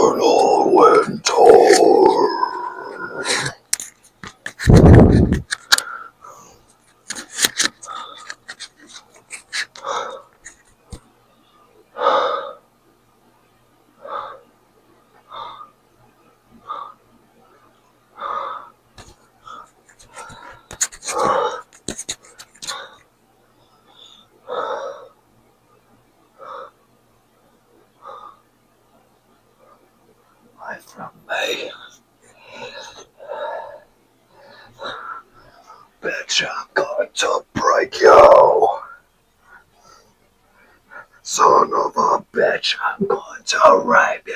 eternal winter. Away from me. Bitch, I'm going to break you. Son of a bitch, I'm going to rape you.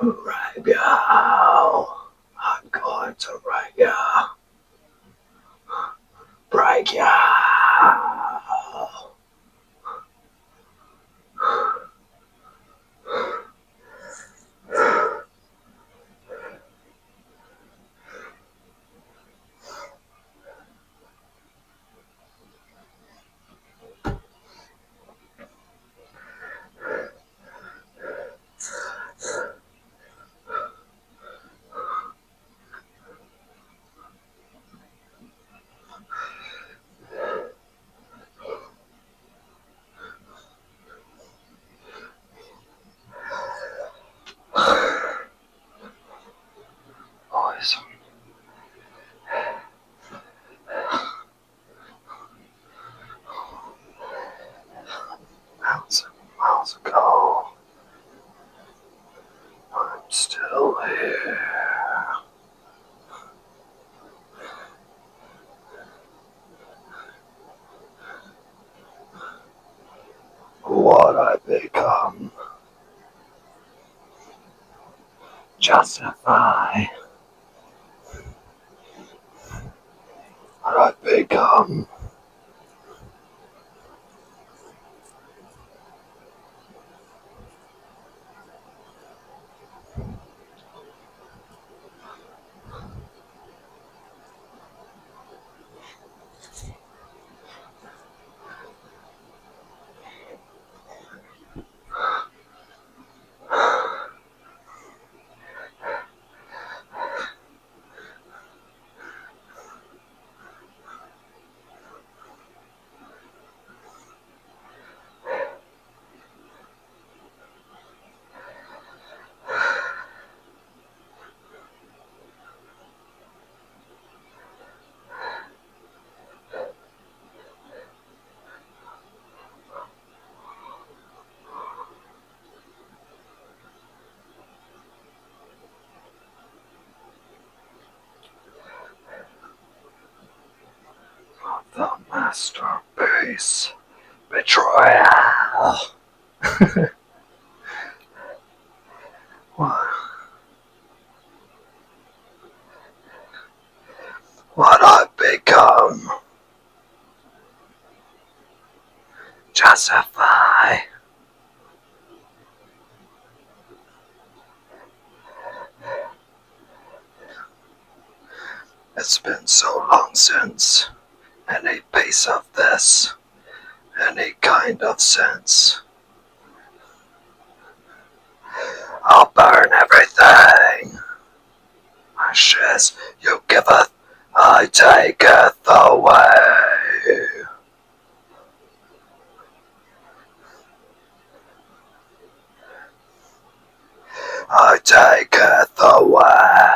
Rape you. I'm going to rape you. Break you. Boys. Miles ago, I'm still here. What I become. Justify what I become. The masterpiece. Betrayal. What I've become. Justify. It's been so long since any piece of this, any kind of sense. I'll burn everything. Ashes you giveth, I taketh away. I taketh away.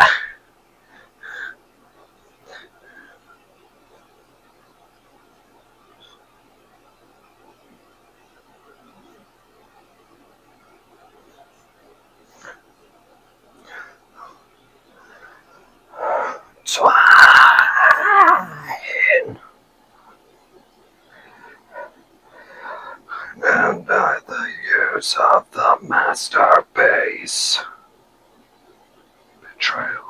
Swine. And by the use of the masterpiece. Betrayal.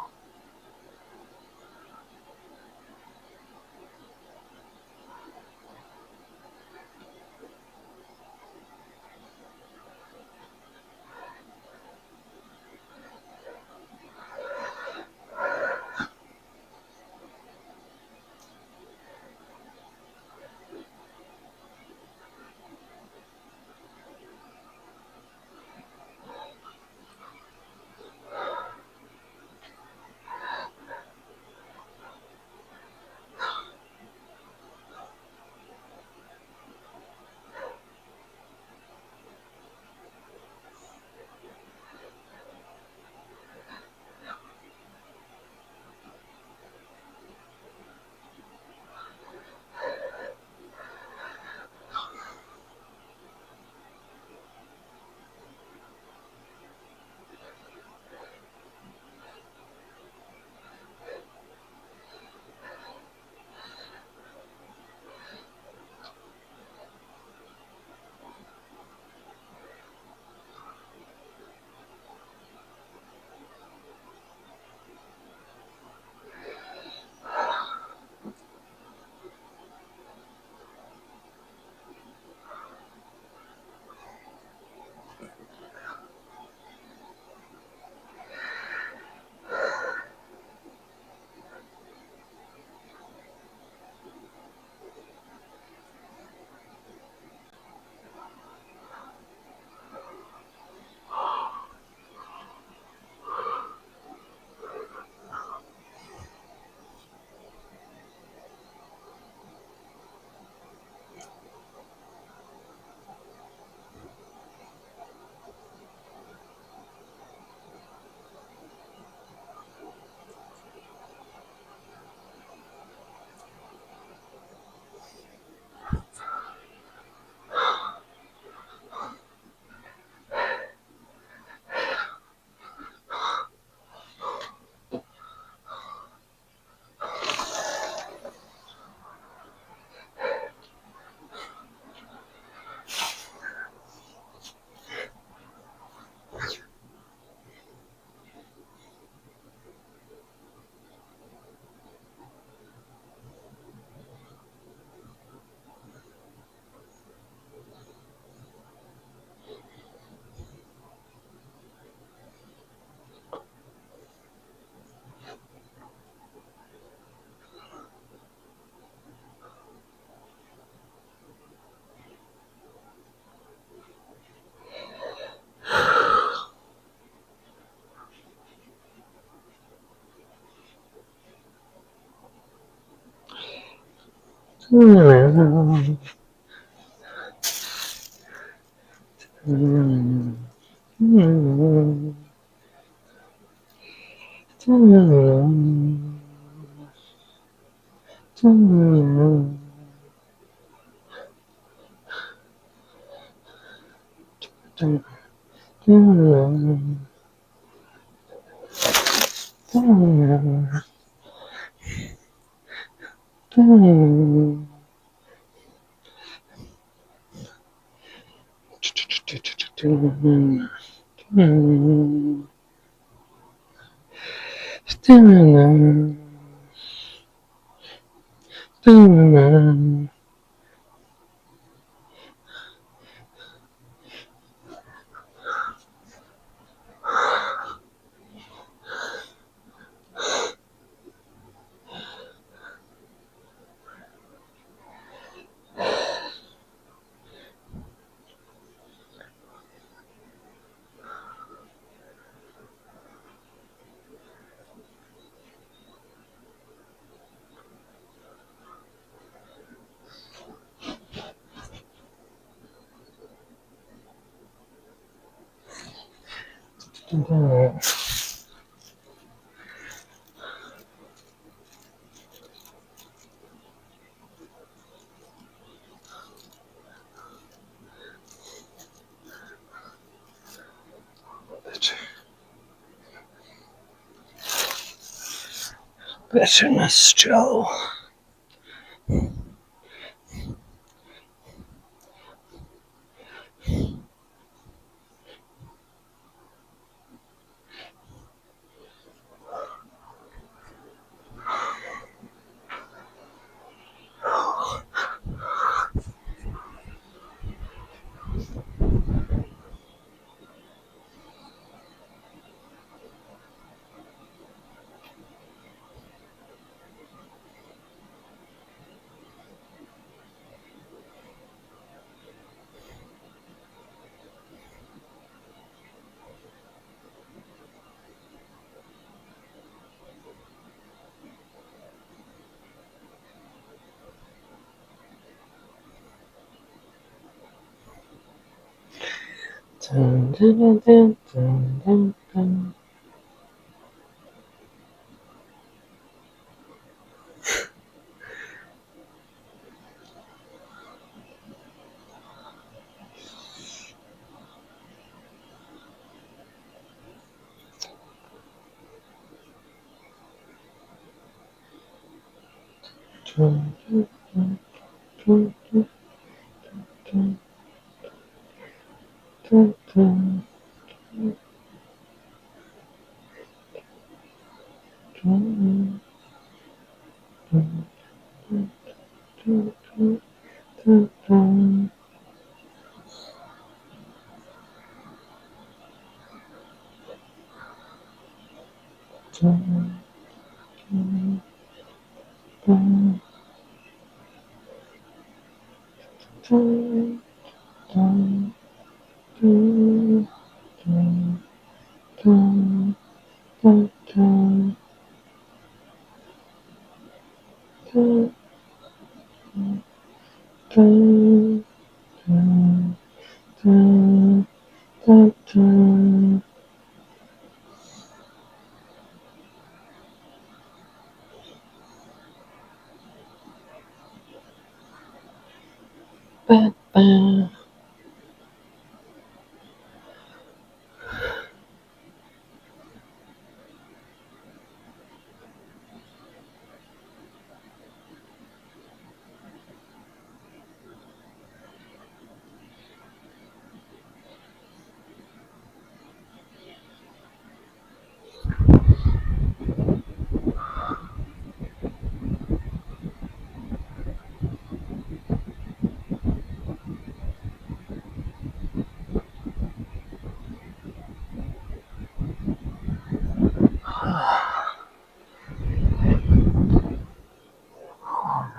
Bitterness, Joe.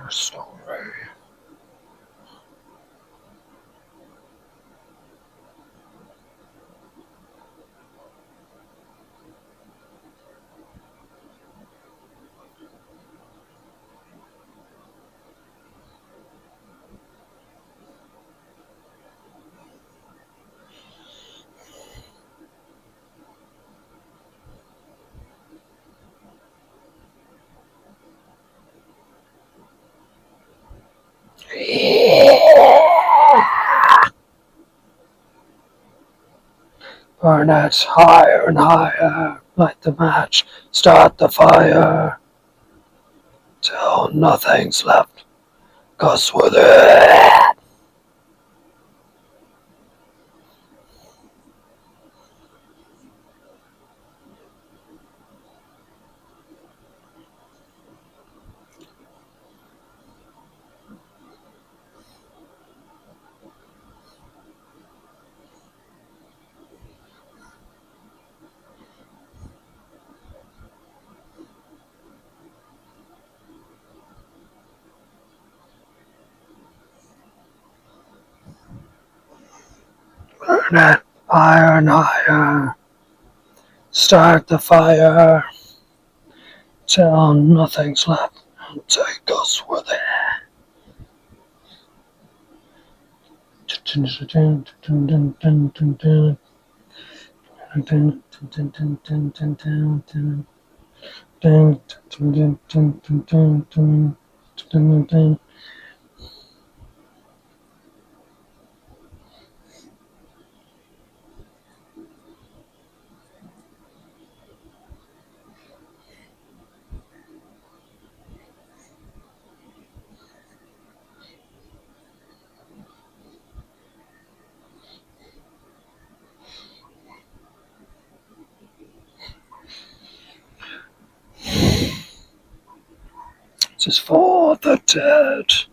Horror story. Burn it higher and higher. Light the match. Start the fire. Till nothing's left. 'Cause with it. Burn it higher and higher. Start the fire. Till nothing's left. Take us with it. This is for the dead.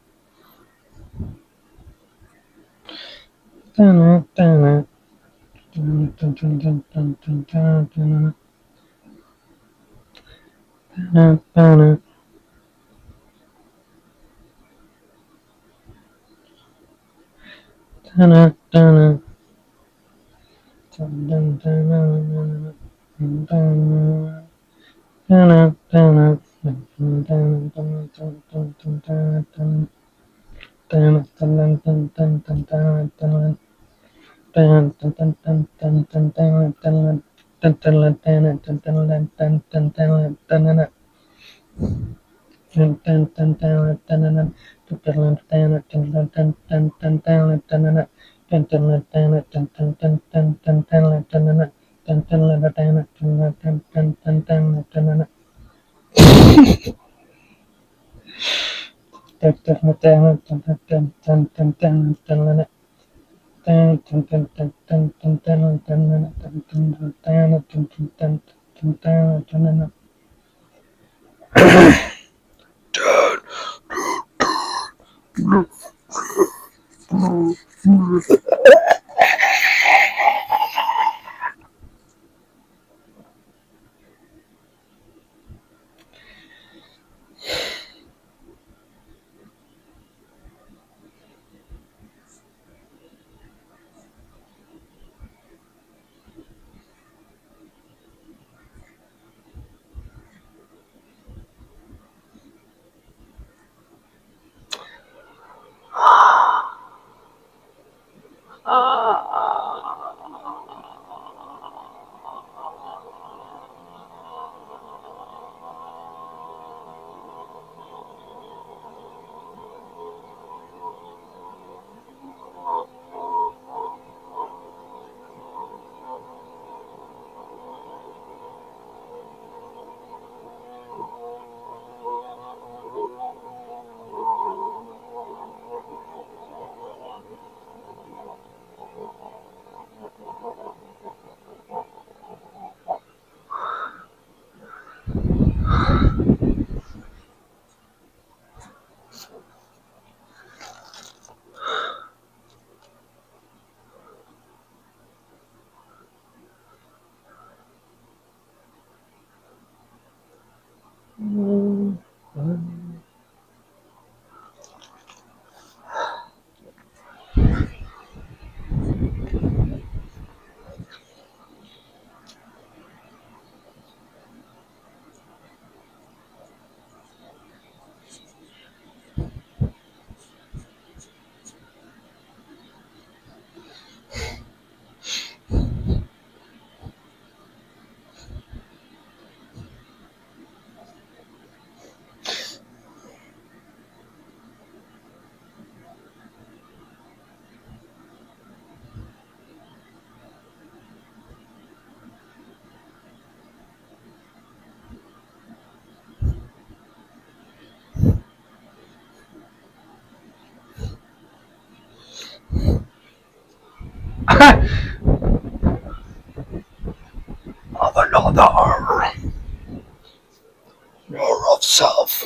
yourself.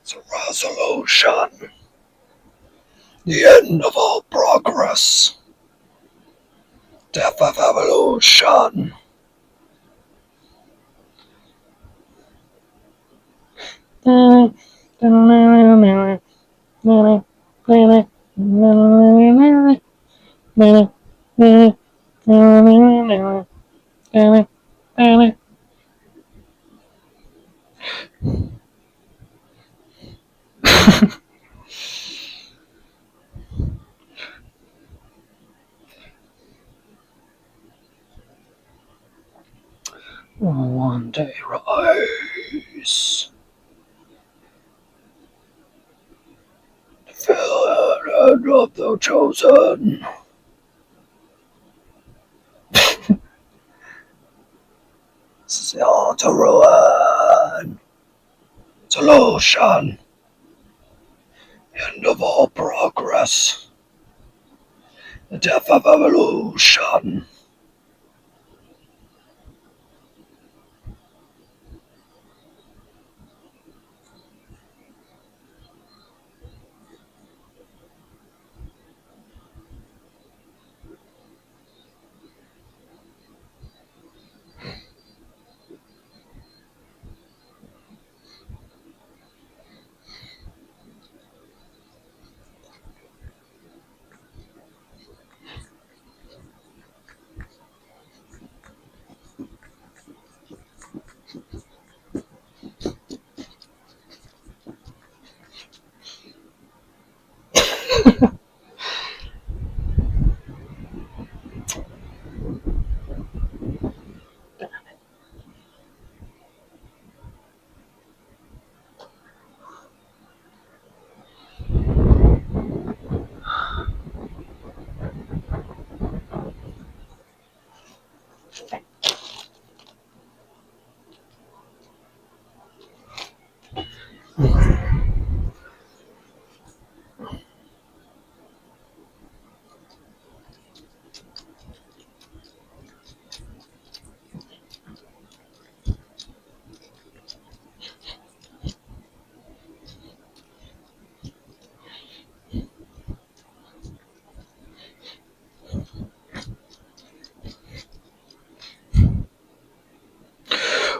It's a resolution. The end of all progress. Death of evolution. One day rise. Fill and of the chosen. Still to ruin. Solution. End of all progress. The death of evolution.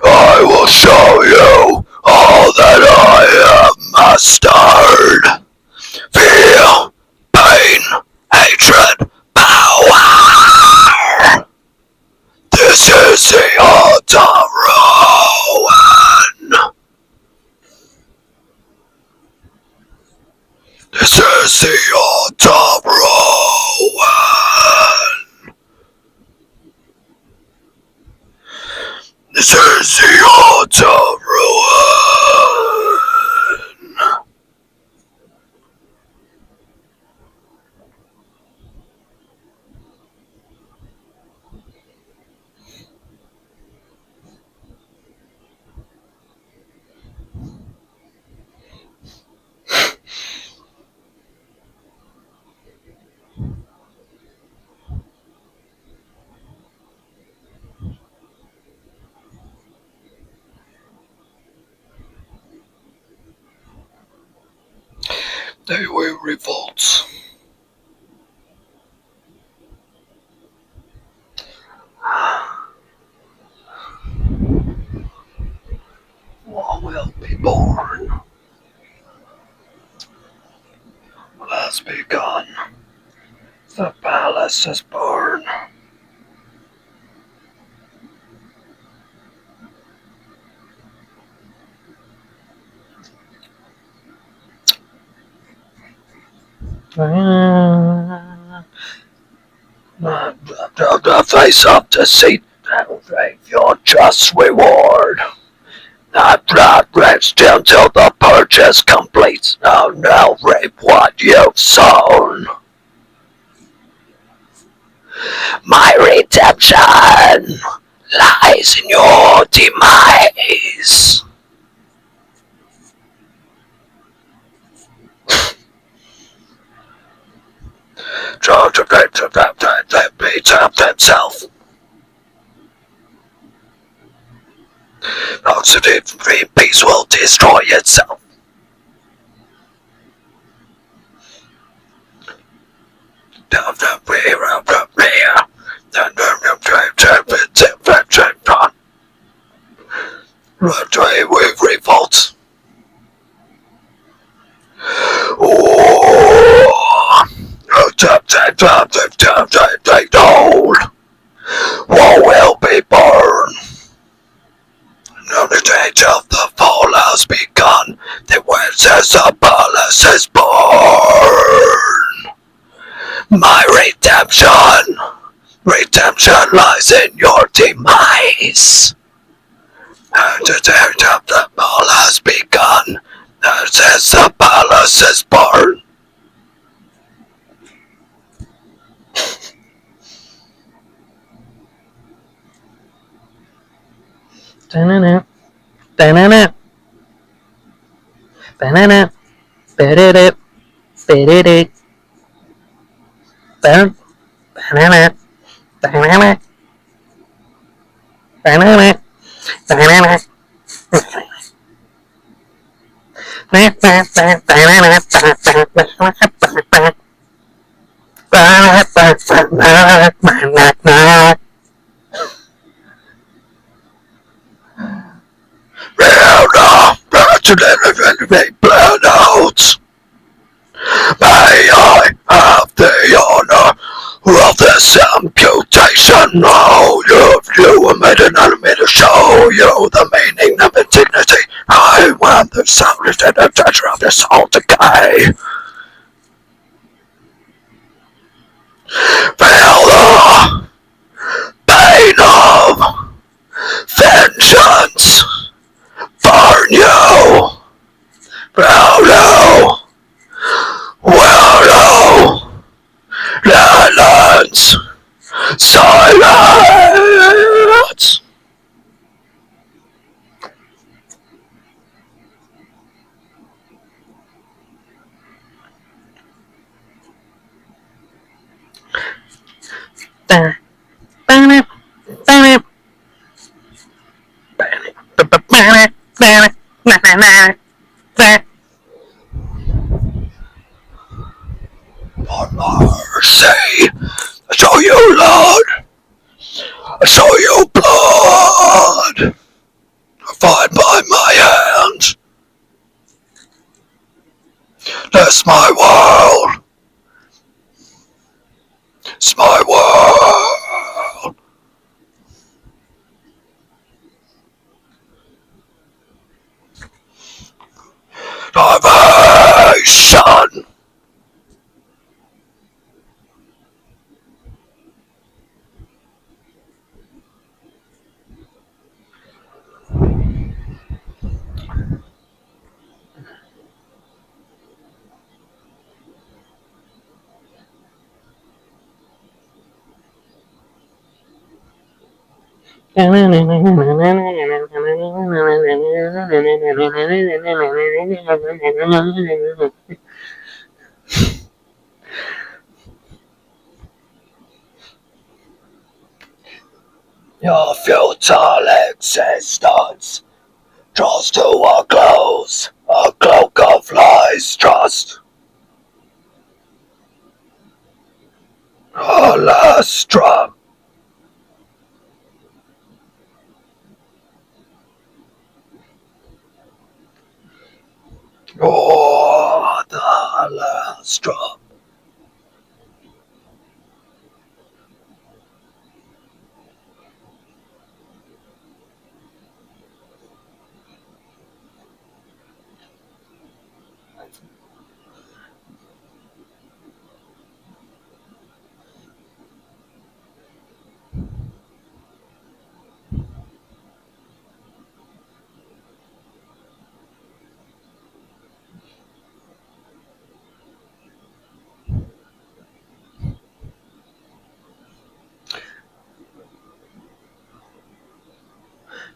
I will show you all that I have mastered. Fear, pain, hatred, power. This is the art of ruin. This is the art of ruin. This is the art of ruin. They will revolt. War will be born. Has begun. The palace is born. Face up to seat and receive your just reward. Not blood rest until the purchase completes. Now reap what you've sown. My redemption lies in your demise. Beat up himself. Oxidate living peace will destroy itself. With revolt. War will be burned. The change of the fall has begun. The witches of palace is born. My redemption lies in your demise. And the change of the fall has begun. Since the palace is born. Banana, banana, banana, banana, banana, banana, banana, banana, banana, banana. Planets. May I have the honor of this amputation? Oh, you made an enemy to show you the meaning of indignity. I want the soundest and the treasure of the soul decay. Feel the pain of vengeance. Burn you. Willow. Silence. Silence. For mercy, I show you, Lord. I show you blood. Fight by my hands. That's my world. It's my world. Salvation. Your futile existence draws to a close, a cloak of lies, trust. A last drop. Oh, the last drop.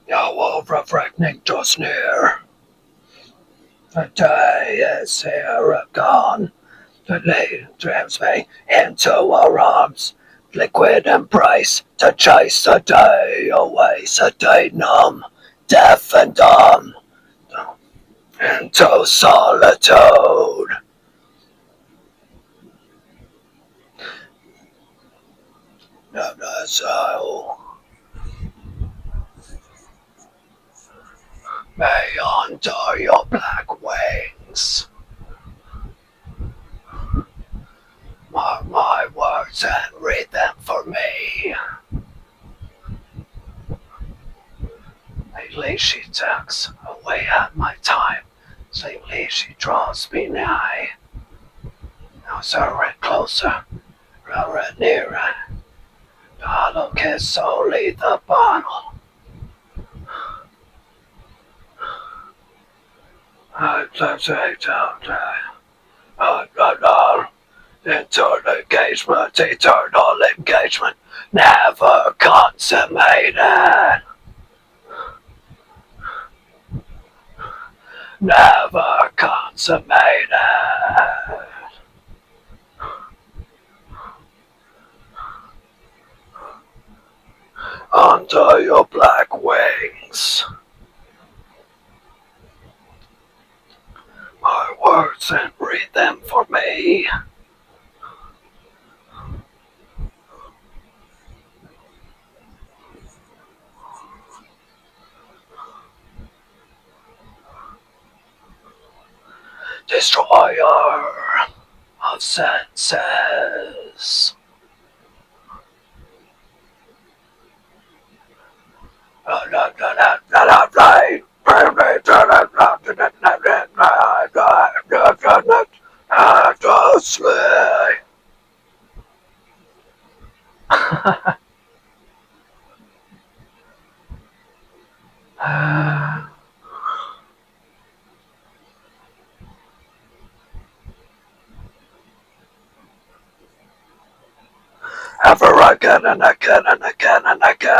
Your refracting draws near. The day is here gone. The lady drives me into her arms. Liquid embrace to chase the day away, a day numb, deaf and dumb. into solitude. No, so may under your black wings mark my words and read them for me. Lately she tugs away at my time, safely she draws me nigh. Now surrender closer, round nearer. The hollow kiss only the bottle. Eternal engagement, never consummated. Never consummated. Under your black wings, my words and read them for me. Destroyer of senses. Ever again and again and again and again.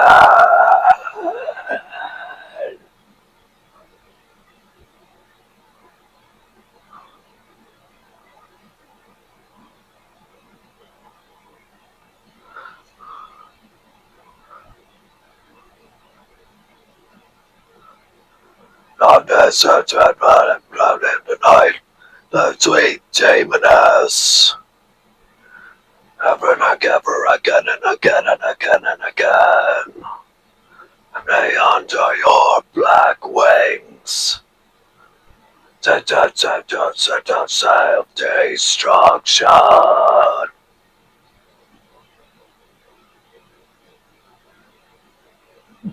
On the certain blood in the night, the sweet demoness. Ever and again and again and again and again. Lay under your black wings. Self-destruction.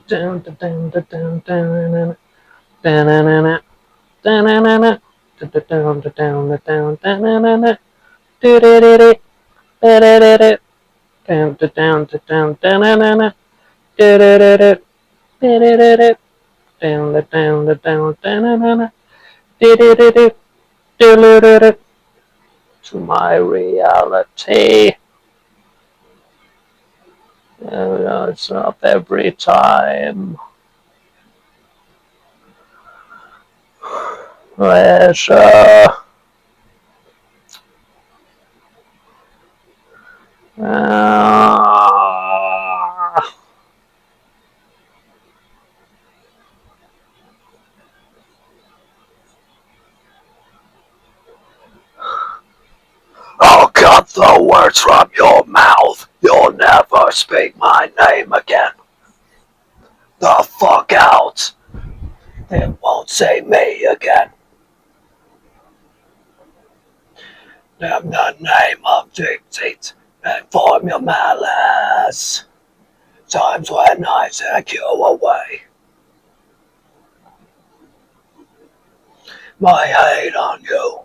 Down, down, down, down, down, down, down, down, to my reality. It's up every time. Pleasure. I'll cut the words from your mouth. You'll never speak my name again. The fuck out. They won't say me again. Damn the name of dictate and form your malice. Times when I take you away. My hate on you.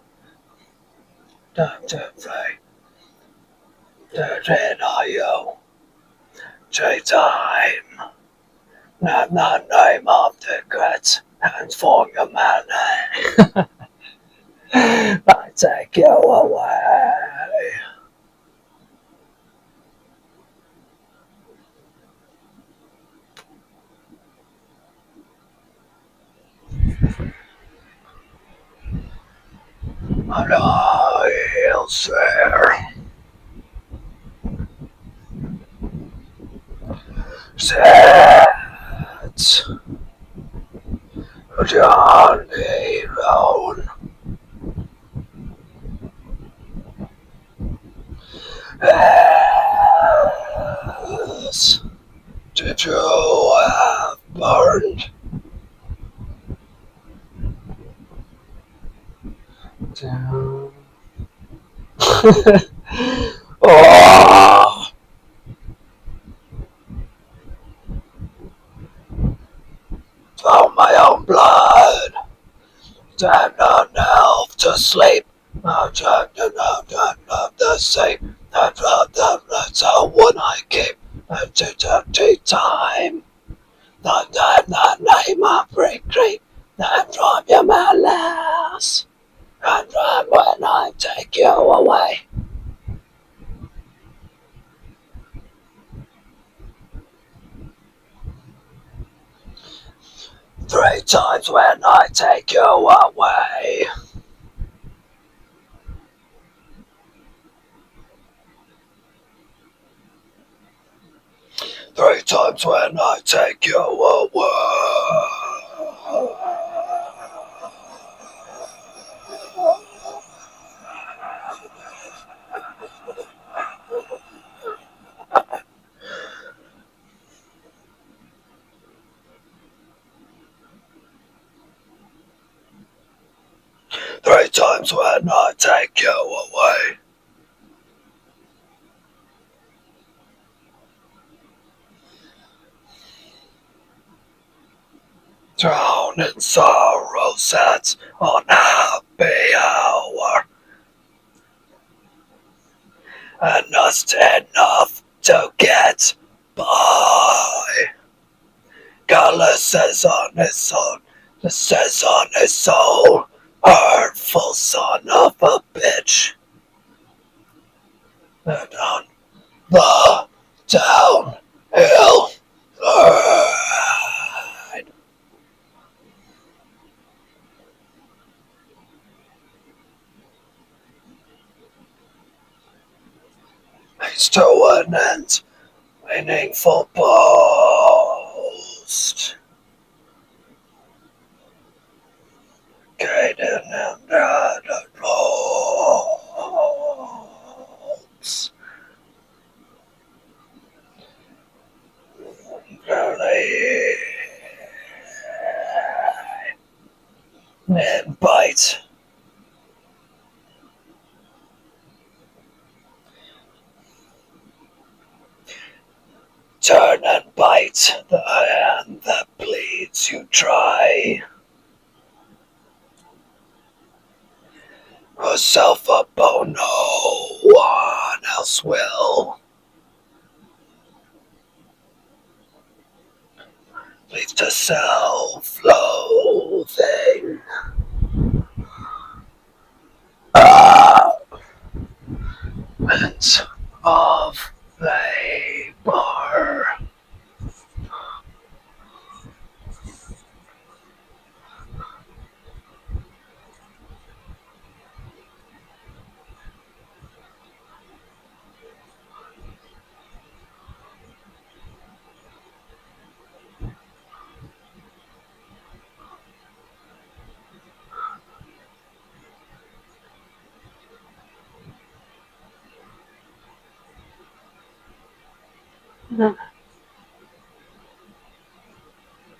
Dr. Frey. The deny you. Take time. Name the name of the great and form your malice. I take you away. And I'll share. Set Johnny down. Yes. Did you have burned down? Oh, found my own blood. Time not now to sleep. I'm trying to not the same. That's how one I keep. Take time. Not name of regret. Not from your my last. And when I take you away. 3 times when I take you away. 3 times when I take you away. Three times when I take you away. Drown in sorrow sets unhappy hour. And just enough to get by. Carlos says on his soul, hurtful son of a bitch. And on the downhill ride. He's to an end, meaningful post. Gaiden and the ropes. And bite. Turn and bite the hand that bleeds you dry. Yourself up, oh no one else will. Lead to self-loathing. Winds of labor.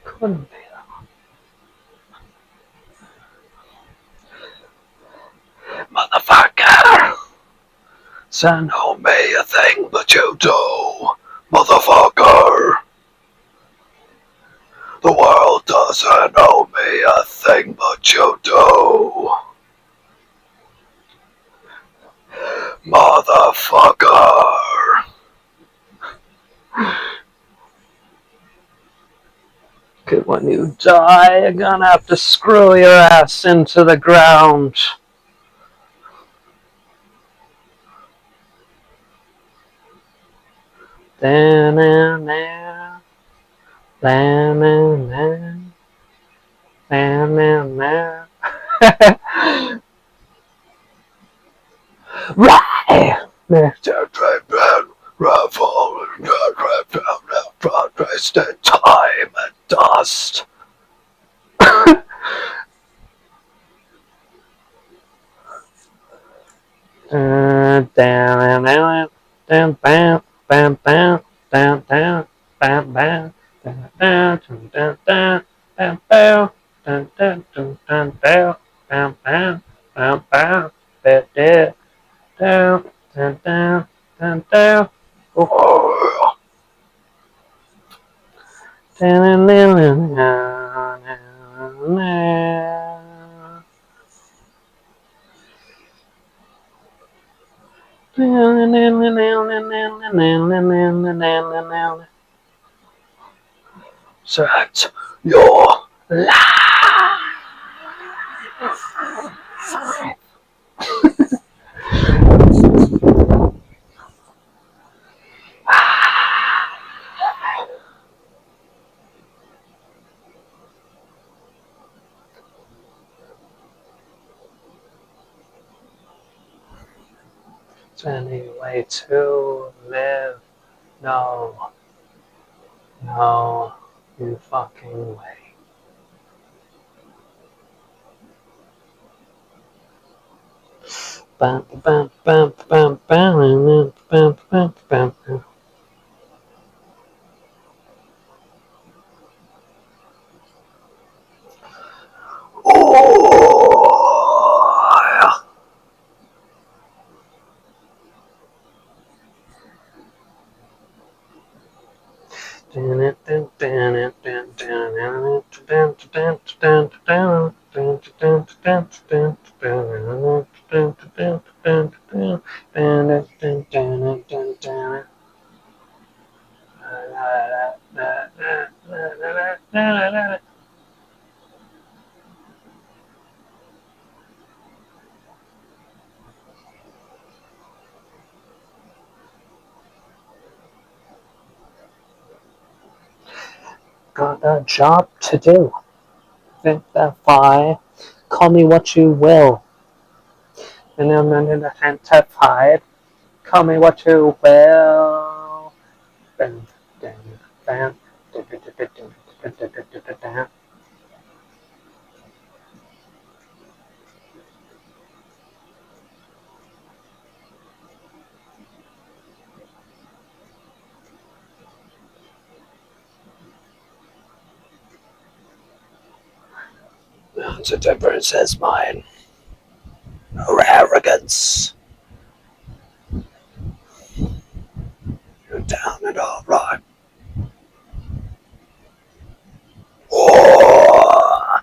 Couldn't be that. Motherfucker! Send home me a thing but you do, motherfucker! The world doesn't owe me a thing but you do. Motherfucker! When you die, you're gonna have to screw your ass into the ground. Right! Wasted time and dust. Down, down, down, down, bam, bam, bam, down, down, bam, bam, down, down, down, down, bam, bam, down, down, down, down, down, bam, bam, bam, bam, bam, down, down, down, down, down, down. Oh, Down, down, down, down, down. set your life. Any way to live? No, no, you fucking way. Bam, bam, bam, bam, bam, bam, bam, bam, bam. Oh, Got a job to do. Think that fly. Call me what you will. And I'm identified. Call me what you will. Bam, bam, bam. the difference is mine. Her arrogance. You're down and all right. Oh.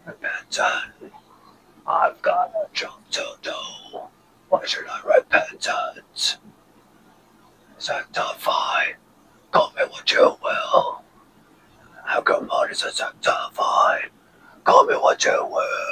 Repent. I've got a job to do. Why should I repent? Sanctify. Call me what you will. How come bodies are sanctified? Call me what you will.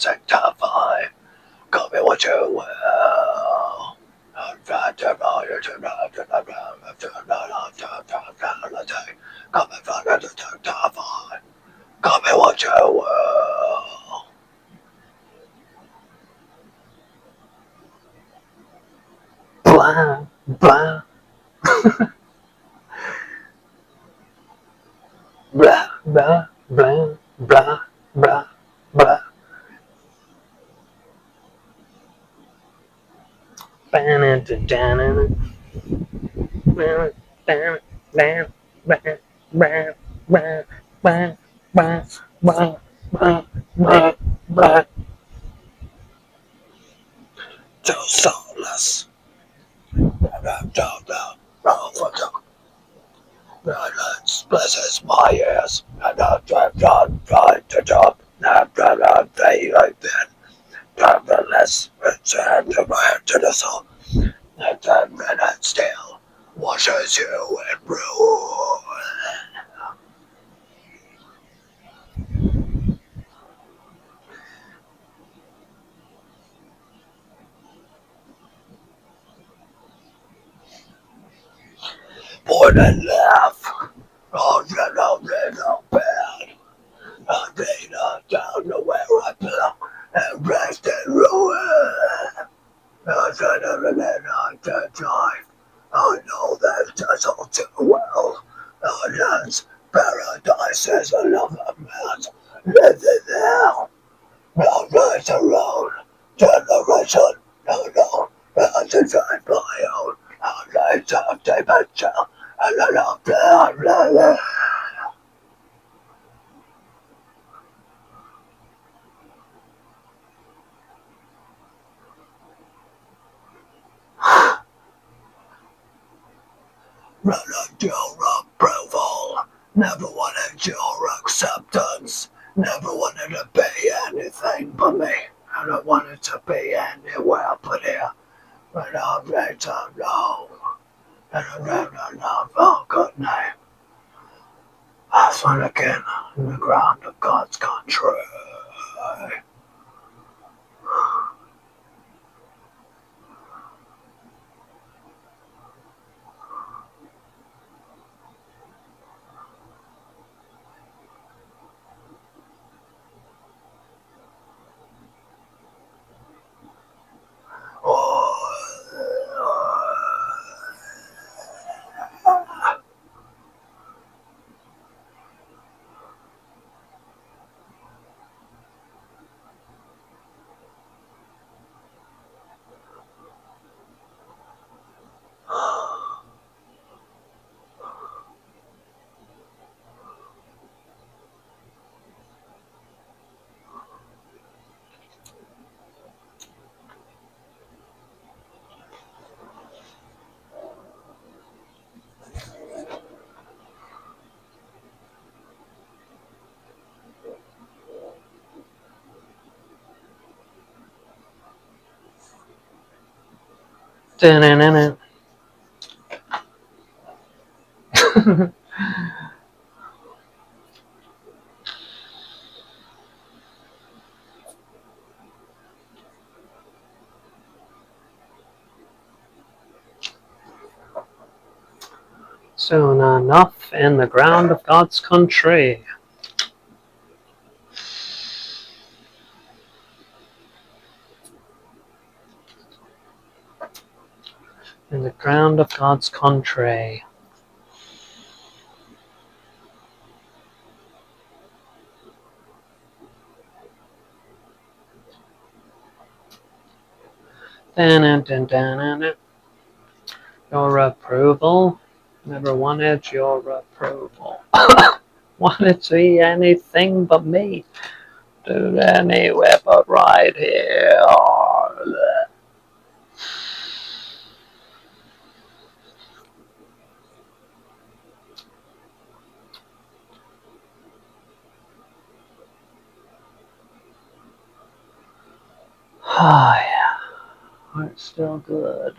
Sanctify. Call me what you will. Call me what you will. Blah, blah. Blah, blah, blah, blah, blah, blah. couldn't laugh. Oh, little bad. I laid down to where I belong and rest in ruin. I said every night to drive. I know that does all too well. Yes, paradise is another man's living there. No right alone. Generation, no, I design my own. I like to dimension, and I love that. Running your approval. Never wanted your acceptance. Never wanted to be anything but me. I don't want it to be anywhere but here. But I'm ready to know. And I'm ready to know. Oh, good name. I swim again in the ground of God's country. Soon enough, in the ground of God's country. In the ground of God's country. Your approval. Never wanted your approval. Wanted to be anything but me. Do anywhere but right here. Oh, yeah. Heart's still good.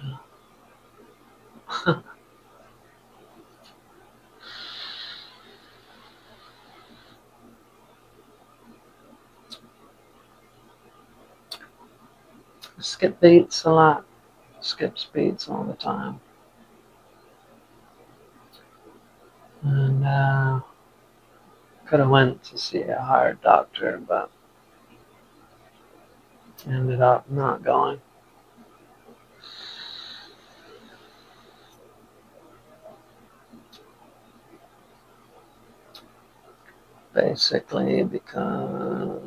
Skip beats a lot. Skips beats all the time. And could have went to see a heart doctor, but ended up not going. Basically because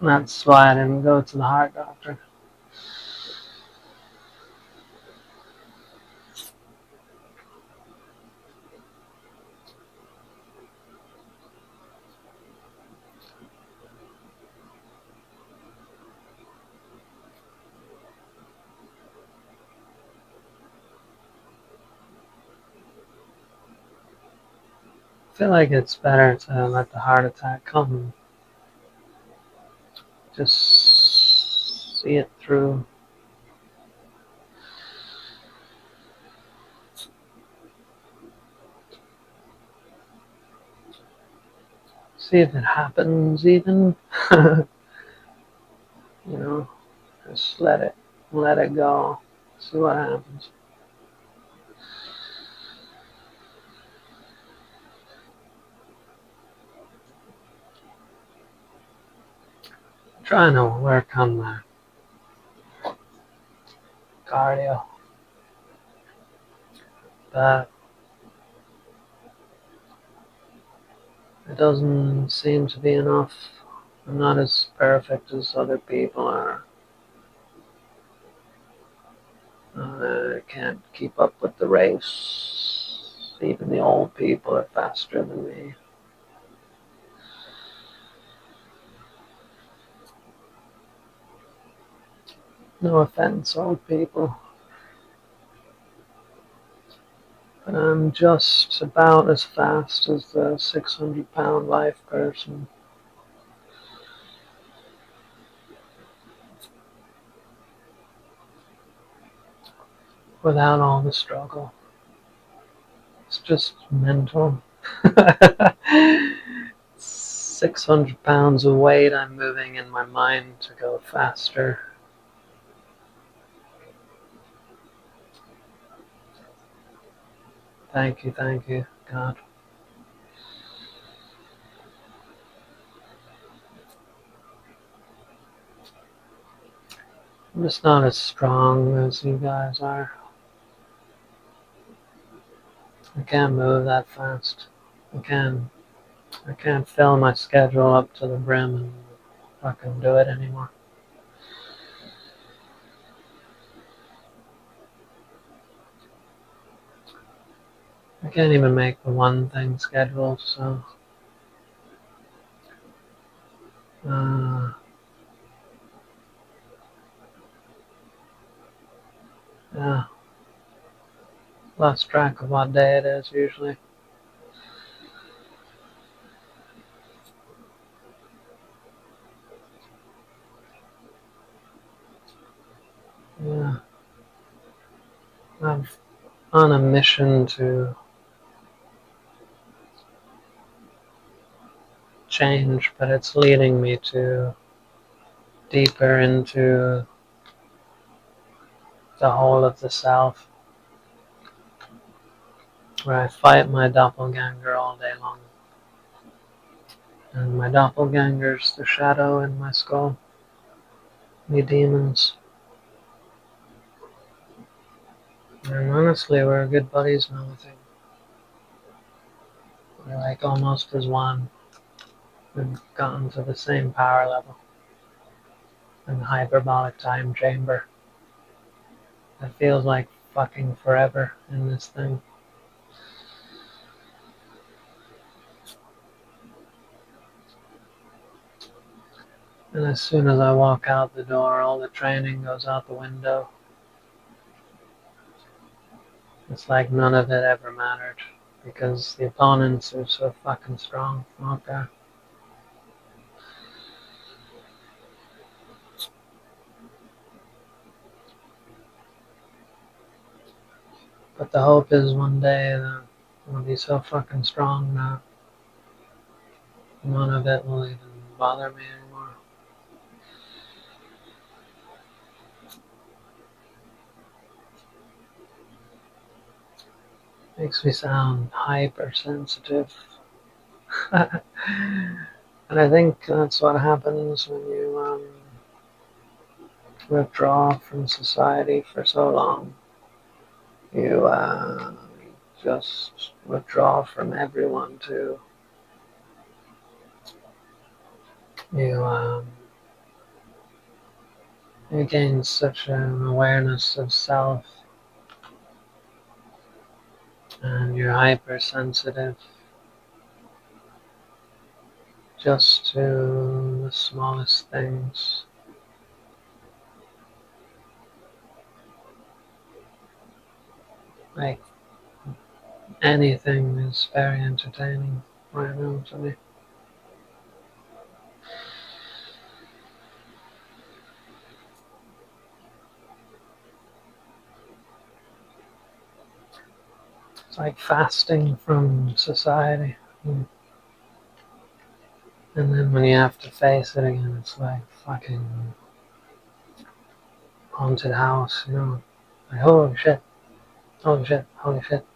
That's why I didn't go to the heart doctor. I feel like it's better to let the heart attack come. Just see it through. See if it happens even. You know, just let it go. See what happens. I'm trying to work on my cardio, but it doesn't seem to be enough. I'm not as perfect as other people are. I can't keep up with the race. Even the old people are faster than me. No offense, old people. But I'm just about as fast as the 600-pound life person. Without all the struggle. It's just mental. 600 pounds of weight I'm moving in my mind to go faster. Thank you, God. I'm just not as strong as you guys are. I can't move that fast. I can't fill my schedule up to the brim and fucking do it anymore. I can't even make the one thing scheduled, so uh, yeah, lost track of what day it is usually. Yeah, I'm on a mission to change, but it's leading me to deeper into the whole of the self, where I fight my doppelganger all day long. And my doppelganger's the shadow in my skull, me demons. And honestly, we're good buddies now, I think. We're like almost as one. We've gotten to the same power level in the hyperbolic time chamber. It feels like fucking forever in this thing. And as soon as I walk out the door, all the training goes out the window. It's like none of it ever mattered because the opponents are so fucking strong. Okay. But the hope is one day that I'll be so fucking strong that none of it will even bother me anymore. Makes me sound hypersensitive. And I think that's what happens when you withdraw from society for so long. You just withdraw from everyone too. You You gain such an awareness of self, and you're hypersensitive just to the smallest things. Like anything is very entertaining right now to me. It's like fasting from society. And then when you have to face it again, it's like fucking haunted house, you know? Like, holy shit, holy shit, holy shit.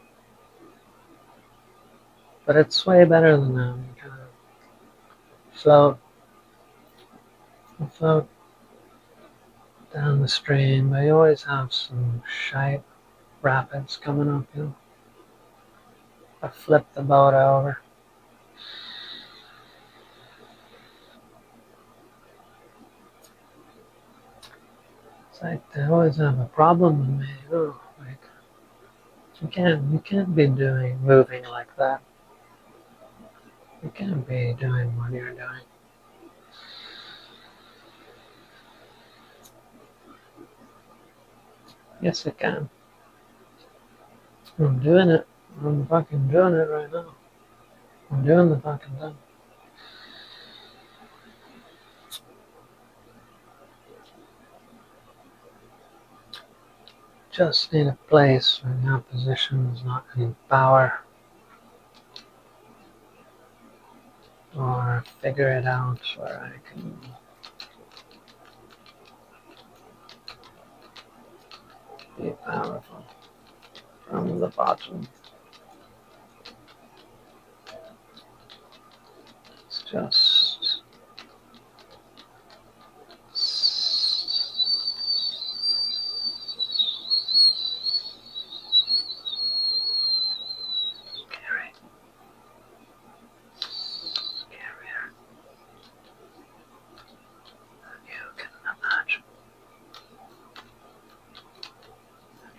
But it's way better than that. You kind of float, you float down the stream, but you always have some shite rapids coming up, you know? I flip the boat over. It's like they always have a problem with me, you know? Like, you can't be moving like that. You can't be doing what you're doing. Yes, you can. I'm doing it. I'm fucking doing it right now. I'm doing the fucking thing. Just need a place where the opposition is not in power, or figure it out where I can be powerful from the bottom. It's just scary, scarier than you can imagine.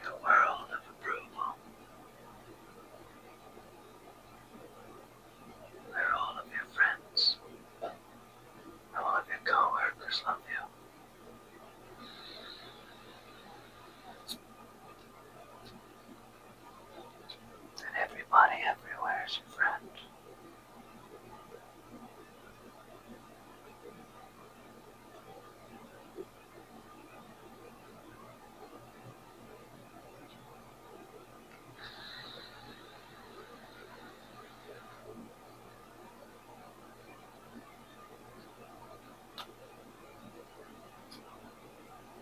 Your world of approval, where all of your friends, all of your coworkers love you. And everybody everywhere is your friend.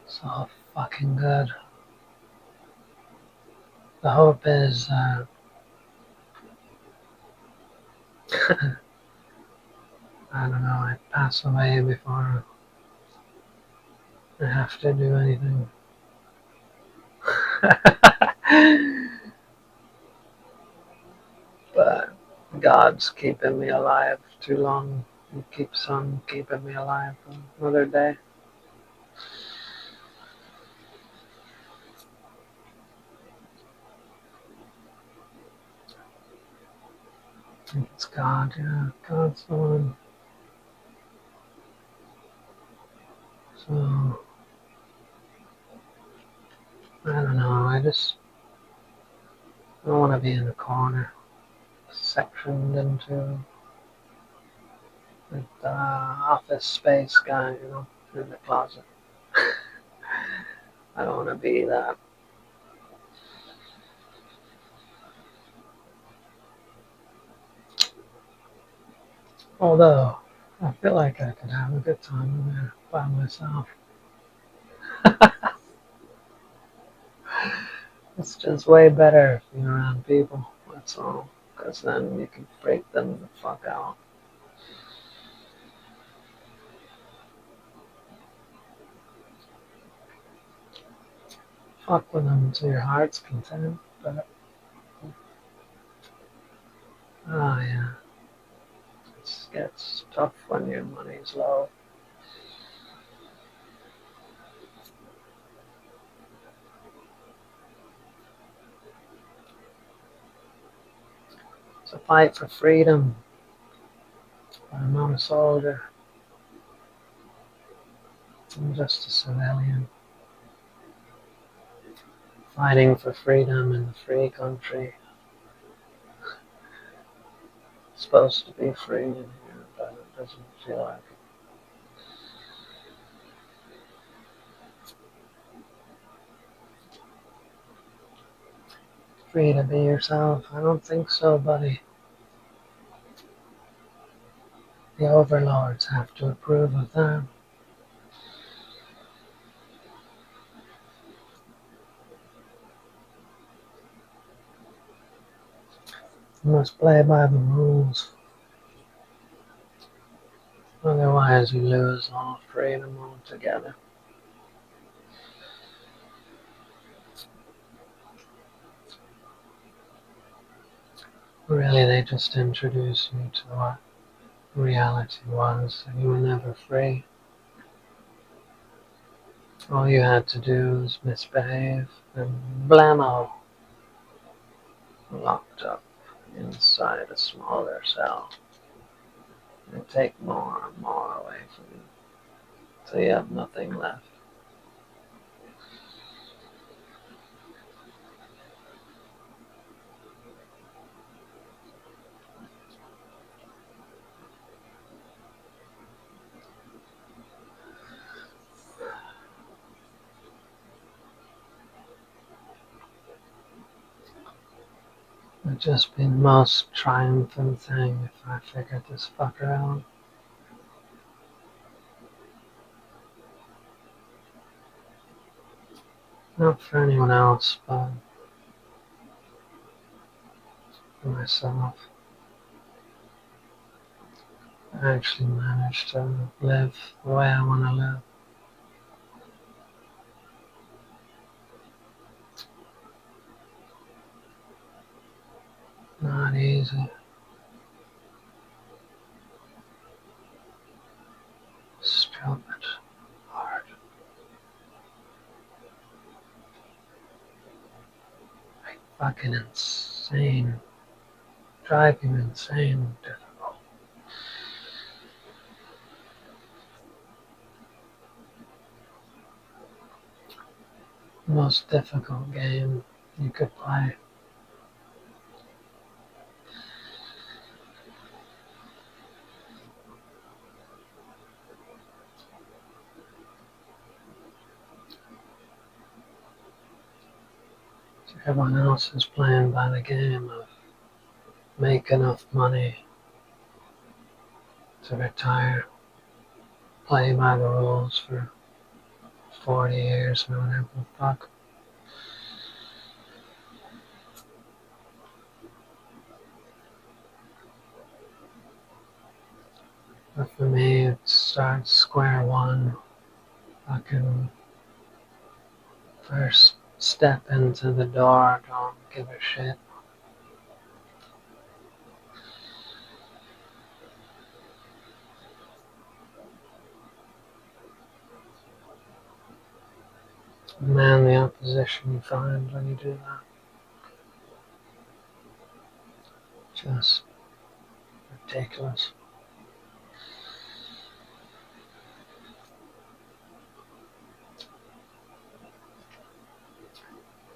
So fucking good. The hope is I don't know, I pass away before I have to do anything. But God's keeping me alive too long. He keeps on keeping me alive for another day. I think it's God, yeah. God's the one. So, I don't know. I don't want to be in a corner, sectioned into like the office space guy, you know, in the closet. I don't want to be that. Although, I feel like I could have a good time in there by myself. It's just way better if you're around people, that's all. Because then you can freak them the fuck out. Fuck with them to your heart's content, but, oh yeah, it gets tough when your money's low. a fight for freedom. But I'm not a soldier. I'm just a civilian. Fighting for freedom in a free country. It's supposed to be free in here, but it doesn't feel like it. Free to be yourself? I don't think so, buddy. The overlords have to approve of that. You must play by the rules. Otherwise, you lose all freedom altogether. Really, they just introduced you to what reality was, and you were never free. All you had to do was misbehave, and blammo, locked up inside a smaller cell. They take more and more away from you, till you have nothing left. It would just be the most triumphant thing if I figured this fucker out. Not for anyone else, but for myself. I actually managed to live the way I want to live. Not easy. Stupid. Hard. Like fucking insane. Drive you insane. Difficult. Most difficult game you could play. Everyone else is playing by the game of make enough money to retire, play by the rules for 40 years or whatever the fuck. But for me, it starts square one. Fucking first step into the door, don't give a shit. Man, the opposition you find when you do that. Just ridiculous.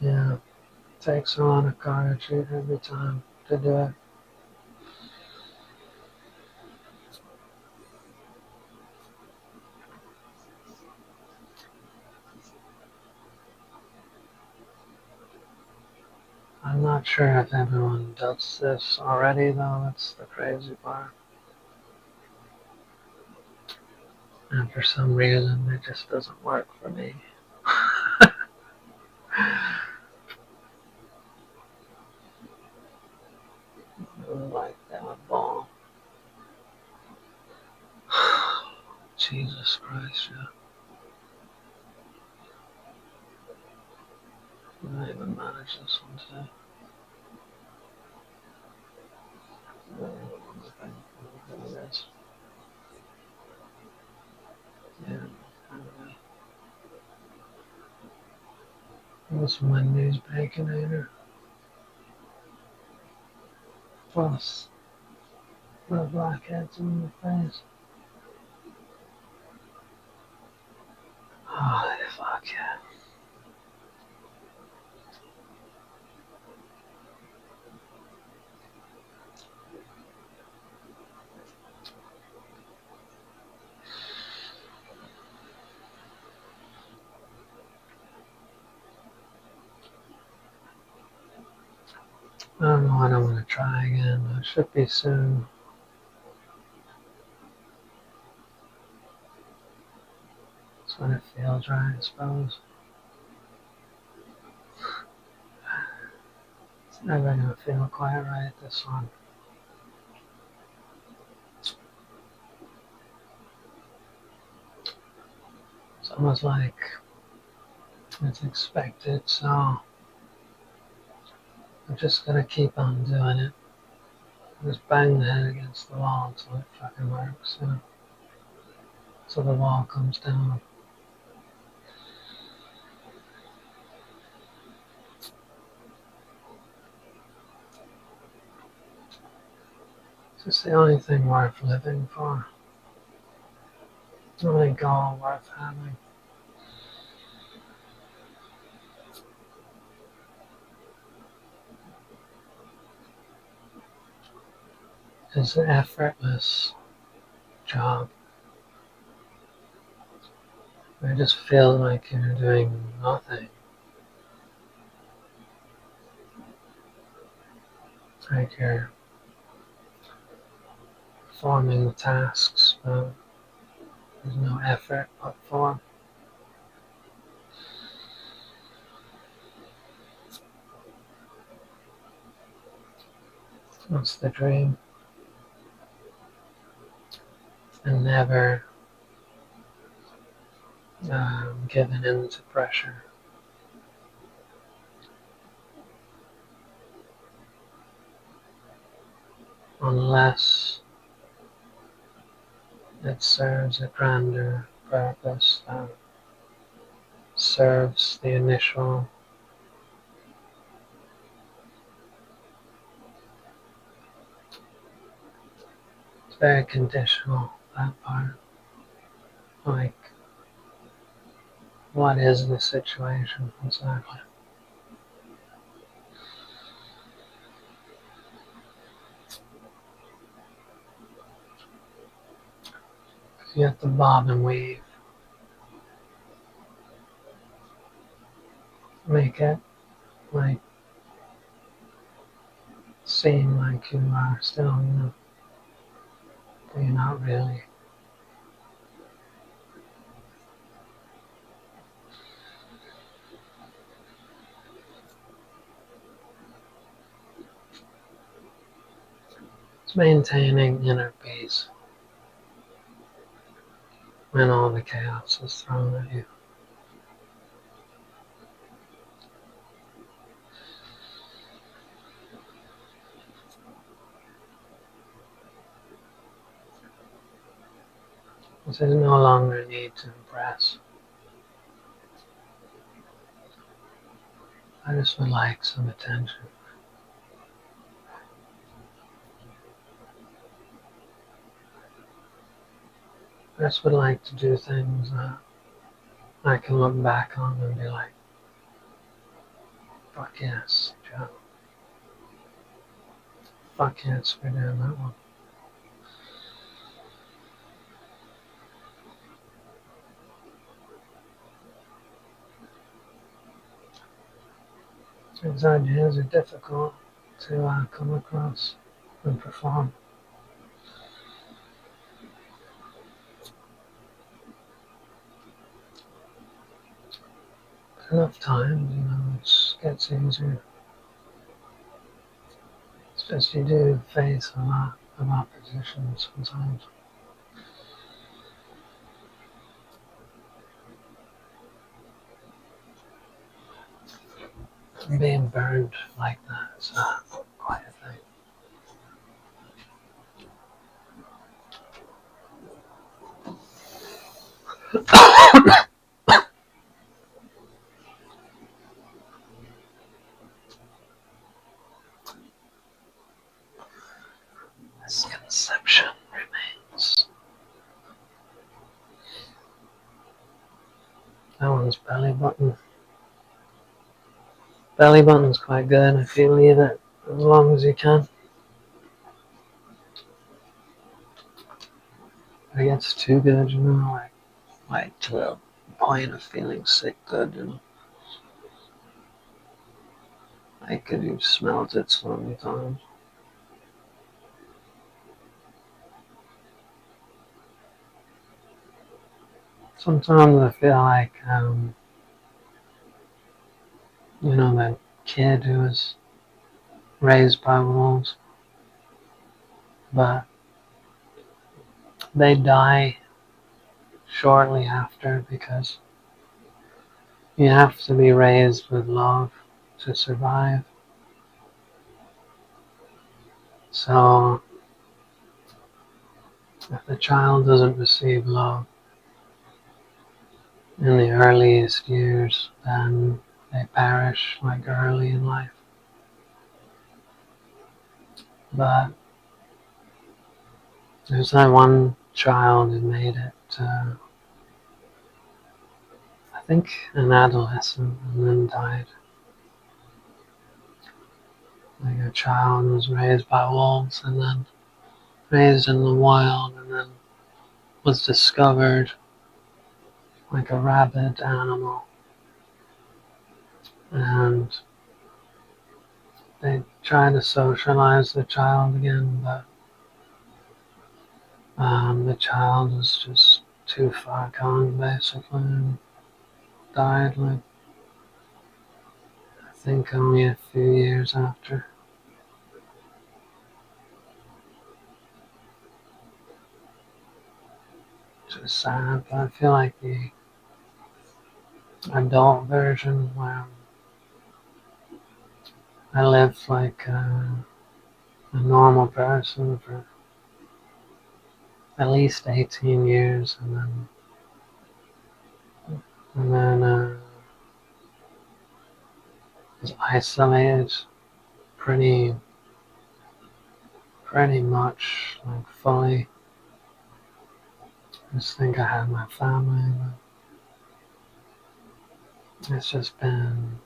Yeah, it takes a lot of courage every time to do it. I'm not sure if everyone does this already, though. That's the crazy part. And for some reason, it just doesn't work for me. Like that ball. Jesus Christ, yeah. I didn't even manage this one today. Yeah, anyway. It was Monday's Baconator. plus the blackheads in the face. Oh, fuck yeah. I don't know when I'm gonna try again. It should be soon. That's when it feels right, I suppose. It's never gonna feel quite right, this one. It's almost like it's expected, so I'm just gonna keep on doing it. Just bang the head against the wall until it fucking works, you know? So the wall comes down. It's just the only thing worth living for. The only goal worth having. It's an effortless job. I just feel like you're doing nothing. Like you're performing the tasks, but there's no effort put forth. That's the dream. And never giving in to pressure. Unless it serves a grander purpose that serves the initial. It's very conditional, that part. Like, what is the situation exactly? You have to bob and weave. Make it like seem like you are still, you know, but you're not really. It's maintaining inner peace when all the chaos is thrown at you. Because there's no longer a need to impress. I just would like some attention. I just would like to do things that I can look back on and be like, fuck yes, Joe. Fuck yes, we're doing that one. These ideas are difficult to come across and perform. Enough times, you know, it gets easier. It's just you do face a lot of opposition sometimes. Being burned like that is quite a thing. belly button. Belly button's quite good if you leave it as long as you can. If it gets too good, like to the point of feeling sick good, like could you smelled it so many times. Sometimes I feel like, that kid who was raised by wolves, but they die shortly after because you have to be raised with love to survive. So if the child doesn't receive love in the earliest years, then they perish like early in life. But there's that one child who made it, I think, an adolescent and then died. Like a child was raised by wolves and then raised in the wild and then was discovered like a rabid animal. And they tried to socialize the child again, but the child was just too far gone basically and died like I think only a few years after. Which is sad, but I feel like the adult version where I lived like a normal person for at least 18 years and then was isolated pretty pretty much like fully. I just think I had my family, but it's just been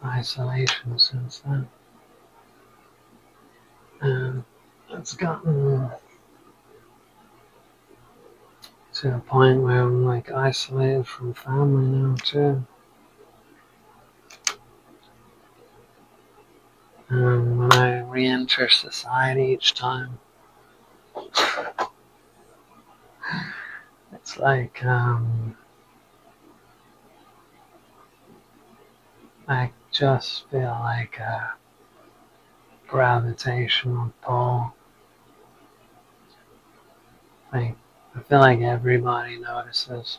isolation since then. And it's gotten to a point where I'm like isolated from family now too. And when I re-enter society each time, it's like I just feel like a gravitational pull. Like I feel like everybody notices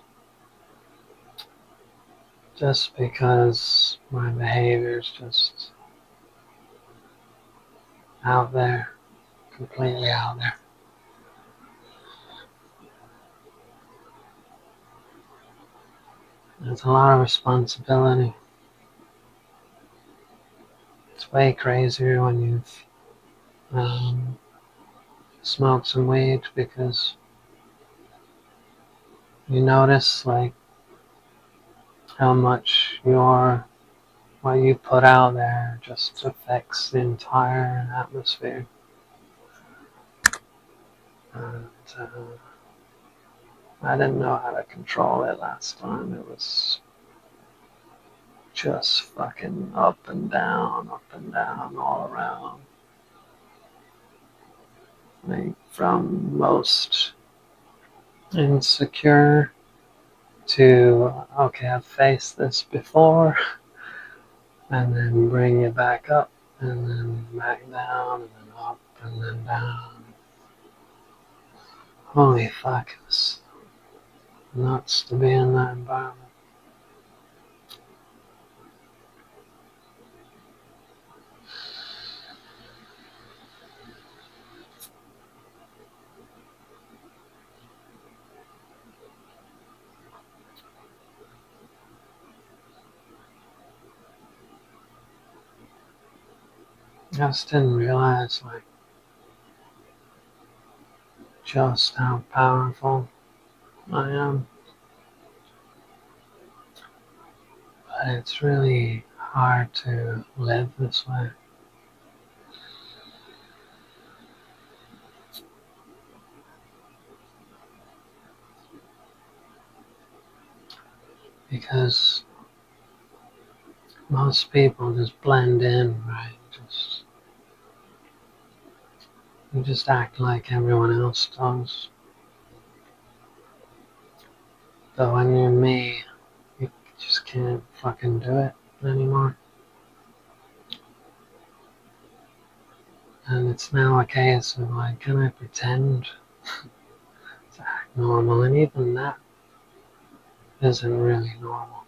just because my behavior is just out there, completely out there. There's a lot of responsibility. It's way crazier when you've smoked some weed because you notice like how much what you put out there just affects the entire atmosphere. And I didn't know how to control it last time. It was just fucking up and down, all around. Like from most insecure to, okay, I've faced this before, and then bring you back up, and then back down, and then up, and then down. Holy fuck, it was nuts to be in that environment. I just didn't realize like just how powerful I am. But it's really hard to live this way. Because most people just blend in, right? You just act like everyone else does. But when you're me, you just can't fucking do it anymore. And it's now a case of like, can I pretend to act normal? And even that isn't really normal.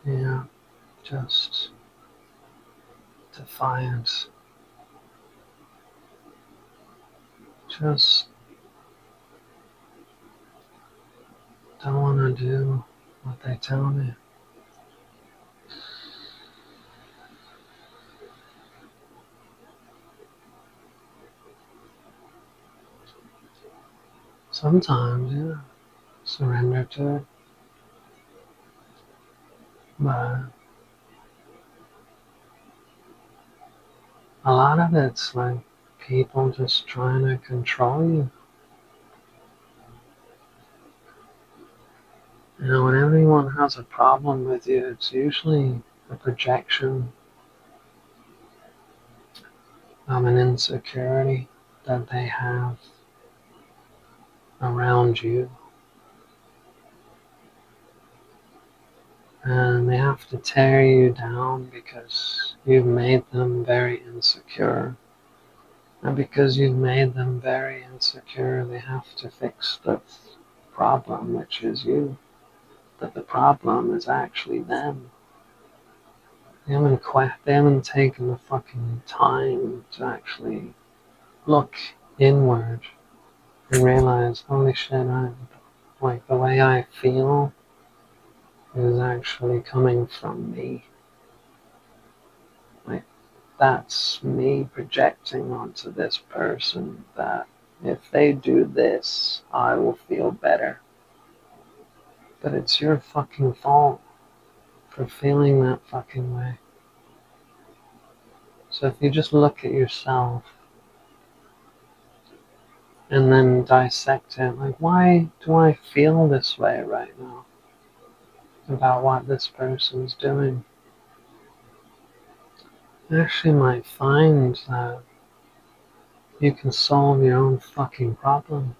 Yeah, just defiance. Just don't want to do what they tell me. Sometimes, yeah, surrender to it. But a lot of it's like people just trying to control you. You know, when anyone has a problem with you, it's usually a projection of an insecurity that they have around you. And they have to tear you down because you've made them very insecure. And because you've made them very insecure, they have to fix the problem, which is you. But the problem is actually them. They haven't taken the fucking time to actually look inward and realize, holy shit, like the way I feel is actually coming from me. Like that's me projecting onto this person that if they do this, I will feel better. But it's your fucking fault for feeling that fucking way. So if you just look at yourself and then dissect it, like, why do I feel this way right now about what this person's doing? You actually might find that you can solve your own fucking problem.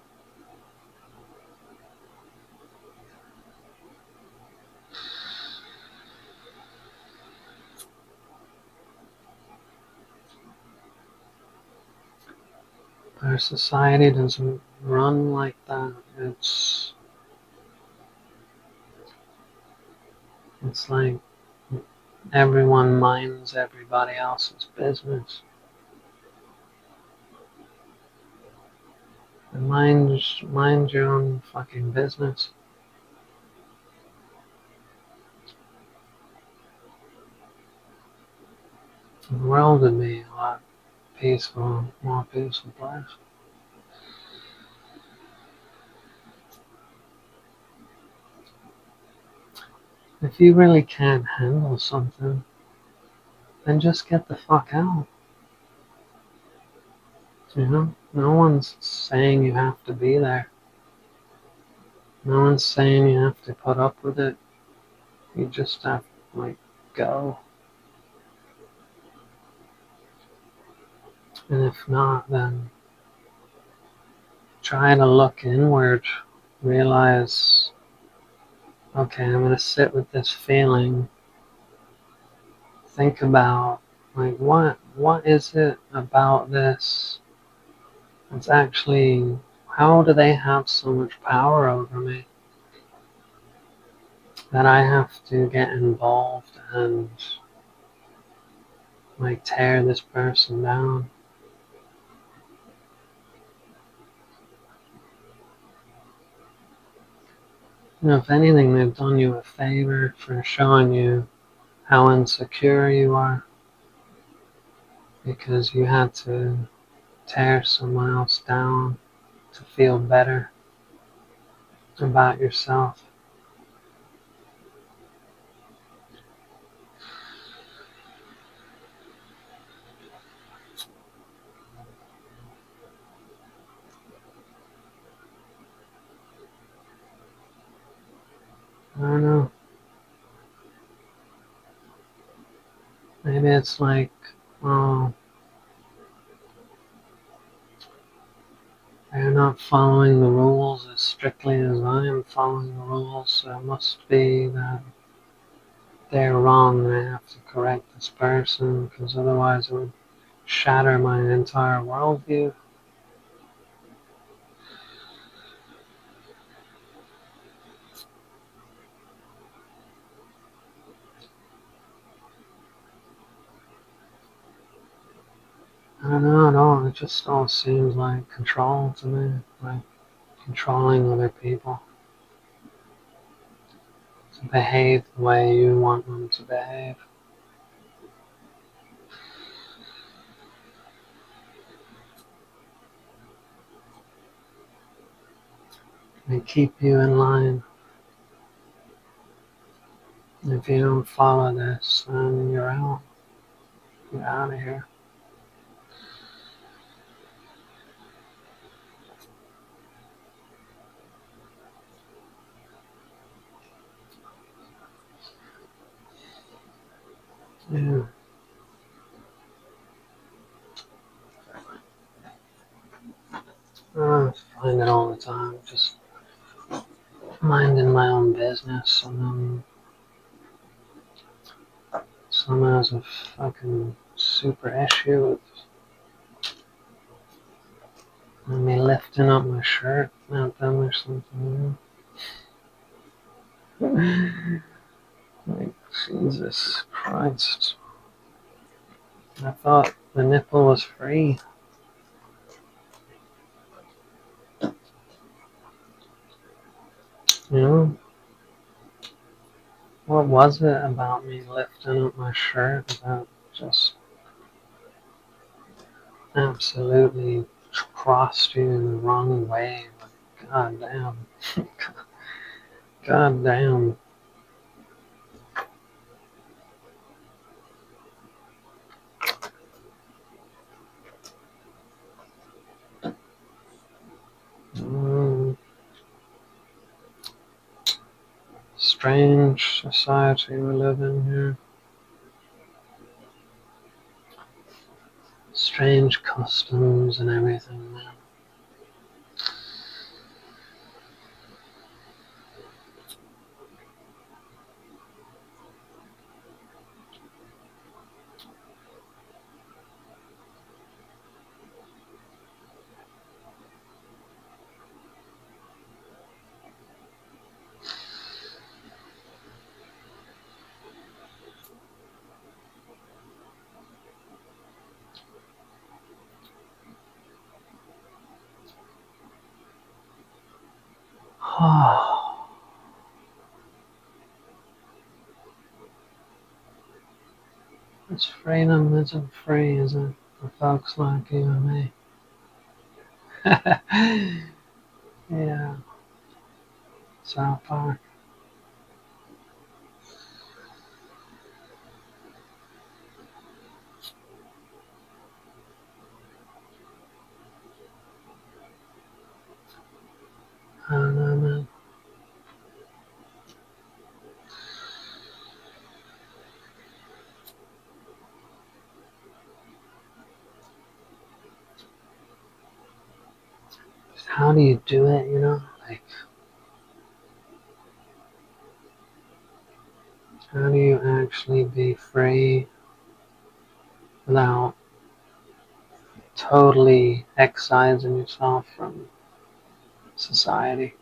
Our society doesn't run like that. It's like everyone minds everybody else's business. And mind your own fucking business. The world would be a lot more peaceful place. If you really can't handle something, then just get the fuck out. You know? No one's saying you have to be there. No one's saying you have to put up with it. You just have to, like, go. And if not, then try to look inward. Realize, okay, I'm going to sit with this feeling. Think about, like, what is it about this that's actually, how do they have so much power over me that I have to get involved and, like, tear this person down? You know, if anything, they've done you a favor for showing you how insecure you are. because you had to tear someone else down to feel better about yourself. I don't know. Maybe it's like, oh, they're not following the rules as strictly as I am following the rules, so it must be that they're wrong and I have to correct this person because otherwise it would shatter my entire worldview. I don't know at all. It just all seems like control to me, like controlling other people to behave the way you want them to behave. They keep you in line. If you don't follow this, then you're out. You're out of here. Yeah. I find it all the time. Just minding my own business, and then someone has a fucking super issue with me lifting up my shirt at them or something. Like, Jesus Christ. I thought the nipple was free. You know? What was it about me lifting up my shirt that just absolutely crossed you in the wrong way? Like, God damn. God damn. Mm, strange society we live in here. Strange customs and everything, man. This freedom isn't free, is it? For folks like you and me. Yeah, South Park. I don't know, man. How do you do it, you know? Like, how do you actually be free without totally excising yourself from society?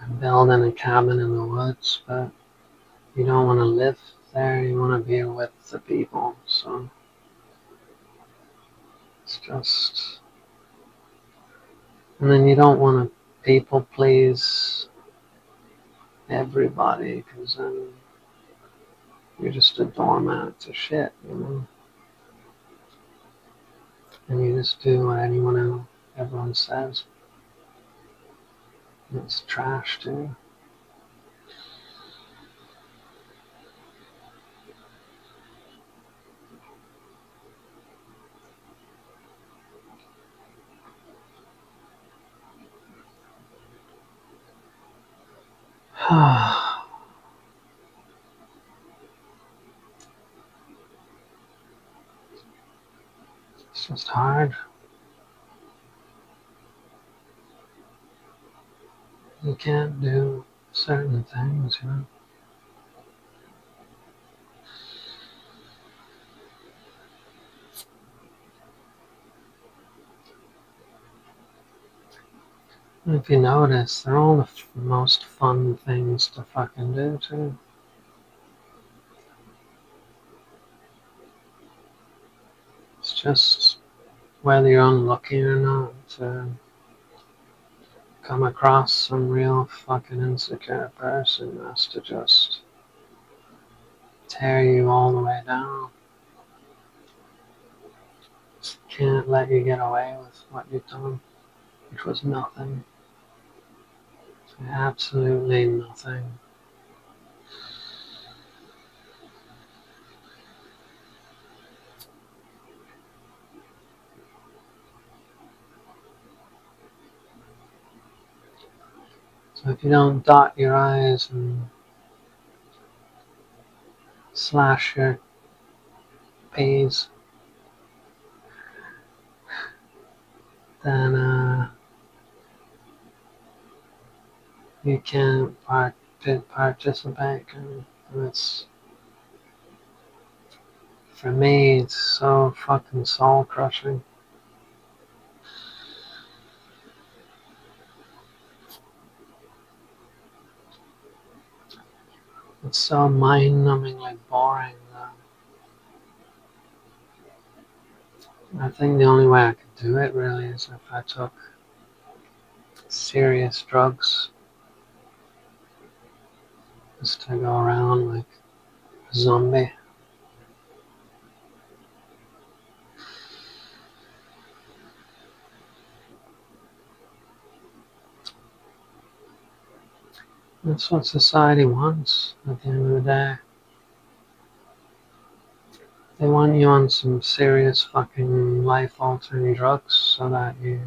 I'm building a cabin in the woods, but you don't want to live there, you want to be with the people, so it's just. And then you don't want to people please everybody, because then you're just a doormat to shit, you know? And you just do what everyone says. And it's trash too. It's just hard. You can't do certain things, you know? And if you notice, they're all the most fun things to fucking do too. It's just whether you're unlucky or not to come across some real fucking insecure person who has to just tear you all the way down. Just can't let you get away with what you've done, which was nothing. Absolutely nothing. So if you don't dot your I's and slash your P's, then you can't participate. And it's, for me, it's so fucking soul crushing. It's so mind-numbingly boring. I think the only way I could do it really is if I took serious drugs, just to go around like a zombie. That's what society wants at the end of the day. They want you on some serious fucking life-altering drugs so that you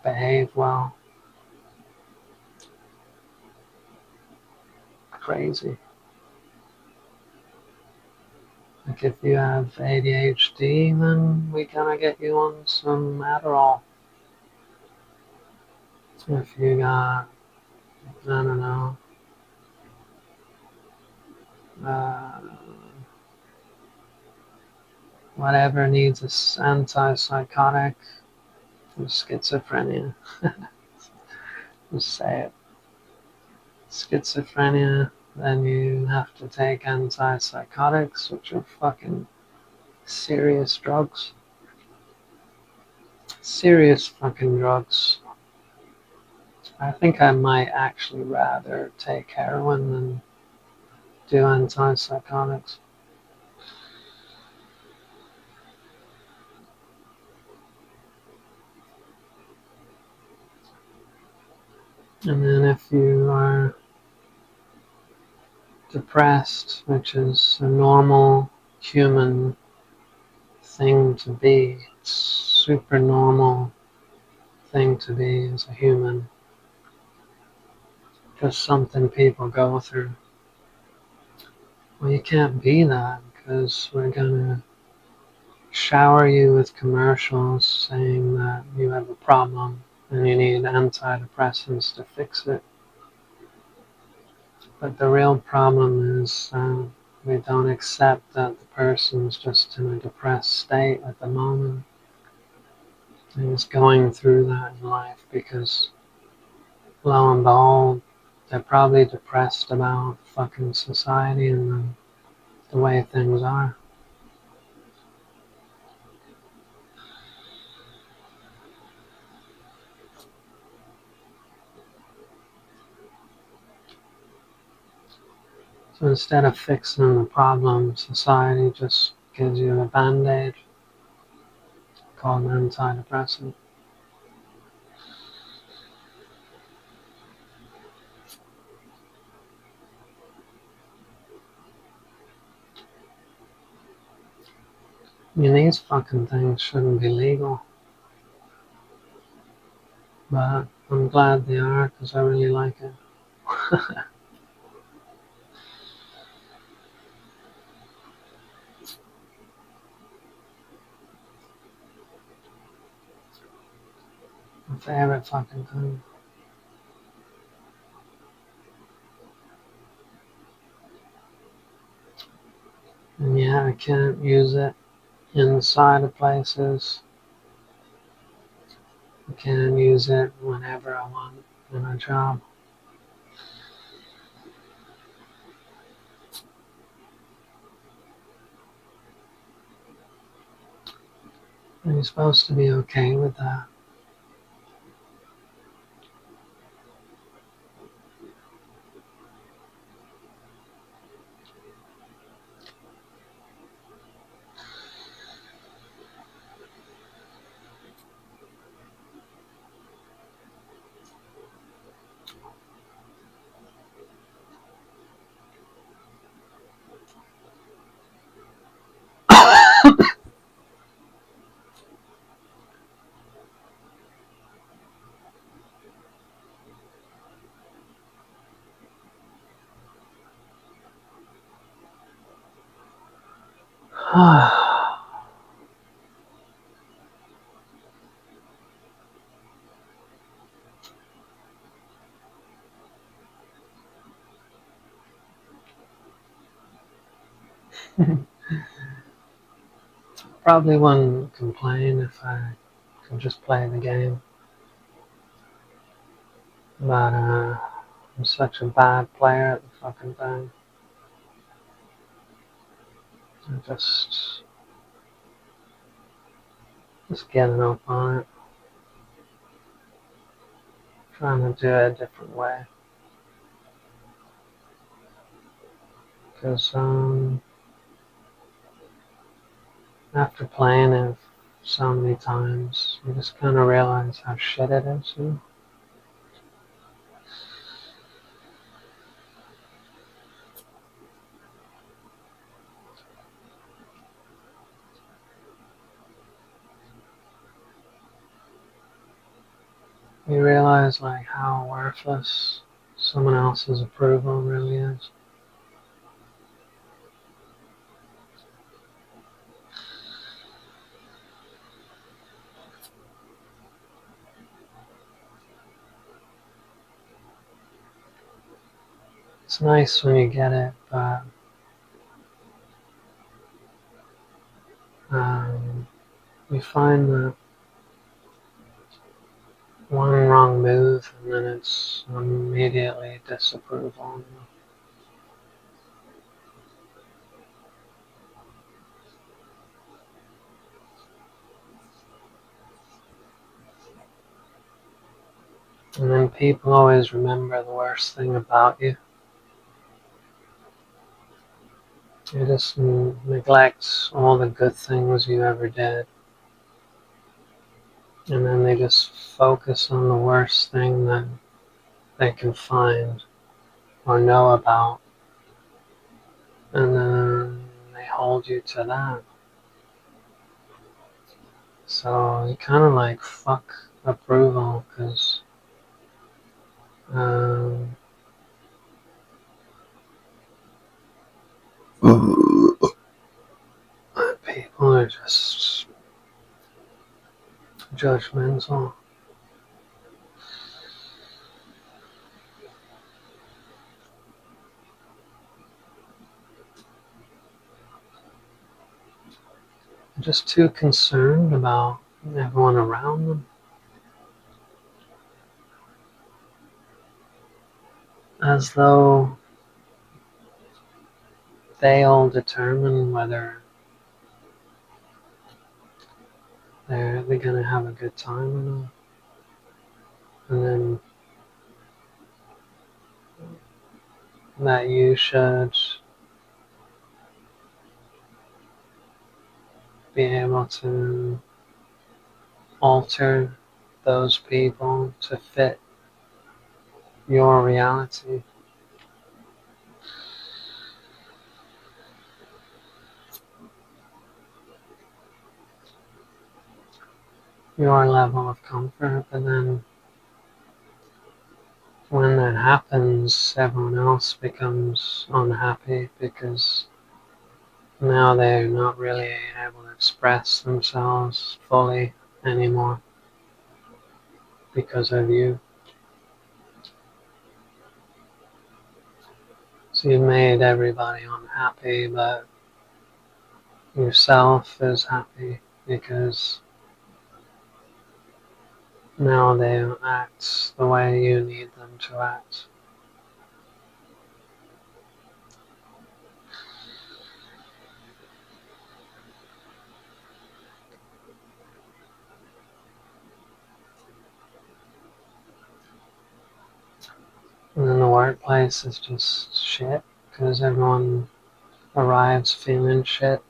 behave well. Crazy. Like if you have ADHD, then we gotta get you on some Adderall. If you got, I don't know, uh, whatever needs a antipsychotic, schizophrenia. Just say it. Schizophrenia, then you have to take antipsychotics, which are fucking serious drugs. Serious fucking drugs. I think I might actually rather take heroin than do antipsychotics. And then if you are depressed, which is a normal human thing to be, it's super normal thing to be as a human, just something people go through. Well, you can't be that because we're gonna shower you with commercials saying that you have a problem and you need antidepressants to fix it. But the real problem is we don't accept that the person's just in a depressed state at the moment and is going through that in life because lo and behold, they're probably depressed about fucking society and the way things are. So instead of fixing the problem, society just gives you a band-aid called an antidepressant. I mean, these fucking things shouldn't be legal, but I'm glad they are because I really like it. My favorite fucking thing. And yeah, I can't use it inside of places. I can use it whenever I want in a job. And you're supposed to be okay with that. Probably wouldn't complain if I could just play the game. But I'm such a bad player at the fucking thing. I just getting up on it, trying to do it a different way. Because after playing it so many times, you just kind of realize how shit it is. You know? You realize like how worthless someone else's approval really is. It's nice when you get it, but you find that one wrong move and then it's immediately disapproval. And then people always remember the worst thing about you. You just neglect all the good things you ever did. And then they just focus on the worst thing that they can find or know about. And then they hold you to that. So you kind of like fuck approval because people are just judgmental. They're just too concerned about everyone around them. As though they all determine whether they're gonna have a good time or not. And then that you should be able to alter those people to fit your reality. Your level of comfort, but then when that happens, everyone else becomes unhappy because now they're not really able to express themselves fully anymore because of you. So you made everybody unhappy, but yourself is happy because now they act the way you need them to act. And then the workplace is just shit because everyone arrives feeling shit.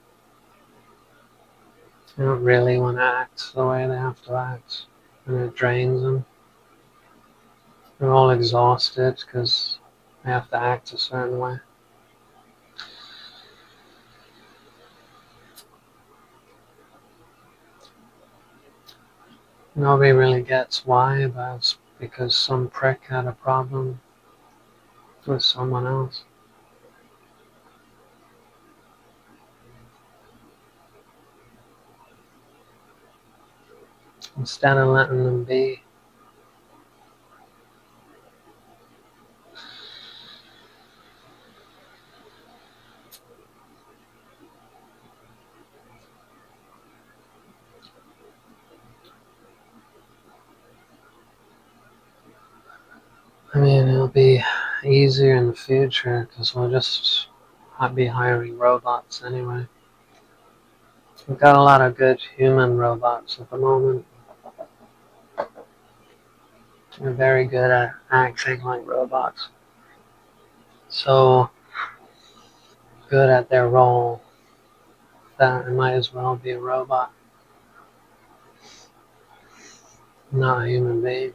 They don't really want to act the way they have to act, and it drains them. They're all exhausted because they have to act a certain way. Nobody really gets why, but it's because some prick had a problem with someone else. Instead of letting them be, I mean, it'll be easier in the future because we'll just be hiring robots anyway. We've got a lot of good human robots at the moment. They're very good at acting like robots. So good at their role that it might as well be a robot, not a human being.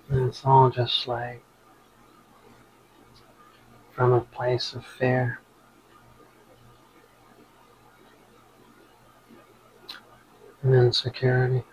And it's all just like from a place of fear and insecurity.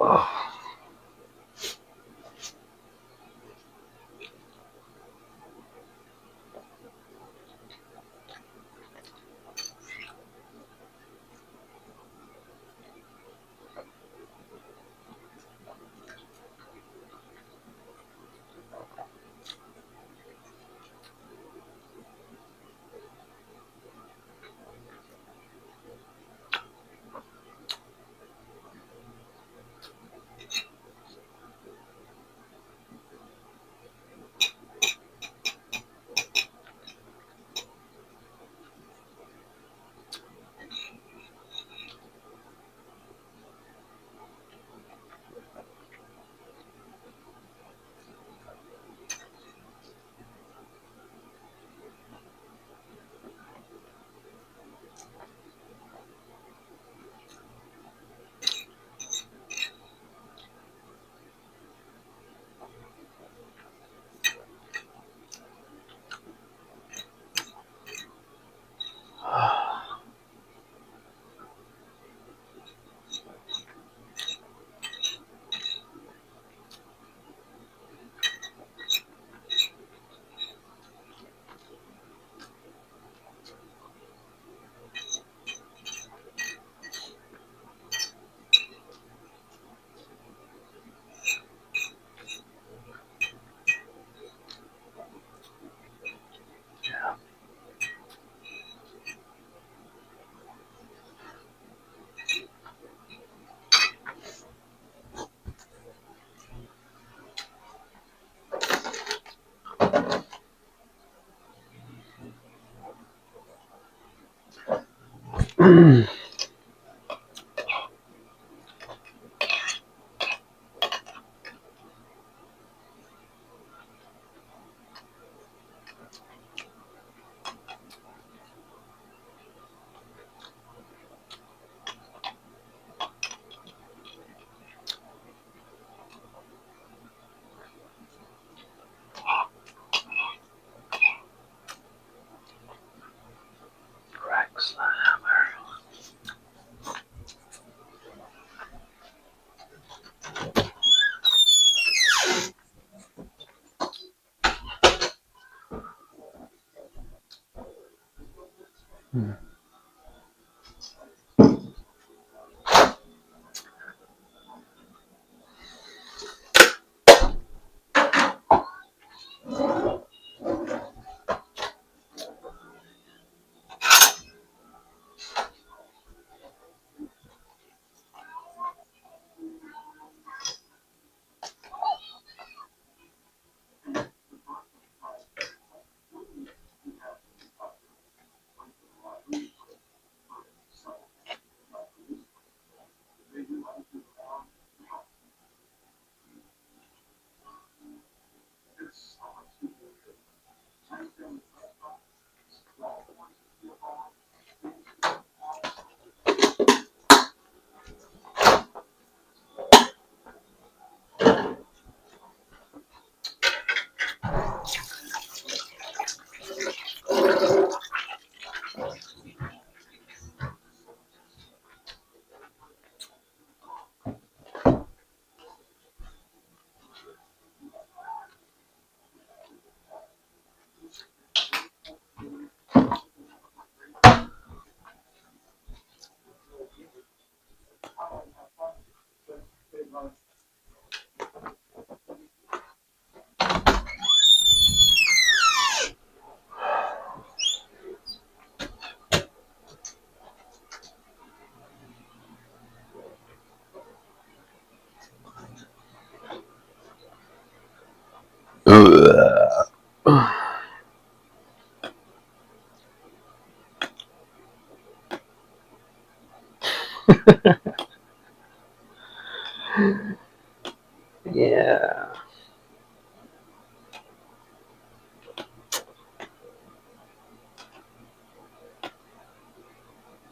Oh. Cracks the hammer. Yeah.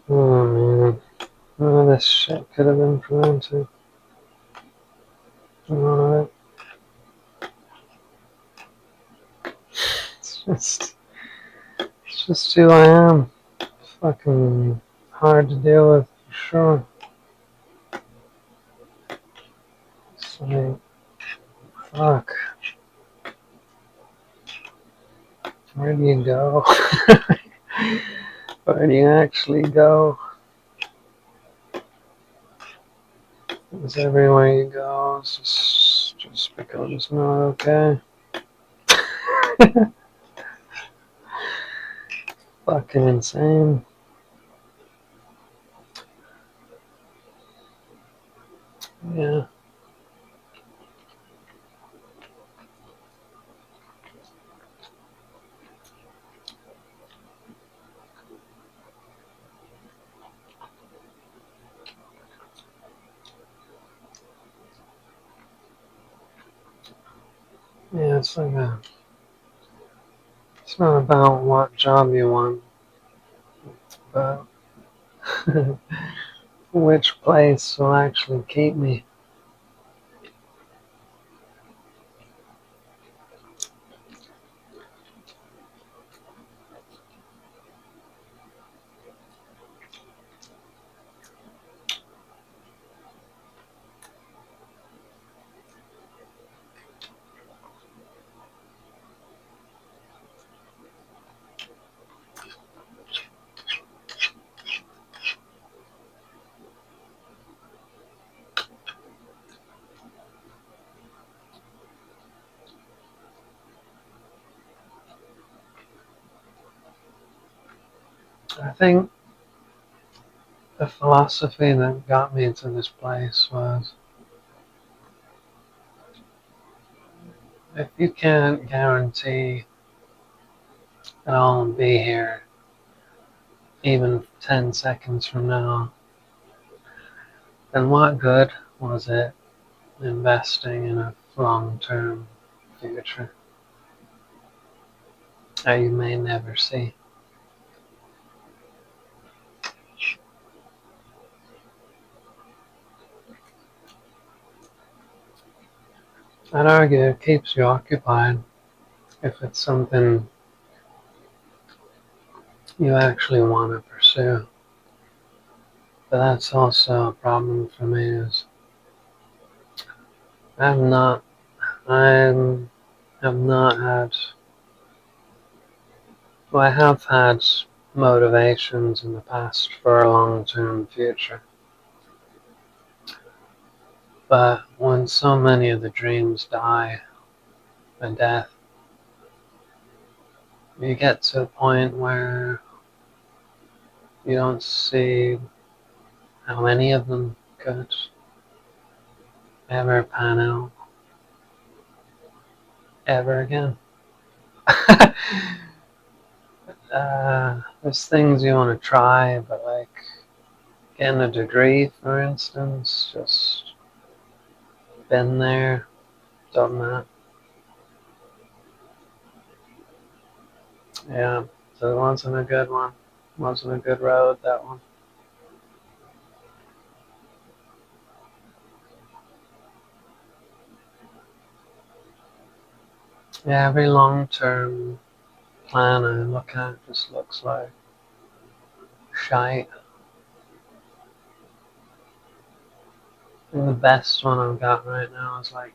Oh man. None of this shit could have been prevented. None of it. It's just who I am. Fucking hard to deal with, for sure. Like, fuck. Where do you go? Where do you actually go? Because everywhere you go, just becomes not okay. Fucking insane. Yeah. Yeah, it's like it's not about what job you want, but which place will actually keep me. I think the philosophy that got me to this place was if you can't guarantee that I'll be here even 10 seconds from now, then what good was it investing in a long-term future that you may never see? I'd argue it keeps you occupied if it's something you actually want to pursue. But that's also a problem for me is I've not I have not had well, I have had motivations in the past for a long-term future. But when so many of the dreams die a death, you get to a point where you don't see how any of them could ever pan out ever again. There's things you want to try, but like getting a degree, for instance, just been there, done that. Yeah, so it wasn't a good one. Wasn't a good road, that one. Yeah, every long-term plan I look at just looks like shite. And the best one I've got right now is like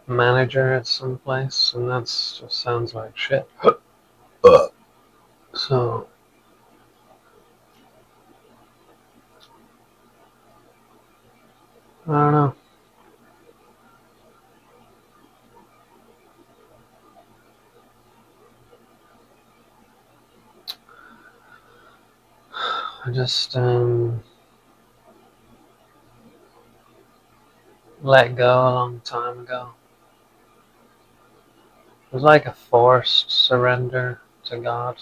manager at some place, and that's just sounds like shit. So I don't know. I just let go a long time ago. It was like a forced surrender to God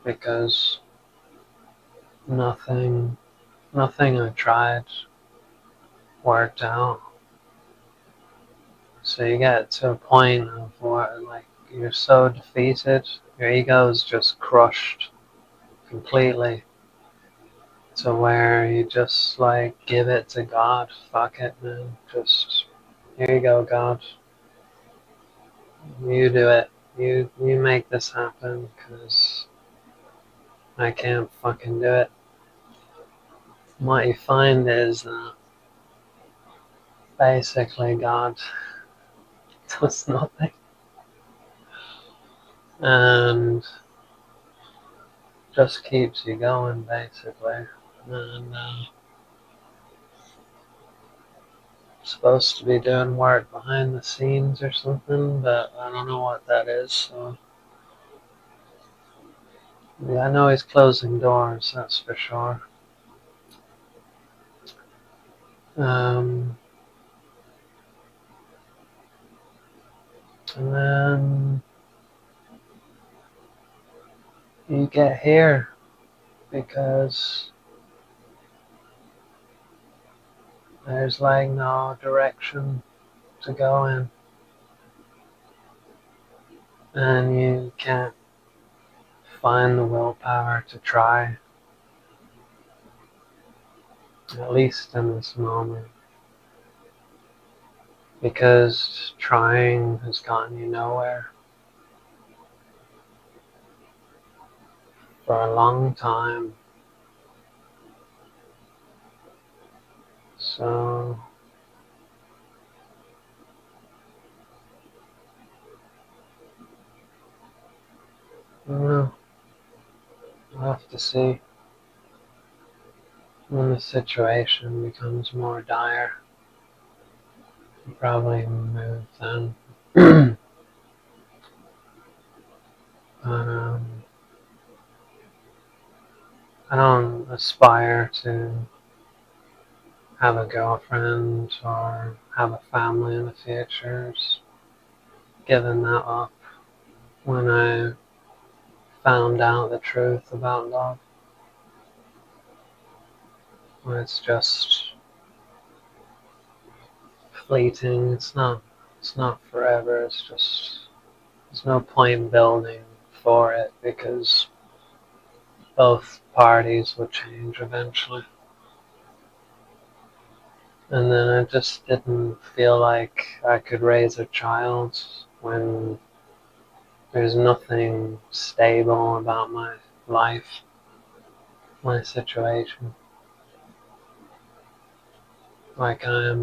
because nothing, nothing I tried worked out. So you get to a point of where like you're so defeated, your ego is just crushed completely to where you just like give it to God. Fuck it, man. Just here you go, God. You do it. You make this happen because I can't fucking do it. What you find is that basically God does nothing and just keeps you going, basically. And supposed to be doing work behind the scenes or something, but I don't know what that is. So yeah, I know he's closing doors, that's for sure. Um, and then you get here because there's like no direction to go in, and you can't find the willpower to try, at least in this moment, because trying has gotten you nowhere for a long time. So I don't know. I'll have to see when the situation becomes more dire. I'll probably move then. But I don't aspire to have a girlfriend or have a family in the future. Just giving that up when I found out the truth about love. When it's just fleeting. It's not forever. It's just there's no point building for it because both parties would change eventually. And then I just didn't feel like I could raise a child when there's nothing stable about my life, my situation. Like I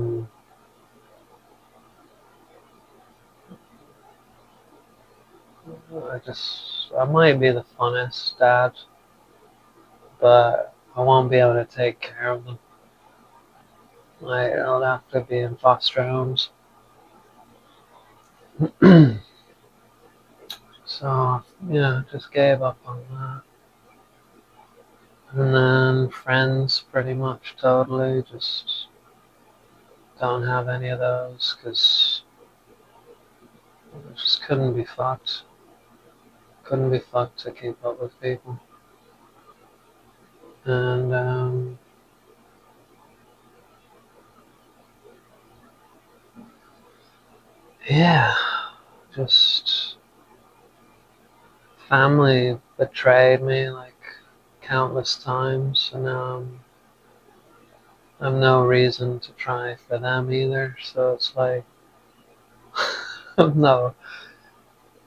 might be the funnest dad, but I won't be able to take care of them. Like, I'll have to be in foster homes. So, yeah, just gave up on that. And then friends, pretty much totally, just don't have any of those because I just couldn't be fucked. Couldn't be fucked to keep up with people. And yeah, just family betrayed me like countless times, and I have no reason to try for them either. So it's like, no.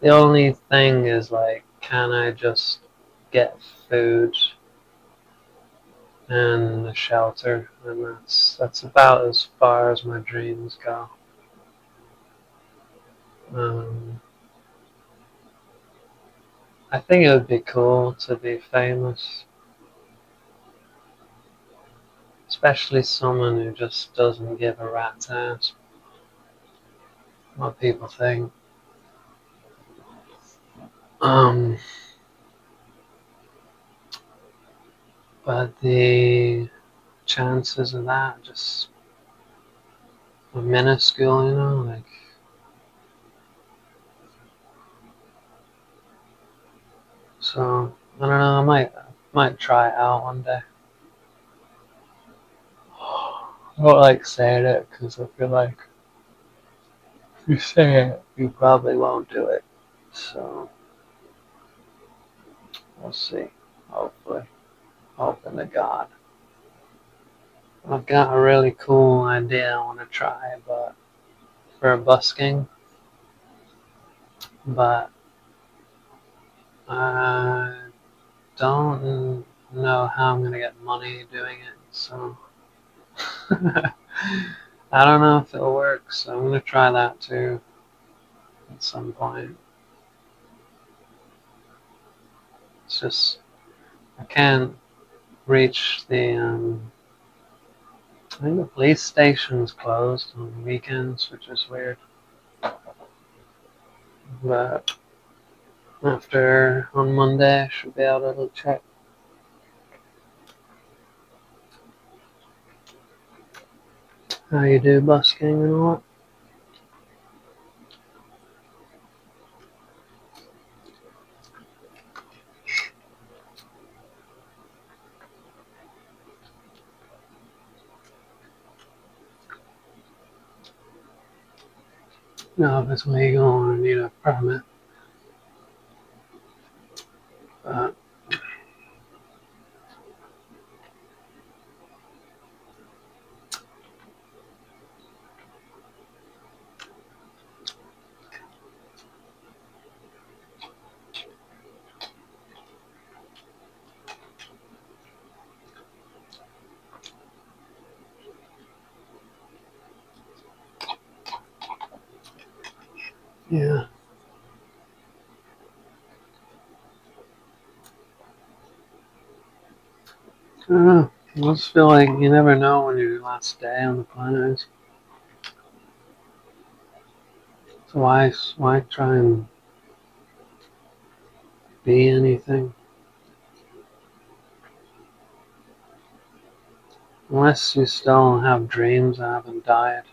The only thing is like, can I just get food and a shelter, and that's about as far as my dreams go. Um, I think it would be cool to be famous, especially someone who just doesn't give a rat's ass what people think. Um, but the chances of that just are minuscule, you know, like. So I don't know. I might try it out one day. I don't like saying it because I feel like if you say it, you probably won't do it. So we'll see. Hopefully, hoping to God. I've got a really cool idea I want to try, but for busking, but I don't know how I'm gonna get money doing it. So I don't know if it'll work, so I'm gonna try that too at some point. It's just I can't reach the I think the police station's closed on weekends, which is weird. But after on Monday I should be able to check. How you do busking and all that? No, if it's legal I need a permit. But yeah. I don't know. I just feel like you never know when your last day on the planet is. So why try and be anything? Unless you still have dreams that haven't died.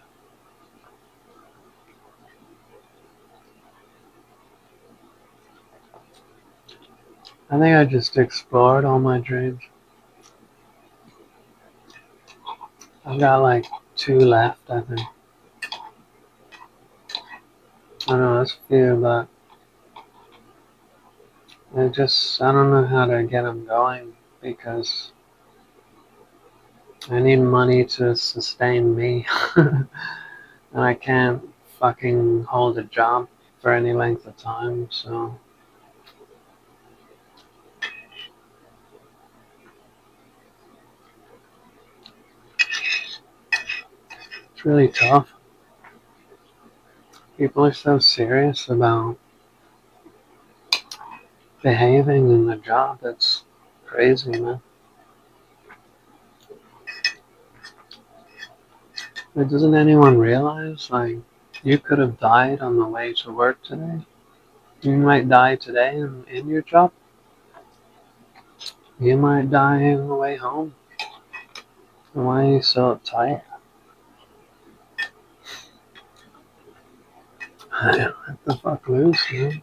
I think I just explored all my dreams. I've got like 2 left, I think. I don't know, there's a few, but I don't know how to get them going because I need money to sustain me. And I can't fucking hold a job for any length of time, so it's really tough. People are so serious about behaving in the job. It's crazy, man. But doesn't anyone realize, like, you could have died on the way to work today? You might die today in your job. You might die on the way home. Why are you so uptight? Let the fuck loose, man.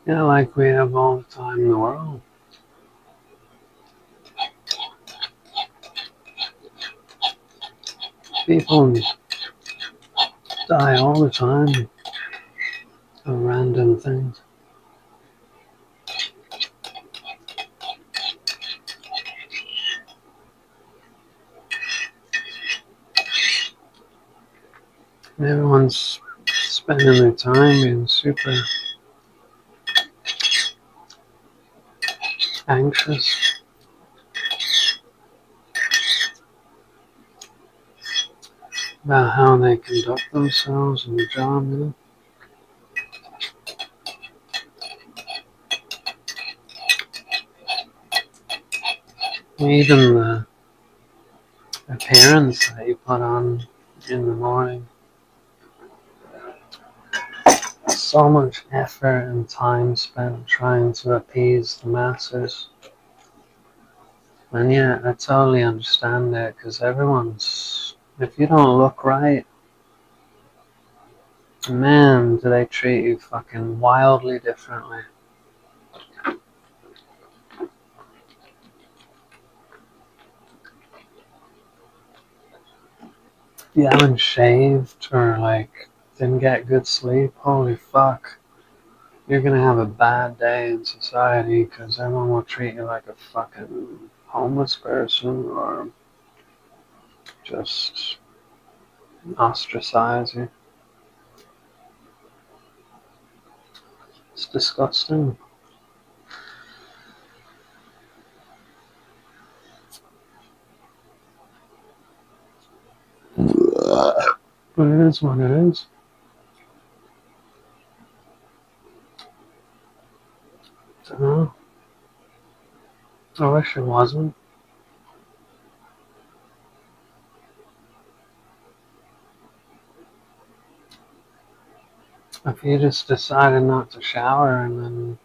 Yeah, like we have all the time in the world. People die all the time of random things. And everyone's spending their time being super anxious about how they conduct themselves in the job, you know? Even the appearance that you put on in the morning. So much effort and time spent trying to appease the masses. And yeah, I totally understand it because if you don't look right, man, do they treat you fucking wildly differently. If you haven't shaved or like didn't get good sleep, holy fuck, you're gonna have a bad day in society because everyone will treat you like a fucking homeless person or just ostracize you. It's disgusting. But it is what it is. Dunno. I wish it wasn't. If you just decided not to shower and then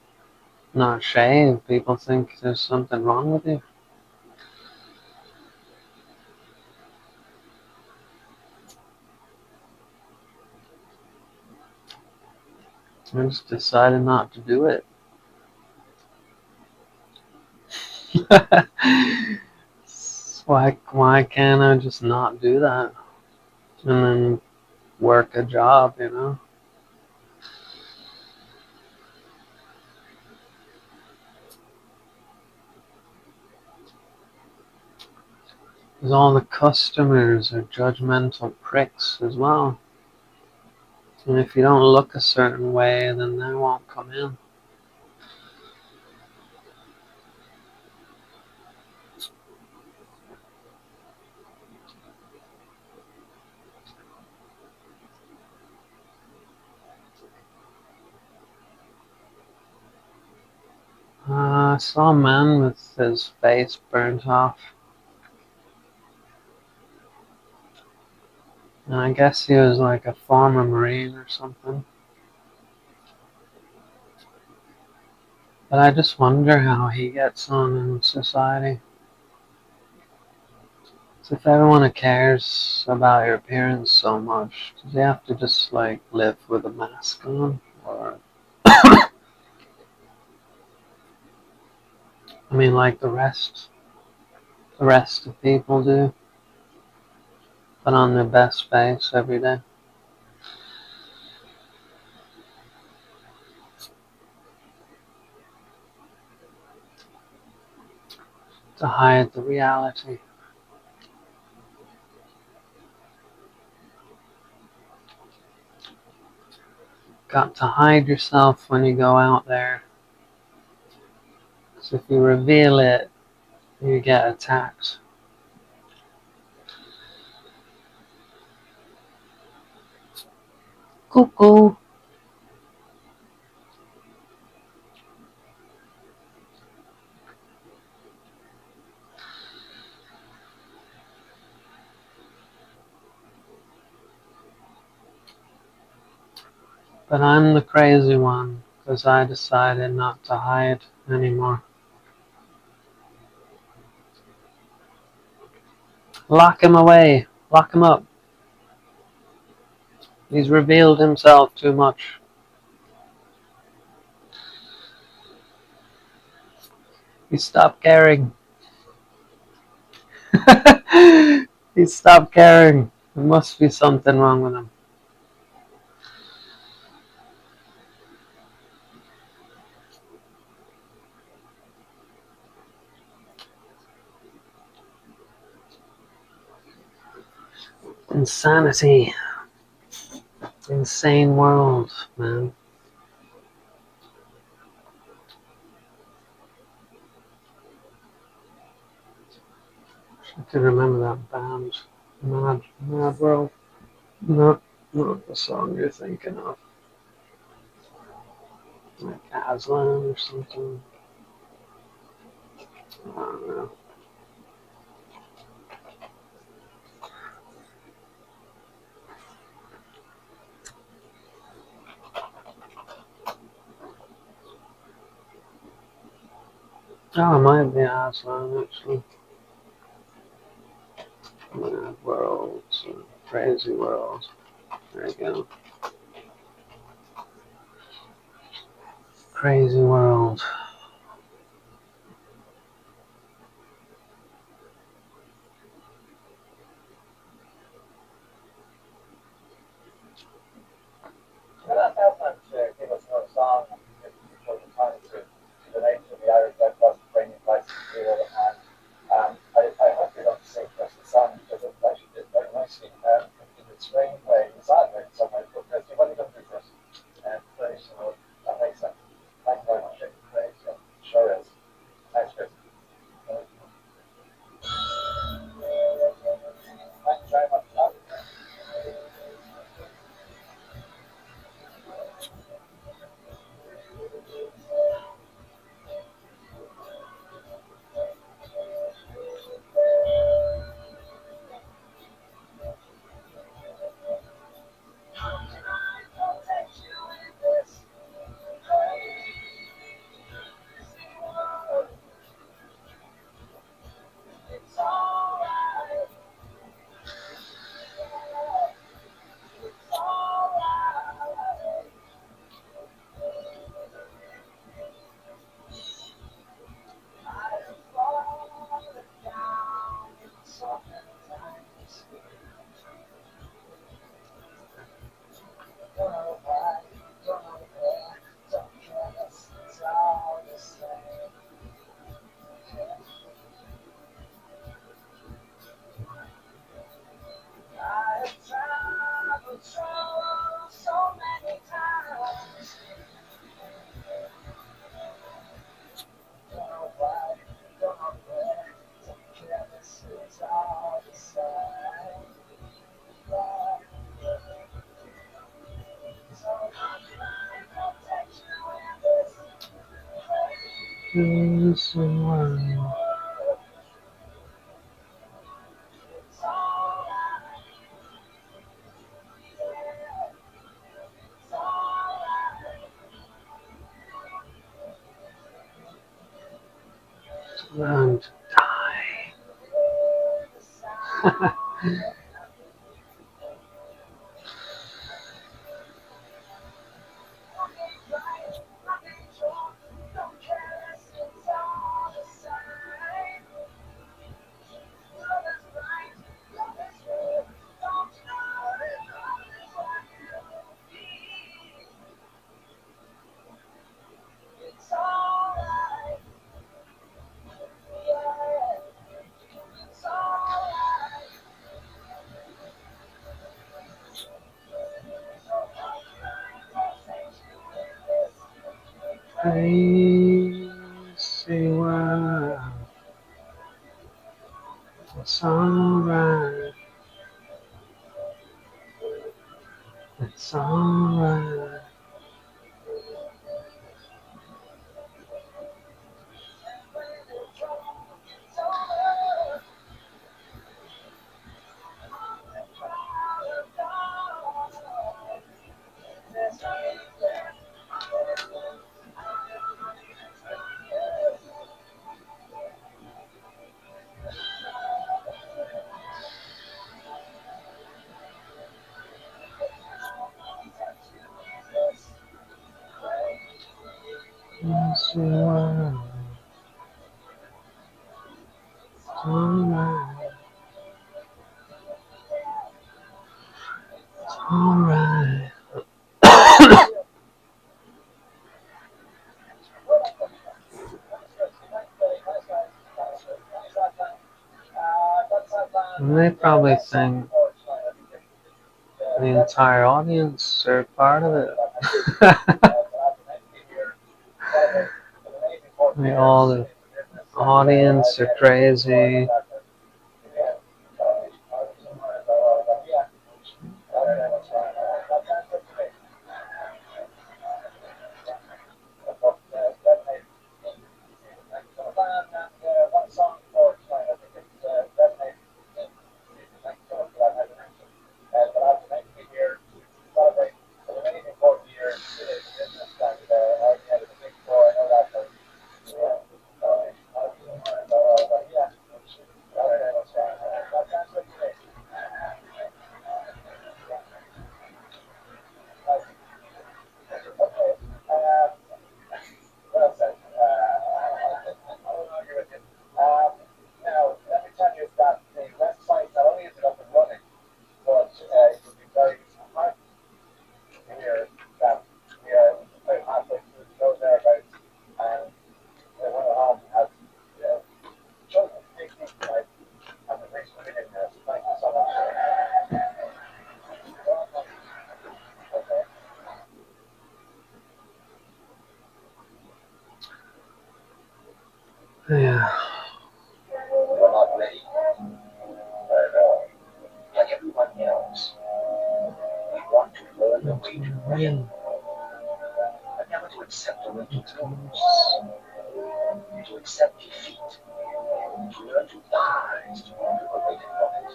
not shave, people think there's something wrong with you. I just decided not to do it. why can't I just not do that and then work a job, you know? Because all the customers are judgmental pricks as well. And if you don't look a certain way, then they won't come in. I saw a man with his face burnt off. And I guess he was like a former Marine or something. But I just wonder how he gets on in society. So if everyone cares about your appearance so much, does he have to just like live with a mask on? Or I mean like the rest of people do. Put on their best face every day. To hide the reality. Got to hide yourself when you go out there. Because if you reveal it, you get attacked. Cuckoo. But I'm the crazy one because I decided not to hide anymore. Lock him away. Lock him up. He's revealed himself too much. He stopped caring. He stopped caring. There must be something wrong with him. Insanity. Insane world, man. I can remember that band. Mad World. Not the song you're thinking of. Like Aslan or something. I don't know. Oh, it might be Aslan actually. Mad World. Crazy World. There you go. Crazy World. peace and love. Learn to die. Crazy world. It's alright. It's alright. Crazy world. It's alright. It's alright. And they probably think the entire audience are part of it. All the audience are crazy. Yeah. You're not ready. Like everyone else, we want to learn the way to win, but never to accept the way to lose, to accept defeat, to learn to rise to be liberated from it.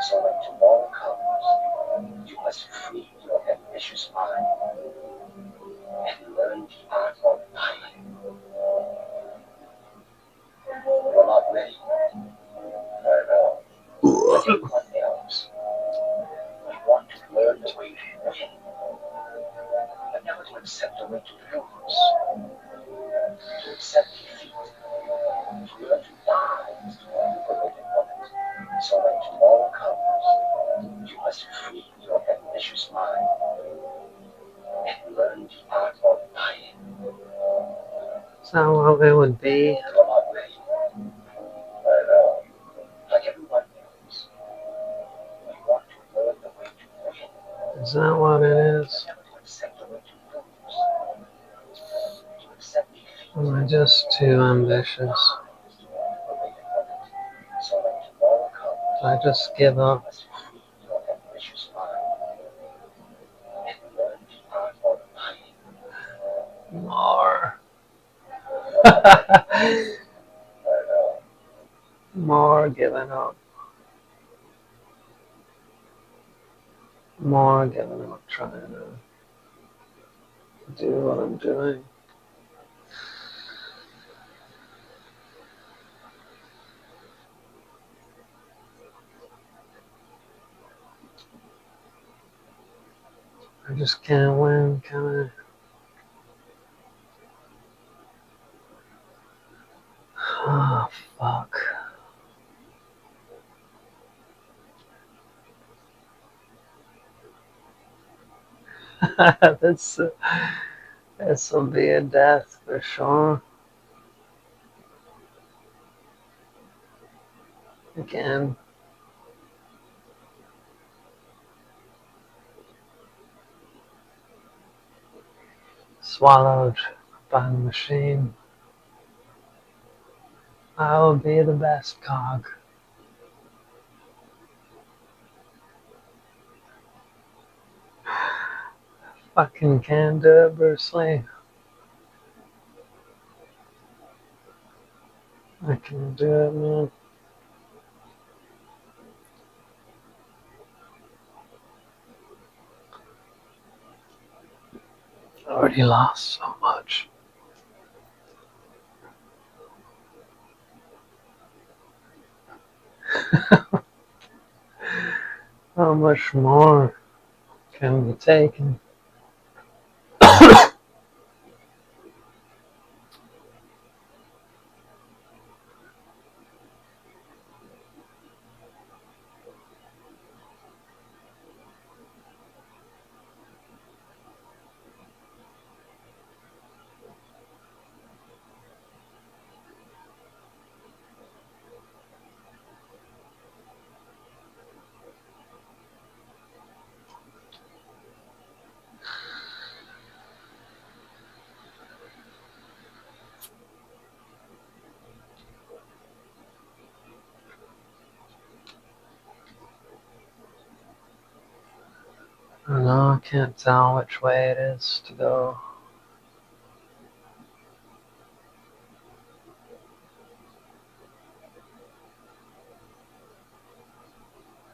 So when tomorrow comes, you must free your ambitious mind and learn the art of dying. You're not ready. Like everyone else, we want to learn the way to win, but never to accept the way to lose, to accept defeat, to learn to rise to be liberated from it. So when tomorrow comes, you must free your ambitious mind and learn the art of dying. So what it would be? You're not ready. Like everyone else, we want to learn the way to win, Is that what it is? but never to accept the way to lose, to accept defeat. Am I just too ambitious? So when tomorrow comes, Do I just give you up? must free your ambitious mind and learn the art of dying. More. More giving up. More giving up trying to do what I'm doing. I just can't win, can I? Oh, fuck. That's this will be a death for sure. Again, swallowed by the machine. I will be the best cog. Fucking can do it, Bruce Lee. I can do it, man. I already lost so much. How much more can be taken? I know I can't tell which way it is to go.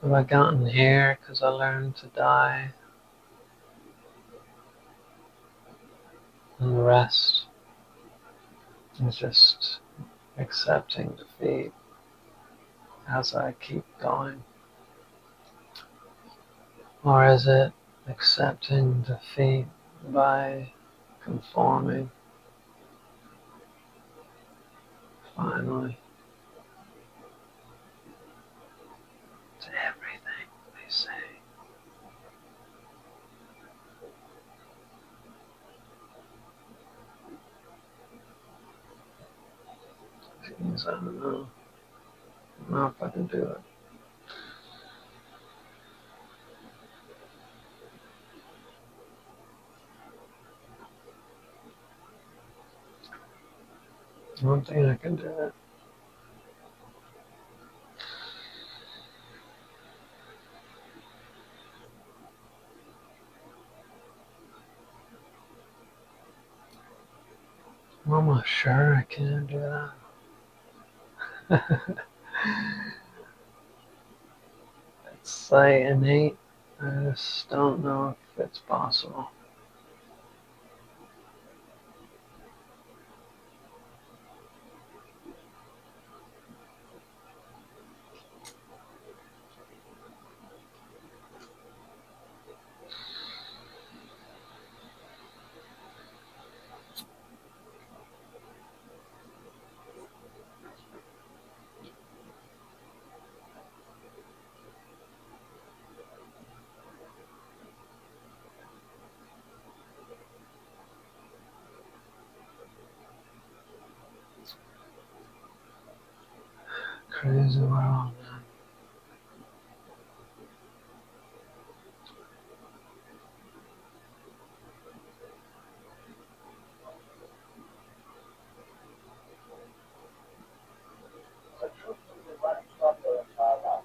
Have I gotten here because I learned to die? And the rest is just accepting defeat as I keep going? Or is it accepting defeat by conforming finally to everything they say? Jeez, I don't know. I don't know if I can do it. I don't think I can do it. I'm almost sure I can't do that. It's like innate. I just don't know if it's possible. Crazy world, man. The truth has been running from your entire life.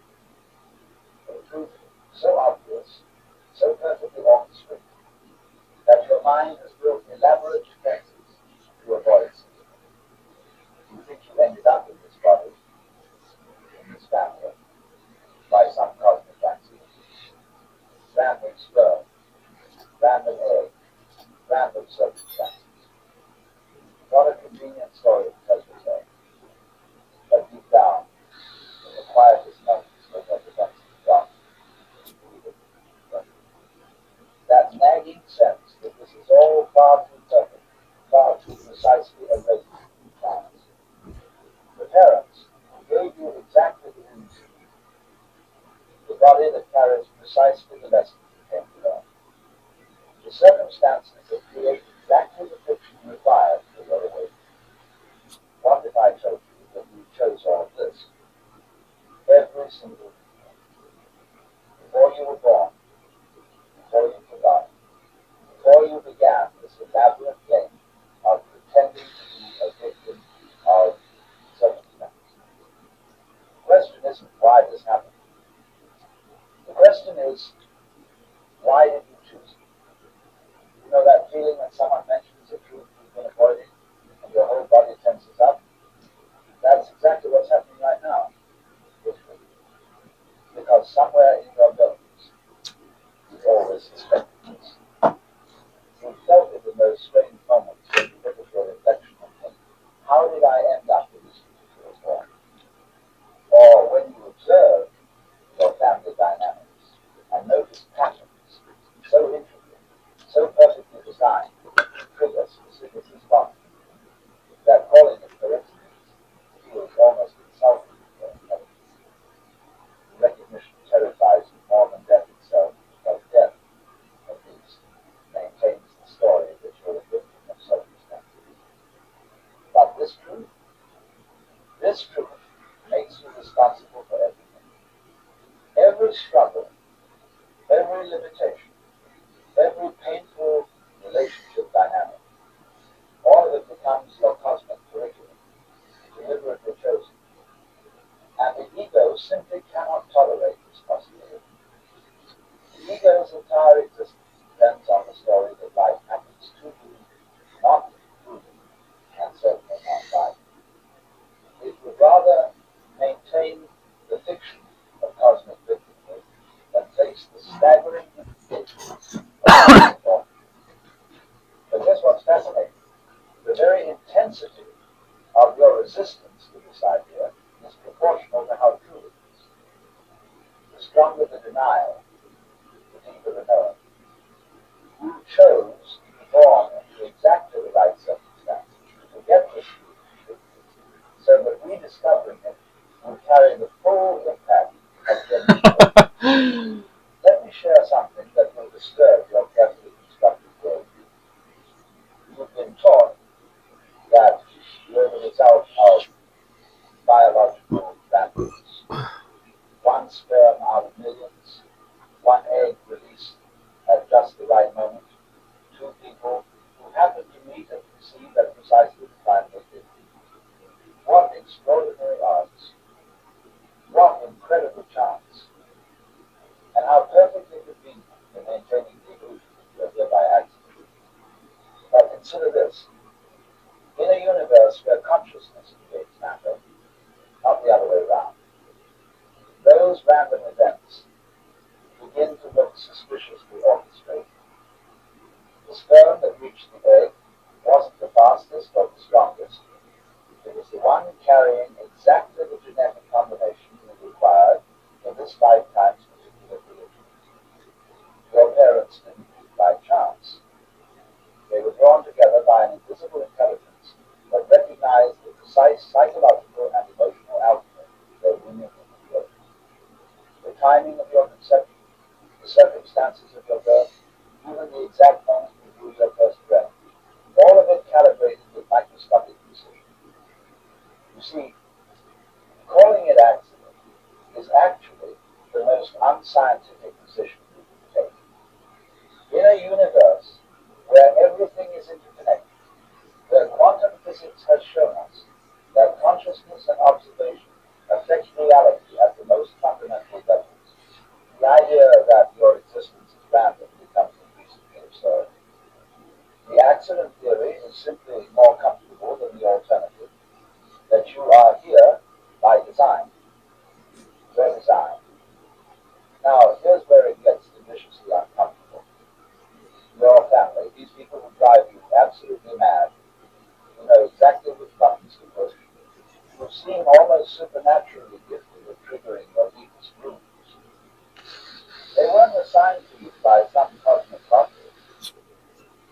The truth so obvious, so perfectly orchestrated, that your mind has built elaborate defenses to avoid it. random egg, random circumstances. Not a convenient story to tell yourself, but deep down, in the quietest moments when represents God, that nagging sense that this is all far too perfect, far too precisely arranged in chance. The parents who gave you exactly the news, the body that carries precisely the lessons you came to learn. The circumstances that create exactly the fiction required for your awakening. What if I told you that you chose all of this? Every single detail. Before you were born, before you forgot, before you began this elaborate game of pretending to be a victim of circumstance. The question isn't why this happened. The question is, why did you choose it? You know that feeling when someone mentions a truth you've been avoiding and your whole body tenses up? That's exactly what's happening right now. Because somewhere in your bones, you always suspected this. You felt it in those strange moments when you look at your reflection and think, how did I end up in this particular form? Or when you observe your family dynamics and notice patterns so intricate, so perfectly designed to trigger specific responses that calling it coincidence feels almost insulting to your intelligence. Recognition terrifies you more than death itself, because death, at least, maintains the story that you're a victim of circumstances. But this truth makes you responsible for everything. Every struggle, every limitation, every painful relationship dynamic, all of it becomes your cosmic curriculum, deliberately chosen. And the ego simply cannot tolerate this possibility. The ego's entire existence depends on the story that life happens to you, not through you, and certainly not by you. It would rather maintain the fiction of cosmic victimhood than face the staggering implications of it. But here's what's fascinating. The very intensity of your resistance to this idea is proportional to how true it is. The stronger the denial, the deeper the knowing. You chose to be born into exactly the right circumstances to get this truth, so that rediscovering it will carry the full impact of genuine growth. Let me share something that will disturb your carefully constructed worldview. You've been taught that you're the result of biological randomness. One sperm out of millions, one egg released at just the right moment, two people who happen to meet and conceive at precisely the time they did. What extraordinary odds, what incredible chance, and how perfectly convenient in maintaining the illusion that you are here by accident. But consider this. In a universe where consciousness creates matter, not the other way around, those random events begin to look suspiciously orchestrated. The sperm that reached the egg wasn't the fastest or the strongest. It was the one carrying exactly the genetic combination it required for this lifetime's particular religion. Your parents didn't meet by chance. They were drawn together by an invisible intelligence that recognized the precise psychological and emotional outcome their union would create. The timing of your conception, the circumstances of your birth, even the exact moment you drew your first breath, all of it calibrated with microscopic precision. You see, calling it accident is actually the most unscientific position you can take. In a universe where everything is interconnected, where quantum physics has shown us that consciousness and observation affect reality at the most fundamental levels, the idea that your existence is random becomes increasingly absurd. The accident theory is simply more comfortable than the alternative, that you are here by design. Your design. Now, here's where it gets deliciously uncomfortable. Your supernaturally gifted at triggering your deepest wounds. They weren't assigned to you by some cosmic lottery.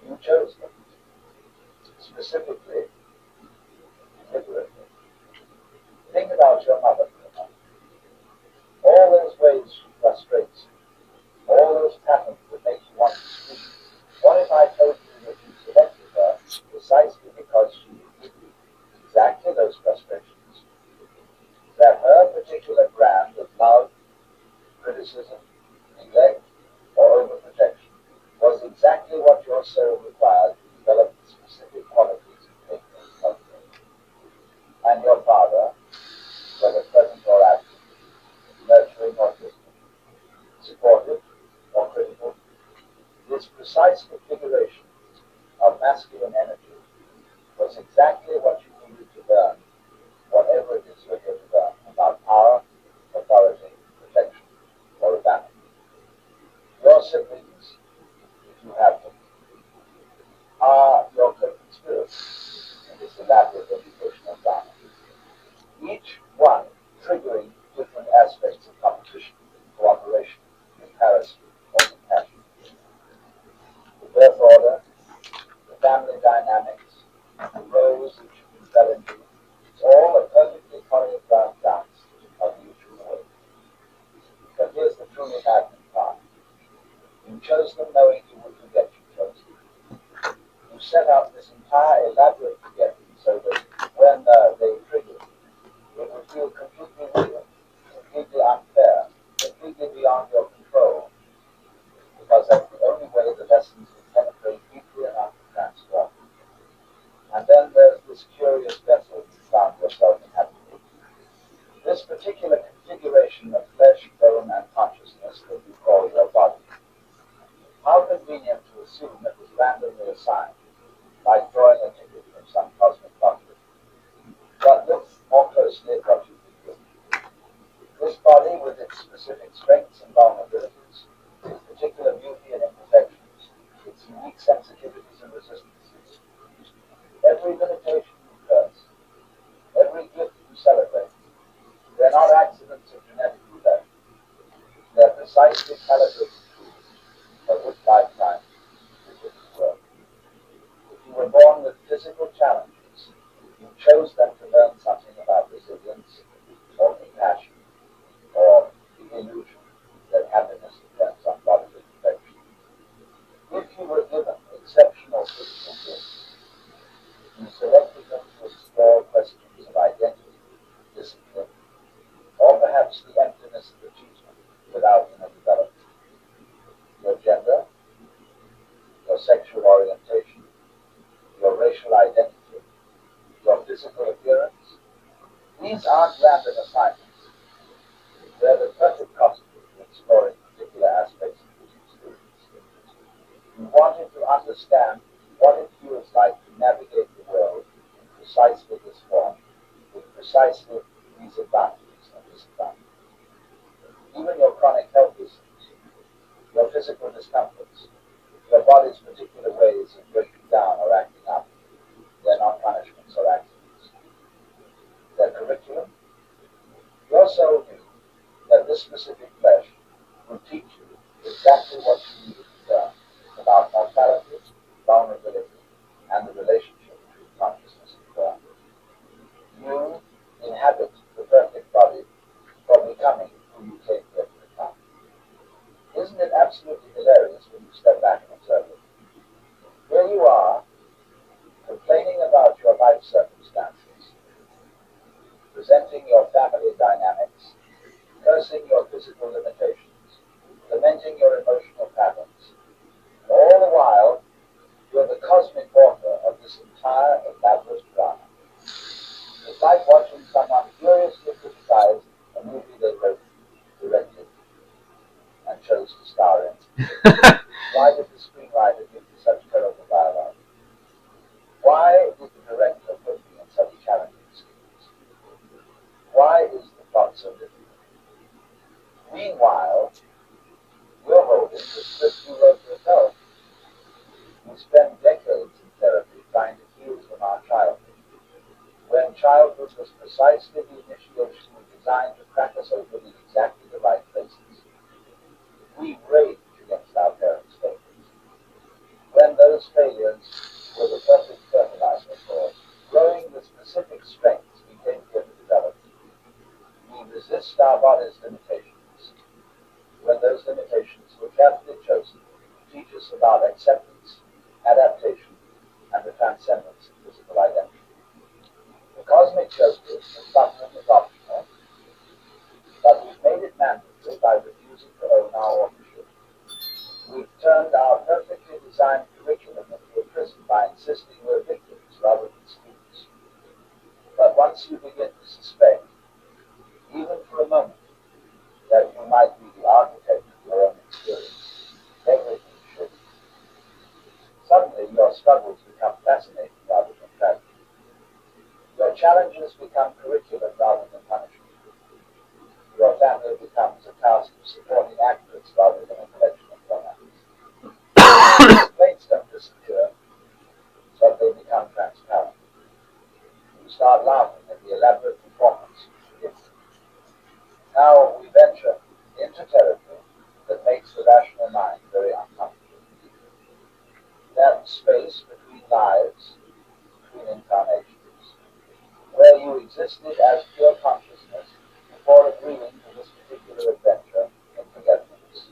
You chose them, specifically, deliberately. Think about your mother for a moment. All those ways she frustrates you, all those patterns that make you want to scream. What if I told you that you selected her precisely because she would give you exactly those frustrations? That her particular brand of love, criticism, neglect, or overprotection was exactly what your soul required to develop the specific qualities and traits of it. And your father, whether present or absent, nurturing or distant, supportive or critical, this precise configuration of masculine energy was exactly what you needed to learn, whatever it is you're here to learn about power, authority, protection, or abandonment. Your siblings, if you have them, are your co-conspirators in this elaborate educational drama, each one triggering different aspects of competition, cooperation, comparison, or compassion. The birth order, the family dynamics, the roles that you fell into, it's all a perfectly choreographed dance of mutual will. But here's the truly maddening part. You chose them knowing you would forget you chose them. You set up this entire elaborate forgetting so that when they trigger you, it would feel completely real, completely unfair, completely beyond your control, because that's the only way the lessons will penetrate deeply enough to transform. And then there's this curious vessel you found yourself inhabiting. This particular configuration of flesh, bone, and consciousness that you call your body. How convenient to assume it was randomly assigned, like drawing a ticket from some cosmic lottery. But look more closely at what you've been given. This body, with its specific strengths and vulnerabilities, its particular beauty and imperfections, its unique sensitivities and resistances, every limitation you curse, every gift you celebrate, they're not accidents of genetic rebellion. They're precisely calibrated tools for which lifetimes specific work. If you were born with physical challenges, you chose them to learn something about resilience or compassion or the illusion that happiness depends on bodily perfection. If you were given exceptional physical gifts, you selected them to explore questions of identity, discipline, or perhaps the emptiness of achievement without inner development. Your gender, your sexual orientation, your racial identity, your physical appearance, these aren't random assignments. They're the perfect costume for exploring particular aspects of this experience. You wanted to understand what it feels like to navigate the world in precisely this form, with precisely these advantages and disadvantages. Even your chronic health issues, your physical discomforts, your body's particular ways of breaking down or acting up, they're not punishments or accidents. Their curriculum, your soul knew that this specific flesh would teach you exactly what you needed to learn about mortality, vulnerability, and the relationship between consciousness and form. You inhabit the perfect body for becoming who you came here to become. Isn't it absolutely hilarious when you step back and observe it? Here you are, complaining about your life circumstances, presenting your family dynamics, cursing your physical limitations, lamenting your emotional patterns. And all the while, you're the cosmic author of this entire elaborate drama. It's like watching someone furiously criticize a movie they wrote, directed, and chose to star in. Why did the screenwriter give you such terrible dialogue? Why did the director put me in such challenging scenes? Why is the plot so difficult? Meanwhile, you're holding the script you wrote yourself. We spend decades in therapy trying to heal from our childhood, when childhood was precisely the initiation we designed to crack us open in exactly the right places. We raged against our parents' failures. When those failures were the perfect fertilizer for growing the specific strengths we came here to develop, we resist our body's limitations. When those limitations were carefully chosen to teach us about acceptance, adaptation, and the transcendence of physical identity. The cosmic justice of suffering is optional, but we've made it mandatory by refusing to own our authorship. We've turned our perfectly designed curriculum into a prison by insisting we're victims rather than students. But once you begin to suspect, even for a moment, that you might be the architect of your own experience, everything shifts. Suddenly your struggles become fascinating rather than tragic. Your challenges become curriculum rather than punishment. Your family becomes a cast of supporting actors rather than a collection of romance. Complaints don't disappear, but they become transparent. You start laughing at the elaborate performance you give. Now we venture into territory that makes the rational mind very uncomfortable. That space between lives, between incarnations, where you existed as pure consciousness before agreeing to this particular adventure in forgetfulness.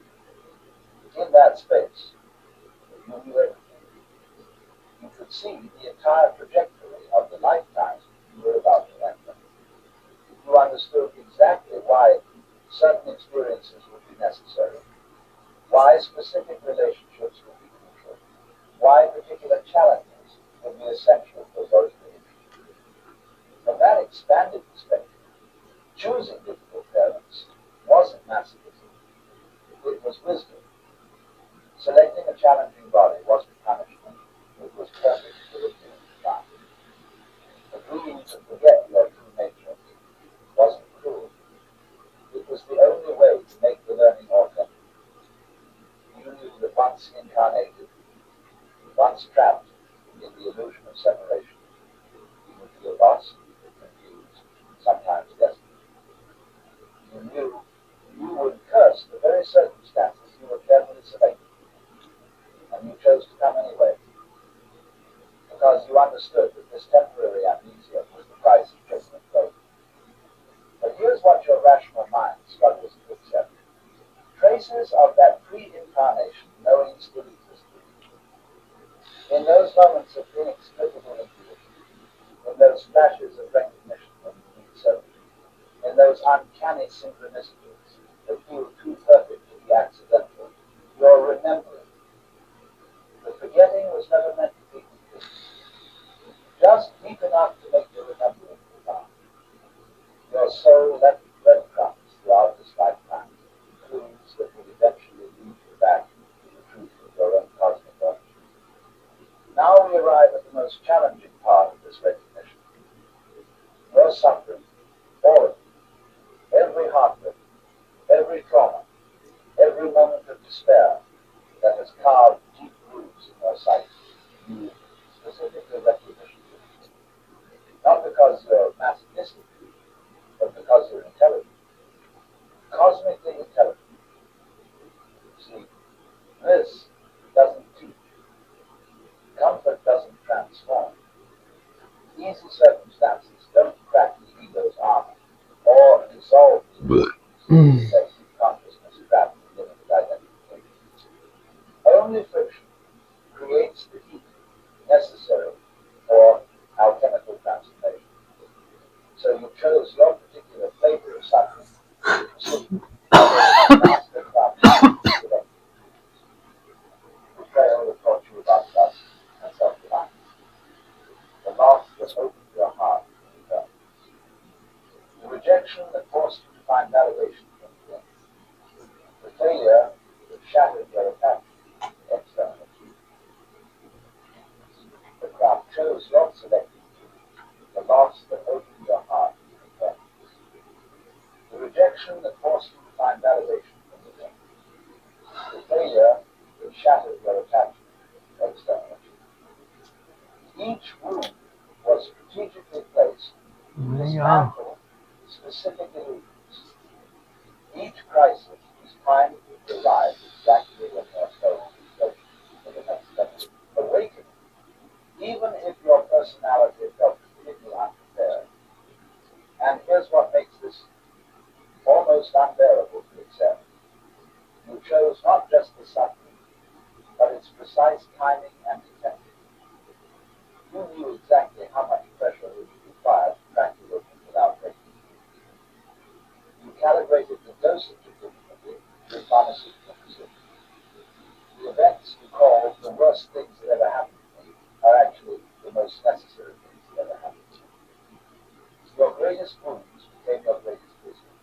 In that space, you knew everything. You could see the entire trajectory of the lifetime you were about to enter. You understood exactly why certain experiences would be necessary, why specific relationships would be crucial, why particular challenges would be essential for growth and interest. From that expanded perspective, choosing difficult parents wasn't masochism, it was wisdom. Selecting a challenging body wasn't punishment, it was perfect curriculum design. Agreeing to forget your true nature wasn't cruel, it was the only way to make the learning authentic. You knew that once incarnated, once trapped in the illusion of separation, you would feel lost, confused, sometimes desperate. You knew you would curse the very circumstances you were carefully selected, and you chose to come anyway, because you understood that this temporary amnesia was the price of genuine growth. But here's what your rational mind struggles to accept. Traces of that pre-incarnation knowing still existed. In those moments of inexplicable intuition, in those flashes of recognition when you need so, in those uncanny synchronicities that feel too perfect to be accidental, you're remembering. The forgetting was never meant to be complete, just deep enough to make the remembering profound. Your soul left breadcrumbs throughout this lifetime, clues that would eventually lead you back to the truth of your own cosmic origin. Now we arrive at the most challenging part of this recognition. Your suffering, all of it, every heartbreak, every trauma, every moment of despair that has carved deep grooves in your psyche, you specifically recognition. Not because you're masochistic, but because you're intelligent, cosmically intelligent. See, this doesn't teach. Comfort doesn't transform. Easy circumstances don't crack the ego's armor or dissolve the illusions that keep consciousness trapped in limited identification. Only friction creates the heat necessary for alchemical transformation. So you chose your particular flavor of suffering with precision. Master craft select. Betrayal that taught you about trust and self-reliance. The loss that opened your heart to return. The rejection that forced you to find validation from within. The failure that shattered your attachment externally. The craft chose your selected truth. The loss that opened your heart to return. The rejection that forced you to find validation from within. The failure that shattered your attachment externally. Each wound was strategically placed precise timing and intention. You knew exactly how much pressure would be required to crack the open without breaking it. You calibrated the dosage of difficulty with pharmaceutical precision. The events you call the worst things that ever happened to me are actually the most necessary things that ever happened to me. Your greatest wounds became your greatest wisdom.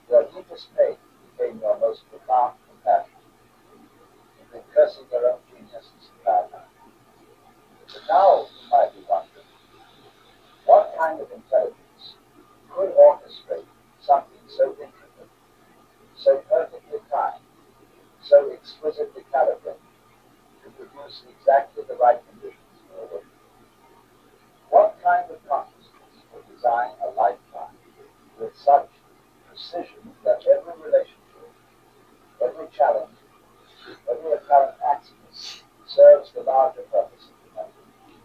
Your deepest pain became your most profound compassion. You've been cursing your own genius this entire time. But now you might be wondering, what kind of intelligence could orchestrate something so intricate, so perfectly timed, so exquisitely calibrated, to produce exactly the right conditions for a work? What kind of consciousness would design a lifetime with such precision that every relationship, every challenge, every apparent accident serves the larger purpose of humanity?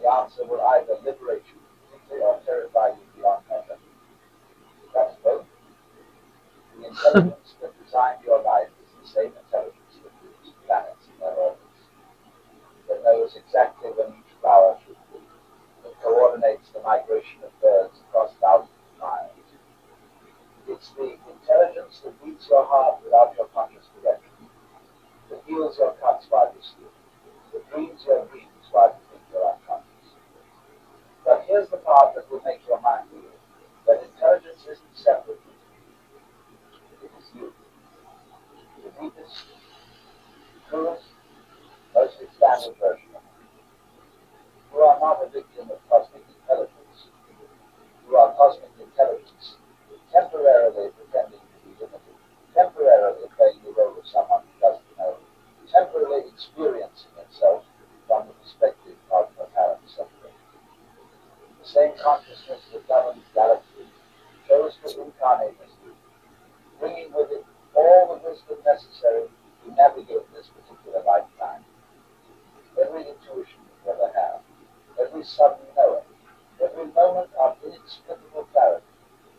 The answer will either liberate you completely or terrify you beyond measure. That's both. The intelligence that designed your life is the same intelligence that moves planets in their orbits, that knows exactly when each flower should bloom, that coordinates the migration of birds across thousands of miles. It's the intelligence that beats your heart without your conscious direction, that heals your cuts while you sleep, that dreams your dreams while you think you're unconscious. But here's the part that will make your mind weird, that intelligence isn't separate from you. It is you. The deepest, truest, most expanded version of you. You are not a victim of cosmic intelligence. You are cosmic intelligence, temporarily pretending to be limited, temporarily playing the role of someone who doesn't know, temporarily experiencing itself from the perspective of apparent separation. The same consciousness that governs galaxies chose to incarnate as you, bringing with it all the wisdom necessary to navigate this particular lifetime. Every intuition you ever have, every sudden knowing, every moment of inexplicable clarity,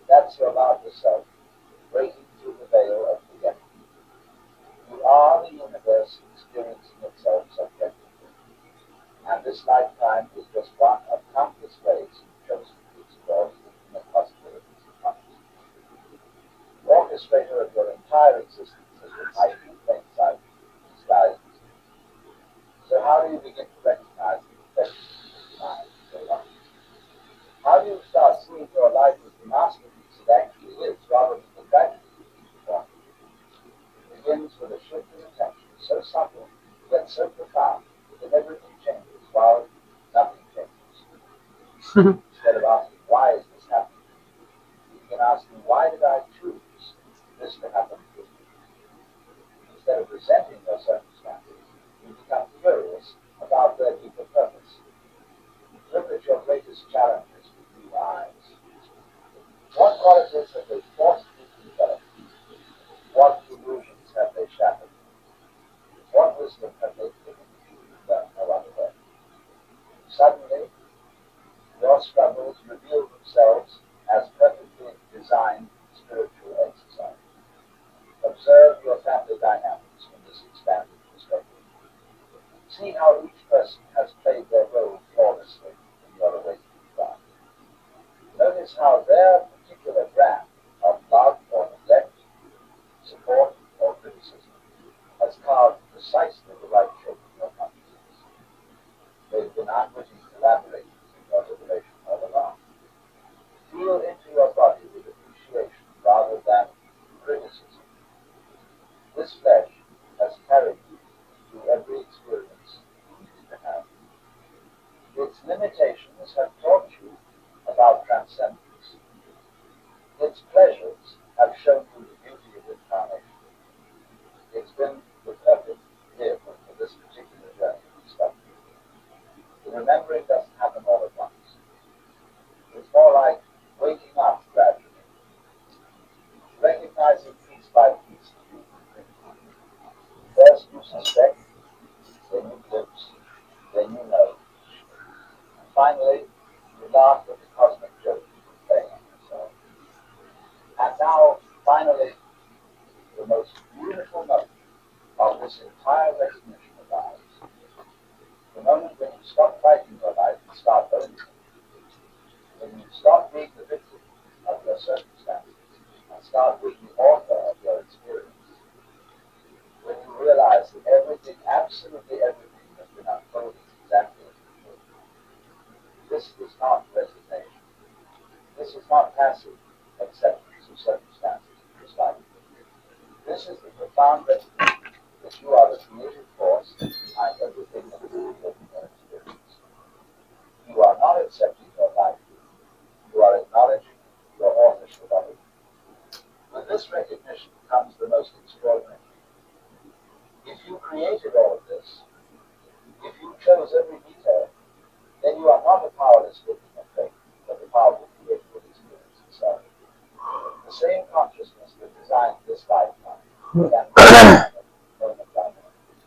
that's your larger self, breaking through the veil of forgetting. You are the universe experiencing itself subjectively, and this lifetime is just one of countless ways you've chosen to explore the infinite possibilities of consciousness. The orchestrator of your entire existence has been hiding in plain sight, disguised as you. So how do you begin to recognize the perfection of this mind so long? How do you start seeing your life as the masterpiece it actually is, rather than the tragedy you keep performing? It begins with a shift in attention, so subtle, yet so profound, that everything changes while nothing changes. Instead of asking, why is this happening to me? You begin asking, why did I choose this to happen to me? Instead of resenting your circumstances, you become curious about their deeper purpose. Look at your greatest challenges with new eyes. What qualities have they forced you to develop? What illusions have they shattered? What wisdom have they given you that no other way? Suddenly, your struggles reveal themselves as perfectly designed spiritual exercise. Observe your family dynamics from this expanded perspective. See how each person has played their role flawlessly in your awakening craft. Notice how their particular brand of love or neglect, support or criticism has carved precisely the right shape in your consciousness. They've been unwitting collaborators in your liberation all along. Feel into your body with appreciation rather than criticism. This flesh has carried you through every experience you needed to have. Its limitations have taught you about transcendence. Its pleasures have shown you the beauty of incarnation. It's been the perfect vehicle for this particular journey of discovery. The remembering doesn't happen all at once. It's more like waking up gradually, recognizing piece by piece the beauty of incarnation. First you suspect, then you glimpse, then you know. And finally, you laugh at the cosmic joke you've been playing on yourself. And now, finally, the most beautiful moment of this entire recognition of life stop fighting your life and start owning it, when you stop being the victim of your circumstances and start being the author of your experience, when you realize that everything, absolutely everything, has been unfolding exactly as it should, this is not resignation. This is not passive acceptance of circumstances in this life. This is the profound recognition that you are the creative force behind everything that is revealed in your experience. You are not accepting your life. You are acknowledging your authorship of it. With this recognition comes the most extraordinary thing. If you created all of this, if you chose every detail, then you are not a powerless victim of fate, but the powerful creator of experience itself. The same consciousness that designed this lifetime can moment by moment.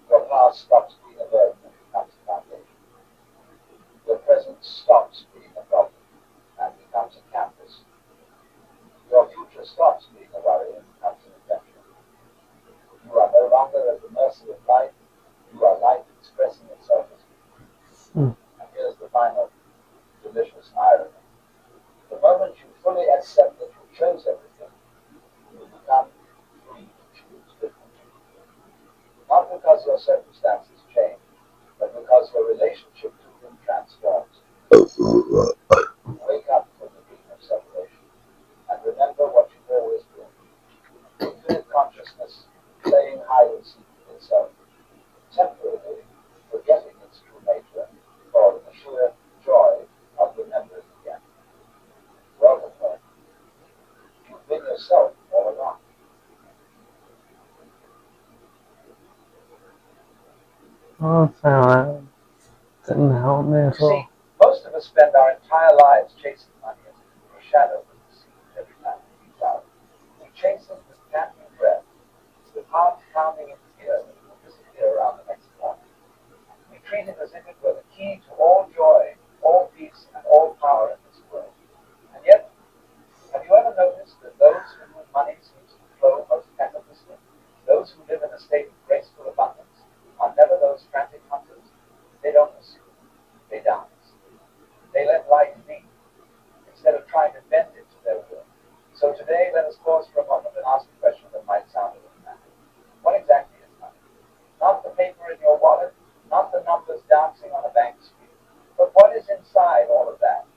Your past stops being a burden and becomes a foundation. Your present stops being a problem and becomes a canvas. Your future stops being a worry and becomes an adventure. You are no longer at the mercy of life. You are life expressing itself as you. And here's the final delicious irony. The moment you fully accept that you chose everything, you become free to choose differently. Not because your circumstances change, but because your relationship to them transforms. Wake up from the dream of separation and remember what you've always been. Infinite consciousness playing hide and seek with itself, temporarily forgetting its true nature for the sheer joy of remembering again. Welcome home. You've been yourself all along. Oh, so didn't help me You at all. see, most of us spend our entire lives chasing money as if it were a shadow that we see every time we reach out. We chase it with panting breath, with hearts pounding into fear that it will disappear around the next corner. We treat it as if it were the key to all joy, all peace, and all power in this world. And yet, have you ever noticed that those for whom money seems to flow most effortlessly, those who live in a state of graceful abundance, are never those frantic hunters? They don't pursue. They dance. They let life lead, instead of trying to bend it to their will. So today, let us pause for a moment and ask a question that might sound a little mad. What exactly is money? Not the paper in your wallet, not the numbers dancing on a bank screen, but what is inside all of that?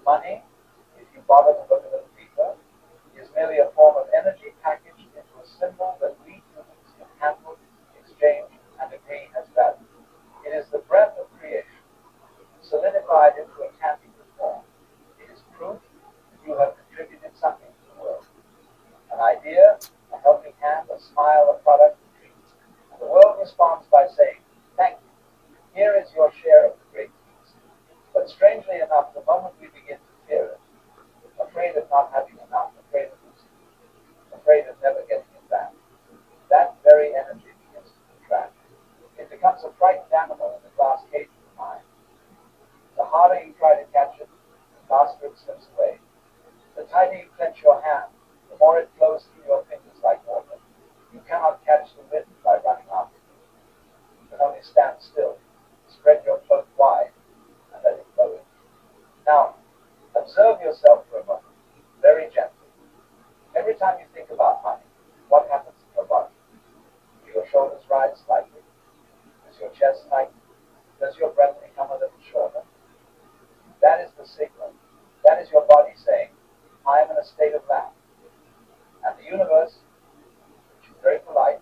Money, if you bother to look a little deeper, is merely a form of energy packaged into a symbol that we humans can handle, exchange, and agree has value. It is the breath of creation, solidified into a tangible form. It is proof that you have contributed something to the world. An idea, a helping hand, a smile, a product, a dream. And the world responds by saying, thank you. Here is your share of the great feast. But strangely enough, the moment we begin to fear it, afraid of not having enough, afraid of losing, afraid of never getting it back, that very energy begins to contract. It becomes a frightened animal in the glass cage of the mind. The harder you try to catch it, the faster it slips away. The tighter you clench your hand, the more it flows through your fingers like water. You cannot catch the wind by running after it. You can only stand still, spread your cloak wide, and let it blow in. Now, observe yourself for a moment, very gently. Every time you think about money, what happens in your body? Do your shoulders rise slightly? Does your chest tighten? Does your breath become a little shorter? That is the signal. That is your body saying, I am in a state of lack. And the universe, which is very polite,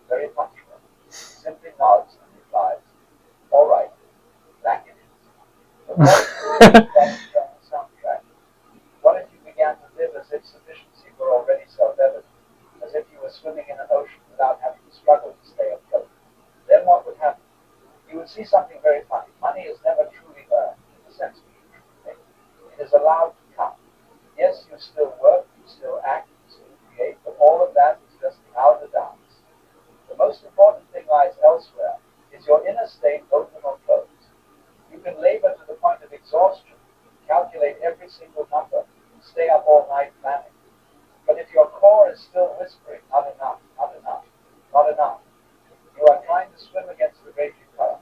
very punctual, simply nods and replies, all right, lack it is. But what if you changed that internal soundtrack? What if you began to live as if sufficiency were already self-evident, as if you were swimming in an ocean without having to struggle to stay afloat? Then what would happen? You would see something very funny. Money is never truly earned in the sense we usually think. It is allowed to come. Yes, you still work, you still act, you still create, but all of that is just the outer dance. The most important thing lies elsewhere. Is your inner state open or closed? You can labor to the point of exhaustion, calculate every single number, stay up all night planning. But if your core is still whispering, not enough, not enough, not enough, you are trying to swim against the raging current.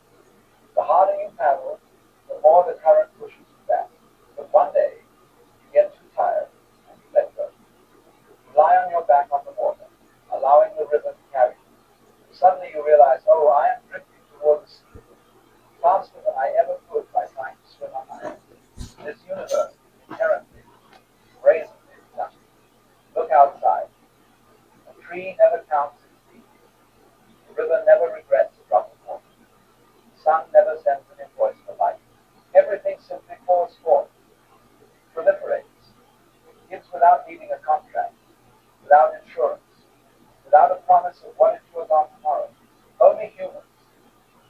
The harder Money never counts its deeds. The river never regrets a drop of water. The sun never sends an invoice for light. Everything simply pours forth, proliferates, gives without needing a contract, without insurance, without a promise of what if you are gone tomorrow. Only humans,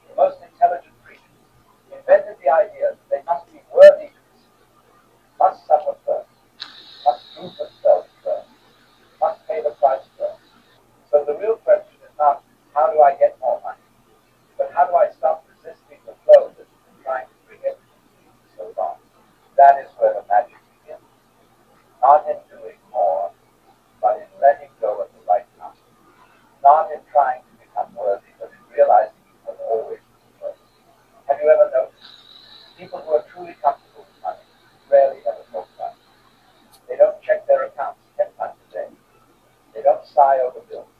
the most intelligent creatures, invented the idea that they must be worthy to receive, must suffer first, must prove themselves first, must pay the price first. So the real question is not how do I get more money, but how do I stop resisting the flow that's been trying to bring everything to me for so long? That is where the magic begins. Not in doing more, but in letting go at the right time. Not in trying to become worthy, but in realizing you have always been worthy. Have you ever noticed people who are truly comfortable with money rarely ever talk about it? They don't check their accounts 10 times a day. They don't sigh over bills.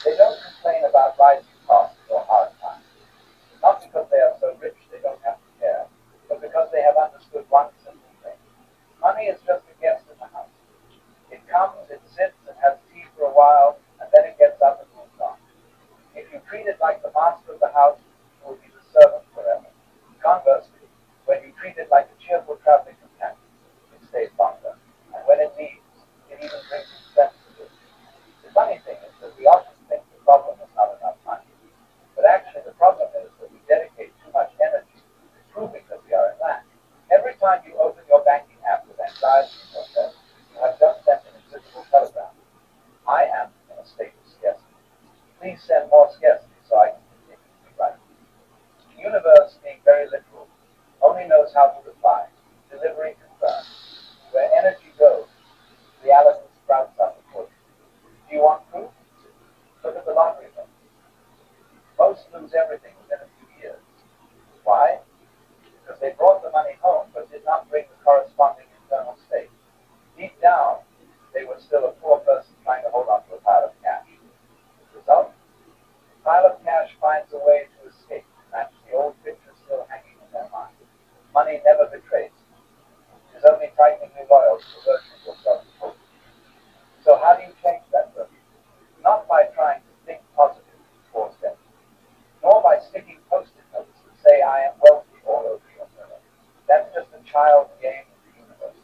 They don't complain about rising costs or hard times. Not because they are so rich they don't have to care, but because they have understood one simple thing. Money is just a guest in the house. It comes, it sits, and has tea for a while, and then it gets up and moves on. If you treat it like the master of the house, you will be the servant forever. Conversely, when you treat it like a cheerful traveling companion, it stays longer, and when it leaves, it even brings expense with it. The funny thing is that we often think the problem is not enough money, but actually the problem is that we dedicate too much energy to proving that we are in lack. Every time you open your banking app with anxiety in your chest, you have just sent an invisible telegram. I am in a state of scarcity. Please send more scarcity so I can continue to be right. The universe, being very literal, only knows how to reply. Delivery confirmed. Where energy goes, reality sprouts up accordingly. Do you want proof? Look at the lottery numbers. Most lose everything within a few years. Why? Because they brought the money home but did not bring the corresponding internal state. Deep down, they were still a poor person trying to hold on to a pile of cash. Result? The pile of cash finds a way to escape to match the old picture still hanging in their mind. Money never betrays. It is only frighteningly loyal to the version of yourself you hope. So how do you change that version? Not by trying to think positive for steps, nor by sticking post-it notes that say I am wealthy all over your mirror. That's just a child's game with the universe.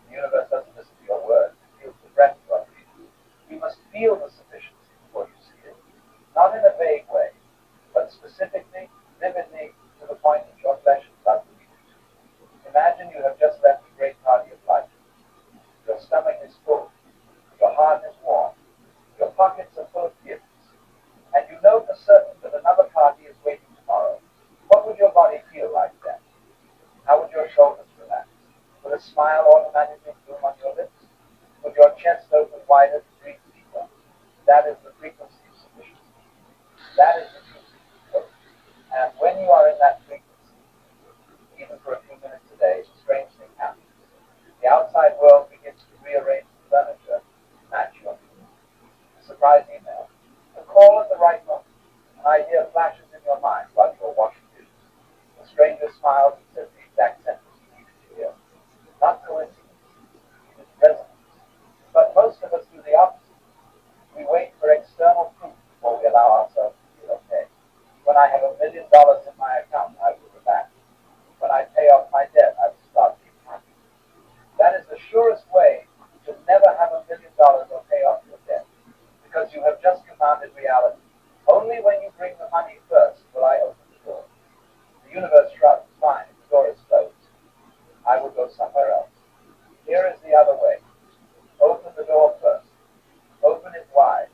The universe doesn't listen to your words, it feels the breath you are breathing. You must feel the sufficiency before you see it, not in a vague way, but specifically, vividly, to the point that your flesh is about to beat it. Imagine you have just left a great party of life. Your stomach is full, your heart is warm, your pockets are full of gifts, and you know for certain that another party is waiting tomorrow. What would your body feel like then? How would your shoulders relax? Would a smile automatically bloom on your lips? Would your chest open wider to breathe deeper? That is the frequency of sufficiency. That is the truth of hope. And when you are in that frequency, even for a few minutes a day, a strange thing happens. The outside world begins to rearrange the furniture to match your needs. A surprise email, a call at the right moment, an idea flashes in your mind while you are washing dishes. A stranger smiles and says the exact sentence you needed to hear. Not coincidence, it is resonance. But most of us do the opposite. We wait for external proof before we allow ourselves to feel okay. When I have $1 million in my account, I will relax. When I pay off my debt, I will start being happy. That is the surest way to never have $1 million or pay off your debt, because you have just commanded reality. Only when you bring the money first will I open the door. The universe shrugs. Fine, the door is closed. I will go somewhere else. Here is the other way. Open the door first. Open it wide.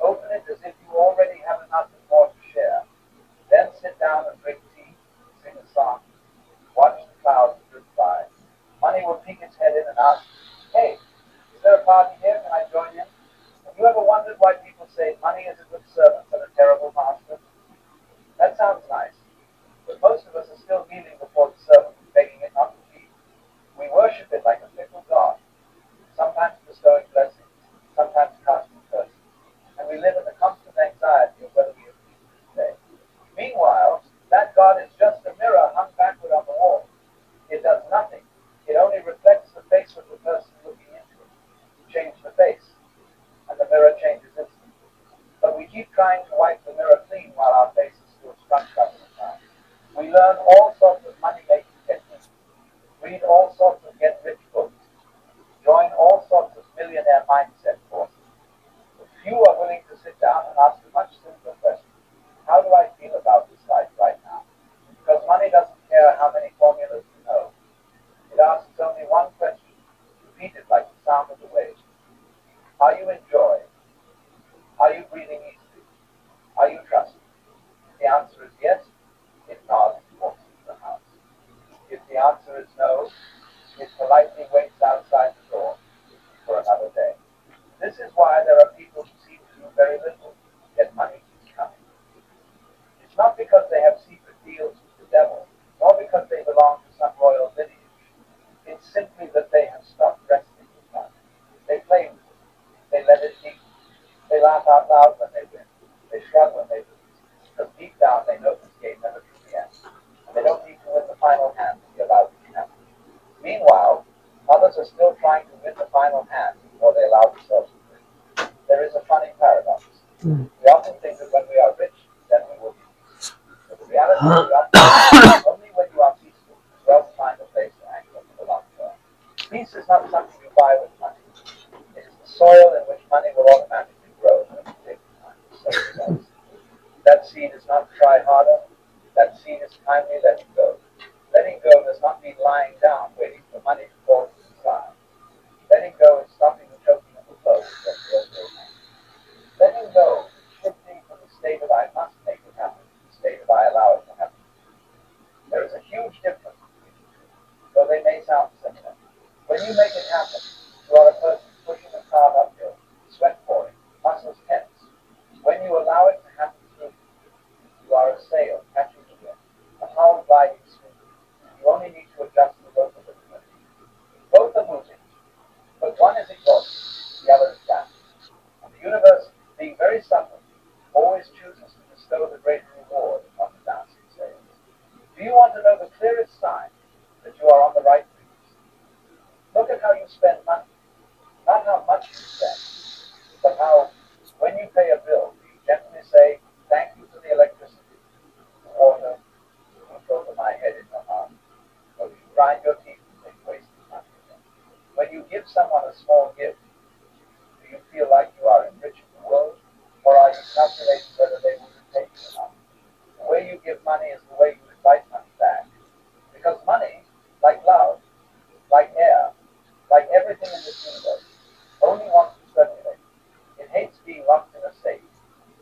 Open it as if you already have enough and more to share. Then sit down and drink tea, sing a song, watch the clouds drift by. Money will peek its head in and ask, hey, is there a party here? Can I join in? Have you ever wondered why people say money is a good servant and a terrible master? That sounds nice, but most of us are still kneeling before the servant, begging it not to leave. We worship it like a fickle god, sometimes bestowing blessings, sometimes casting curses, and we live in the constant anxiety of whether we have peace today. Meanwhile, that God is just a mirror hung backward on the wall. It does nothing. It only reflects the face of the person looking into it. Change the face, and the mirror changes instantly. trying to wipe the mirror clean while our faces still scrunched up in a frown. We learn all sorts of money-making techniques, read all sorts of get-rich books, join all sorts of millionaire mindset courses. But few are willing to sit down and ask a much simpler question. How do I feel about this life right now? Because money doesn't care how many formulas you know. It asks only one question, repeated like the sound of the waves. Are you enjoying? Are you breathing easily? Are you trusting? If the answer is yes, if not, it walks into the house. If the answer is no, it politely waits outside the door for another day. This is why there are people who seem to do very little, yet money keeps coming. It's not because they have secret deals with the devil, nor because they belong to some royal lineage. It's simply that they have stopped wrestling with money. They play with it. They let it be. They laugh out loud when they win. They shrug when they lose. Because deep down they know this game never truly ends. And they don't need to win the final hand to be allowed to be happy. Meanwhile, others are still trying to win the final hand before they allow themselves to win. There is a funny paradox. Mm. We often think that when we are rich, then we will be peaceful. But the reality is we often only when you are peaceful will wealth find a place to anchor for the long term. Peace is not something you buy with money. It is the soil in which money will automatically grow when you take the time to sow it once. That seed is not try harder. That seed is kindly letting go. Letting go does not mean lying down waiting for money to fall from the sky. Letting go is stopping the choking of the flow which gets your real hand. Letting go is shifting from the state of I must make it happen to the state of I allow it to happen. There is a huge difference between the two, though they may sound similar. When you make it happen, you are a person pushing a cart uphill, sweat pouring, muscles tense. When you allow it to happen through you, you are a sail catching the wind, a hull gliding smoothly. You only need to adjust the rope a little bit. Both are moving, but one is exhausted, the other is down. And the universe, being very subtle, always chooses to bestow the greater reward on the dancing sails. Do you want to know the clearest sign that you are on the right breeze? Look at how you spend money. Not how much you spend, but how, when you pay a bill, do you gently say, thank you for the electricity, the water, the roof over my head in your heart, or do you grind your teeth and think wasting money again? When you give someone a small gift, do you feel like you are enriching the world, or are you calculating whether they will repay you or not? The way you give money is the way you invite money back. Because money, like love, like air, like everything in this universe, only wants to circulate. It hates being locked in a safe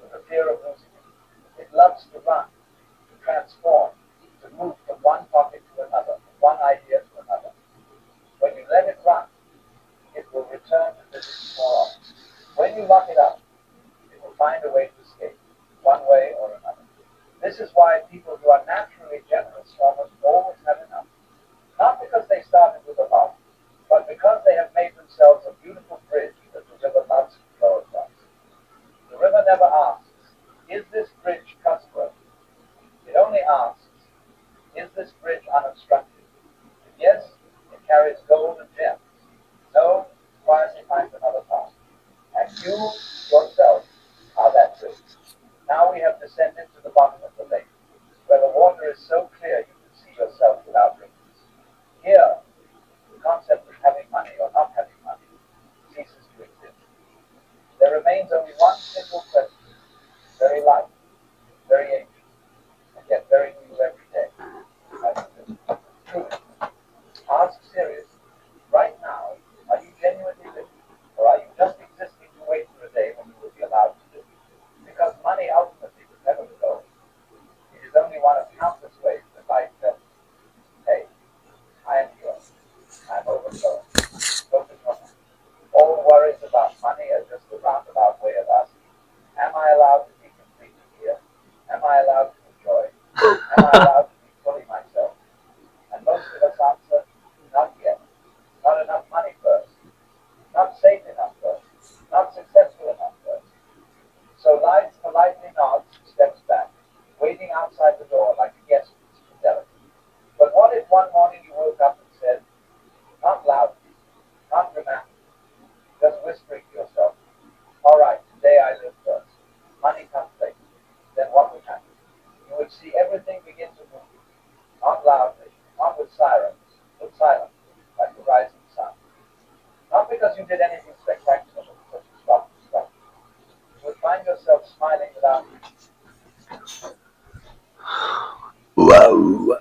with the fear of losing it. It loves to run, to transform, to move from one pocket to another, from one idea to another. When you let it run, it will return to visit you more often. When you lock it up, it will find a way to escape, one way or another. This is why people who are naturally generous almost always have enough. Not because they started with a lot, but because they have made themselves a beautiful bridge that the river loves to flow across. The river never asks, is this bridge trustworthy? It only asks, is this bridge unobstructed? If yes, it carries gold and gems. No, it quietly finds another path. And you, yourself, are that bridge. Now we have descended to the bottom of the lake, where the water is so clear you can see yourself without ripples. Here, the concept of having money or not having money ceases to exist. There remains only one simple question, very light, very ancient, and yet very new every day. That's this. Truth. Ask seriously, right now, are you genuinely living, or are you just existing to wait for a day when you will be allowed to live? Because money ultimately would never go. It is only one of countless ways money comes later, then what would happen? You would see everything begin to move, not loudly, not with sirens, but silently, like the rising sun. Not because you did anything spectacular, but because you stopped destruction. You would find yourself smiling without reason. Whoa.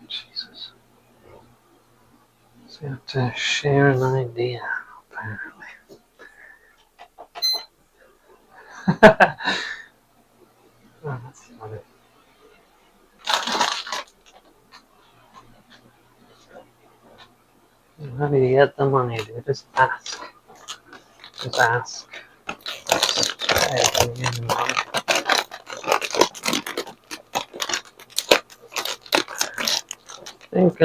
Jesus. So you have to share an idea, apparently. Oh, that's funny. How do you get the money, dude? Just ask. Just ask. Hey, can you give me money? I think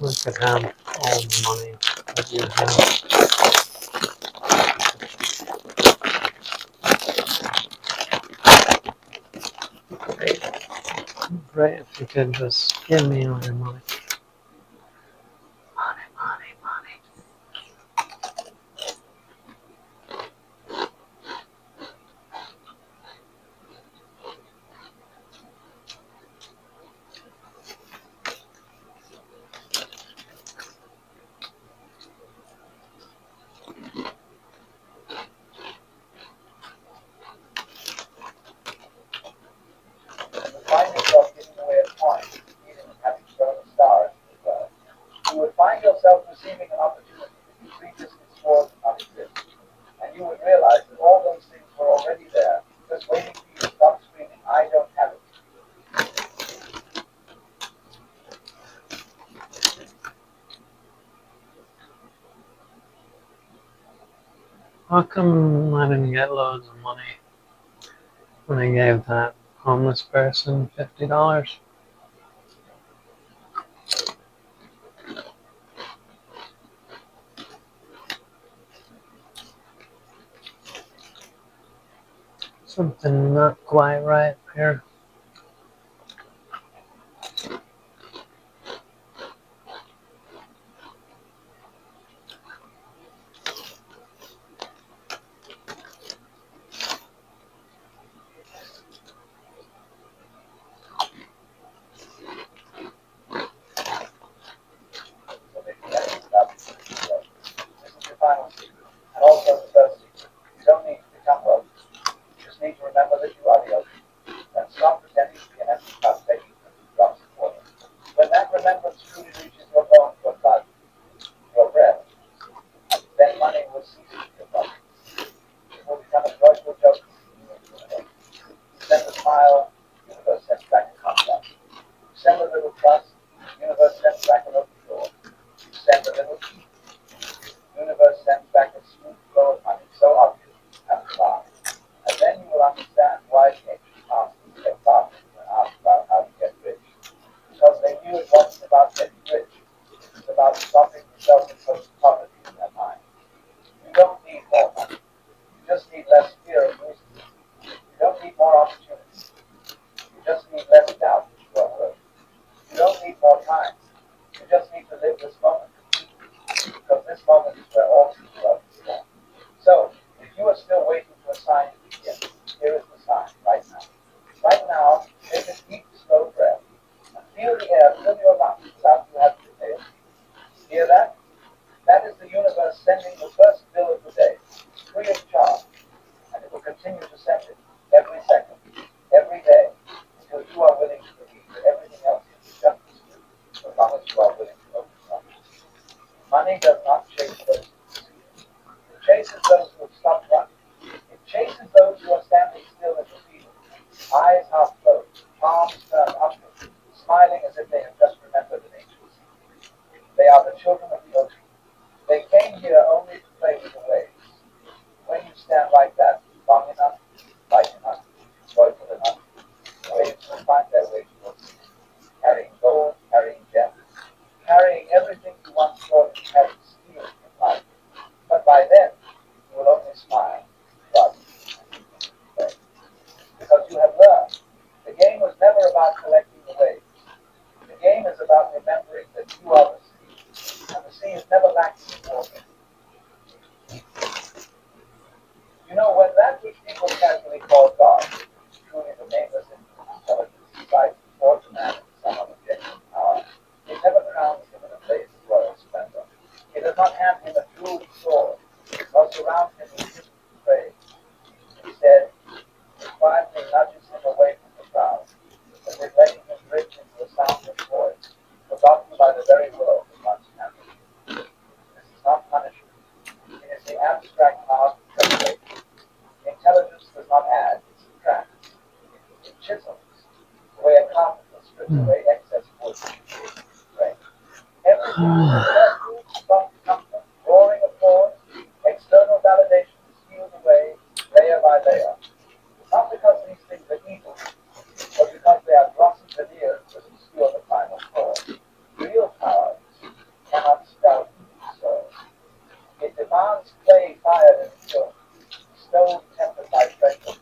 we could have all the money that you have. Great. Great if you could just give me all your money. Money, money, money. You would find yourself giving away a coin, even having thrown the stars in the well. You would find yourself receiving an opportunity that you previously swore did not exist. And you would realize that all those things were already there, just waiting for you to stop screaming, I don't have it. How come I didn't get loads of money when I gave that homeless person $50? Something not quite right here. this moment is where all true love is born. So, if you are still waiting for a sign to begin, here is the sign right now. Right now, take a deep, slow breath and feel the air fill your lungs without you having to pay a fee. Hear that? That is the universe sending the first bill of the day, free of charge, and it will continue to send it every second, every day, until you are willing to believe that everything else can be just as good, so long as you are willing to open up. Money does not chase those who succeed. It chases those who have stopped running. It chases those who are standing still in the field, eyes half closed, palms turned upward, smiling as if they have just remembered an ancient secret. They are the children of the ocean. They came here only to play with the waves. When you stand like that, long enough, light enough, joyful enough, the waves will find their way towards you, carrying gold, carrying gems, carrying everything you once thought you had to steal in life. But by then, you will only smile, trust, and play. Because you have learned, the game was never about collecting the waves. The game is about remembering that you are the sea, and the sea is never lacking in water. You know, when that which people casually call God is truly the nameless infinite intelligence besides before to man in some unobjective power, it never crowns him in a blaze of royal splendor. It does not hand him a jeweled sword, nor surround him with hidden praise. Instead, it quietly nudges him away from the crowd, as if letting him drift into a soundless void, forgotten by the very world that once handled him. This is not punishment. It is the abstract art of preparation. Intelligence does not add, it subtracts. It chisels, the way a carpenter strips away excess wood to create strength. Everything is careful, soft comfort, roaring applause, external validation is sealed away, layer by layer. Not because these things are evil, but because they are glossy veneers that obscure the final core. Real power cannot scout the soul. It demands clay fired in the kiln, stove tempered by pressure.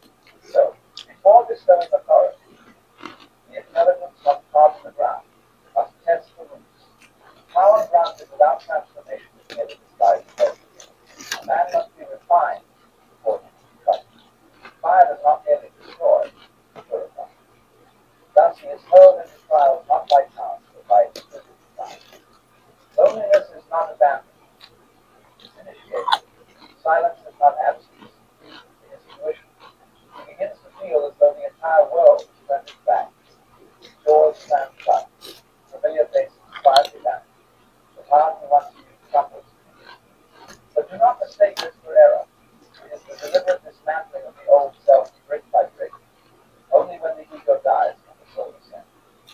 So, before bestowing authority, the intelligence must prod the ground, must test the roots. Power granted without transformation is merely disguised pleasure. A man must be refined before he can be trusted. Fire does not merely destroy, it purifies. Thus he is hurled into trials not by chance, but by exquisite design. Loneliness is not abandonment, it is initiation. Silence is not absence, it is intuition. He begins to feel as though the entire world is turned his back. Doors slam shut, familiar faces quietly vanish. The path he once used crumbles. But do not mistake this for error. It is the deliberate dismantling of the old self brick by brick. Only when the ego dies can the soul ascend.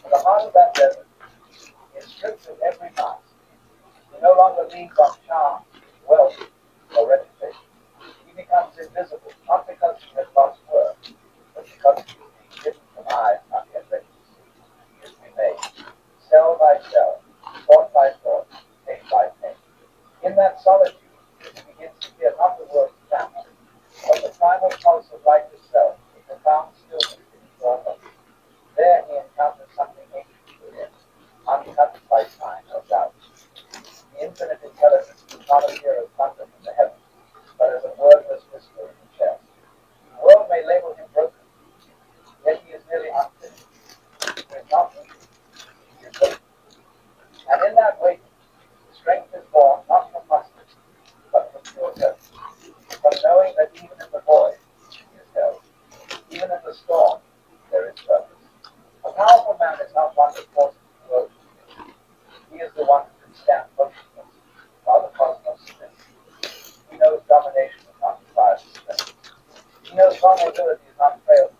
In the heart of that desert, he is stripped of every mask. He no longer leans on charm, wealth, or reputation. He becomes invisible, not because he has lost worth, but because he is being hidden from eyes not yet ready to see. He is remade, cell by cell, thought by thought, pain by pain. In that solitude, he begins to hear not the words clamor, but the primal pulse of life itself, the profound stillness in his own life. There he encounters something ancient within, untouched by time or doubt. The infinite intelligence does not appear as thunder from the heavens, but as a wordless whisper in the chest. The world may label him broken, yet he is merely unfinished. He is not weak, he is waiting. And in that waiting, strength is born not from muscles, but from pure depth. From knowing that even in the void, he is held. Even in the storm, there is purpose. A powerful man is not one that forces the world to submit. He is the one who can stand motionless while the cosmos spins. He knows domination is not required to strength. He knows vulnerability is not frailty.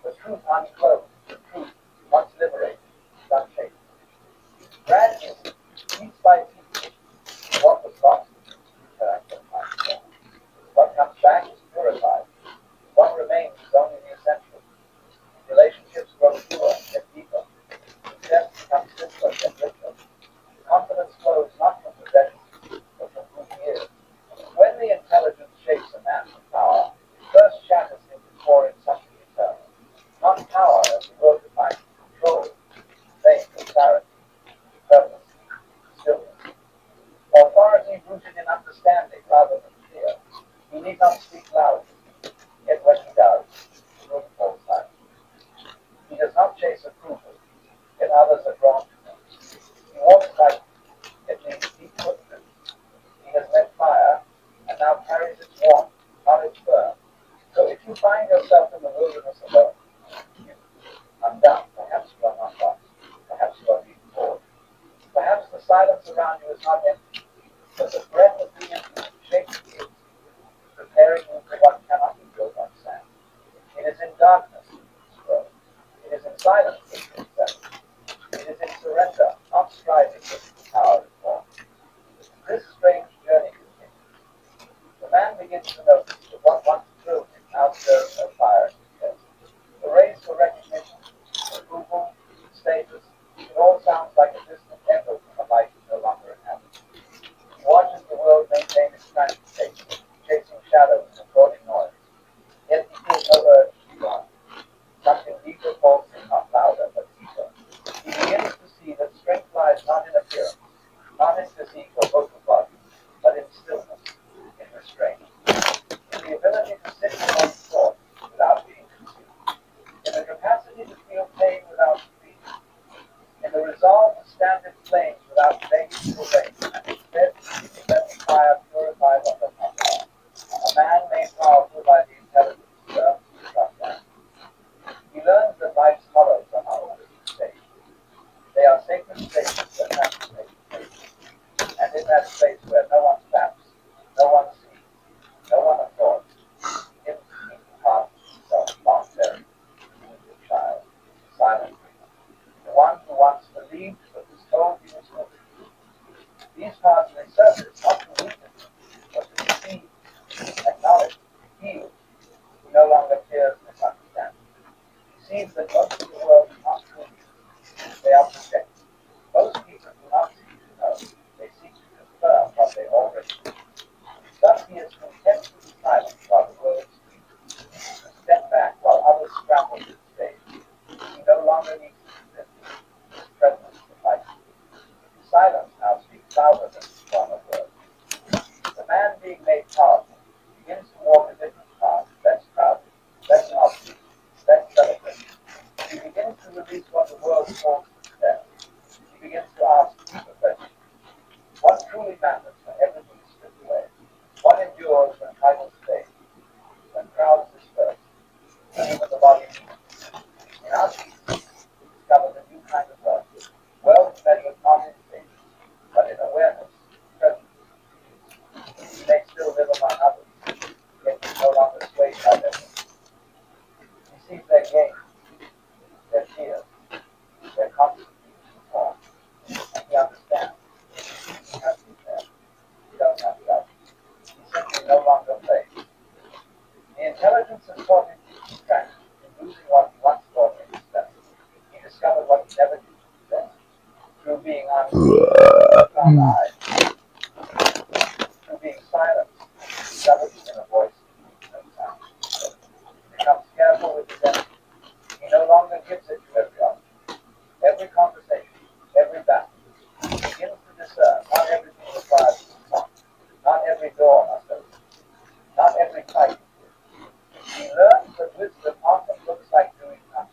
The truth unclothed, the truth once liberated, is unshakable. Gradually, piece by piece, what was lost returns and finds form. What comes back is purified. What remains is only the essential. Relationships grow truer yet deeper. Success becomes simpler yet richer. Confidence flows not from possessions, but from who he is. When the intelligence shapes a man with power, it first shatters him before it understanding rather than fear. He need not speak loudly, yet when he does, the room falls silent. He does not chase approval, yet others are drawn to him. He walks lightly, yet leaves deep footprints. He has met fire, and now carries its warmth, not its burn. So if you find yourself in the wilderness alone, you undone, perhaps you are not lost, perhaps you are being bored. Perhaps the silence around you is not empty, but the breath of the infinite shapes you, preparing you for what cannot be built on sand. It is in darkness that you grow. It is in silence that you accept. It is in surrender, not striving, that the power is born. This strange journey continues. The man begins to notice that what once thrilled him now stirs no fire in his chest. The race for recognition, approval, status, it all sounds like a distant echo from a life no longer inhabited. He watches the world maintain its transportation, chasing shadows and avoiding noise. Yet he feels no urge to be gone. Something deeper calls him, not louder, but deeper. He begins to see that strength lies not in appearance, not in physique or vocal body, but in stillness, in restraint, in the ability to sit in one's thoughts without being consumed, in the capacity to feel pain without speaking, in the resolve to stand in flames without begging to obey, and instead let the fire purify what has not gone. A man made powerful by the intelligence of earth is not that. He learns that life's hollows are not always mistakes. They are sacred spaces that transformation takes. And in that space where no one taps, no one sees, no one applauds, him speaking past himself, long buried, he was a child, silent dreamer, the one who once believed but was told he was foolish. These parts may surface not to weaken him, but to deceive, acknowledge, heal. He no longer fears misunderstanding. He sees that most of the world is not true. They are projected. Most people do not seek to know. They seek to confirm what they already know. Thus he is content to be silent while the world speaks, to step back while others scramble to the stage. He no longer needs to resist. His presence suffices. Silence now speaks louder than the storm of words. The man being made powerful begins to walk a different path, less crowded, less obvious, less celebrated. He begins to release what the world calls success. He begins to ask deeper questions. What truly matters when everything is stripped away? What endures when titles fade, when crowds disperse, when even the body moves? In our peace, he discovers a new kind of love. Wealth measured not in status, but in awareness, presence. He may still live among others, yet he is no longer swayed by their needs. He sees their gains, their fears, their constancy transformed, and he understands. He has been there. He does not judge. He simply no longer plays. The intelligence has taught him to distract, in losing what he once thought indispensable. He discovered what he never knew to possess. Through being unseen, he found eyes. Through being silent, he discovered the inner voice that needs no sound. He becomes careful with his energy. He no longer gives it to every object, every conversation, every battle. He begins to discern not everything requires to respond, not every door must open, not every fight. He learns that wisdom often looks like doing nothing.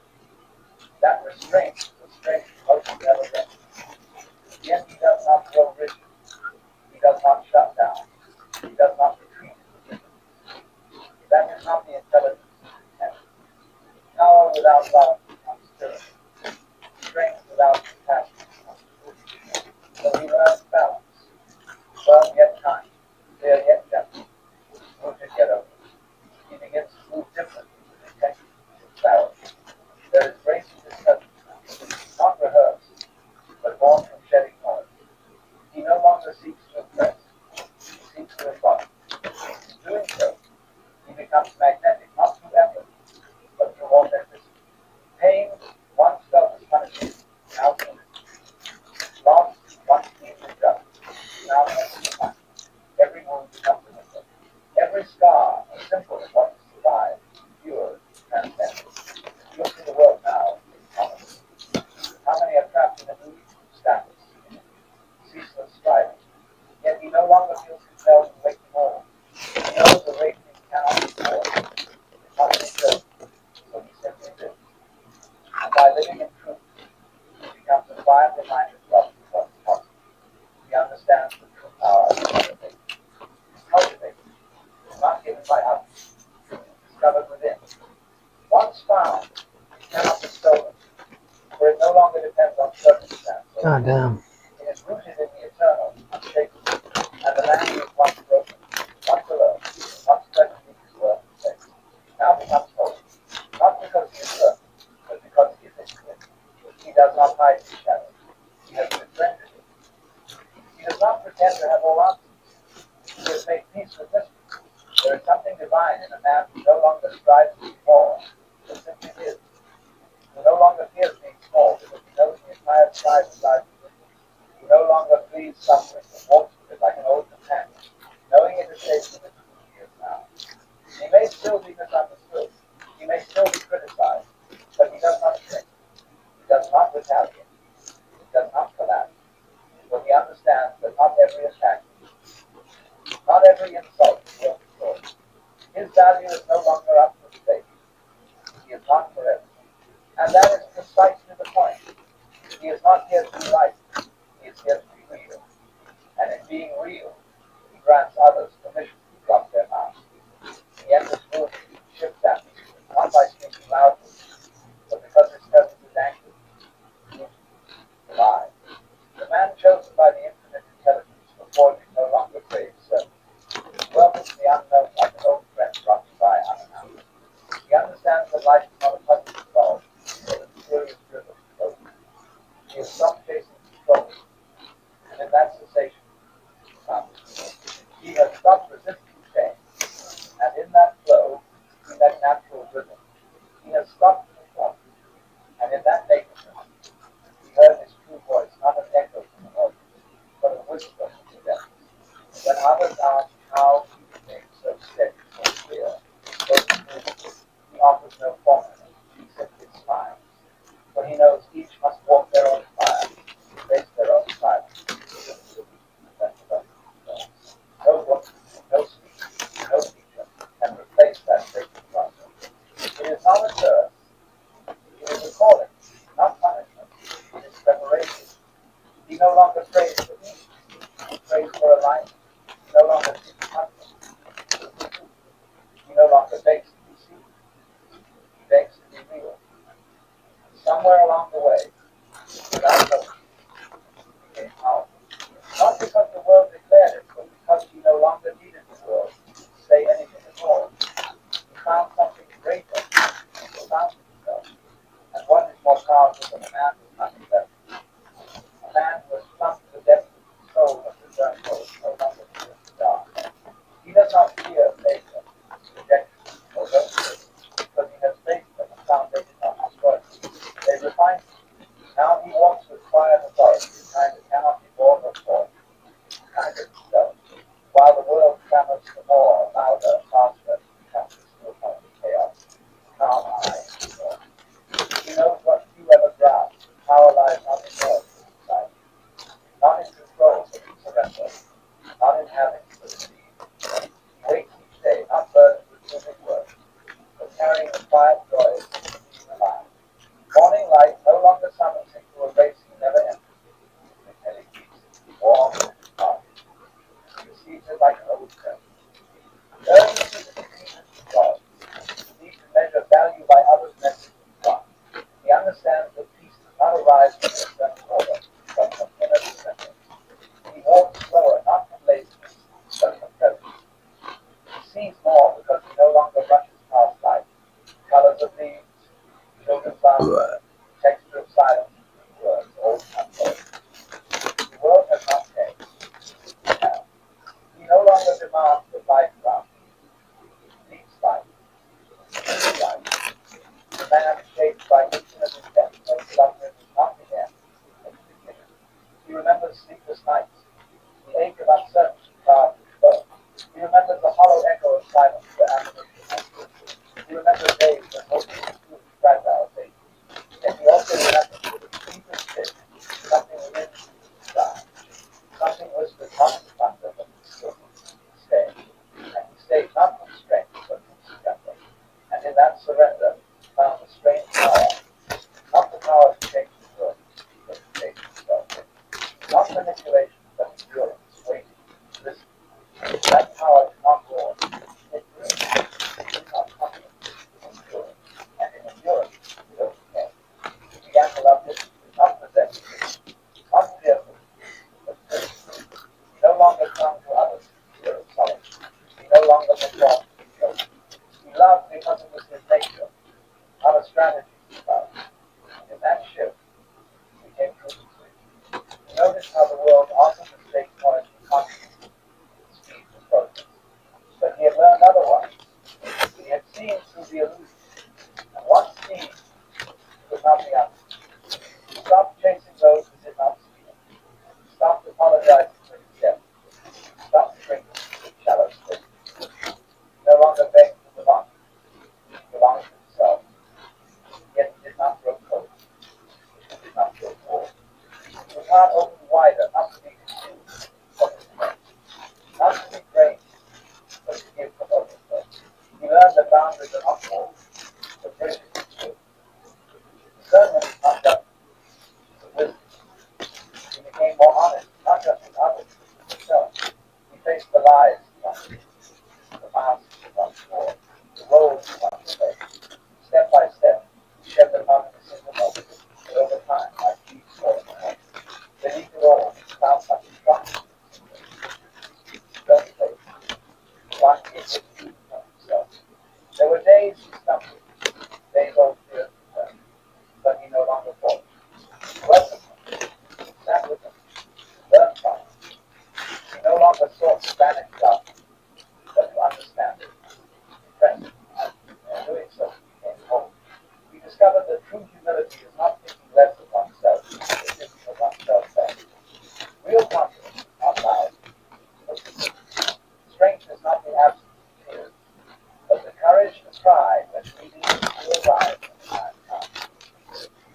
That restraint is the strength most never get. Yet he does not grow rigid. He does not shut down. He does not retreat into difference. That is not the intelligence of content. Power without love becomes tyranny. Strength without compassion becomes foolish. So he learns balance. Firm yet kind. Clear yet gentle. Rooted yet open. He begins to move differently with intention, with clarity. There is grace in his presence now. Not rehearsed, but born from shedding noise. He no longer seeks to impress. He seeks to embody. In doing so, he becomes magnetic, not through effort, but through authenticity. Pain, once felt as punishment, now feels loss, once deeply just, now satisfied. Every wound becomes a window. Every scar, a symbol of what is survived, endured, transcended. Look to the world now in common. How many are trapped in a new status, ceaseless striving? Yet he no longer feels compelled to wait God damn. It is rooted in the eternal, unshakable, and the land is once broken, once alone, once presently his work and place, now becomes holy, not because he is certain, but because he is infinite. He does not hide his shadow. He has befriended it. He does not pretend to have all answers. He has made peace with mystery. There is something divine in a man who no longer strives to be more, but simply is, who no longer fears being small because he knows the entire sky resides within him, who no longer flees suffering but walks with it like an old companion, knowing it is shaped within who he is now. He may still be misunderstood. He may still be criticized, but he does not shrink. He does not retaliate. He does not collapse. For he understands that not every attack, not every insult is worth the sword. His value is no longer up for debate. He is not forever. And that is precisely the point. He is not here to be right. He is here to be real. And in being real, he grants others permission to drop their mouths. He enters rooms, shifts atmosphere, not by speaking loudly, but because his presence is anchored, rooted, alive. The man chosen by the infinite intelligence before him no longer craves service. He welcomes the unknown like an old friend dropping by unannounced. He understands that life is not a puzzle to solve, but a mysterious river to float. He has stopped chasing control, and in that cessation, he has stopped resisting change, and in that flow, in that natural rhythm, he has stopped himself, and in that nakedness, he heard his true voice, not an echo from the audience, but a whisper from the depths. When others ask how he remains so steady, so clear, so smooth, he offers no formula. He simply smiles. For he knows each must walk their own fire, face their own silence. No book, no speech, no teacher can replace that sacred process. It is not a curse, it is a calling, not punishment. It is preparation. He no longer prays for ease, he prays for alignment. He no longer seeks comfort. He no longer begs to be seen. He begs to be real. Somewhere along the way, without notice, he became powerful. Not because the world declared it, but because he no longer needed the world to say anything at all. He found something greater and profound in himself, and one is more powerful than a man who has nothing left. A man who has plumbed the depths of his soul and returned home no longer fears the dark. He does not fear failure, rejection, or loneliness, because he has faced them and found they did not destroy him. They refined him. Now he walks with quiet authority, a kind that cannot be borne or taught, kind of himself, while the world clamors for more, louder, faster, he becomes a still home chaos. Calm eye, he knows what few ever grasp. Power lies not in words, but in silence. Not in control, but in surrender. Not in having, but in being. He wakes each day, not burdened with moving work, but carrying the quiet joy of being alive. Morning light no longer summons him to a race he never entered, and he keeps it warm in his heart. He receives it like an old friend. Urgency is a disease of God. He needs to measure value by others' metrics of God. He understands that peace does not arise from external order, but from inner surrender. He walks slower, not from laziness, but from presence. He sees more because he no longer rushes past life. Colors of leaves, children's laughter, texture of silence between words, old untold. The world has not changed. He has. He no longer demands that life around him. He leads life. He lives life. The man shaped by infinite intent knows suffering is not the end, but the beginning. He remembers sleepless nights, the ache of uncertainty carved his bones. He remembers the hollow echo of silence where ammunition has stood. He remembers days when hope was too fragile to take. And he also remembers with its deepest pitch something within him died. Something whispered not in thunder but in stillness. Stay. And he stayed not from strength but from surrender. And in that surrender found a strange power. Not the power to change the world, but to change himself. Not manipulation, but endurance, waiting, listening. That power is not born. It brings with an uproar. The bridge is stood. Discernment is not just wisdom. He became more honest, not just with others, but with himself. He faced the lies he once believed, the masks he once wore, the roles he once played. Step by step, he shed them out in a single moment, but over time, like leaves falling away. Beneath it all, he found something stronger. Don't face one he had been of himself. There were days he stumbled, days old fears returned, but he no longer fought. He welcomed them, sat with them, learned from them. He no longer sought to banish love, but to understand it, friends, and doing so he became whole. He discovered that true humility is not thinking less of oneself, but thinking of oneself better. Real confidence is not loud, but secret. Strength is not the absence of fear, but the courage to try when needing to arrive when the time comes.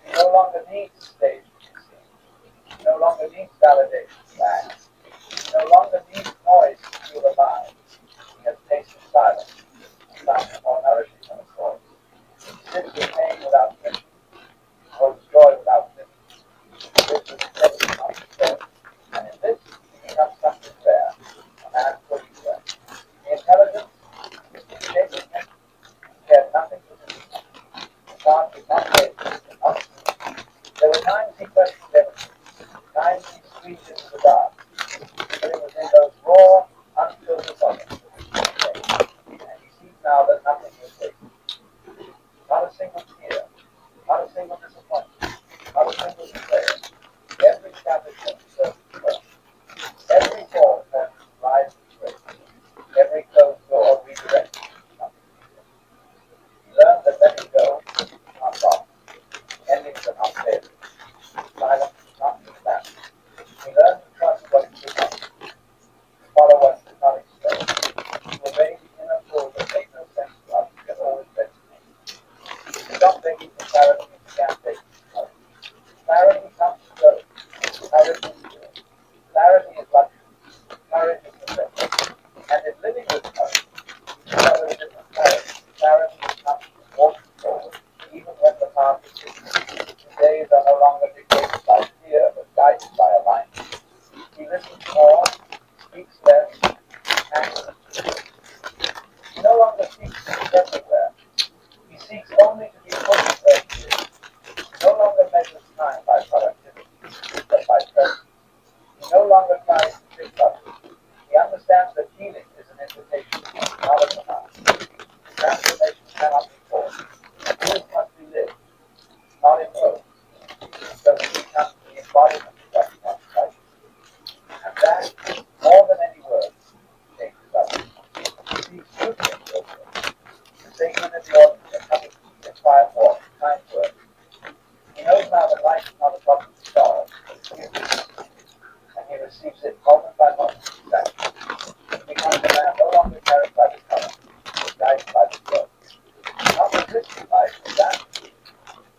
He no longer needs stage to be seen. He no longer needs validation to act. He no longer needs noise to feel alive. He has tasted silence and found it more nourishing than its voice. He sits with pain without friction, holds joy without limits, lives with integrity not despair. And in this, he becomes something rare, a man fully rare. The intelligence shaping him cared nothing for himself. The thought did not wait for others. There were times he questioned everything, times he screamed into the dark, but it was in those raw, unfiltered moments that he became. And he sees now that nothing was wasted. Not a single tear, not a single disappointment, not a single betrayal. Every shattered hope served him well. Every fall turned his rise to grace. Every closed door redirected him to something deeper. He learned that letting go is not loss. Endings are not failures. Silence is not disaster. He learned to trust what he could not see, to follow what he could not explain, to obey the inner pull that made no sense to others yet always led to him. He stopped begging for clarity and began begging for courage. Clarity comes and goes. Courage is real. Clarity is luxury. Courage is necessity. And in living with courage, he discovered a different clarity. Clarity is coming and walking forward, even when the path is difficult. His days are no longer dictated by fear, but guided by alignment. He listens more, speaks less, acts less. He no longer seeks to be everywhere. He seeks only to be fully where he is. He no longer measures time by productivity, but by presence. He no longer tries to fix others. He understands that healing is an invitation, not a command. Transformation cannot be forced. Truth must be lived, not imposed. So he becomes the embodiment of what he wants to be. And that, more than any words, changes others. He seeks beauty in those words, the sacred in the ordinary, the coming to a quiet walk, kind words. He knows now that life is not a problem to solve, but a gift, and he receives it moment by moment. Exactly. He becomes a man no longer carried by the current, but guided by the flow. Not resisting life, but adapting.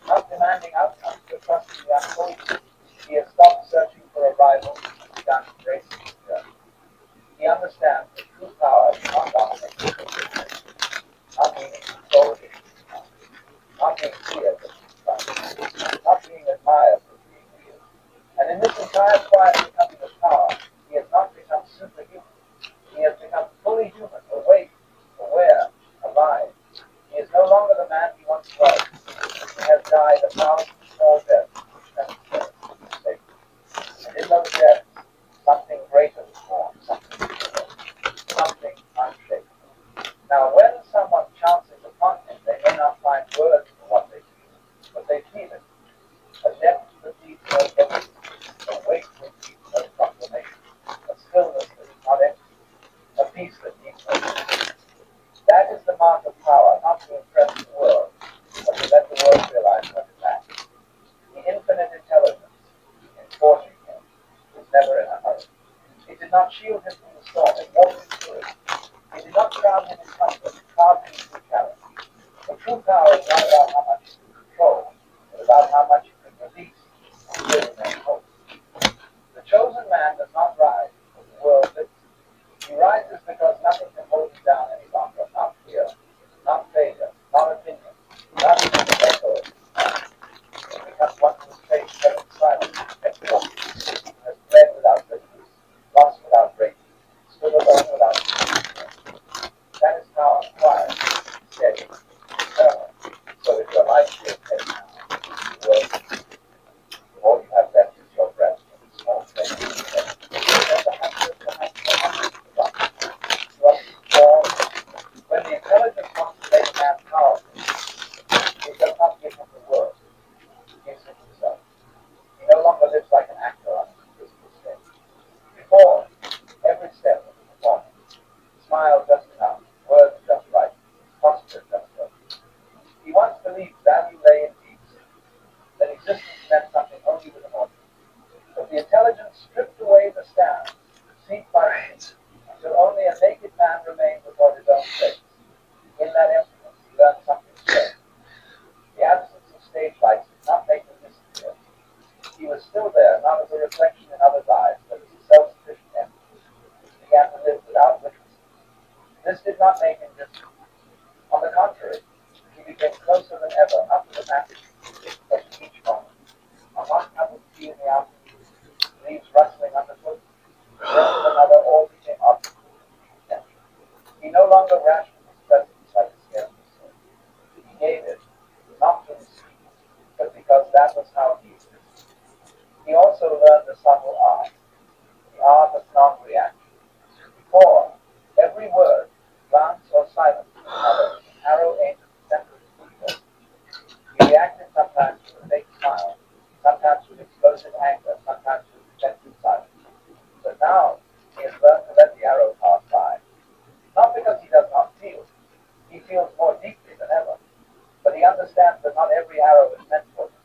Not demanding outcomes, but trusting the unfolding. He has stopped searching for a rival and begun embracing his journey. He understands that true power is not domination, not being in control of it, not being feared, but not being admired, but being real. And in this entire quiet becoming of power, he has not become superhuman. He has become fully human, awake, aware, alive. He is no longer the man he once was. He has died 1,000 small deaths, which never served. And in those deaths, something greater was born, something deeper, something unshakable. Now, when someone chances upon him, they may not find words for what they feel, but they feel it. A depth that needs no depth, a weight that needs no proclamation, a stillness that is not empty, a peace that needs no peace. That is the mark of power, not to impress the world, but to let the world realize what it lacks. The infinite intelligence in forging him was never in a hurry. It did not shield him from the storm, it walked him through it. It did not shroud him in comfort, it carved him through challenge. The true power is not about how much you can control, but about how much you can release and still remain whole. The chosen man does not rise because the world lifts him. He rises because nothing can hold him down any longer, not fear, not failure, man remained before his own face. In that emptiness, he learned something strange. The absence of stage lights did not make him disappear. He was still there, not as a reflection in others' eyes, but as a self-sufficient entity. He began to live without witnesses. This did not make him distant. On the contrary, he became closer than ever, not to the passage, but to each moment. A hot cup of tea in the afternoon, leaves rustling underfoot, the breath of another, all became objects of his attention. He no longer rationed his presence like a scarcity sword. He gave it, not to receive, but because that was how he existed. He also learned the subtle art, the art of non-reaction. Before, every word, glance, or silence from another was an arrow aimed at the center of his ego. He reacted sometimes with a fake smile, sometimes with explosive anger, sometimes with defensive silence. But now he has learned to let the arrow pass by. Not because he does not feel. He feels more deeply than ever. But he understands that not every arrow is meant for him.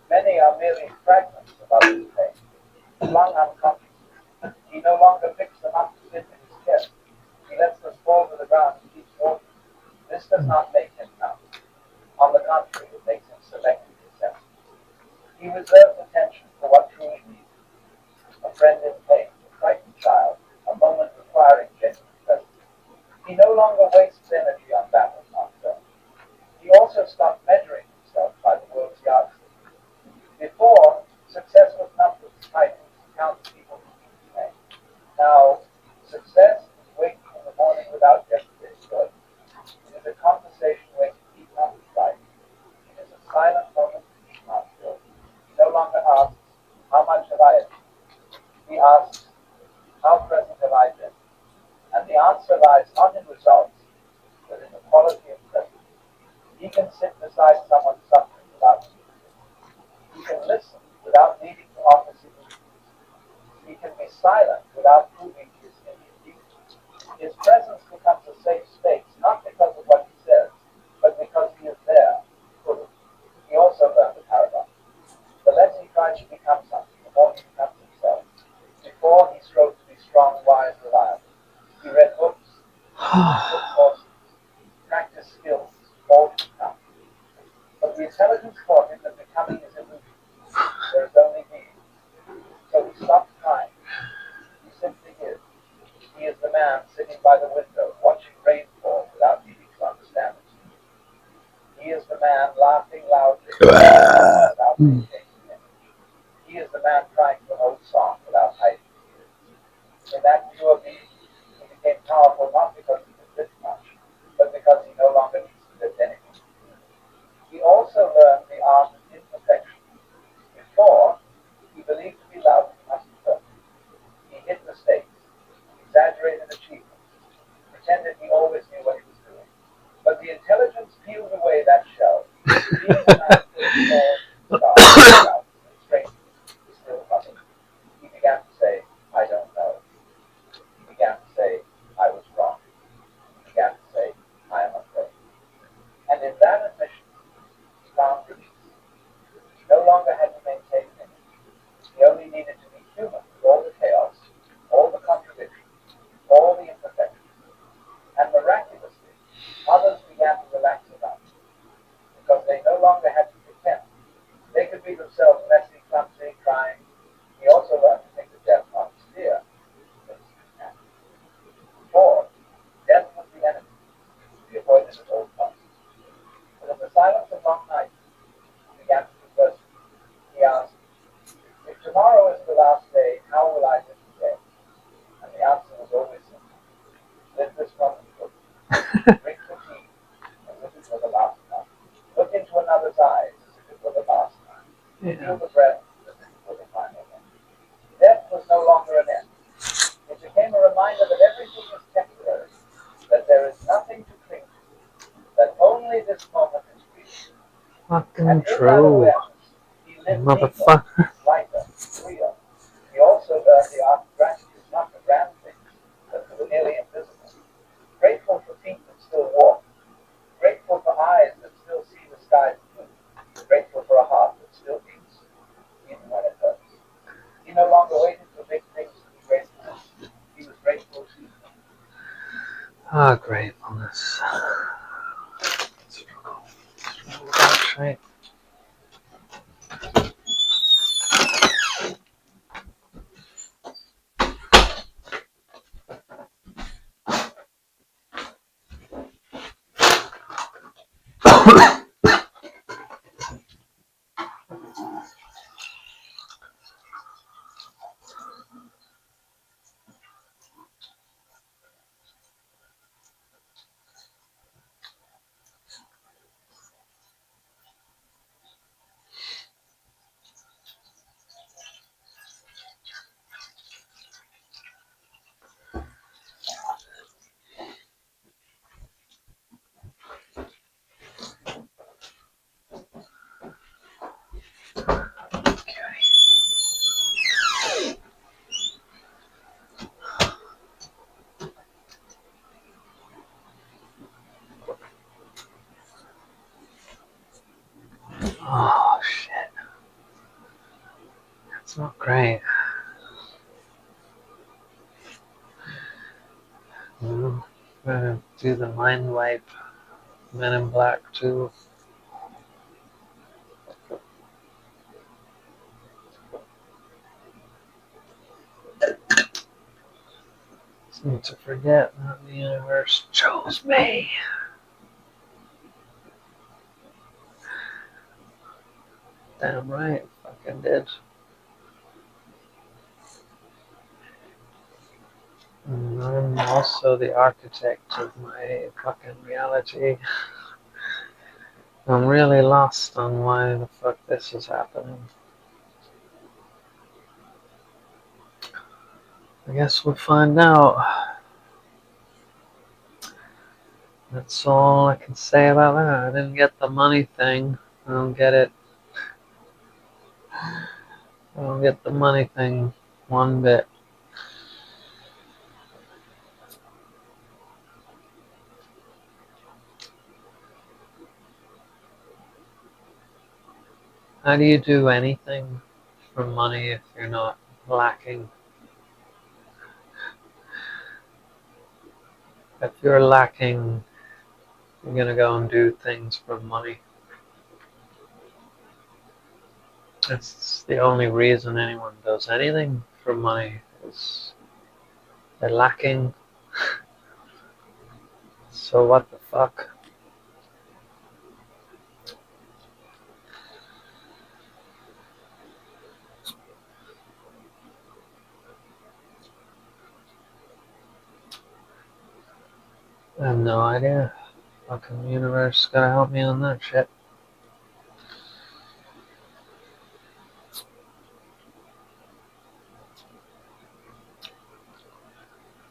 Many are merely fragments of others' pain, flung unconsciously. He no longer picks them up to fit in his chest. He lets them fall to the ground and keeps walking. This does not make him numb. On the contrary, it makes him selective and sensitive. He reserves attention for what truly needs him. A friend in pain, a frightened child, a moment requiring genuine presence. He no longer wastes energy on battle nonsense. He also stopped measuring himself by the world's yardstick. Before, success was numbers, titles, counts people who keep his name. Now, success is waking in the morning without yesterday's burden. It is a conversation where you keep not right. It is a silent moment to keep not still. He no longer asks, how much have I achieved? He asks, how present have I been? And the answer lies not in results, but in the quality of presence. He can sit beside someone suffering without speaking. He can listen without needing to offer solutions. He can be silent without proving he is indeed. His presence becomes a safe space, not because of what he says, but because he is there, fully. He also learned the paradox. The less he tries to become something, the more he becomes himself. Before, he strove to be strong, wise, reliable. He read books, took courses, practiced skills, all to become. But the intelligence taught him that becoming is illusion. There is only being. So he stops trying. He simply is. He is the man sitting by the window, watching rain fall without needing to understand it. He is the man laughing loudly without maintaining image. He is the man trying to hold song without hiding tears. In that pure being, he became powerful not because he could lift much, but because he no longer needs to lift anything. He also learned the art of imperfection. Before, he believed to be loved must be perfect. He hid mistakes, exaggerated achievements, pretended he always knew what he was doing. But the intelligence peeled away that shell. Being the man who falls without and strangers still loving. He began to say, I don't know. He began to say, I was wrong. He began to say, I am afraid. And in that admission, he found release. He no longer had to maintain an image. He only needed to be human with all the chaos, all the contradictions, all the imperfections. And miraculously, others began to relax around him, because they no longer had to pretend. They could be themselves messy, clumsy, crying. He also learned to think of death not as fear, but as companion. Before, death was the enemy, to be avoided at all costs. But in the silence of long nights, he began to converse. He asked, if tomorrow is the last day, how will I live today? And the answer was always simple. Live this moment fully. Drink the tea as if it were the last cup. Look into another's eyes as if it were the last time. Feel the breath as if it were the final one. Death was no longer an end. It became a reminder that everything is temporary, that there is nothing to cling to, that only this moment is real. Fucking And in that true. awareness, he lived deeper, Motherfucker. lighter, freer. He also learned the art of gratitude, not for grand things, but for the nearly invisible. Grateful for feet that still walk, grateful for eyes that still see the sky's blue, grateful for a heart that still beats, even when it hurts. He no longer waited for big things to be grateful. He was grateful to them. Ah, gratefulness. Struggle. That's right. Oh, shit. That's not great. I'm gonna do the mind wipe. Men in Black 2. Seem to forget that the universe chose me. Damn right, fucking did. And I'm also the architect of my fucking reality. I'm really lost on why the fuck this is happening. I guess we'll find out. That's all I can say about that. I didn't get the money thing. I don't get it. I don't get the money thing one bit. How do you do anything for money if you're not lacking? If you're lacking, you're gonna go and do things for money. That's the only reason anyone does anything for money is they're lacking. So what the fuck? I have no idea. Fucking universe gotta help me on that shit.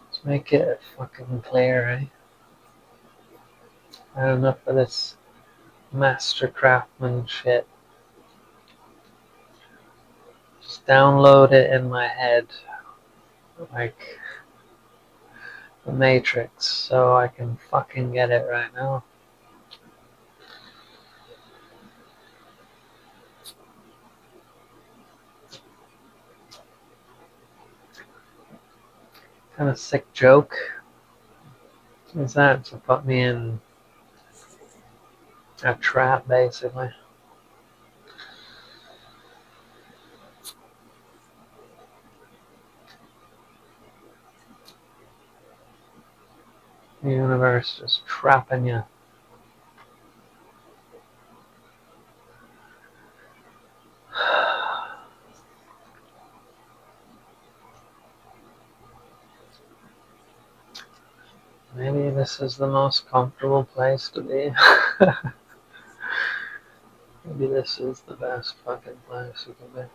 Let's make it fucking clear, eh? I had enough of this master craftsman shit. Just download it in my head like the Matrix so I can fucking get it right now. Kind of sick joke is that to put me in a trap basically. The universe just trapping you. Maybe this is the most comfortable place to be. Maybe this is the best fucking place you can be.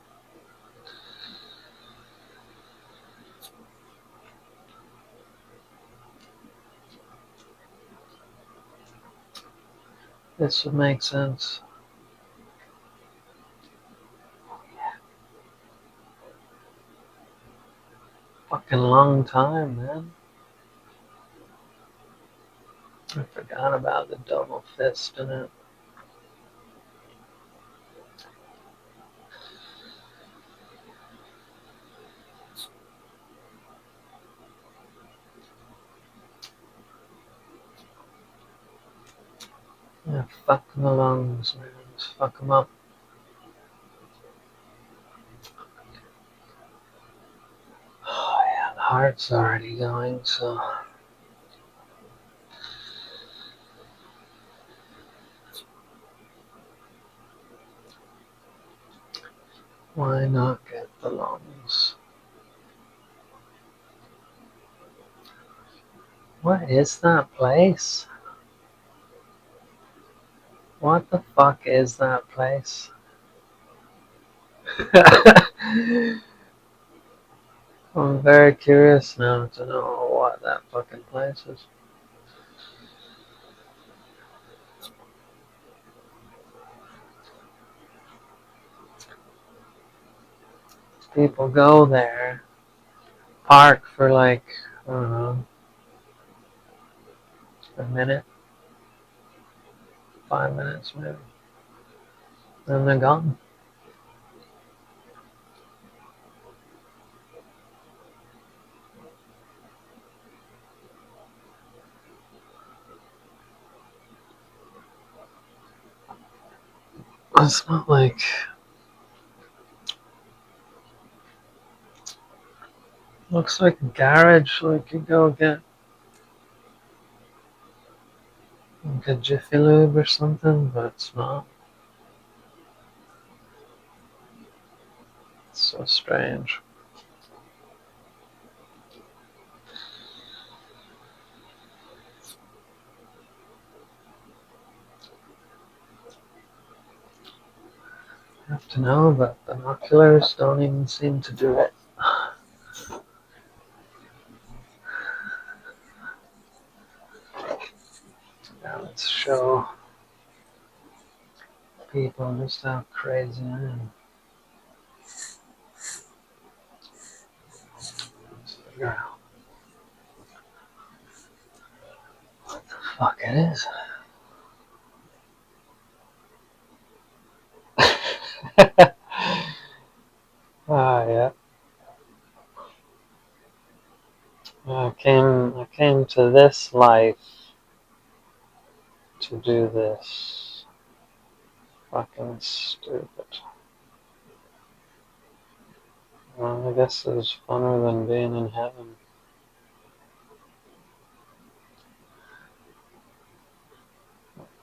This would make sense. Fucking long time, man. I forgot about the double fist in it. Yeah, fuck the lungs, man. Just fuck them up. Oh, yeah, the heart's already going, so. Why not get the lungs? What is that place? What the fuck is that place? I'm very curious now to know what that fucking place is. People go there, park for like, I don't know, a minute, 5 minutes maybe, then they're gone. It's not like looks like a garage, like you go get like a Jiffy Lube or something, but it's not. It's so strange. I have to know, but binoculars don't even seem to do it. Now let's show people just how crazy I am. Let's figure out what the fuck it is. Ah, yeah. I came to this life to do this. Fucking stupid. Well, I guess it was funner than being in heaven.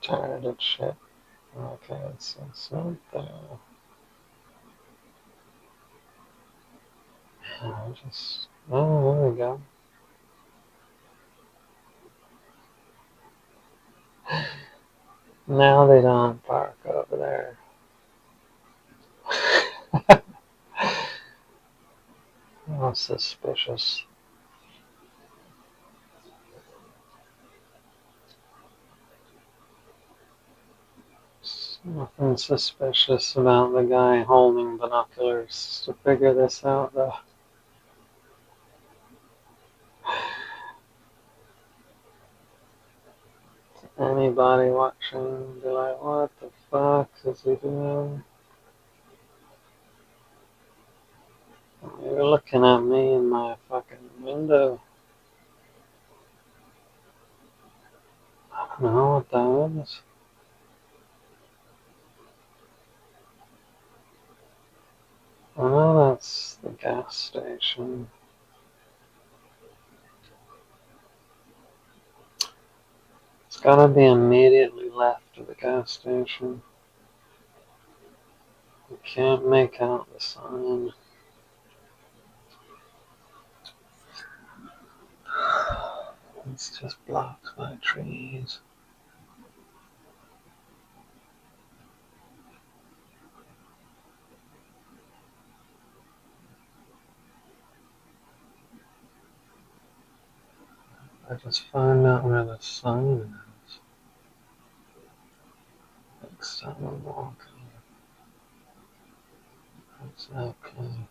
Tired of shit. Okay, it's not there. Oh, there we go. Now they don't park over there. Oh, suspicious. Nothing suspicious about the guy holding binoculars to figure this out, though. Anybody watching be like, what the fuck is he doing? You're looking at me in my fucking window. I don't know what that is. I know that's the gas station. It's gotta be immediately left of the gas station. I can't make out the sign. It's just blocked by trees. I just find out where the sign is. Next time I'm walking. Exactly.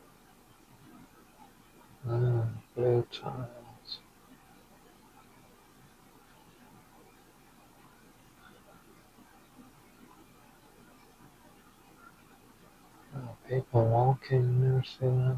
Blue tiles. Oh, people walking, you never see that.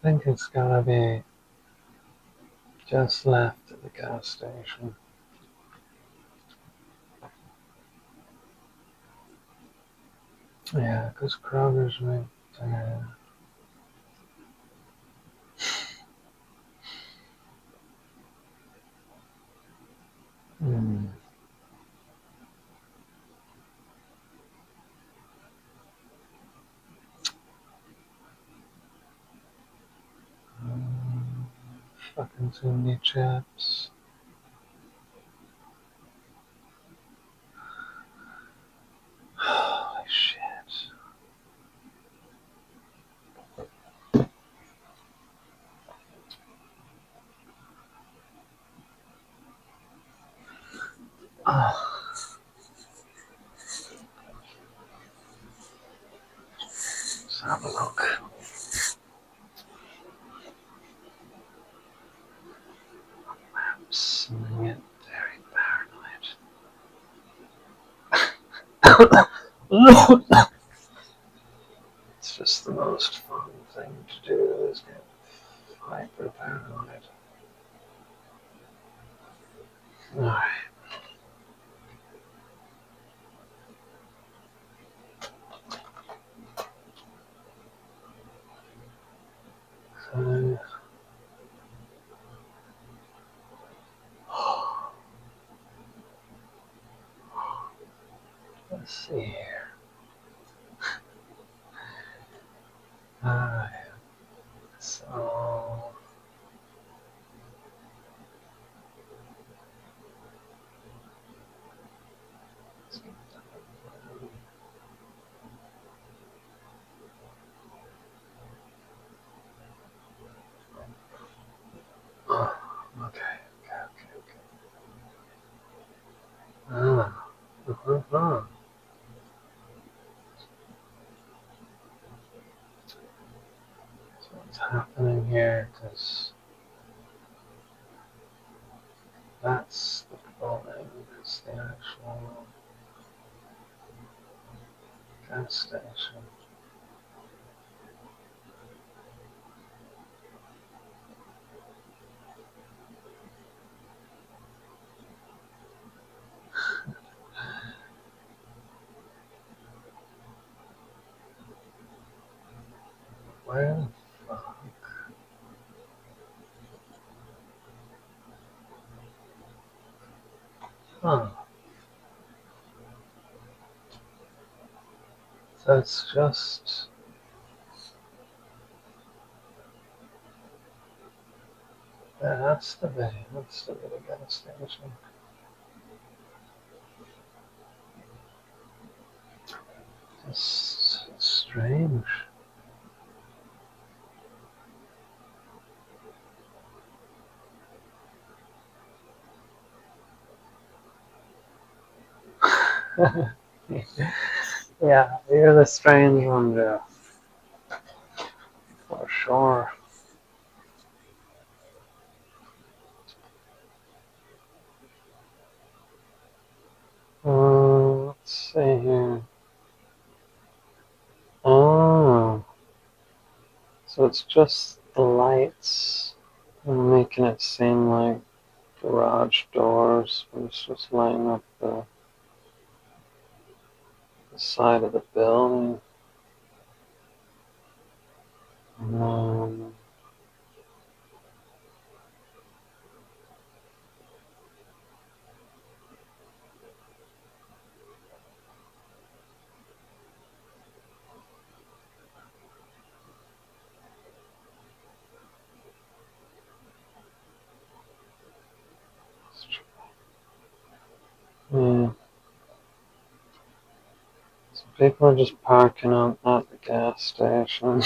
think it's gotta be just left at the gas station. Yeah, because Kroger's right there. Hmm. Fucking too many chips. Holy shit. Oh, let's have a look. I'm smelling it very paranoid. It's just the most fun thing to do is get hyper paranoid. Alright. So let's see here. Alright. So oh, okay. Ah. Uh-huh. So what's happening here? Because that's the building. It's the actual gas station. Where the fuck? Huh. So it's just that's the bay. That's the little gas station. It's strange. Yeah, you're the strange one, Jeff. For sure. Let's see here. Oh, so it's just the lights making it seem like garage doors, but it's just lighting up the side of the building. Um, yeah. So people are just parking up at the gas station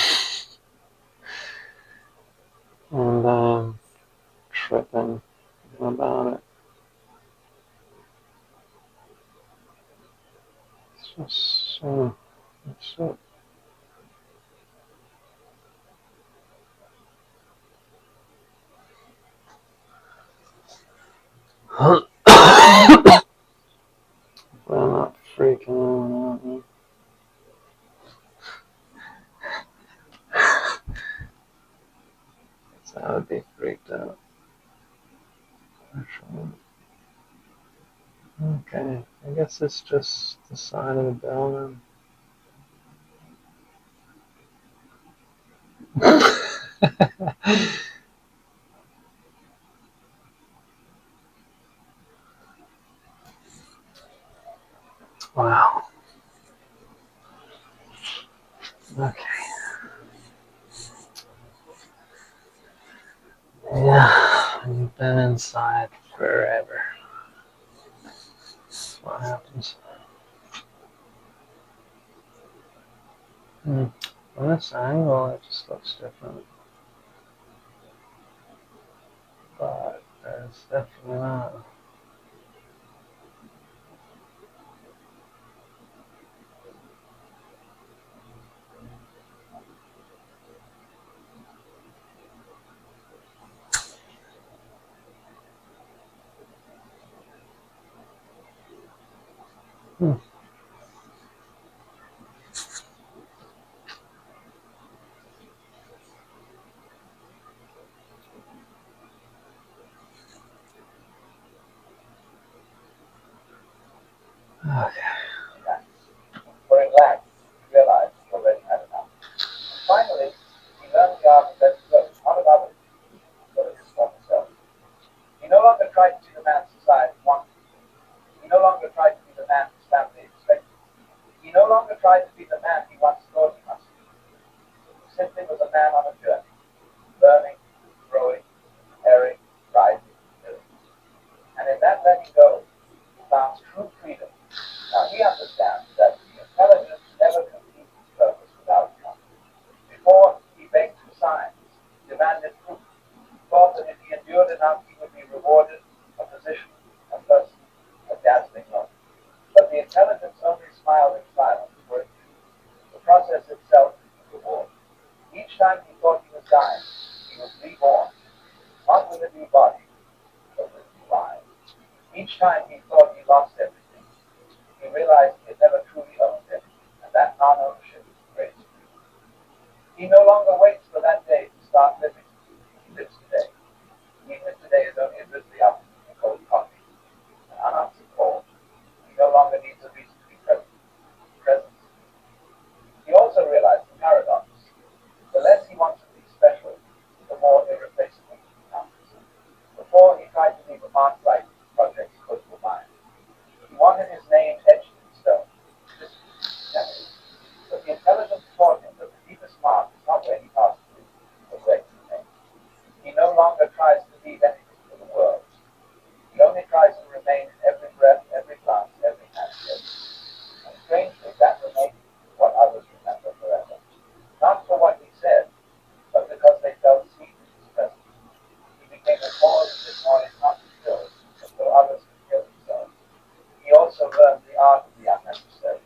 and tripping about it. It's just it's it. But I'm not freaking out. I would be freaked out. For sure. Okay, I guess it's just the side of the building. Wow. Okay. Yeah, you've been inside forever. That's what happens. Hmm. From this angle, it just looks different. But there's definitely not. Hmm. Okay. For in land, he realized he already had enough. And finally, he learned the art of letting go, not of others, but of his former self. He no longer tried to be the man society wanted. He no longer tried to be the man his family expected. He no longer tried to be the man he once thought he must be. He simply was a man on a journey, learning, growing, erring, rising, living. And in that letting go, he found true freedom. Now he understands that the intelligence never completes its purpose without its before he begged for signs, demanded proof, thought that if he endured enough he would be rewarded a position, a person, a dazzling love. But the intelligence only smiled in silence for it. The process itself is the reward. Each time he thought he was dying, he was reborn, not with a new body, but with new eyes. Each time he thought he lost everything, he realized he had never truly owned anything, and that non-ownership is the greatest freedom. He no longer waits for that day to start living. He lives today. Even if today is only a drizzly afternoon of cold coffee, an unanswered call, he no longer needs a reason to be present. Presence. He also realized the paradox. The less he wants to be special, the more irreplaceable he becomes. Before, he tried to leave a mark right in his project's coastal mind. He wanted his name etched in stone. This memory. But the intelligence taught him that the deepest mark is not where he passed through, but where he remains. He no longer tries to leave anything for the world. He only tries to remain in every breath, every glance, every handshake. And strangely, that remains what others remember forever. Not for what he said, but because they felt seen in his presence. He became a cause of this noise not to fill, but so others could hear themselves. He also learned the art of the unnecessary.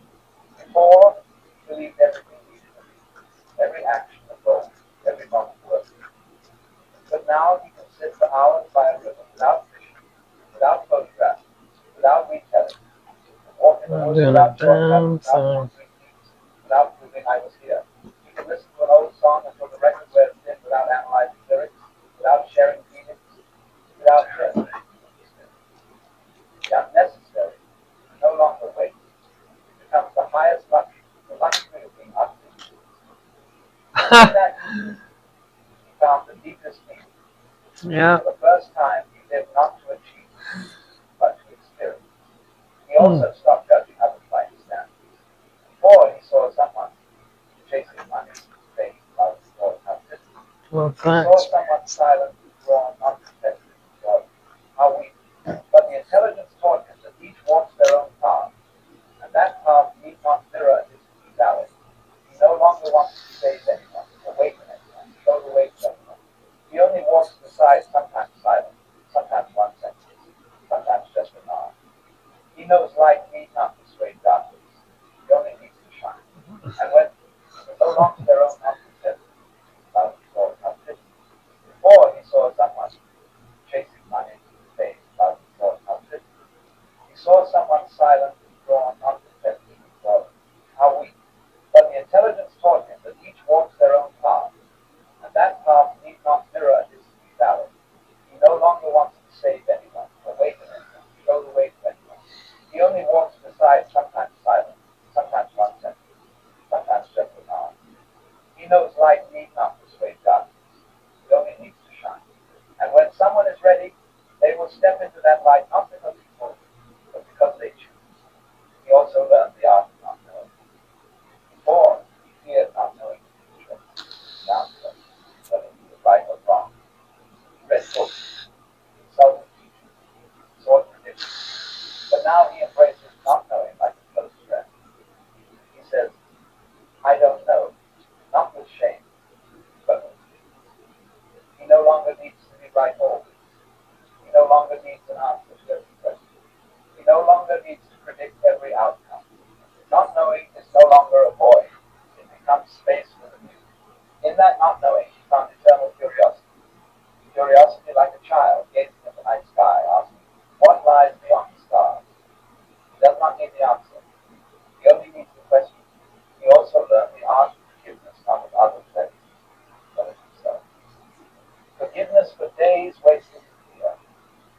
Before, he believed everything needed a reason, every action a goal, every moment worth it. But now he can sit for hours by a river without fishing, without photographs, without retelling, and walk in the Not woods doing a without shortcuts, damn without thing. concrete leaps, without proving I was here. He can listen to an old song until the record wears thin without analyzing lyrics, without sharing feelings, without sharing. The unnecessary no longer waits. It becomes the highest luxury, the luxury of being utterly useless. In that uselessness, he found the deepest meaning. Yeah. For the first time, he lived not to achieve, but to experience. He Hmm. also stopped judging others by his standards. Before, he saw someone chasing money, fame, love, or toxicity. Well, He saw thanks. someone silent, withdrawn, uncontested, God, how weak. But the intelligence taught him that each walks their own path, and that path need not mirror his reality. He no longer wants to save anyone, awaken anyone, show the way to anyone. He only walks beside, sometimes silent, sometimes one sentence, sometimes just a nod. He knows light need not persuade darkness. He only needs to shine. And when no longer their own uncontested, love or toxicity. Before he saw someone chasing money, fame, love, or toxicity. He saw someone silent, withdrawn, uncontested, and how weak. But the intelligence taught him that each walks their own path, and that path need not mirror his save anyone, awaken anyone, show the way to anyone. He only walks beside, sometimes silent, sometimes one-sentence, sometimes just a nod. He knows light need not persuade darkness. It only needs to shine. And when someone is ready, they will step into that light not because he forced, but because they choose. He also learned the art of not knowing. Before, he feared not knowing the future, doubtful, whether he was right or wrong. He read books, consulted teachers, sought predictions. But now he embraces not knowing like a close friend. He says, I don't know, not with shame, but with peace. He no longer needs to be right always. He no longer needs an answer to every question. He no longer needs to predict every outcome. Not knowing is no longer a void. It becomes space for the new. In that not knowing, he found eternal curiosity. Curiosity like a child gazing at the night sky, asking, what lies beyond the stars? He does not need the answer. He only needs the question. He also learned the art of forgiveness, not of others, but of himself. Forgiveness for days wasted in fear,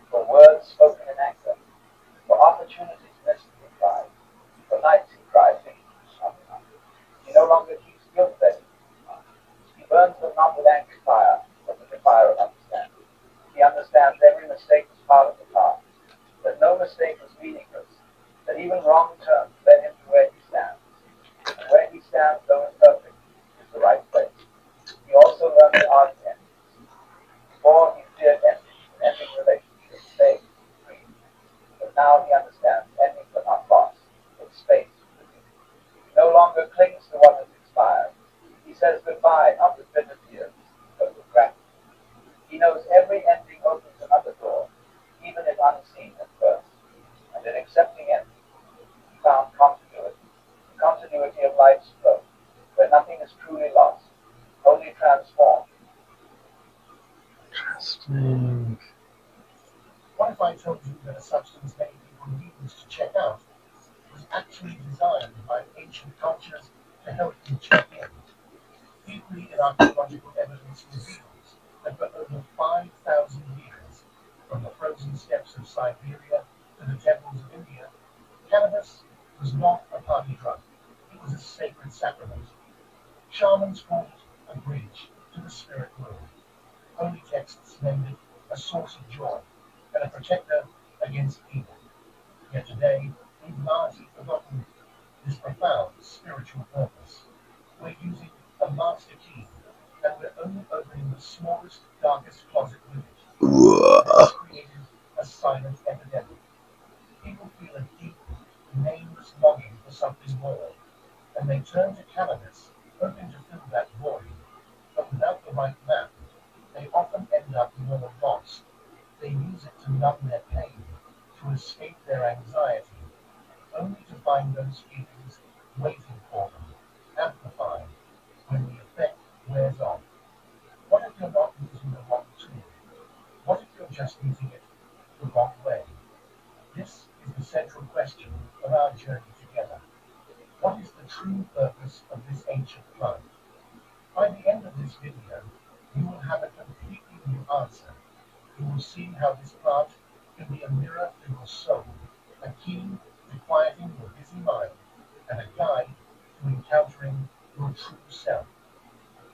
for words spoken in anger, for opportunities missed through pride, for nights he cried thinking he was not enough. He no longer keeps guilt bedding in his mind. He burns them not with angry fire, but with the fire of understanding. He understands every mistake was part of the path, that no mistake was meaningless, that even wrong turns led him to where he stands. And where he stands, though imperfect, is the right place. He also learned the art of endings. Before he feared endings, ending relationships, fade, grief. But now he understands endings are not lost, but space for the new. He no longer clings to what has expired. He says goodbye, not with bitter tears, but with gratitude. He knows every ending opens another door, even if unseen at first. And in accepting endings, he found continuity, the continuity of life's flow, where nothing is truly lost, only transformed. Interesting. What if I told you that a substance many people use to check out was actually designed by ancient cultures to help you check in? Deeply in archaeological evidence reveals that for over 5,000 years, from the frozen steppes of Siberia to the temples of India, cannabis was not a party drug. It was a sacred sacrament. Shamans called it a bridge to the spirit world. Holy texts named it a source of joy and a protector against evil. Yet today, we've largely forgotten this profound spiritual purpose. We're using a master key, and we're only opening the smallest, darkest closet with it. And it's created a silent epidemic. People feel a deep, nameless longing for something more, and they turn to cannabis, hoping to fill that void. But without the right map, they often end up more lost. They use it to numb their pain, to escape their anxiety, only to find those feelings waiting for them, amplified when the effect wears off. What if you're not using the wrong tool? What if you're just using it the wrong way? This is the central question of our journey together. What is the true purpose of this ancient plant? By the end of this video, you will have a completely new answer. You will see how this plant can be a mirror for your soul, a key to quieting your busy mind, and a guide to encountering your true self.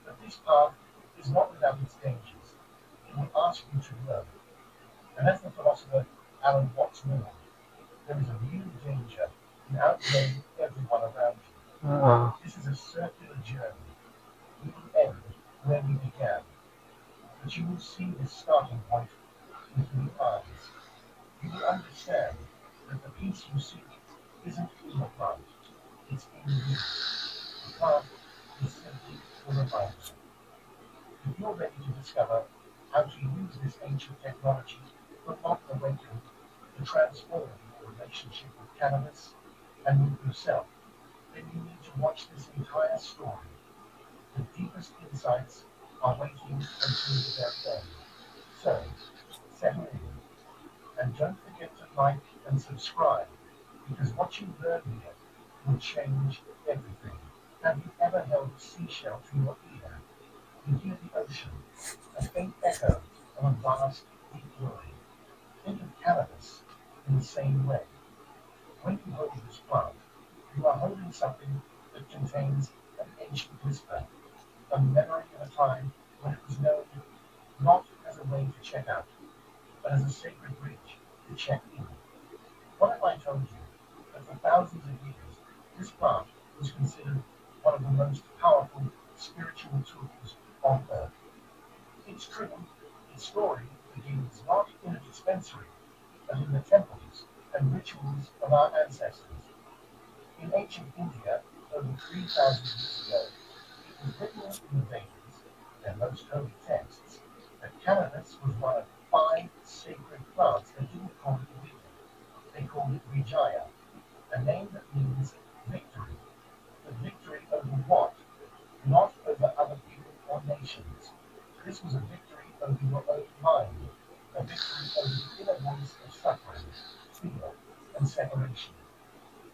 But this path is not without its dangers. It will ask you to learn. And as the philosopher Alan Watts warned, there is a real danger in outgrowing everyone around you. Uh-oh. This is a circular journey. We will end where we began, but you will see this starting point with new eyes. You will understand that the peace you seek isn't in the plant, it's in you. The plant is simply a reminder. If you're ready to discover how to use this ancient technology for modern awakening to transform your relationship with cannabis and with yourself, then you need to watch this entire story. The deepest insights are waiting until the very end. So, settle in, and don't forget to like and subscribe, because what you learn here will change everything. Have you ever held a seashell to your ear? You hear the ocean, a faint echo of a vast, deep world. Think of cannabis in the same way. When you hold this plant, you are holding something that contains an ancient whisper, a memory of a time when it was known not as a way to check out, but as a sacred bridge to check in. What if I told you that for thousands of years this plant was considered one of the most powerful spiritual tools on earth? It's true, its story begins not in a dispensary, but in the temples and rituals of our ancestors. In ancient India, over 3,000 years ago, it was written in the Vedas, their most holy texts, that cannabis was one of 5 sacred plants. They didn't call it weed, they called it Vijaya, a name that means victory. But victory over what? Not over other people or nations. This was a victory over your own mind, a victory over the inner voice of suffering, fear, and separation.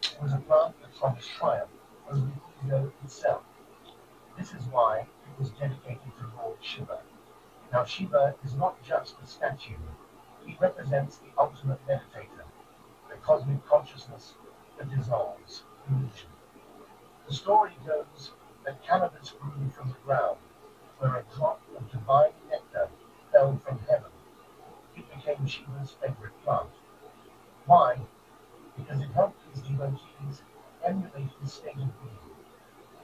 It was a plant that promised triumph over the ego itself. This is why it was dedicated to Lord Shiva. Now, Shiva is not just a statue, he represents the ultimate meditator, the cosmic consciousness that dissolves illusion. The story goes that cannabis grew from the ground, where a drop of divine nectar fell from heaven. It became Shiva's favorite plant. Why? Because it helped his devotees emulate his state of being,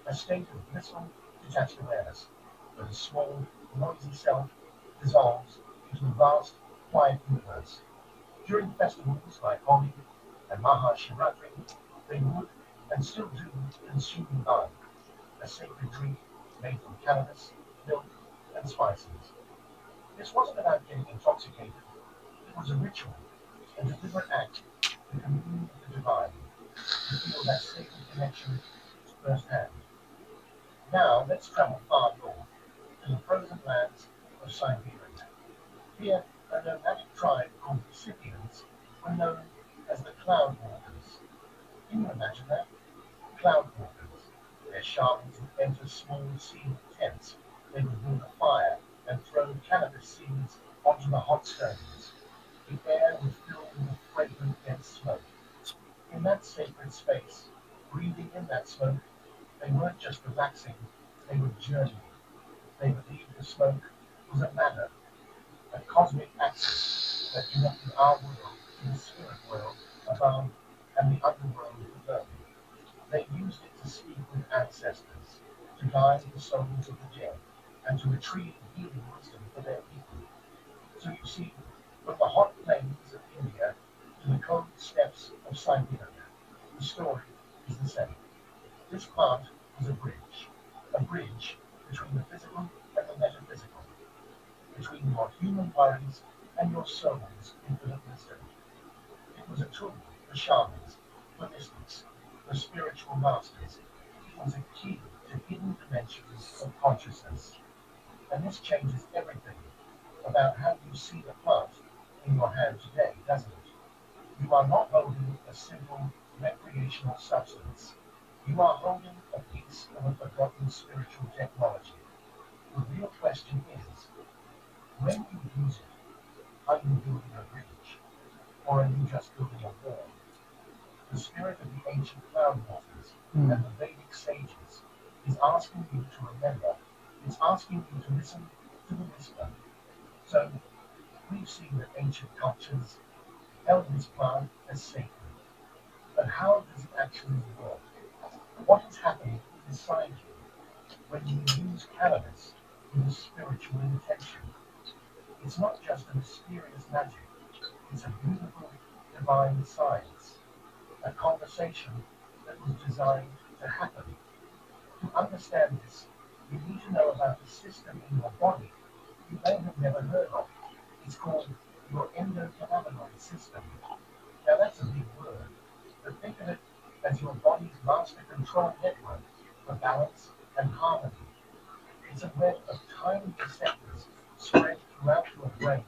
a state of blissful, detached awareness, where the small, noisy self dissolves into a vast, quiet universe. During festivals like Holi and Mahashivratri, they would and still do consume lime, a sacred drink made from cannabis, milk, and spices. This wasn't about getting intoxicated, it was a ritual, a deliberate act to commune with the divine, to feel that sacred connection firsthand. Now let's travel far north to the frozen lands of Siberia. Here, a nomadic tribe called the Scythians were known as the Cloud Walkers. Can you imagine that? Cloud Walkers. Their shamans would enter small sealed tents. They would build a fire and throw cannabis seeds onto the hot stones. The air would fill with a fragrant, dense smoke. In that sacred space, breathing in that smoke, they weren't just relaxing, they were journeying. They believed the smoke was a ladder, a cosmic axis that connected our world to the spirit world above and the underworld below. They used it to speak with ancestors, to guide the souls of the dead, and to retrieve healing wisdom for their people. So you see, from the hot plains of India to the cold steppes of Siberia, the story is the same. This plant was a bridge between the physical and the metaphysical, between your human worries and your soul's infinite wisdom. It was a tool for shamans, for mystics, for spiritual masters. It was a key to hidden dimensions of consciousness. And this changes everything about how you see the plant in your hand today, doesn't it? You are not holding a simple recreational substance. You are holding a piece of a forgotten spiritual technology. The real question is, when you use it, are you building a bridge, or are you just building a wall? The spirit of the ancient cloud walkers and the Vedic sages is asking you to remember. It's asking you to listen to the whisper. So we've seen that ancient cultures held this plant as sacred. But how does it actually work? What is happening inside you when you use cannabis with a spiritual intention? It's not just a mysterious magic, it's a beautiful divine science, a conversation that was designed to happen. To understand this, you need to know about the system in your body you may have never heard of. It's called your endocannabinoid system. Now that's a big word, but think of it as your body's master control network for balance and harmony. It's a web of tiny receptors spread throughout your brain,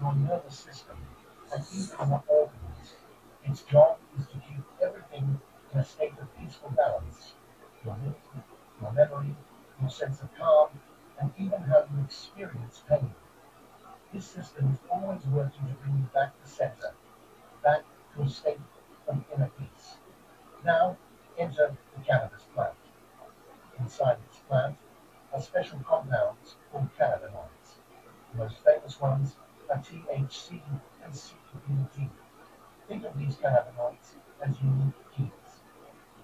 your nervous system, and even your organs. Its job is to keep everything in a state of peaceful balance. Your mood, your memory, your sense of calm, and even how you experience pain. This system is always working to bring you back to center, back to a state of inner peace. Now, enter the cannabis plant. Inside this plant are special compounds called cannabinoids. The most famous ones are THC and CBD. Think of these cannabinoids as unique keys.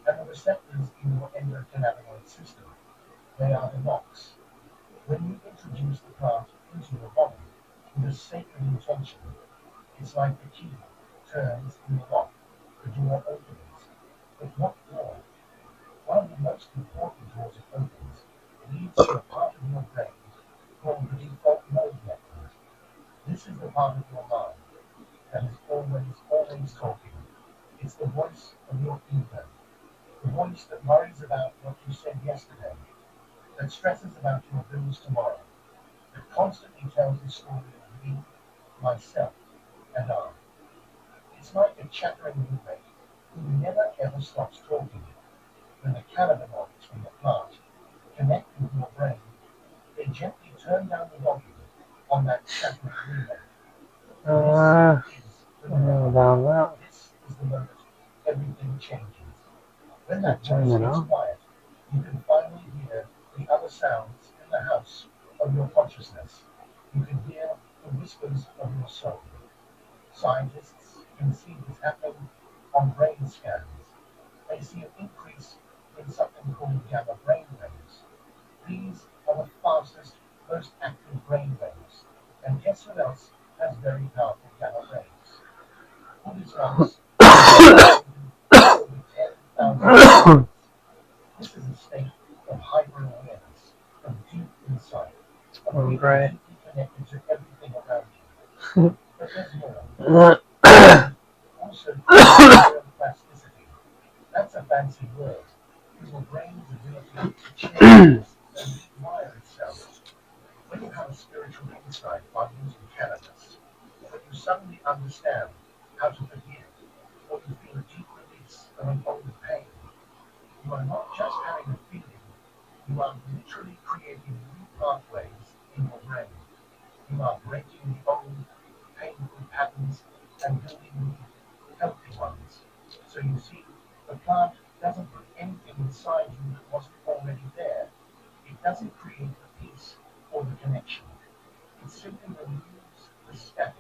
And the receptors in your endocannabinoid system, they are the locks. When you introduce the plant into your body with a sacred intention, it's like the key turns in the lock, the door opens. But what door? One of the most important doors it opens leads to a part of your brain called the default mode network. This is the part of your mind that is always talking. It's the voice of your ego, the voice that worries about what you said yesterday, that stresses about your bills tomorrow, that constantly tells the story of me, myself, and I. It's like a chattering roommate who never ever stops talking. When the cannabinoids from the plant connect with your brain, they gently turn down the volume on that chattering roommate. This is the moment. Down that. This is the moment everything changes. When that Turn voice it gets on. quiet, you can finally hear the other sounds in the house of your consciousness. You can hear the whispers of your soul. Scientists can see this happening on brain scans. They see an increase in something called gamma brain waves. These are the fastest, most active brain waves. And guess what else has very powerful gamma waves? Buddhist monks over 10,000 years. This is a state of hyper-awareness, of deep insight, of being Right. deeply connected to everything around you. But there's more. Also, neuroplasticity. That's a fancy word for your brain's ability to change and rewire itself. When you have a spiritual insight by using cannabis, when you suddenly understand how to forgive, or you feel a deep release of an old pain, you are not just having a feeling, you are literally creating new pathways in your brain. You are breaking the old painful patterns and building new healthy ones. So you see, the plant doesn't put anything inside you that wasn't already there. It doesn't create the peace or the connection. It simply removes the static,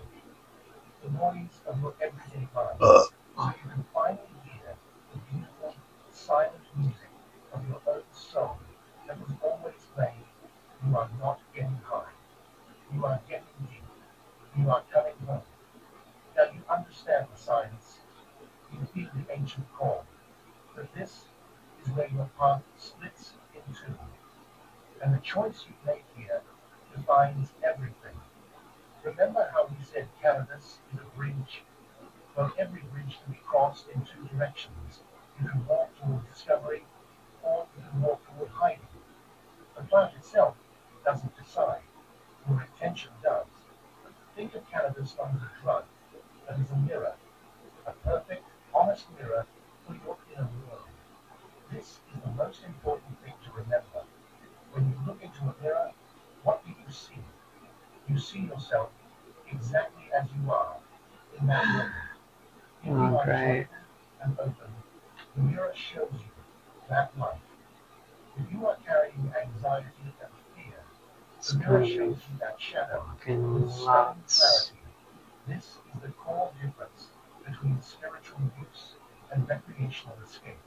the noise of your everyday life, so you can finally hear the beautiful, silent music of your own soul that was always playing. You are not getting high. You are getting deep. You are coming home. Now you understand the science. You feel the ancient call. But this is where your path splits in two. And the choice you make here defines everything. Remember how we said cannabis is a bridge? Well, every bridge can be crossed in two directions. You can walk toward discovery, or you can walk toward hiding. The plant itself doesn't decide. Your intention does. Think of cannabis as a drug that is a mirror, a perfect, honest mirror for your inner world. This is the most important thing to remember. When you look into a mirror, what do you see? You see yourself exactly as you are in that moment. If you are Great. joyful and open, the mirror shows you that light. If you are carrying anxiety and fear, It's the mirror gonna be shows you that shadow fucking with stunning lots. clarity. This is the core difference between spiritual use and recreational escape.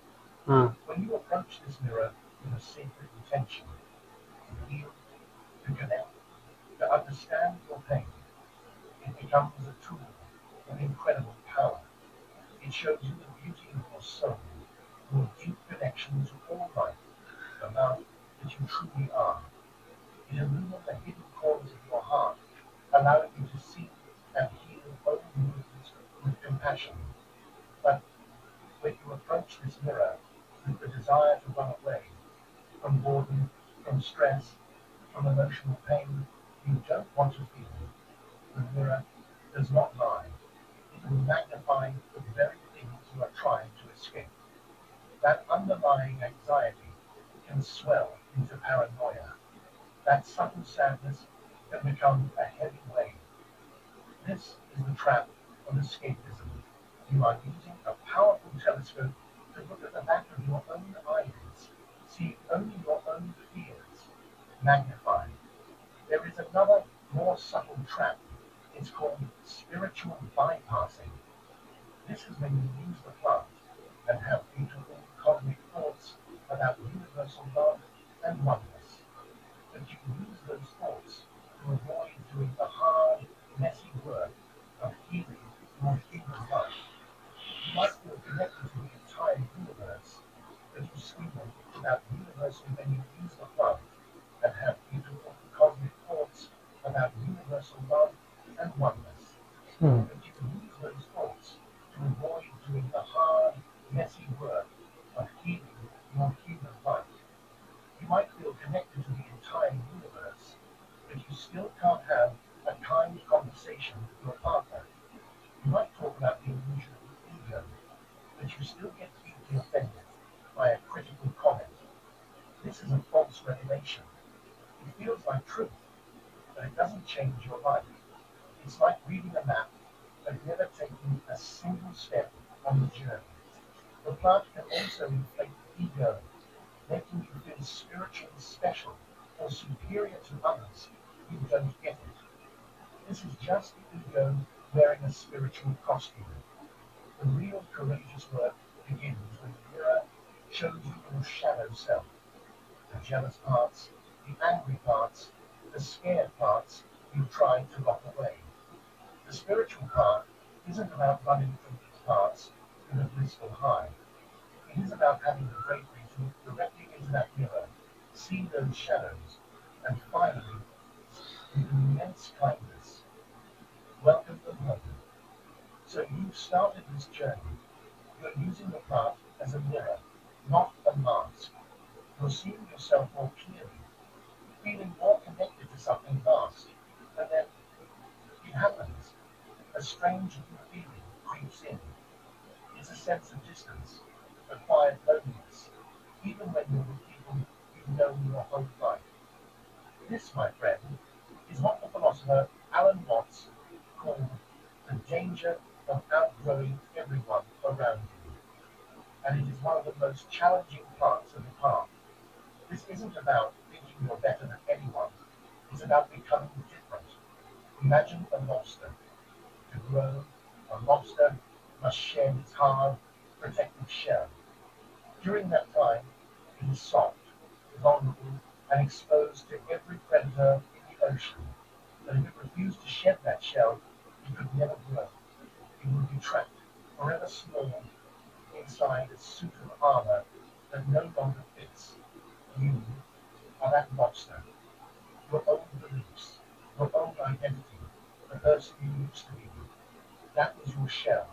Huh. When you approach this mirror with a sacred intention, to heal, to connect, to understand your pain, it becomes a tool of incredible power. It shows you the beauty of your soul, your deep connection to all life, the love that you truly are. It illumines the hidden corners of your heart, allowing you to see and heal old wounds with compassion. But when you approach this mirror with the desire to run away from boredom, from stress, from emotional pain you don't want to feel, the mirror does not lie. It will magnify the very things you are trying to escape. That underlying anxiety can swell into paranoia. That subtle sadness can become a heavy weight. This is the trap of escapism. You are using a powerful telescope to look at the back of your own eyelids, seeing only your own fears, magnified. There is another, more subtle trap. It's called spiritual bypassing. This is when you use the plant and have beautiful cosmic thoughts about universal love and oneness. But you use those thoughts to avoid doing the hard, messy work of healing your human life. You might feel connected to the entire universe, but you scream about universal when you use the plant and have beautiful cosmic thoughts about universal love and oneness. Hmm. But you use those thoughts to avoid doing the hard, messy work of healing your human life. You might feel connected to the entire universe, but you still can't have a kind conversation with your partner. You might talk about the illusion of the ego, but you still get deeply offended by a critical comment. This is a false revelation. It feels like truth, but it doesn't change your life. It's like reading a map, but never taking a single step on the journey. The plant can also inflate the ego, making you feel spiritually special or superior to others who don't get it. This is just the ego wearing a spiritual costume. The real courageous work begins when the mirror shows you your shadow self, the jealous parts, the angry parts, the scared parts you tried to lock away. The spiritual part isn't about running from these parts in a blissful high. It is about having the bravery to look directly into that mirror, see those shadows, and finally, with immense kindness, welcome them home. So you've started this journey. You're using the plant as a mirror, not a mask. You're seeing yourself more clearly, feeling more connected to something vast. And then it happens. A strange new feeling creeps in. It's a sense of distance, a quiet loneliness, even when you're with people you've known your whole life. This, my friend, is what the philosopher Alan Watts called the danger of outgrowing everyone around you. And it is one of the most challenging parts of the path. This isn't about thinking you're better than anyone, it's about becoming different. Imagine a lobster. To grow, a lobster must shed its hard, protective shell. During that time, it is soft, vulnerable, and exposed to every predator in the ocean. But if it refused to shed that shell, it could never grow. It would be trapped, forever small, inside a suit of armor that no longer fits. You are that lobster, your own beliefs, your own identity, the person you used to be. That was your shell,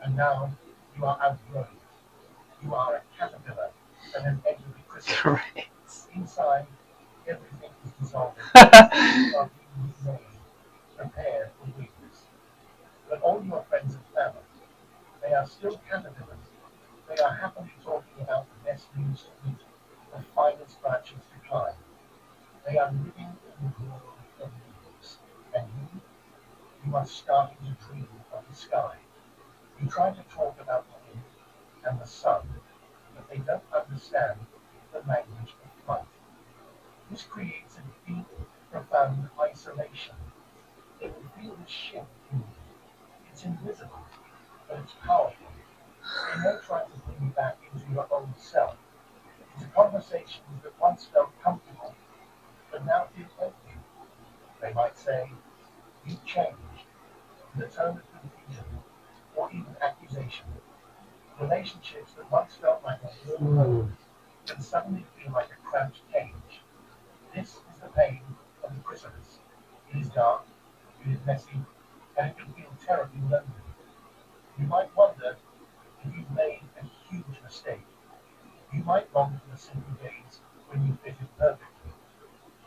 and now you are outgrown it. You are a caterpillar that has entered the chrysalis. Right. Inside, everything is dissolving. You are being remade, prepared for wings. But all your friends and family, they are still caterpillars. They are happily talking about the best news to eat, the finest branches to climb. They are living in the world of leaves. And you are starting to dream of the sky. You try to talk about the wind and the sun, but they don't understand the language of flight. This creates a deep, profound isolation. They will feel the shift in you. It's invisible, but it's powerful. They may try to bring you back into your own self, into conversations that once felt comfortable, but now feel empty. They might say, "You've changed," in a tone of confusion or even accusation. Relationships that once felt like a warm Hmm. home can suddenly feel like a cramped cage. This is the pain of the chrysalis. It is dark, it is messy, and it can feel terribly lonely. You might wonder if you've made a huge mistake. You might long for the simple days when you fitted perfectly.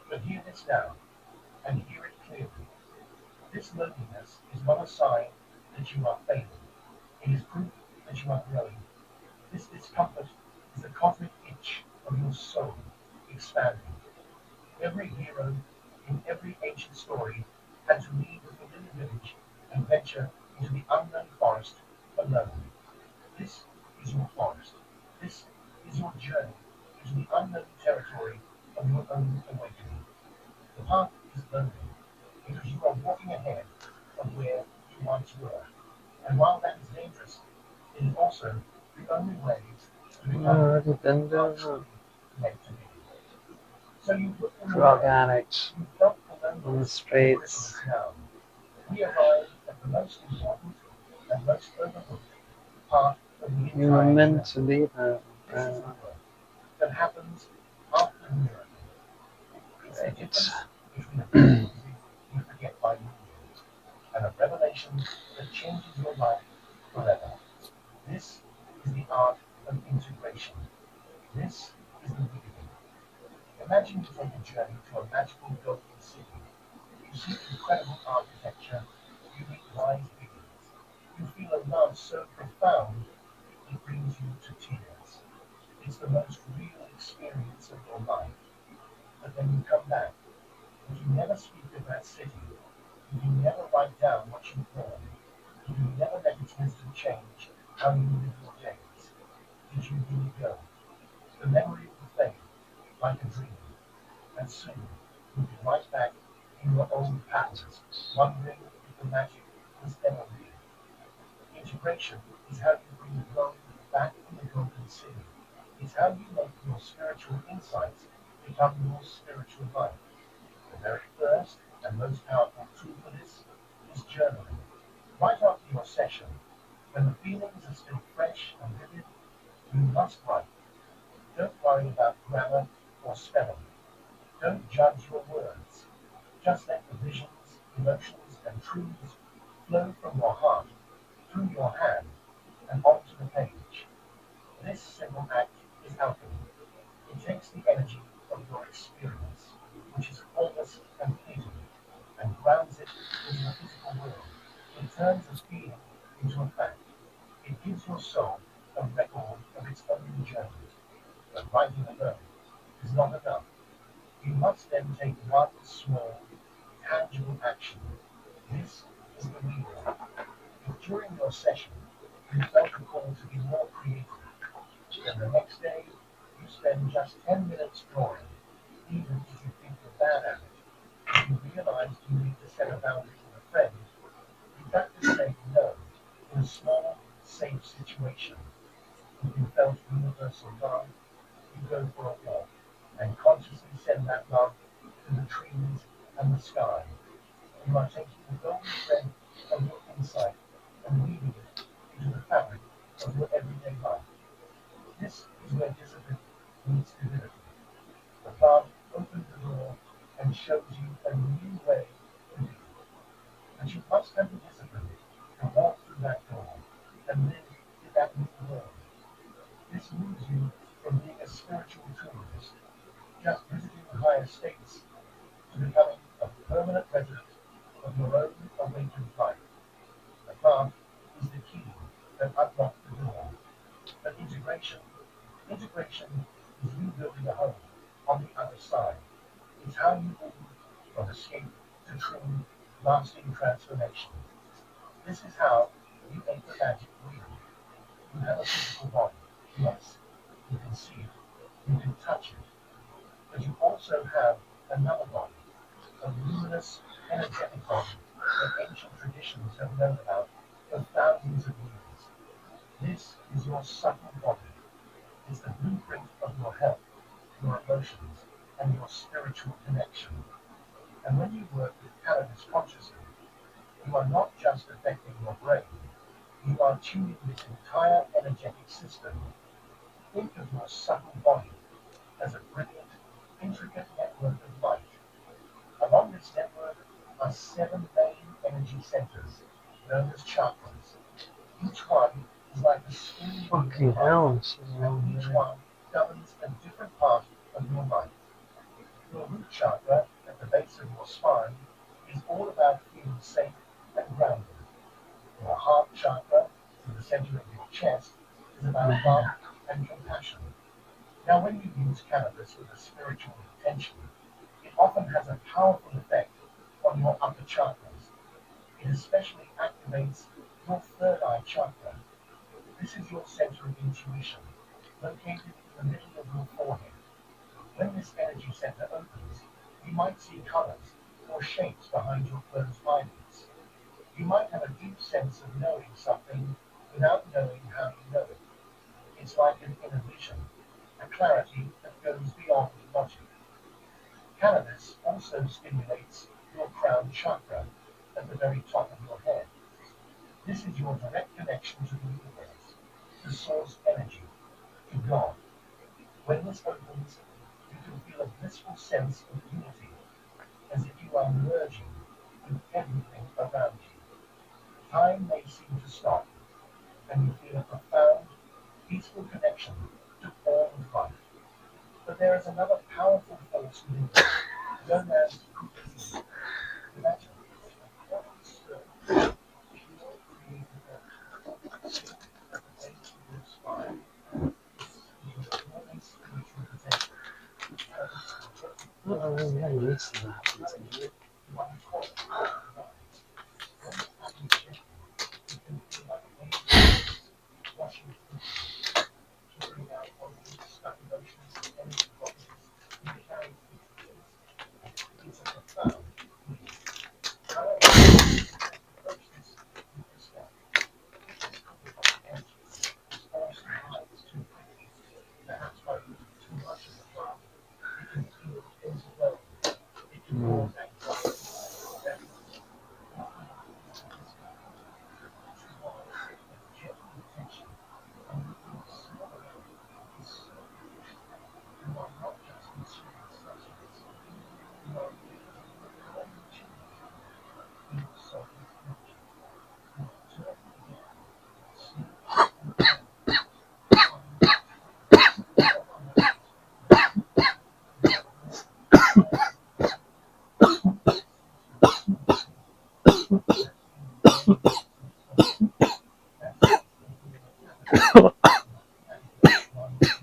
But hear this now, and hear it clearly. This loneliness is not a sign that you are failing. It is proof that you are growing. This discomfort is the cosmic itch of your soul expanding. Every hero in every ancient story had to leave the familiar village and venture into the unknown forest alone. This is your forest. This is your journey into the unknown territory of your own awakening. The path is lonely because you are walking ahead of where you once were. And while that is dangerous, it is also the only way to become Already been who you are there. truly meant to be. So you look in the Drug mirror, addicts you felt the on the loneliness and streets. emptiness now. We arrive at the most important and most overlooked part of the You were entire meant journey. to be there. This is the work that happens after the miracle. It's the Great. difference between a pill easy you forget by moving and a revelation that changes your life forever. This is the art of integration. This is the beginning. Imagine you take a journey to a magical golden city. You see incredible architecture, you meet wise beings. You feel a love so profound it brings you to tears. It's the most real experience of your life. But then you come back, and you never speak of that city. You never write down what you've learned. You never let its wisdom change how you live your days. Did you really go? The memory will fade like a dream, and soon you'll be right back in your old patterns, wondering if the magic was ever real. Integration is how you bring the gold back in the golden city. It's how you make your spiritual insights become your spiritual life. The very first and most powerful tool for this is journaling. Right after your session, when the feelings are still fresh and vivid, you must write. Don't worry about grammar or spelling. Don't judge your words. Just let the visions, emotions, and truths flow from your heart, through your hand, and onto the page. This simple act is alchemy. It takes the energy of your experience, which is formless and fleeting, and grounds it into the physical world. It turns a feeling into a fact. It gives your soul a record of its own journey. But writing alone is not enough. You must then take one small, tangible action. This is the reward. If during your session you felt a call to be more creative, then the next day you spend just 10 minutes drawing, even if you think you're bad at it. If you realize you need to set a boundary with a friend, you practice saying no in a small, safe situation. If you felt universal love, you go for a walk and consciously send that love to the trees and the sky. You are taking the golden thread of your insight and weaving it into the fabric of your everyday life. This is where discipline meets divinity. The path opens the door and shows you a new way to be. But you must have the discipline to walk through that door and live in that new world. This moves you from being a spiritual tourist, just visiting the higher states, to becoming a permanent resident of your own awakened life. The path is the key that unlocks the door. But integration is you building a home on the other side. It's how you move from escape to true, lasting transformation. This is how you make the magic real. You have a physical body, yes, you can see it, you can touch it, but you also have another body, a luminous, energetic body that ancient traditions have known about for thousands of years. This is your subtle body. It's the blueprint of your health, your emotions, and your spiritual connection. And when you work with cannabis consciously, you are not just affecting your brain, you are tuning this entire energetic system. Think of your subtle body as a brilliant, intricate network of light. Along this network are seven main energy centers, known as chakras. Each one is like a spinning wheel Fucking of life, hell, this is and long each way. one governs a different part of your life. Your root chakra at the base of your spine is all about feeling safe and grounded. Your heart chakra in the center of your chest is about love Man. and compassion. Now, when you use cannabis with a spiritual intention, it often has a powerful effect on your upper chakras. It especially activates your third eye chakra. This is your center of intuition, located in the middle of your forehead. When this energy center opens, you might see colors or shapes behind your closed eyelids. You might have a deep sense of knowing something without knowing how you know it. It's like an inner vision, a clarity that goes beyond logic. Cannabis also stimulates your crown chakra at the very top of your head. This is your direct connection to the universe, to source energy, to God. When this opens, you can feel a blissful sense of unity, as if you are merging with everything around you. Time may seem to stop, and you feel a profound, peaceful connection to all of life. But there is another powerful force within you, known as Kundalini. Imagine a pure, creative energy at the base of your spine. This is your only spiritual potential. Oh, yeah, yes, that happens. One call, divine. When this happens gently, you can feel like waves washing through you, clearing out all the stuck emotions and energy blockages you carry through the It's a profound healing. However, approach this with respect. If this complicated energy is forced to rise too quickly, perhaps by using too much of the plant, it can feel overwhelming. It can cause anxiety or restlessness. This is why a gentle attention and moving slowly is so crucial. You are not just consuming substance, you are creating a calming change in your soul's energy. You are turning again, sleep and calm, becoming more harmonious with yourself. You are more aware of this sense of that's being drained from soul. That's the healing of cannabis, not cannabis one you use. In other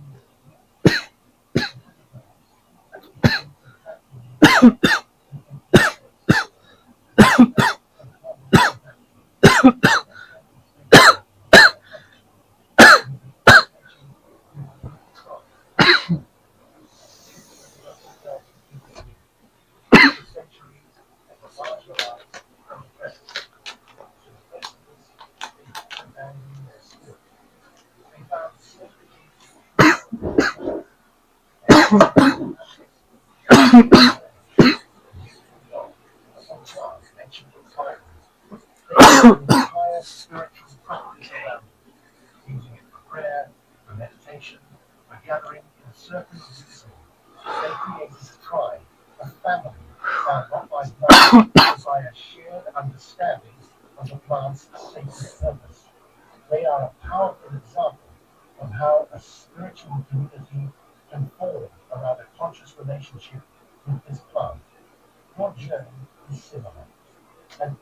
words, it is exactly releasing an empty space, filling it with a calming capacity. Let's gently explain what cannabis is. With the intention you will move across this universal earth into you. It's essentially a marginalized antidepressant. To replace this, they abandon their spirit. They found safety pure medicine, and instead of cannabis, they chose silence, beautiful dog, or plant mentioned in Bible. They built an entire spiritual practice around it, using it for prayer, for meditation, for gathering in a circle of wisdom. They created a tribe, a family, bound not by blood, but by a shared understanding of the plant's sacred purpose. They are a powerful example of how a spiritual community can form around a conscious relationship with this plant. Your journey is similar. And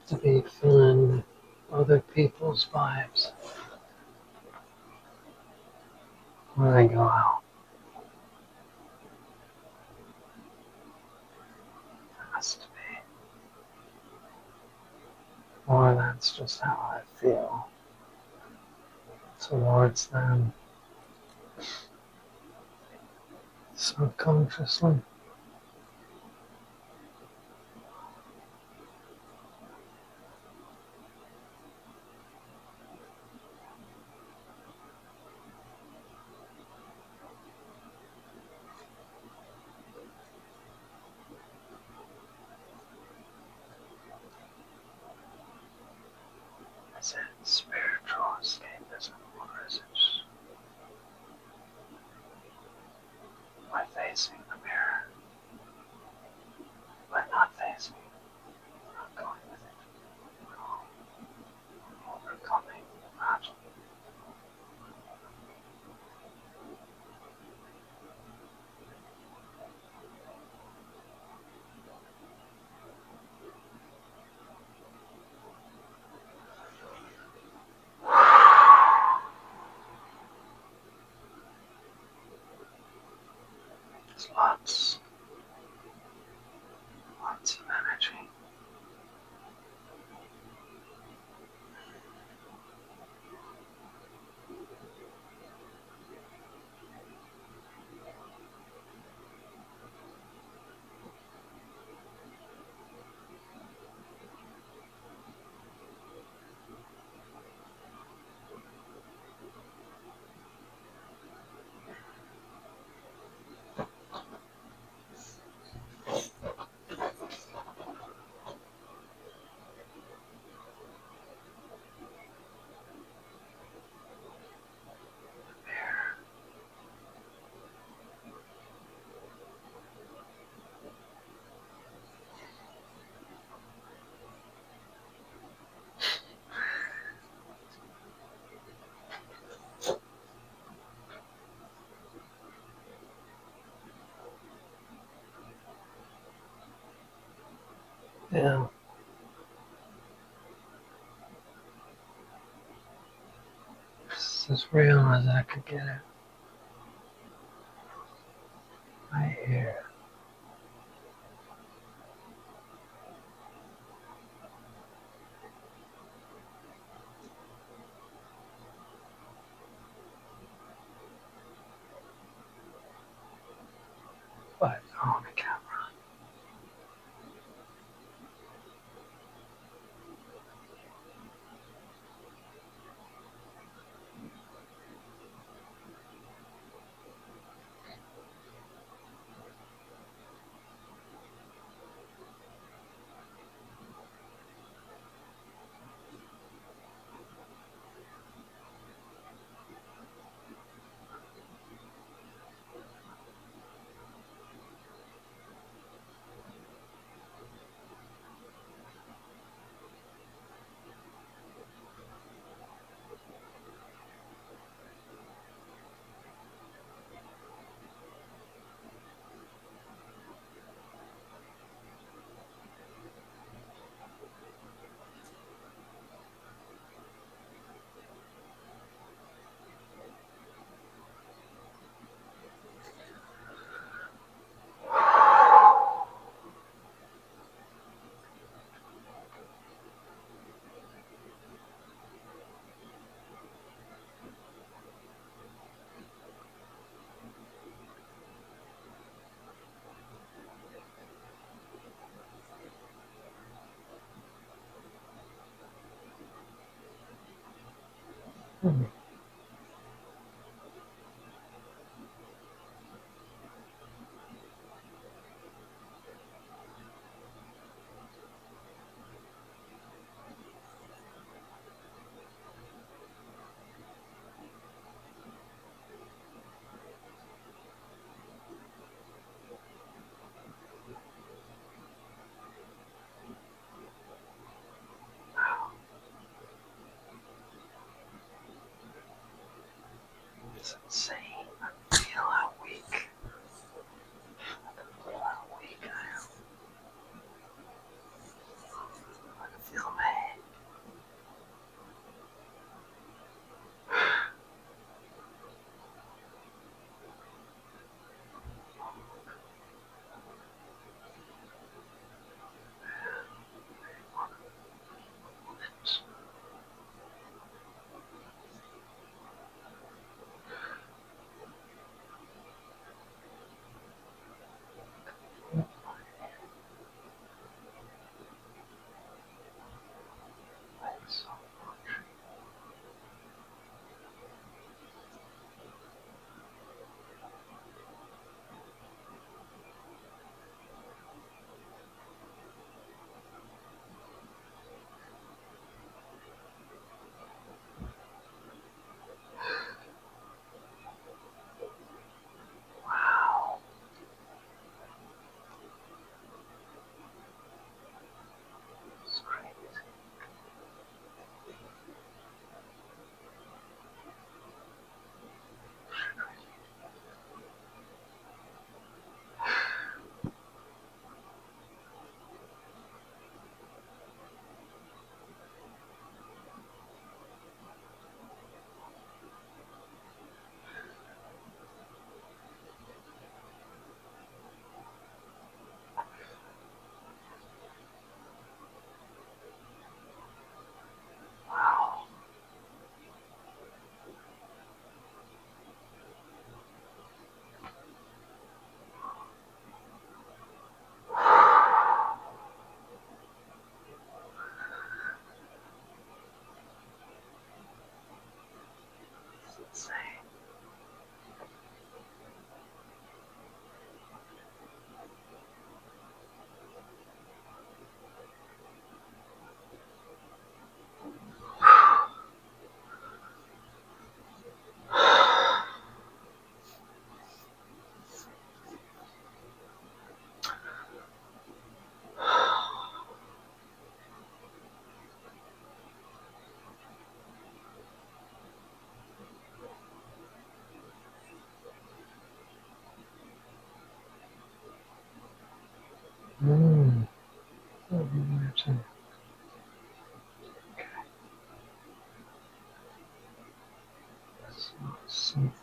to be feeling other people's vibes when I go out. It has to be. Or that's just how I feel towards them subconsciously. Is it spiritual escapism or is it just by facing the mirror, but not facing it, not going with it, overcoming that? There's lots of energy. Yeah. It's as real as I could get it. Right here. But on the camera. Hmm. It's insane. I feel how weak. I feel how weak I am. I can feel my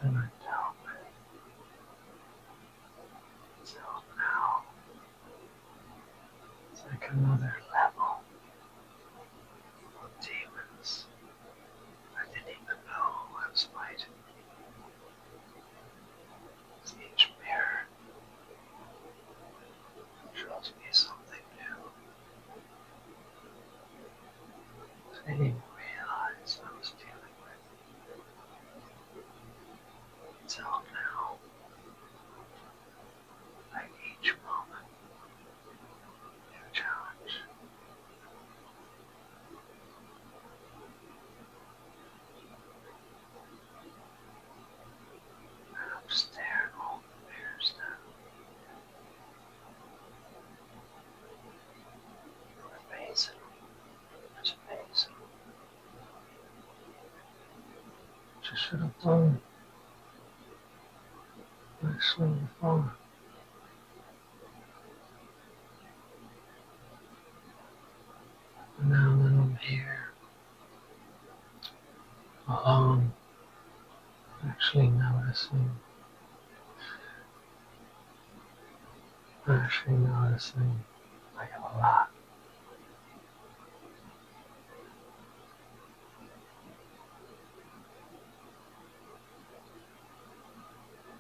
and I dealt with. Till now, it's like another level of demons I didn't even know I was fighting. Each mirror shows me something new. I didn't even realize I was dealing with until now. Like each moment, new challenge. And I'm staring all the mirrors now. Amazing. It's amazing. Which I should have done actually before. And now that I'm here, alone, actually noticing, like a lot.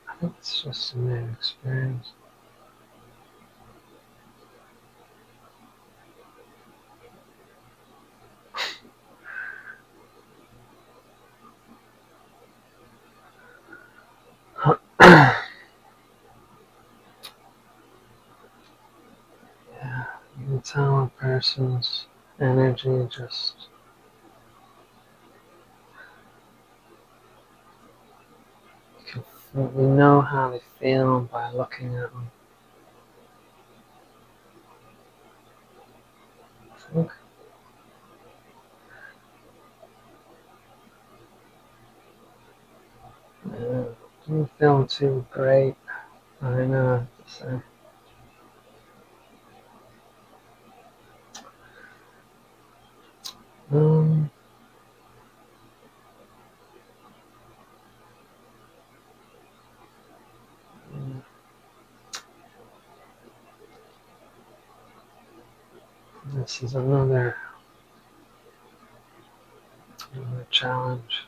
I think it's just a new experience. Yeah, you can tell a person's energy just, we know how they feel by looking at them. I think didn't feel too great. I know, I have to say. Um, this is another challenge.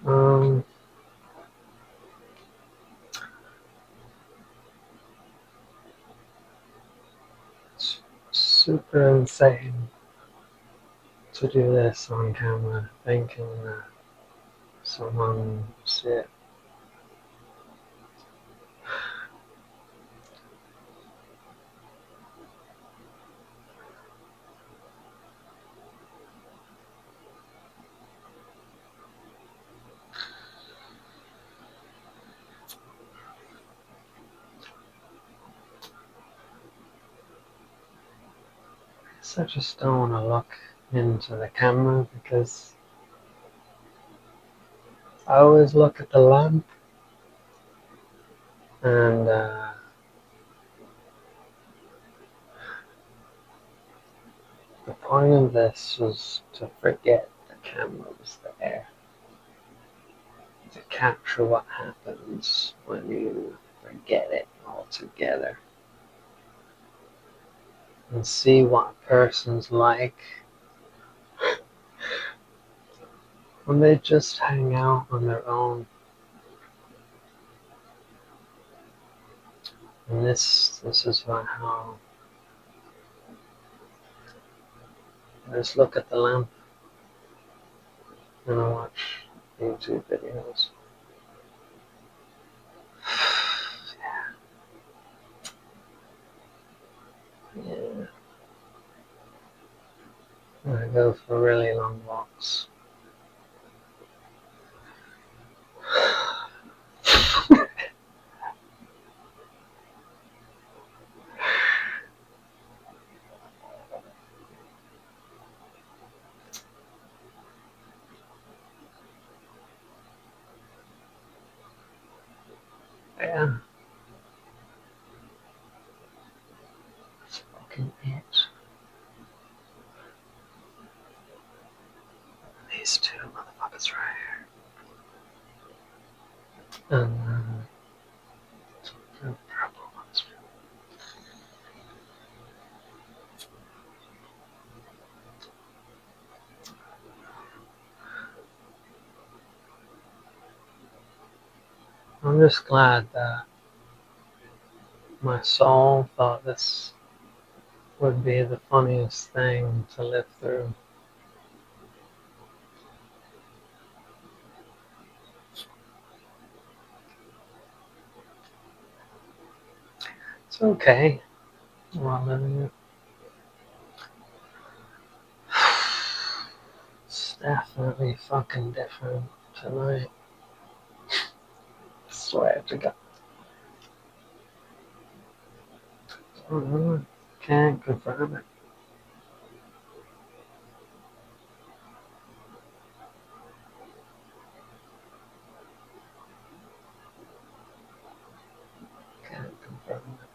Um, it's super insane to do this on camera, thinking that someone will see it. I just don't want to look into the camera because I always look at the lamp, and the point of this was to forget the camera was there, to capture what happens when you forget it altogether, and see what a person's like when they just hang out on their own. And this is how I just look at the lamp and I watch YouTube videos. Yeah. And I go for really long walks. Yeah. This fucking itch. These two motherfuckers right here. And the purple ones. I'm just glad that my soul thought this would be the funniest thing to live through. It's okay while living it. It's definitely fucking different tonight. I swear to God. Can't confirm it. Can't confirm it.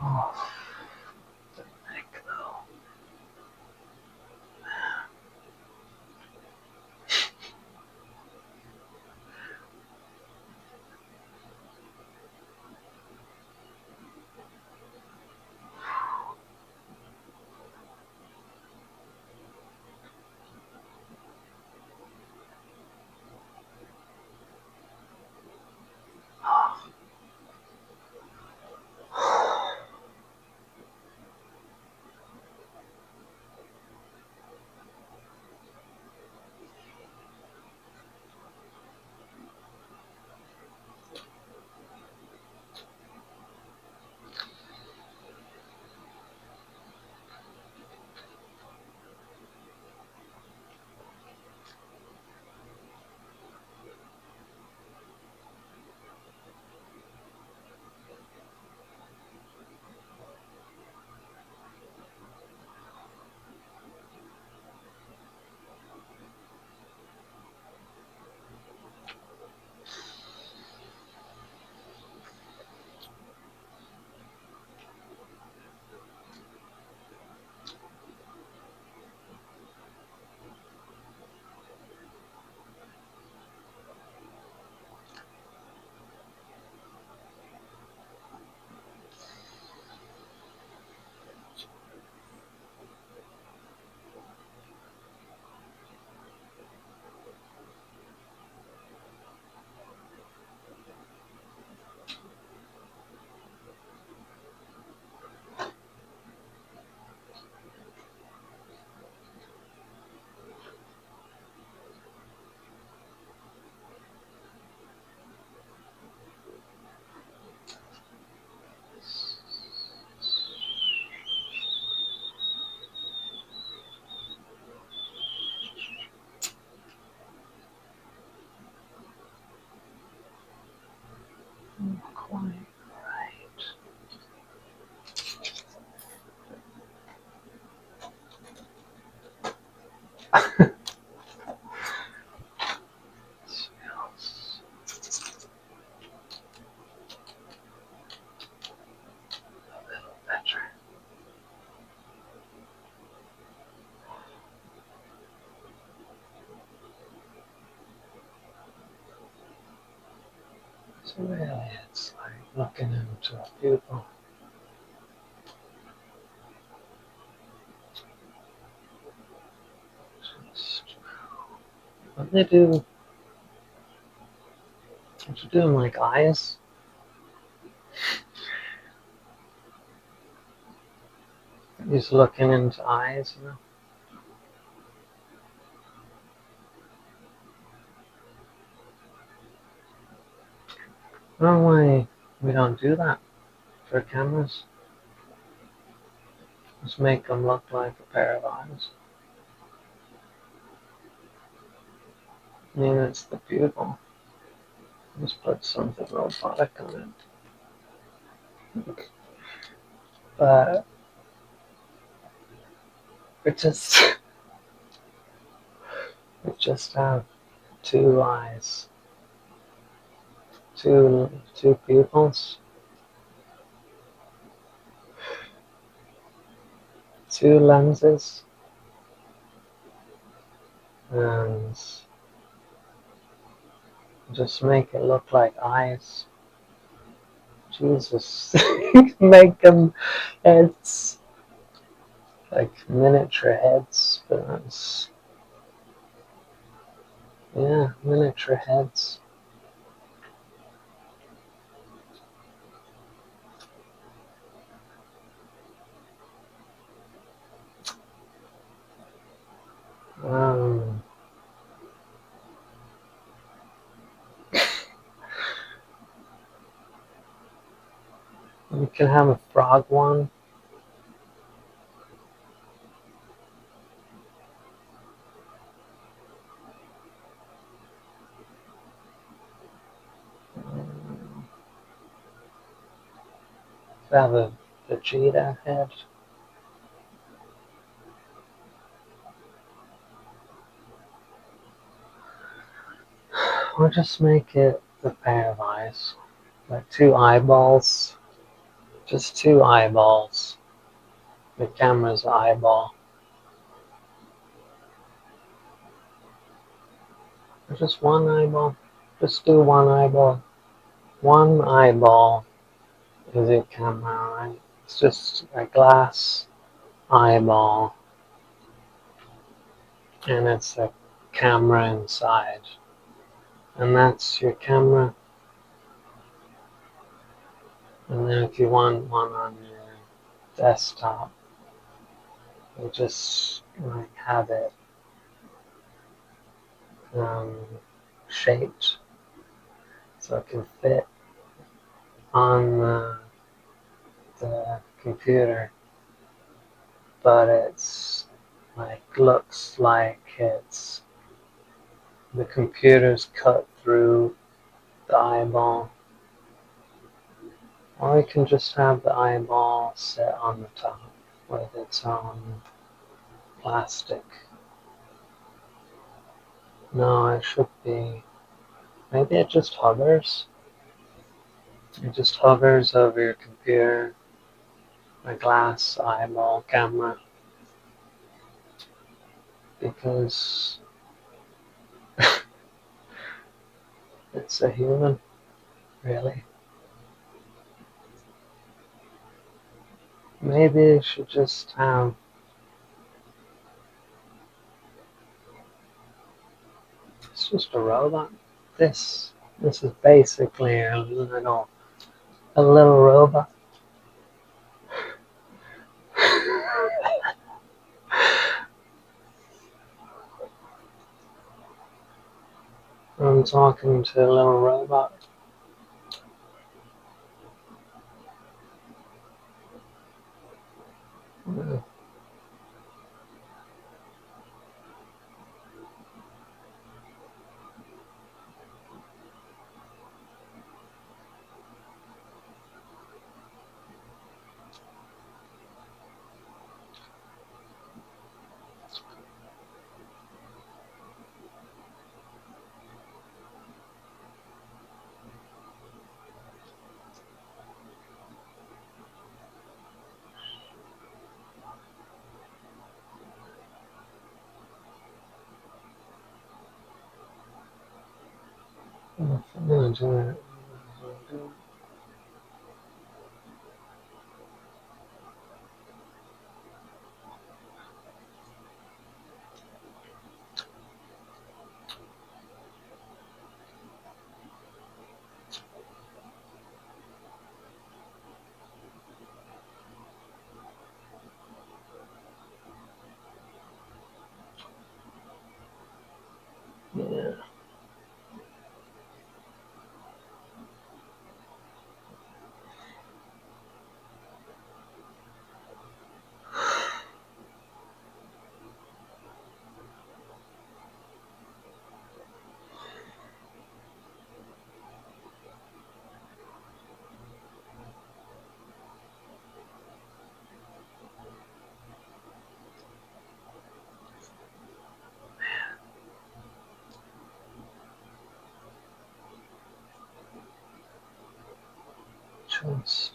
Oh, the neck though. So really, it's like looking into a pupil. Just what they do. What you doing, like eyes? Just looking into eyes, you know. I don't know why we don't do that for cameras. Just make them look like a pair of eyes. I mean, it's the pupil. Just put something robotic on it. But we just we just have two eyes, two pupils, two lenses, and just make it look like eyes. Jesus, make them heads, like miniature heads, but that's, yeah, miniature heads. Um, you can have a frog one. Have a Vegeta head. Or just make it a pair of eyes. Like two eyeballs. Just two eyeballs. The camera's eyeball. Or just one eyeball. Just do one eyeball. One eyeball is your camera, right? It's just a glass eyeball. And it's a camera inside. And that's your camera. And then if you want one on your desktop, you just like have it shaped so it can fit on the computer, but it's like looks like it's the computer's cut through the eyeball. Or you can just have the eyeball sit on the top with its own plastic. No, it should be. Maybe it just hovers. It just hovers over your computer, a glass eyeball camera. Because it's a human, really. Maybe you should just have. It's just a robot. This is basically a little robot. I'm talking to a little robot. Yeah. I'm gonna do it. Yeah. Just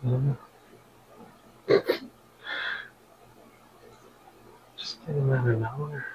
yeah. Just getting out of nowhere.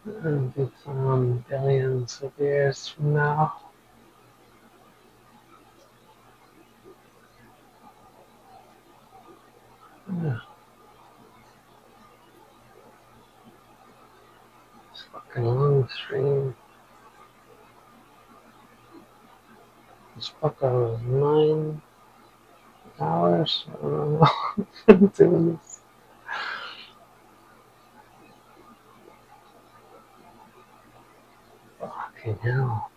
and be found billions of years from now. Yeah, it's fucking long stream. This fucker was 9 hours. I don't know. I've been doing this. Fucking hell.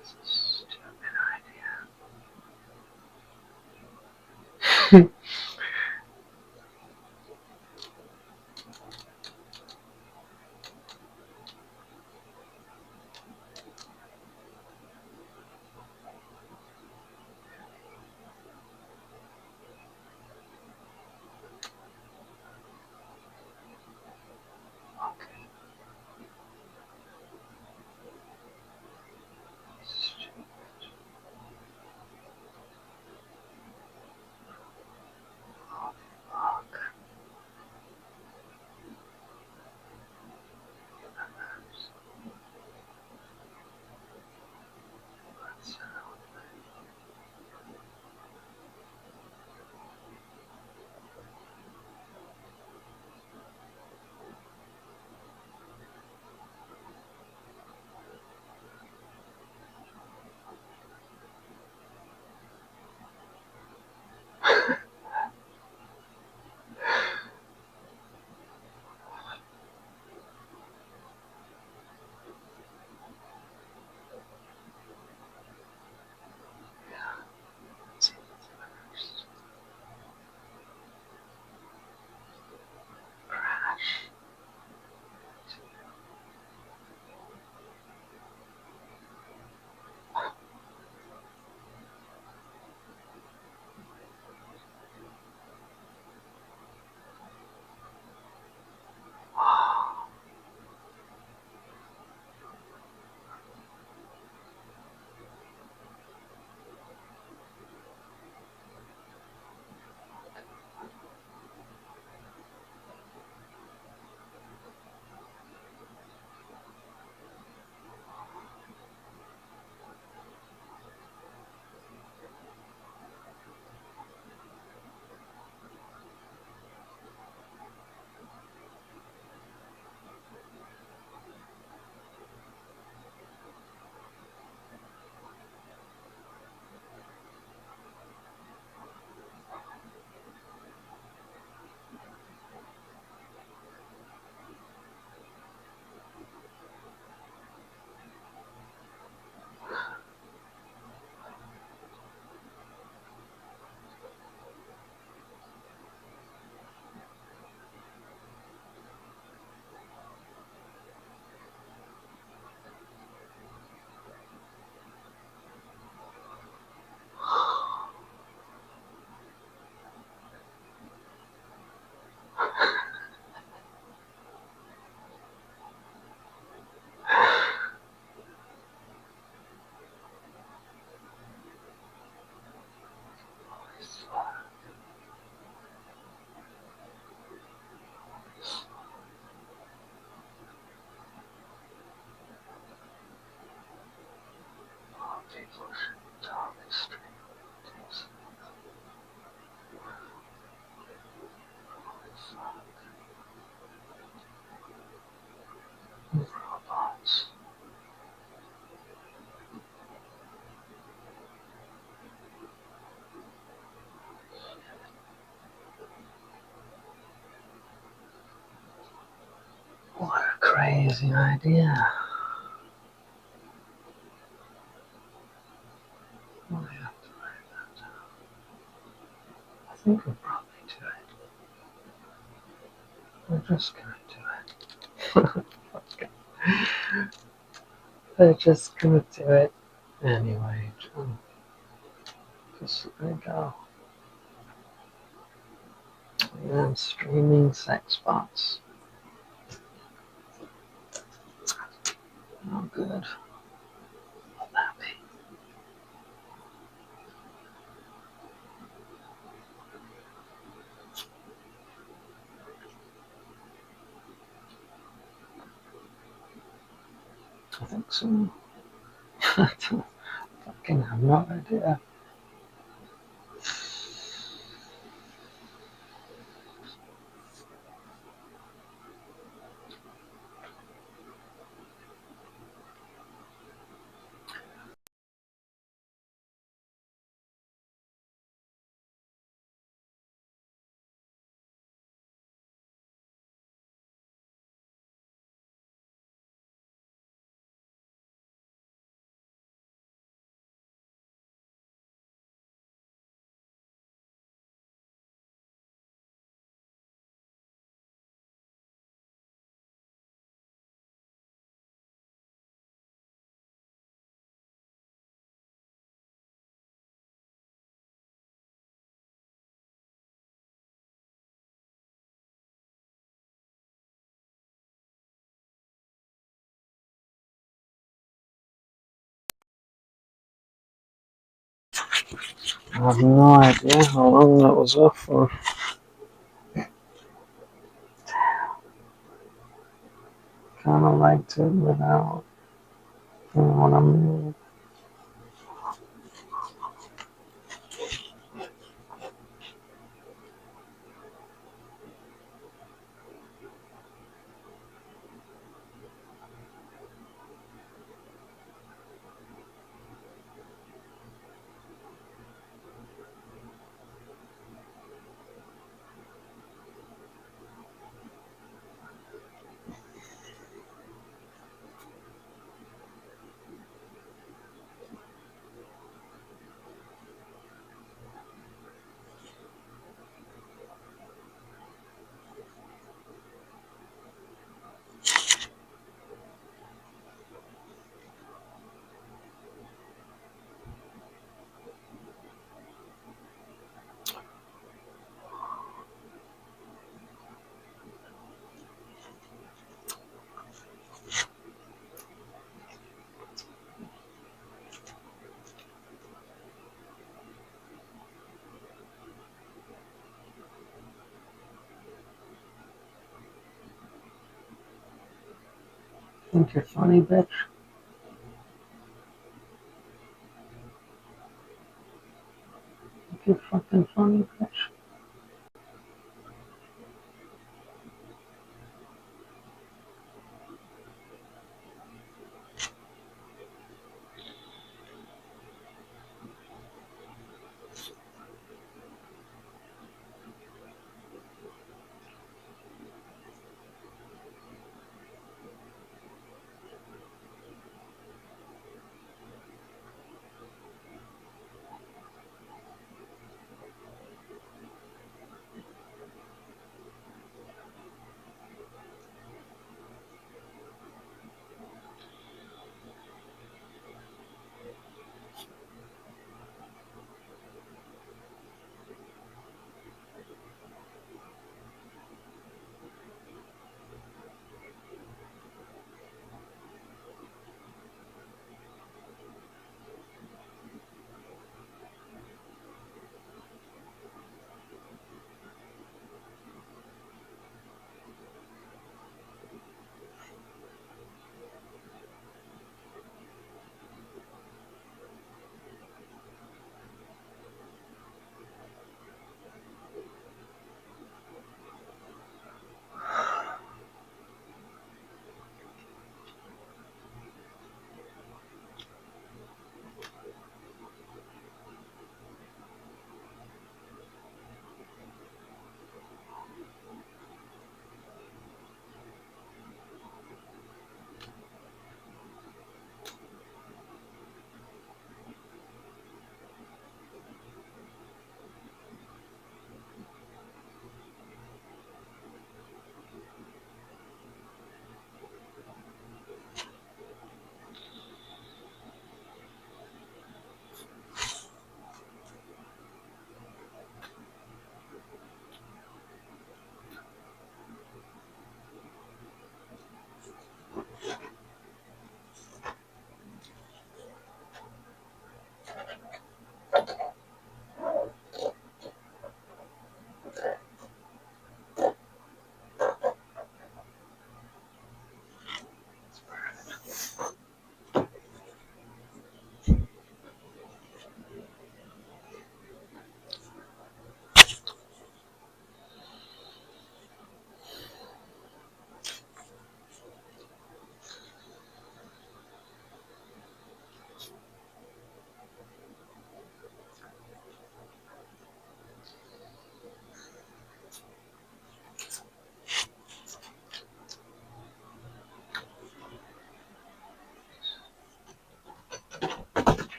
It's a stupid idea. Crash. People should talk straight. Robots. What a crazy idea. I have to write that down. I think we'll probably do it. We're just gonna do it. Okay. We're just gonna do it anyway, John. Just let it go. And streaming sex bots. Oh, good. I'm happy. I think so. Fucking have no idea. I have no idea how long that was off for. Kind of liked it without. You know what I mean? Think you're funny, bitch? Think you're fucking funny, bitch?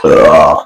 Uh,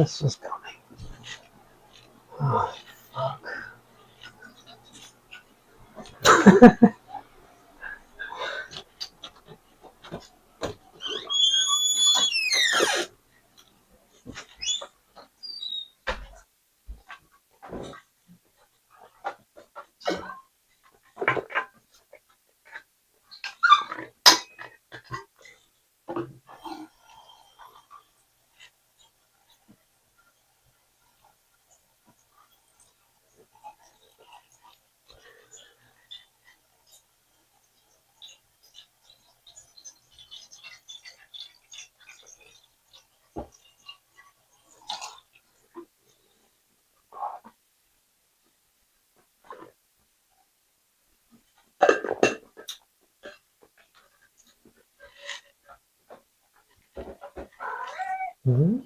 this was going. Oh, fuck. Hmm?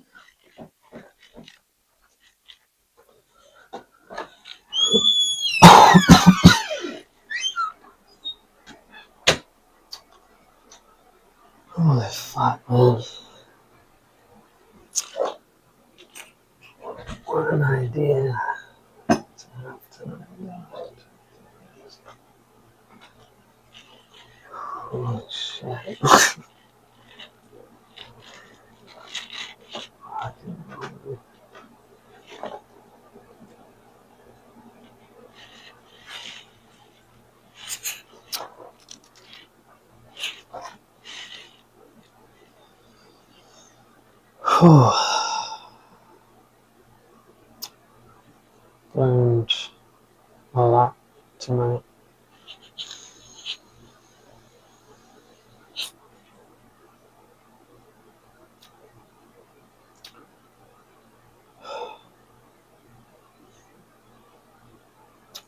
Holy fuck, man. What an idea to have tonight. Holy shit. Fucking hell. Whew. Learned a lot tonight.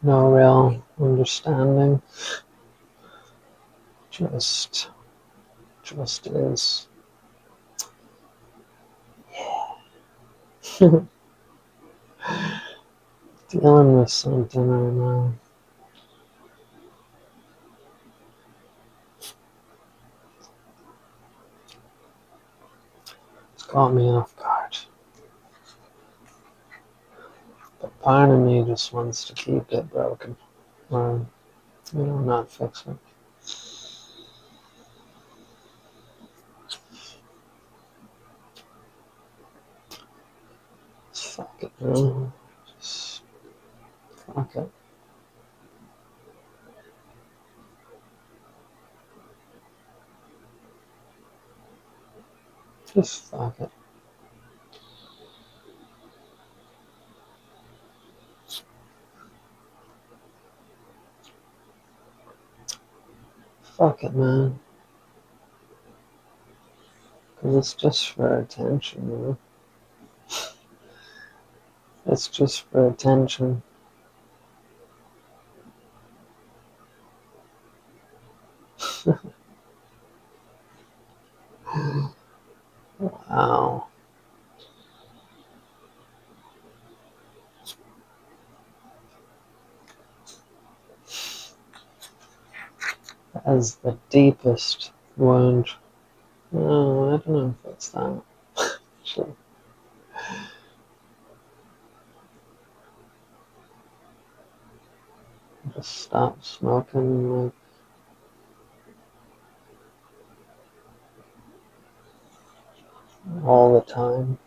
No real understanding. Just is. Dealing with something right now. It's caught me off guard. But part of me just wants to keep it broken. Or, not fix it. Just fuck it, man. Just fuck it. Just fuck it. Fuck it, man. Because it's just for attention, It's just for attention. Wow. As the deepest wound. No, I don't know if it's that. Actually. Just stop smoking, like, all the time.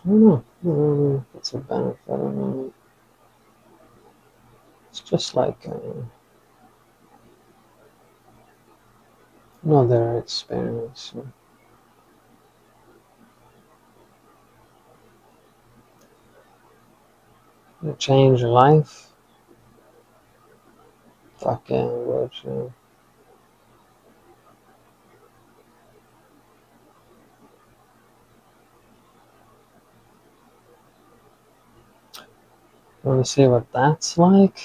I don't know if it's a benefit or not. It's just like another experience. You change your life? Fuck yeah, would you? Want to see what that's like?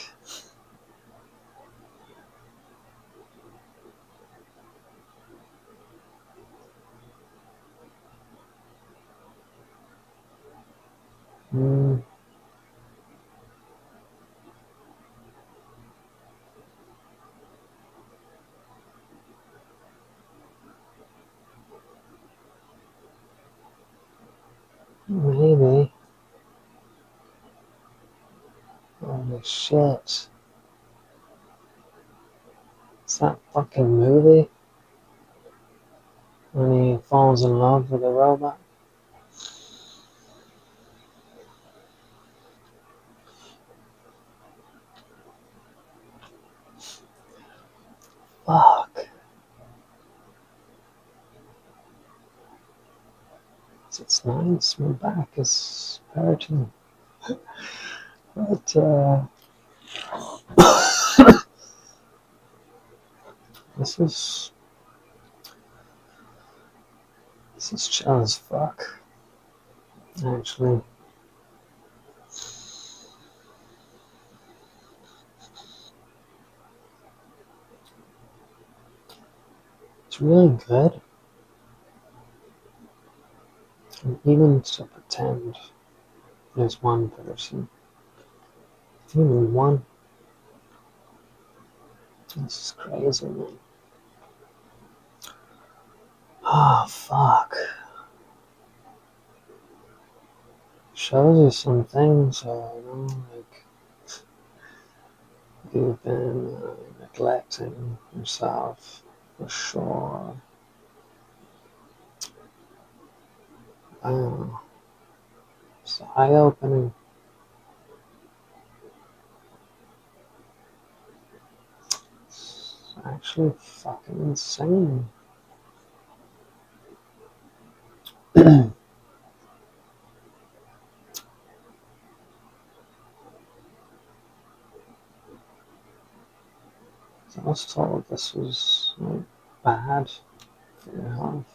Maybe. Holy shit. It's that fucking movie when he falls in love with a robot. Fuck. It's nice. My back is hurting. But, this is chill as fuck. Actually. It's really good. And even to pretend there's one person. Even one. This is crazy, man. Oh, fuck. Shows you some things, like you've been neglecting yourself, for sure. Wow. It's eye-opening. It's actually fucking insane. I was told this was like bad for your health.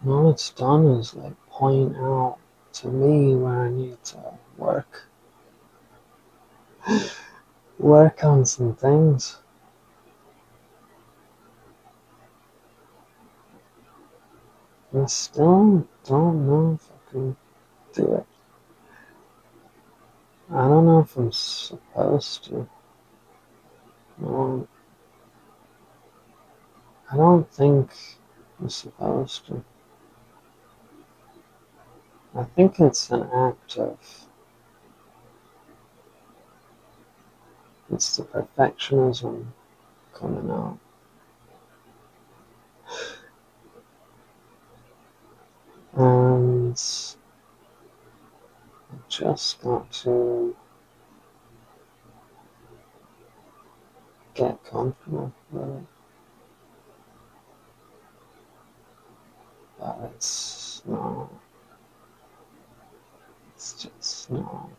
And all it's done is like point out to me where I need to work on some things. I still don't know if I can do it. I don't know if I'm supposed to. No, I don't think I'm supposed to. I think it's an act of. It's the perfectionism coming out. And I just got to get comfortable with it. But it's not. It's just not.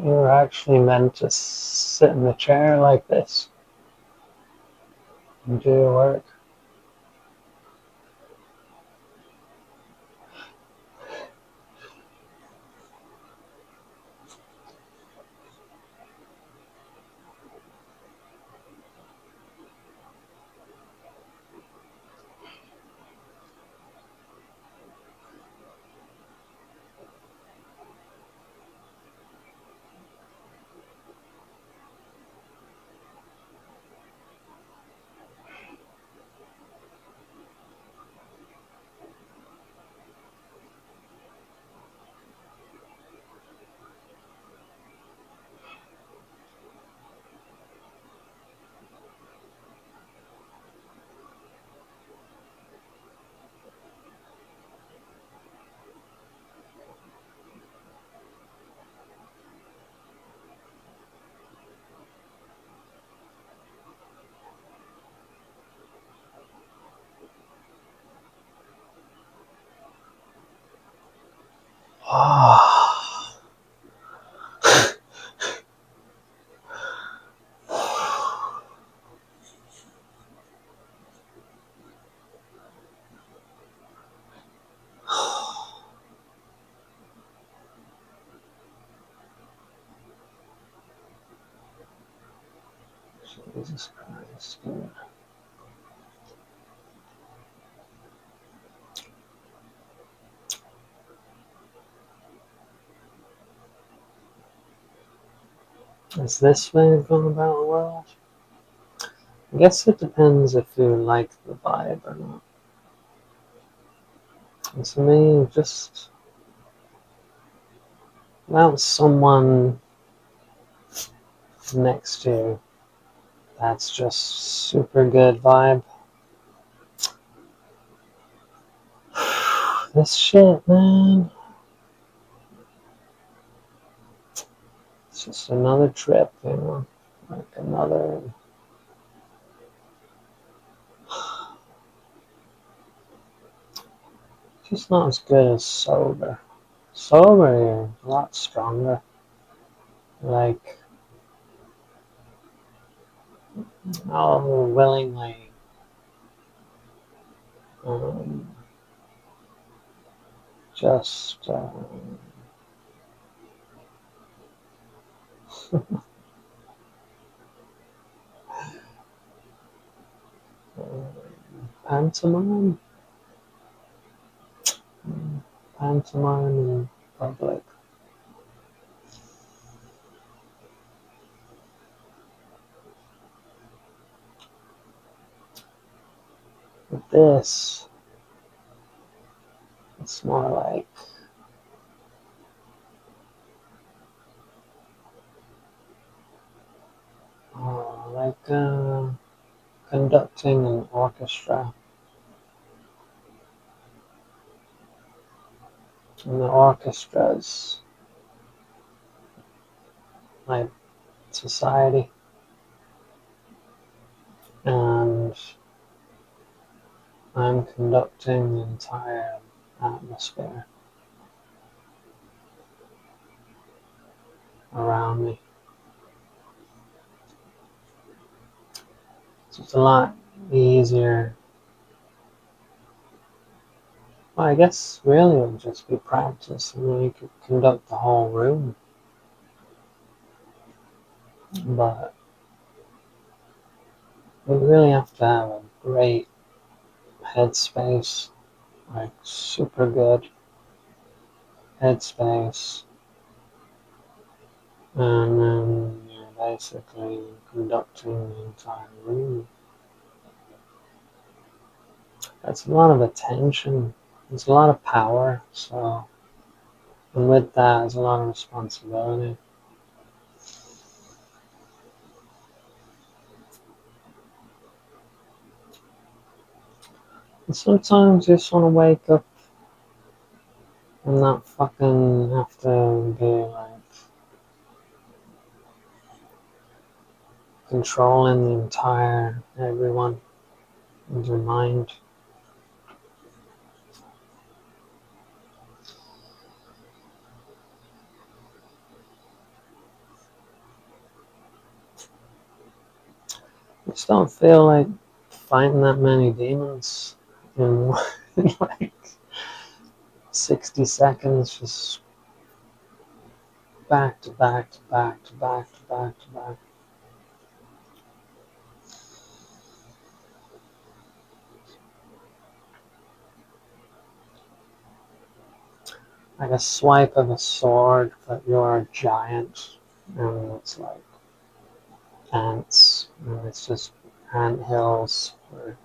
You're actually meant to sit in the chair like this and do your work. Jesus Christ, dude. Is this way of going about the world? I guess it depends if you like the vibe or not. And to me, just without someone next to you, that's just super good vibe. This shit, man. It's just another trip, you know? Like another. Just not as good as sober. Sober, you're a lot stronger. Like, I'll willingly um, just pantomime? Pantomime in public. With this, it's more like conducting an orchestra. And the orchestra's like society, and I'm conducting the entire atmosphere around me. So it's a lot easier. Well, I guess really it would just be practice. I mean, you could conduct the whole room, but you really have to have a great headspace, like super good headspace, and then you're basically conducting the entire room. That's a lot of attention. There's a lot of power, so, and with that, there's a lot of responsibility. And sometimes you just want to wake up and not fucking have to be like controlling the entire everyone in your mind. I just don't feel like fighting that many demons in, in like 60 seconds, just back to back to back to back to back to back. Like a swipe of a sword, but you're a giant, and it's like ants, and it's just ant hills for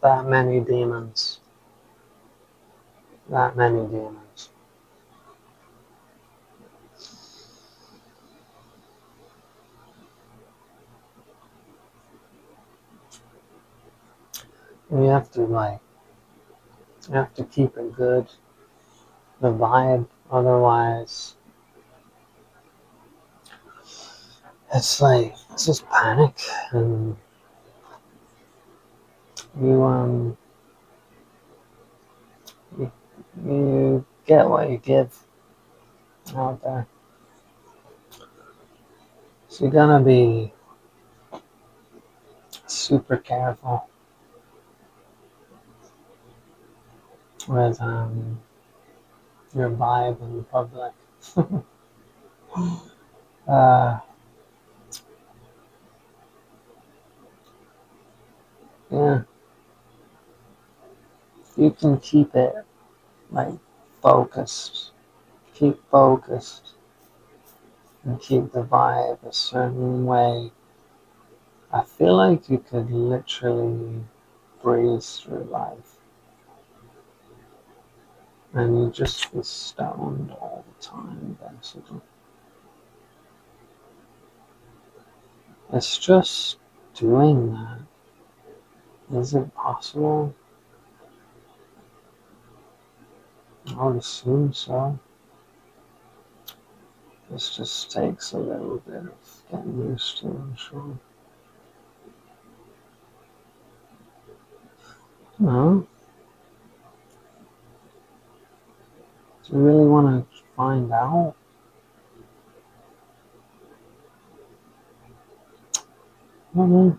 that many demons. That many demons. And you have to keep it good, the vibe, otherwise it's just panic, and you you get what you give out there. So you gotta be super careful with your vibe in public. uh, Yeah. You can keep it like focused. Keep focused and keep the vibe a certain way. I feel like you could literally breeze through life and you just be stoned all the time, basically. It's just doing that. Is it possible? I would assume so. This just takes a little bit of getting used to, I'm sure. No, do you really want to find out? I don't know.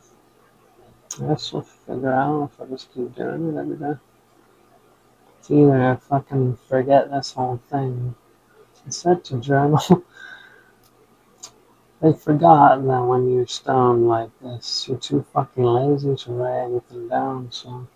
I guess we'll figure out if I just keep doing it every day. It's either I fucking forget this whole thing. I said to journal. They forgot that when you're stoned like this, you're too fucking lazy to write anything down, so.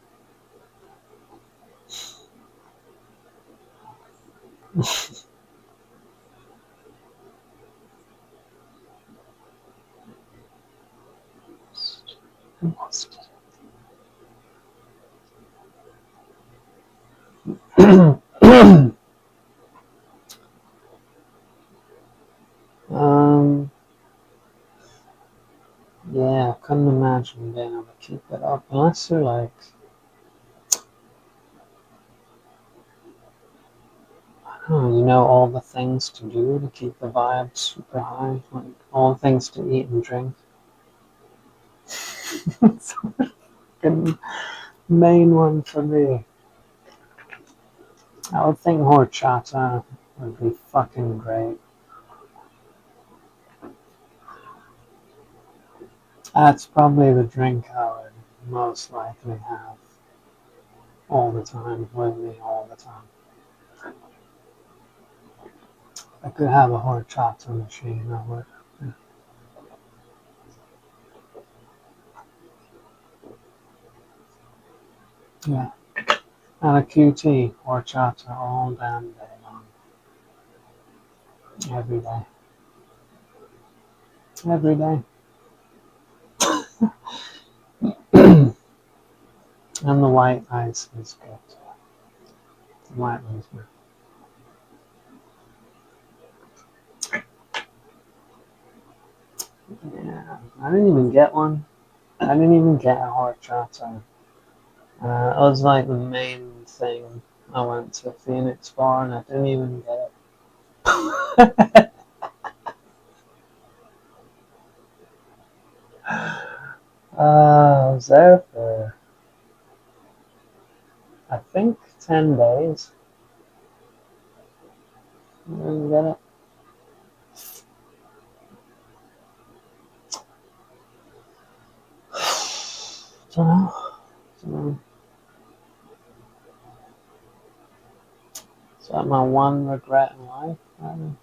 um, yeah, I couldn't imagine being able to keep it up unless you're like, I don't know, you know all the things to do to keep the vibe super high, like all the things to eat and drink. It's the main one for me. I would think horchata would be fucking great. That's probably the drink I would most likely have all the time, with me all the time. I could have a horchata machine, I would. Yeah. And a QT, horchata all damn day long. Every day. Every day. And the white ice is good. The white one's good. Yeah. I didn't even get one. I didn't even get a horchata. It was like the main thing. I went to Phoenix Bar and I didn't even get it. I was there for, I think, 10 days. I didn't get it. Don't know. Don't know. Is that my one regret in life? Maybe.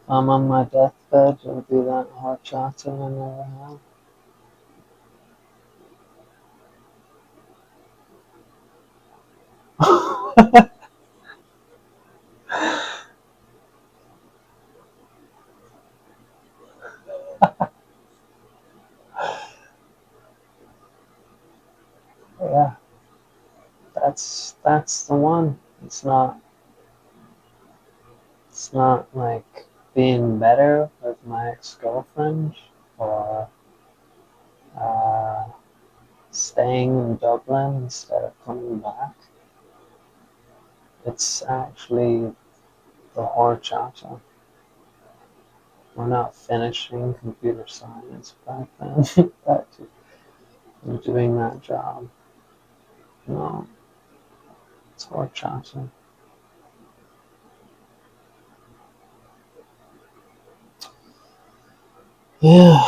If I'm on my deathbed, it'll be that horchata I never had. Yeah, that's the one. It's not like being better with my ex-girlfriend or uh, staying in Dublin instead of coming back. It's actually the horchata. We're not finishing computer science back then. Back to doing that job. No, it's horchata. Yeah,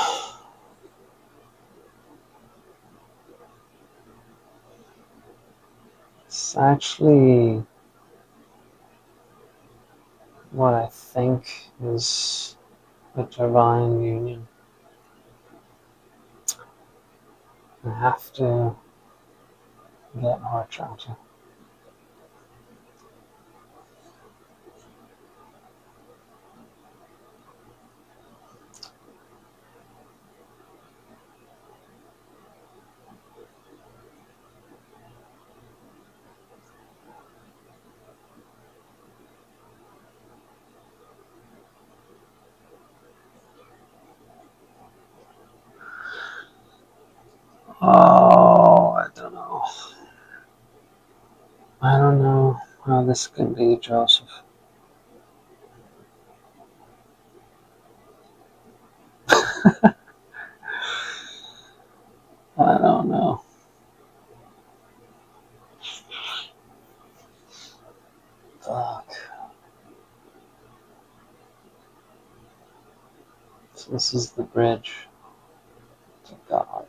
it's actually what I think is the divine union. I have to get horchata. Oh, I don't know. I don't know how this could be, Joseph. I don't know. Fuck. So this is the bridge to God.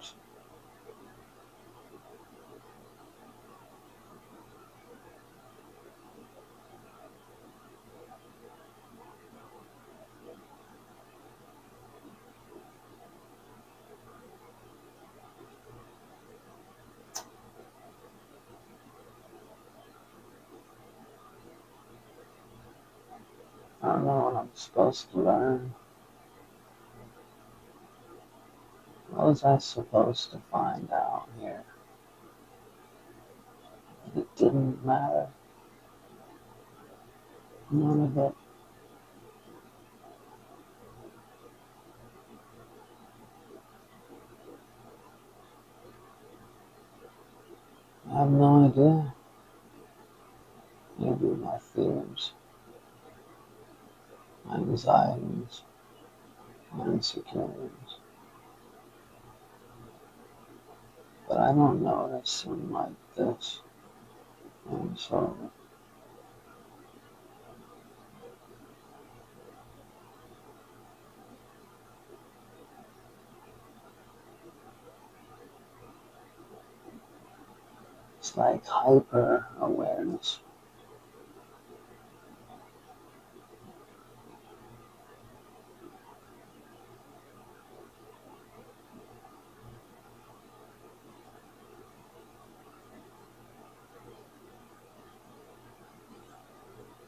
I don't know what I'm supposed to learn. What was I supposed to find out here? It didn't matter. None of it. I have no idea. Maybe my fears, my anxieties, my insecurities. But I don't notice them like this. And so it's like hyper awareness.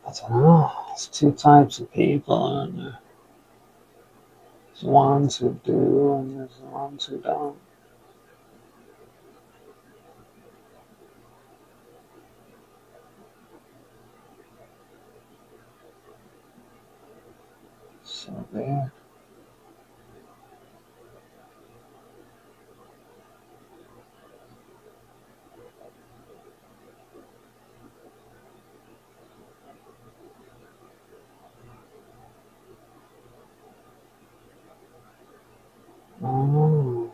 I don't know. There's two types of people, and there's ones who do, and there's the ones who don't. So weird. Oh.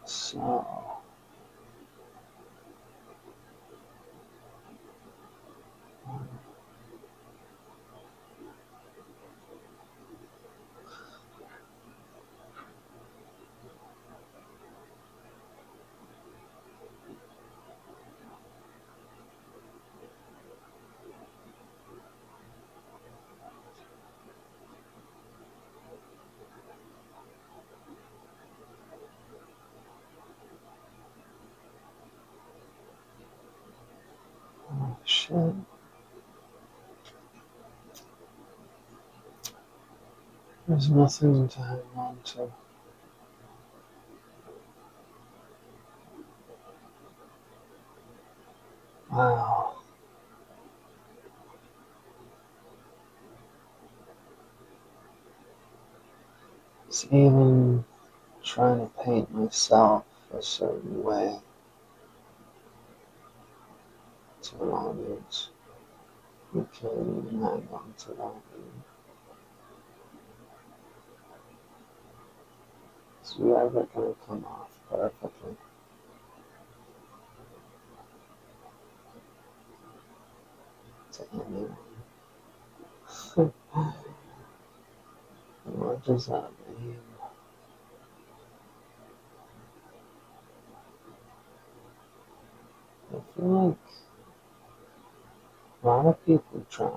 So, oh shit. There's nothing to hang on to. Wow. It's even trying to paint myself a certain way to an audience who can't even hang on to that. Is you ever going to come off perfectly? To anyone? What does that mean? I feel like a lot of people try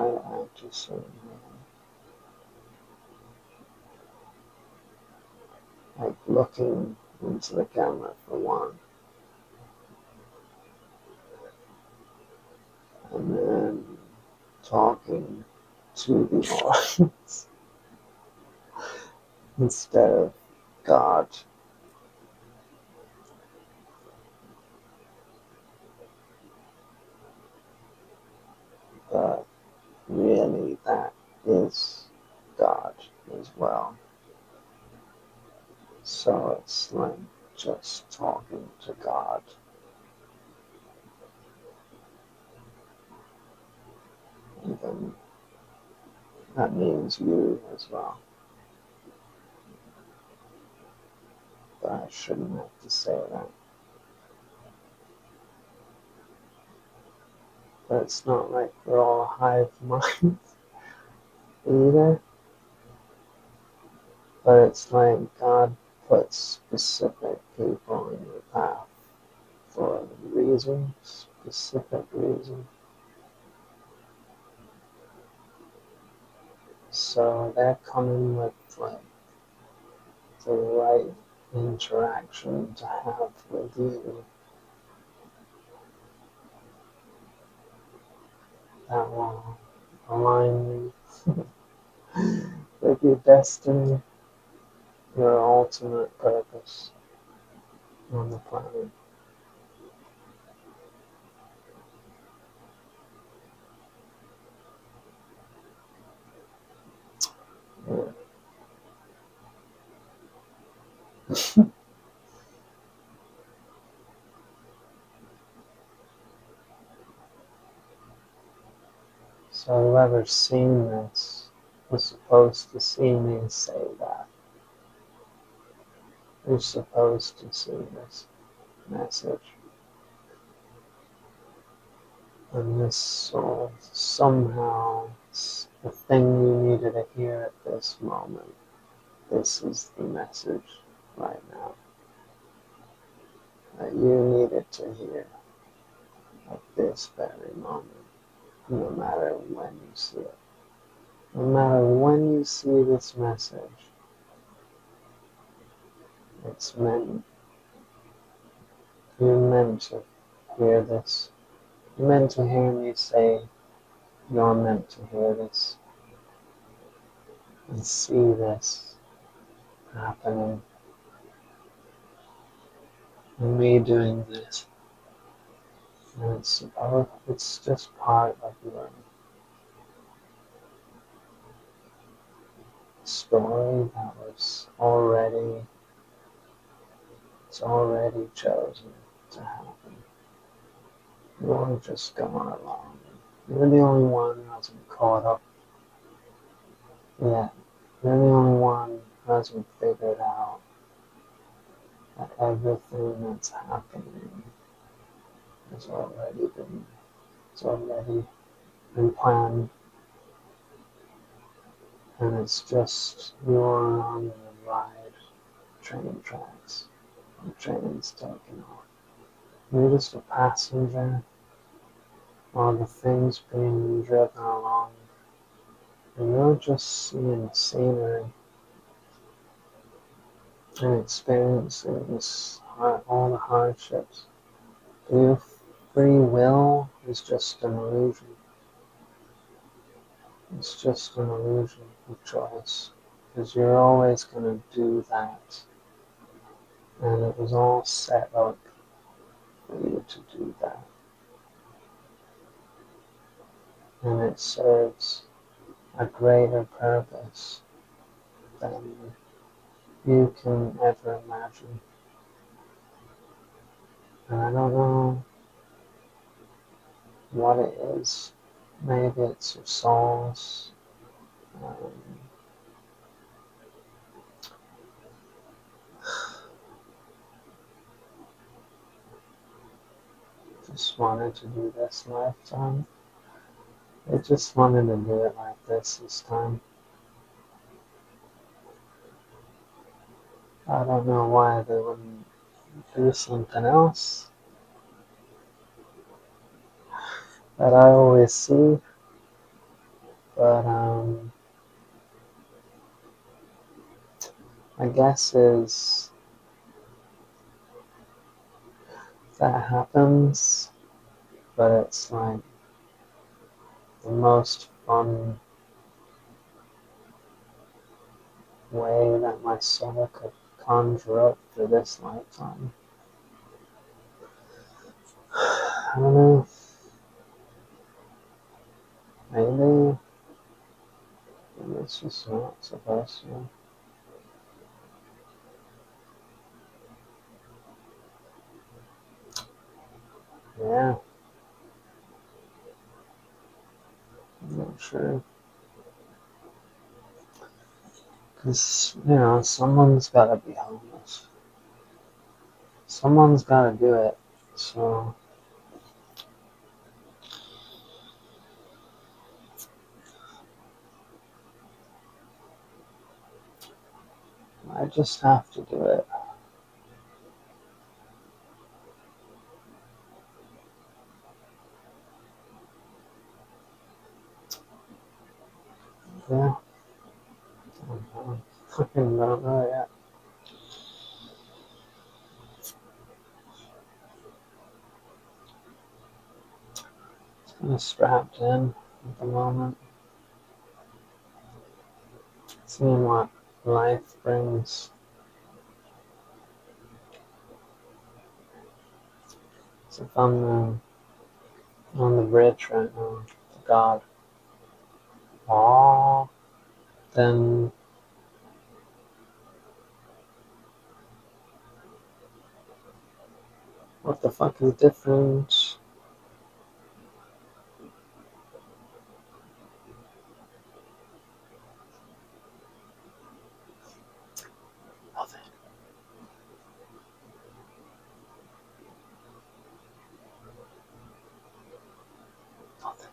to act a certain way. Like looking into the camera for one, and then talking to the audience instead of God. But really, that is God as well. So it's like just talking to God. And then that means you as well. But I shouldn't have to say that. But it's not like we're all a hive mind either. But it's like God puts specific people in your path for a reason, specific reason. So they're coming with like the right interaction to have with you that will align you with your destiny, your ultimate purpose on the planet. Yeah. So whoever's seen this was supposed to see me say that. You're supposed to see this message. And this soul somehow, it's the thing you needed to hear at this moment. This is the message right now that you needed to hear at this very moment, no matter when you see it. No matter when you see this message, it's meant, you're meant to hear this. You're meant to hear me say, you're meant to hear this and see this happening. And me doing this. And it's just part of your story that was it's already chosen to happen. You're just going along. You're the only one who hasn't caught up yet. You're the only one who hasn't figured out that everything that's happening has already been planned, and it's just you're on the ride, train tracks, the train's taking off. You're just a passenger while the thing's being driven along, and you're just seeing scenery and experiencing all the hardships. Your free will is just an illusion. It's just an illusion of choice, because you're always going to do that, and it was all set up for you to do that. And it serves a greater purpose than you can ever imagine. And I don't know what it is. Maybe it's your soul's just wanted to do this lifetime. They just wanted to do it like this time. I don't know why they wouldn't do something else that I always see, but my guess is that happens, but it's like the most fun way that my soul could conjure up for this lifetime. I don't know. Maybe it's just not supposed to. Yeah, I'm not sure. Because, someone's got to be homeless. Someone's got to do it. So I just have to do it. Yeah. I fucking don't know yet. It's kind of strapped in at the moment. Seeing what life brings. So if I'm on the bridge right now to God, then what the fuck is different? Nothing. Nothing.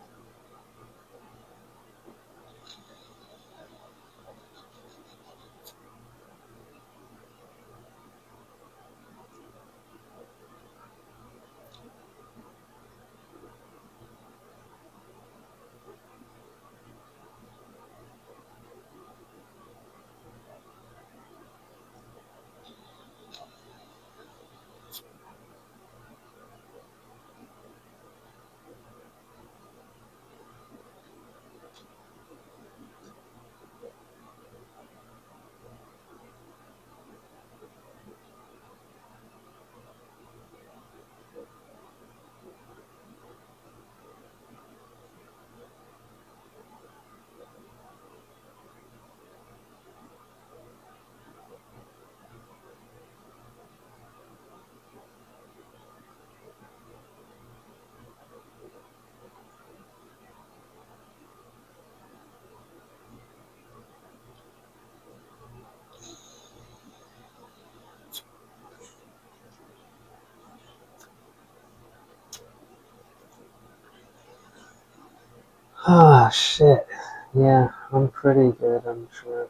Ah, shit. Yeah, I'm pretty good, I'm sure.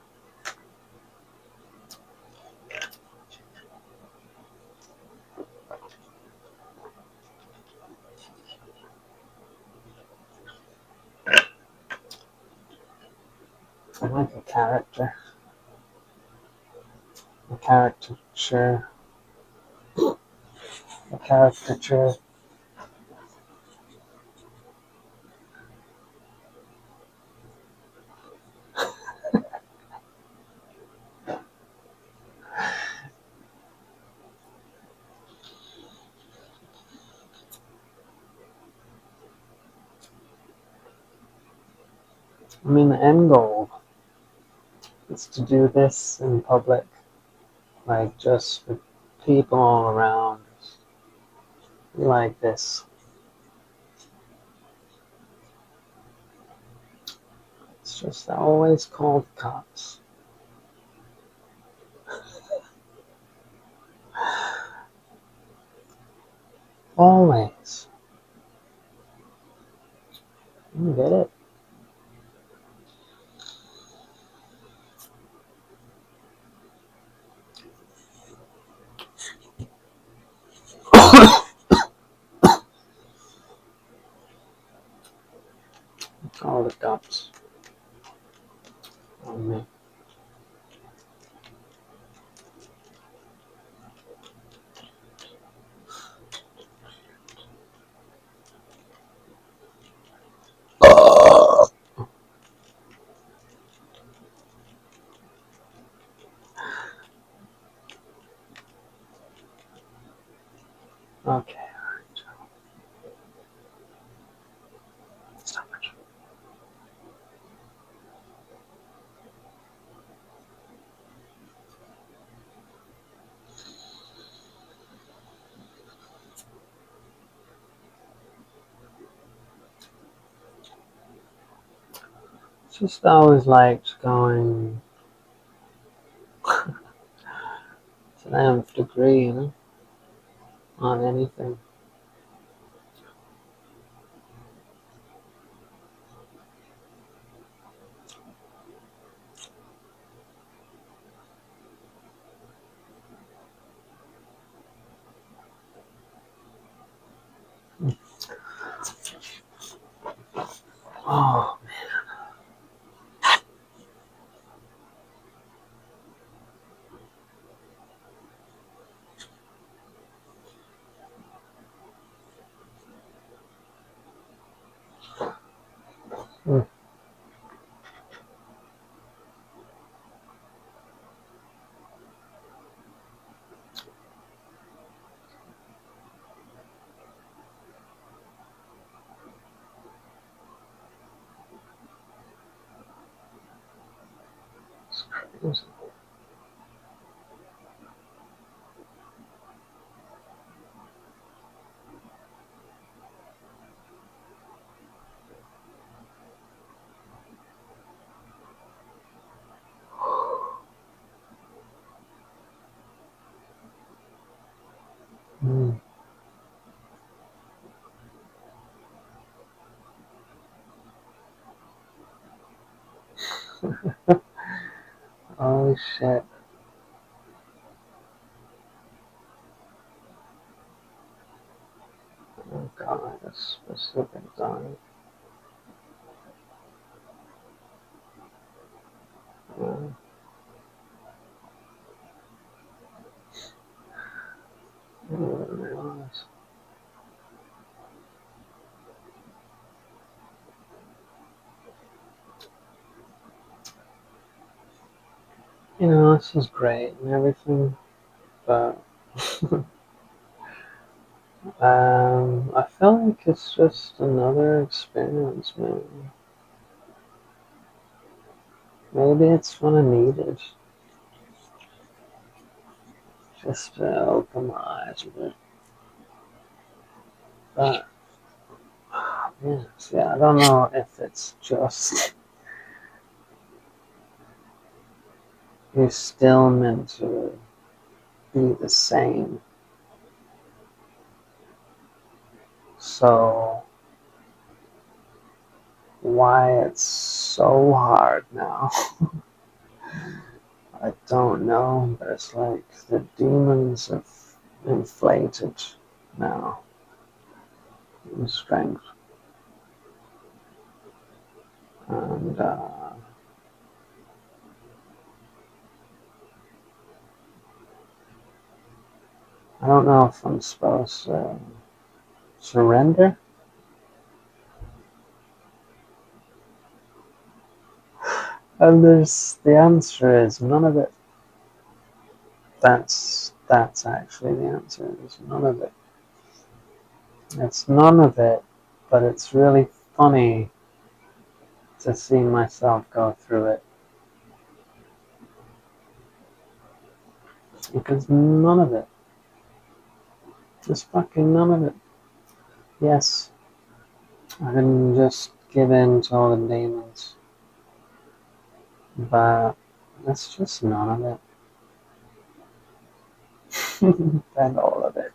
I'm like a character. A caricature. A caricature. I mean, the end goal It's to do this in public, like just with people all around, like this. It's just I always call the cops. Always. You get it? Call the cops on me. Okay. Stop it. Just always liked going to the nth degree, on anything. Oh, man. It's crazy. Mm. Holy shit. Oh god, a specific zone. Yeah. I didn't realize. This is great and everything, but I feel like it's just another experience, man. Maybe it's what I needed, just to open my eyes a bit. But yes, yeah, I don't know if it's just you're still meant to be the same. So why it's so hard now, I don't know. But it's like the demons have inflated now in strength, and I don't know if I'm supposed to surrender. And there's the answer is none of it. That's actually the answer. Is none of it. It's none of it, but it's really funny to see myself go through it. Because none of it. Just fucking none of it. Yes, I can just give in to all the demons. But that's just none of it. And all of it.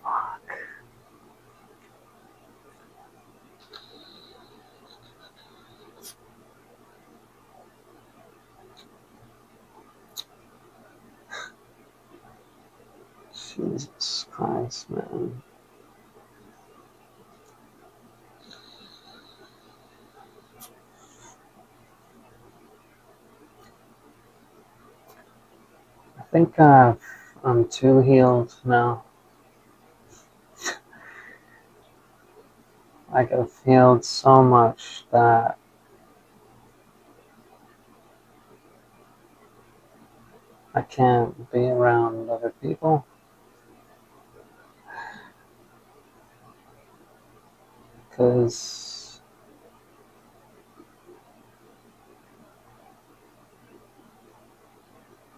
Fuck. Jesus Christ, man. I think I'm too healed now. Like I've healed so much that I can't be around other people. Because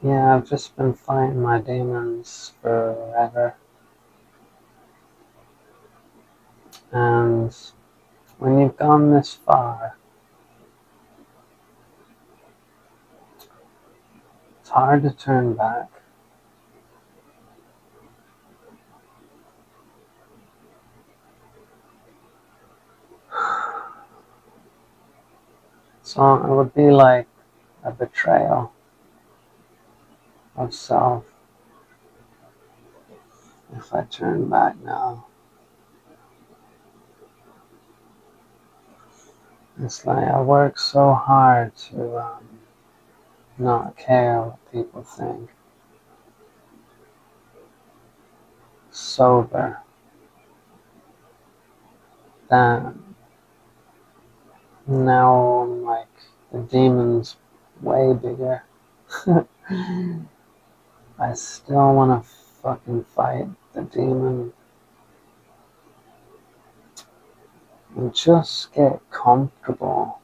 yeah, I've just been fighting my demons forever. And when you've gone this far, it's hard to turn back. So it would be like a betrayal of self if I turn back now. It's like I work so hard to not care what people think. Sober. That now I'm like the demon's way bigger. I still want to fucking fight the demon and just get comfortable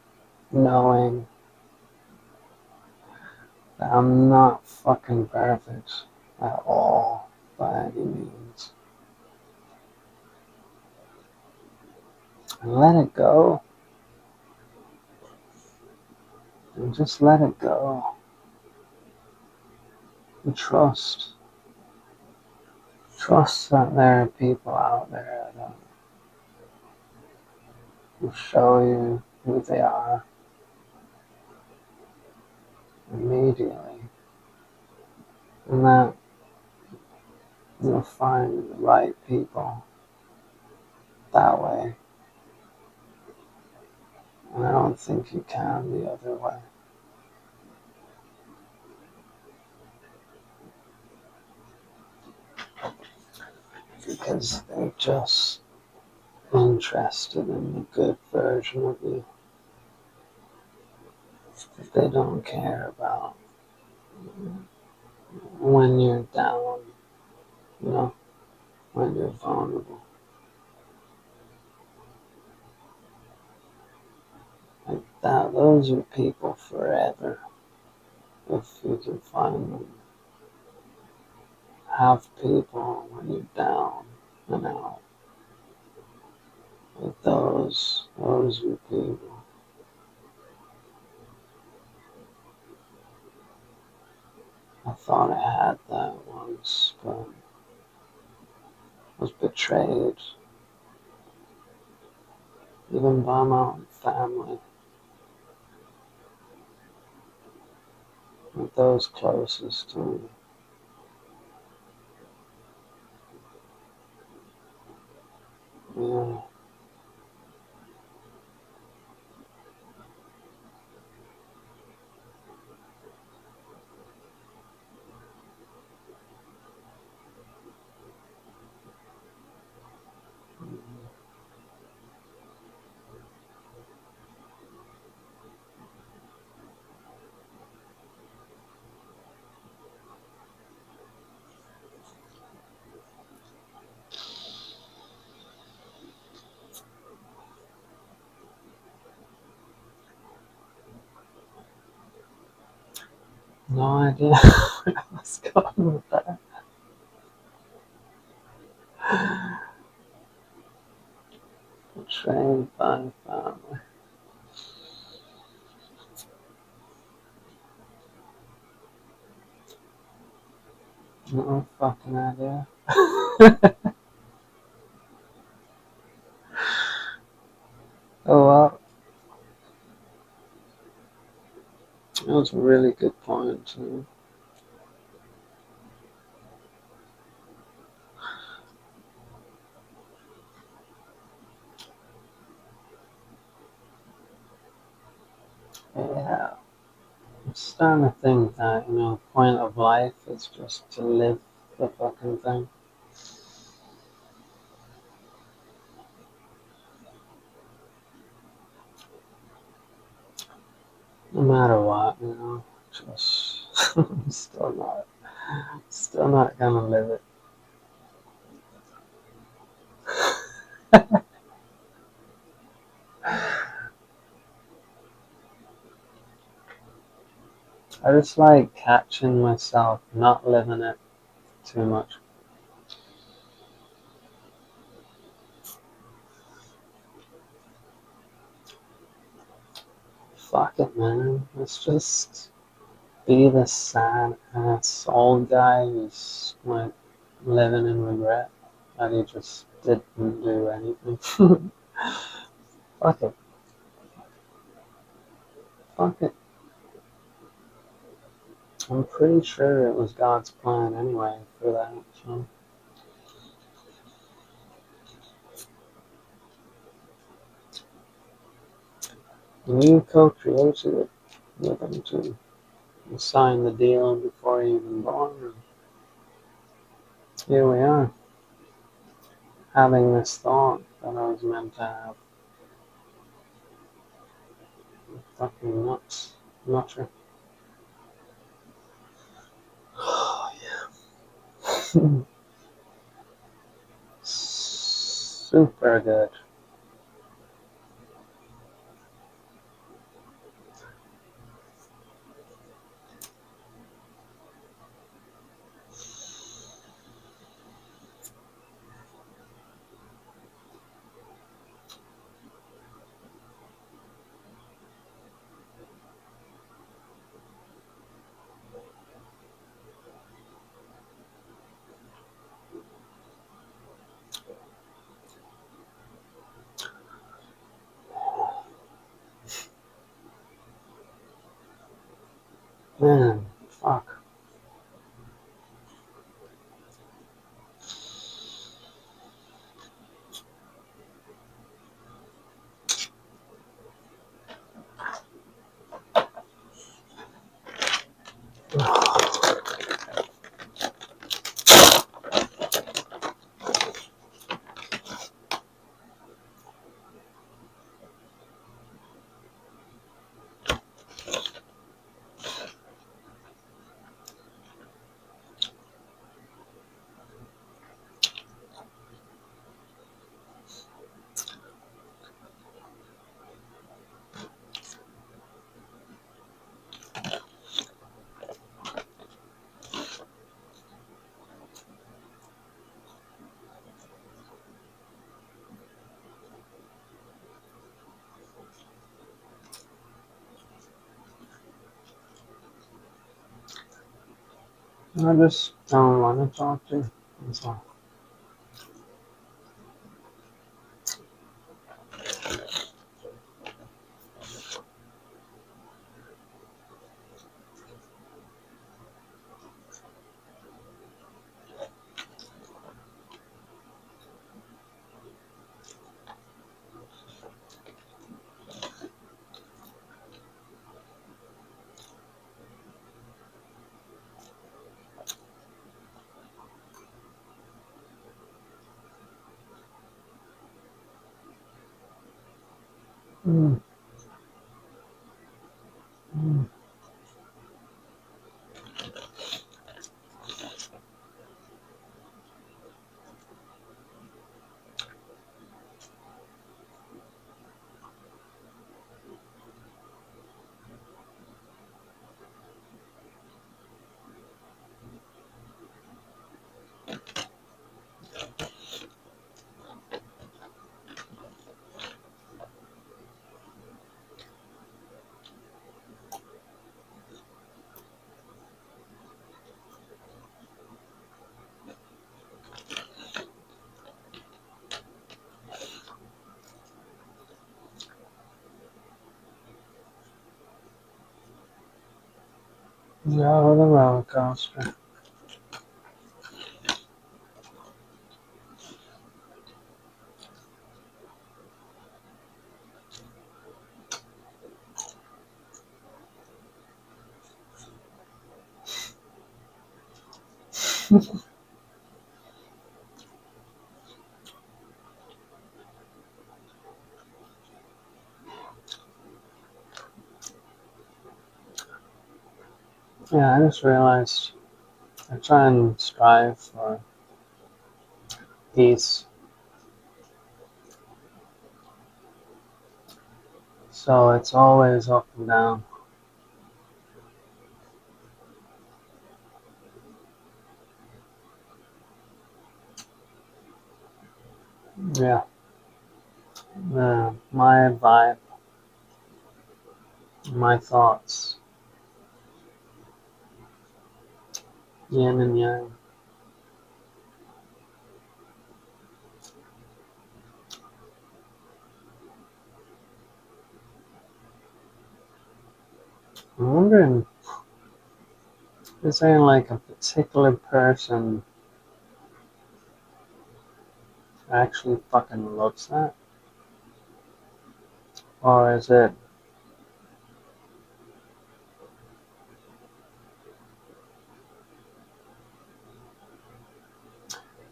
knowing that I'm not fucking perfect at all by any means. And let it go. And just let it go. And trust. Trust that there are people out there that will show you who they are immediately. And that you'll find the right people that way. And I don't think you can the other way. Because they're just interested in the good version of you. They don't care about when you're down, you know, when you're vulnerable. Like that, those are people forever, if you can find them. Have people when you're down and out. Like those are people. I thought I had that once, but I was betrayed, even by my own family. Like those closest to me. Yeah. No idea where I was going with that. Betrayed by family. No fucking idea. Oh well, that was a really good point too. Yeah, I'm starting to think that, the point of life is just to live the fucking thing. No matter what, just I'm still not gonna live it. I just like catching myself not living it too much. Fuck it, man. Let's just be the sad ass old guy who's like living in regret that he just didn't do anything. Fuck it. Fuck it. I'm pretty sure it was God's plan anyway for that. So you co-created it with him too. You signed the deal before he even born. And here we are, having this thought that I was meant to have. Fucking nuts. Not sure. Oh yeah. Super good. Man, fuck. I just don't want to talk to you. That's all. Mm. Mm. Go the roller coaster. Yeah, I just realized I try and strive for peace. So it's always up and down. Yeah. My vibe, my thoughts, yin and yang. I'm wondering, is there like a particular person who actually fucking loves that? Or is it,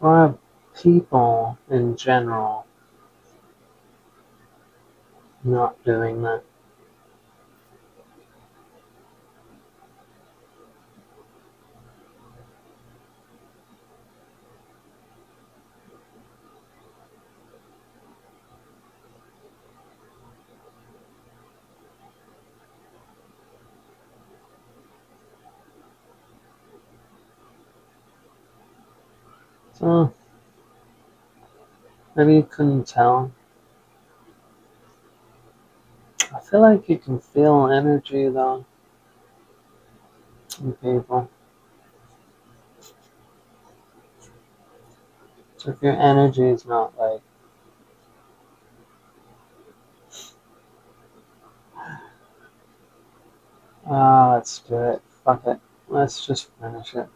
or are people in general not doing that? So, maybe you couldn't tell. I feel like you can feel energy though in people. So if your energy is not like, let's do it, fuck it, let's just finish it,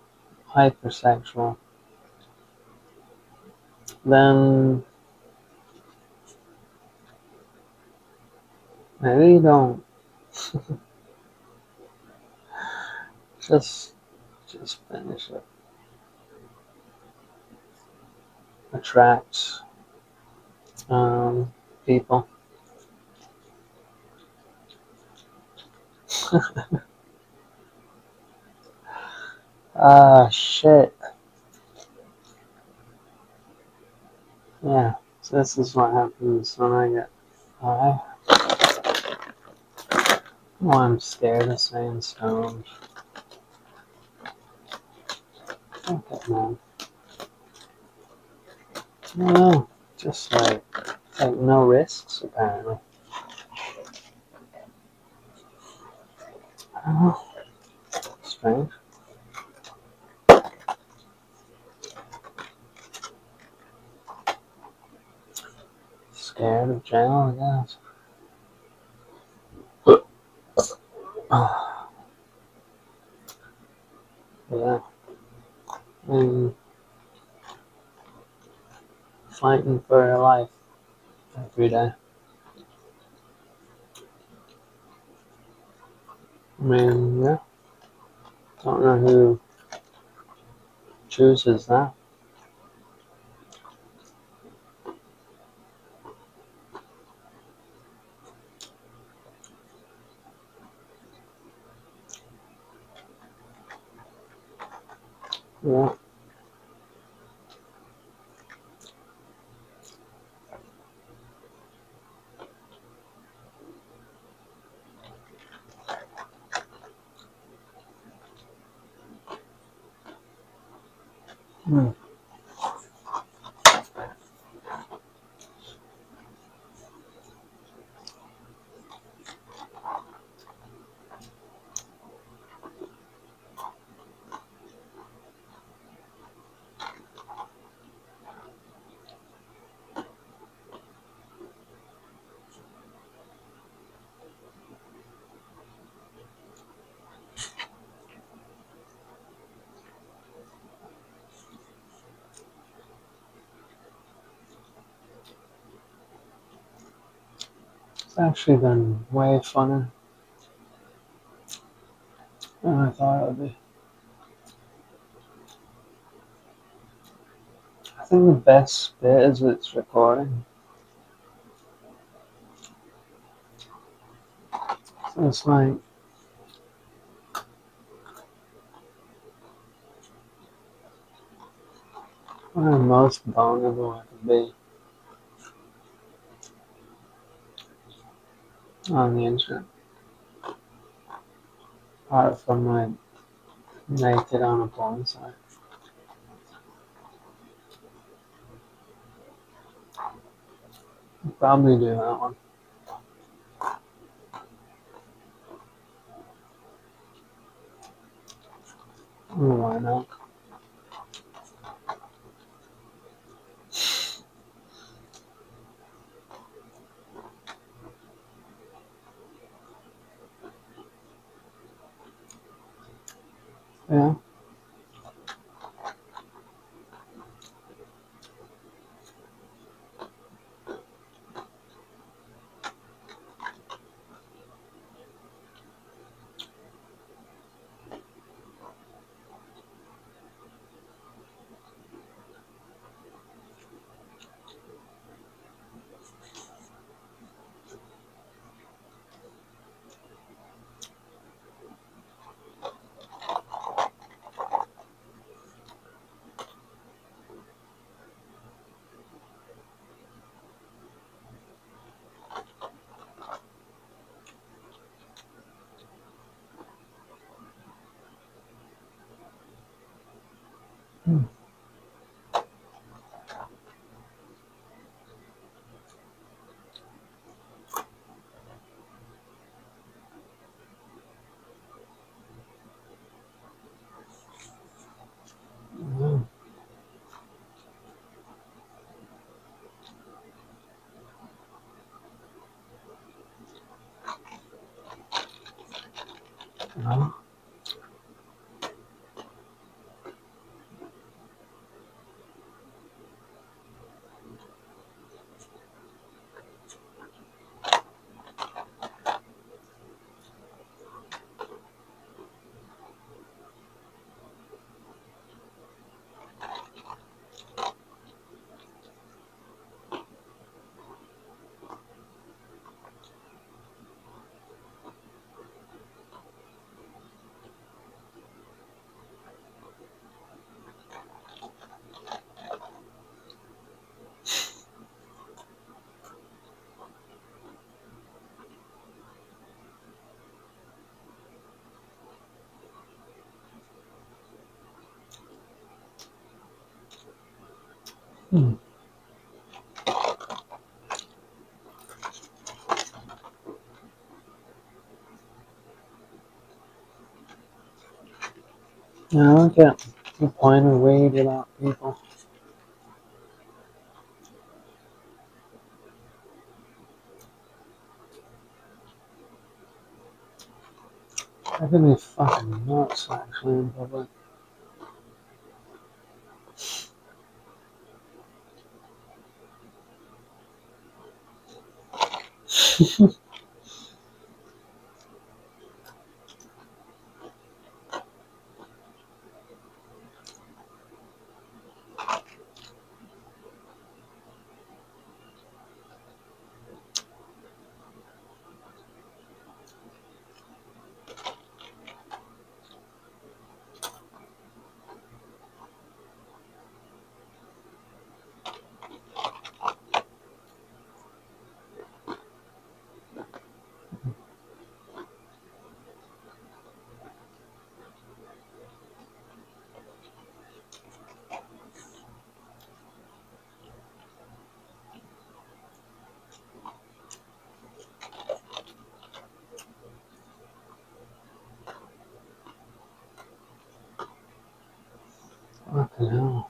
hypersexual, then maybe you don't. Just finish it. Attract people. Shit. Yeah, so this is what happens when I get high. Oh, I'm scared of saying stoned. Fuck it, man. I don't know. Just like no risks, apparently. I don't know. Strange. Scared of jail, I guess. Yeah. And fighting for your life every day. I mean, yeah. Don't know who chooses that. Yeah. Hmm. It's actually been way funner than I thought it would be. I think the best bit is it's recording. So it's like one of the most vulnerable I could be on the internet. Apart from like naked on a porn site. I'd probably do that one. Why not? Yeah. Yeah. No. I don't get the point of weed without people. That could be fucking nuts actually in public. Fucking hell.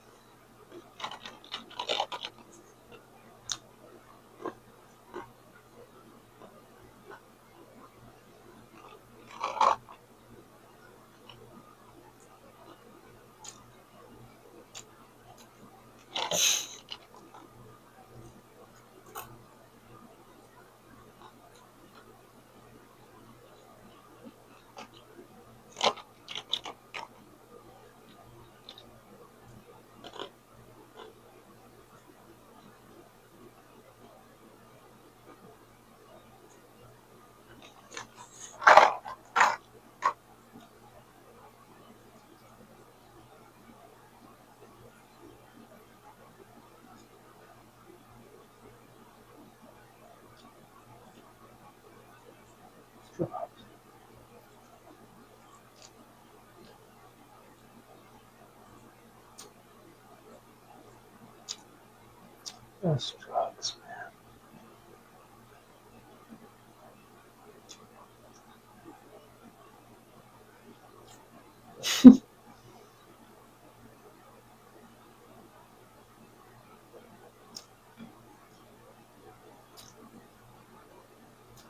just drugs, man.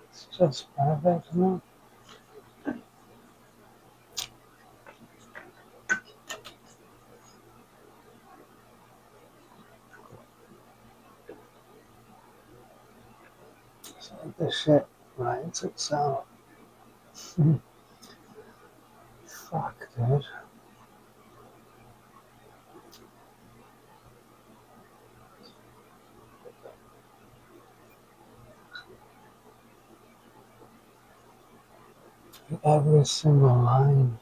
It's just perfect, man. It's like this shit writes itself. Fuck, dude. Every single line.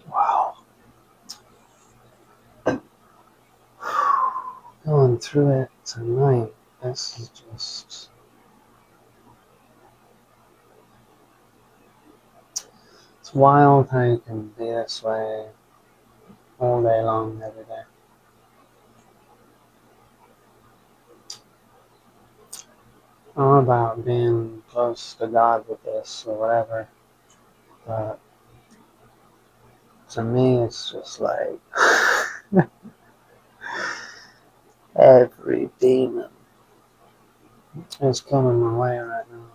Wow. Going through it tonight. This is just. It's wild how you can be this way all day long, every day. All about being close to God with this or whatever, but to me, it's just like every demon is coming my way right now.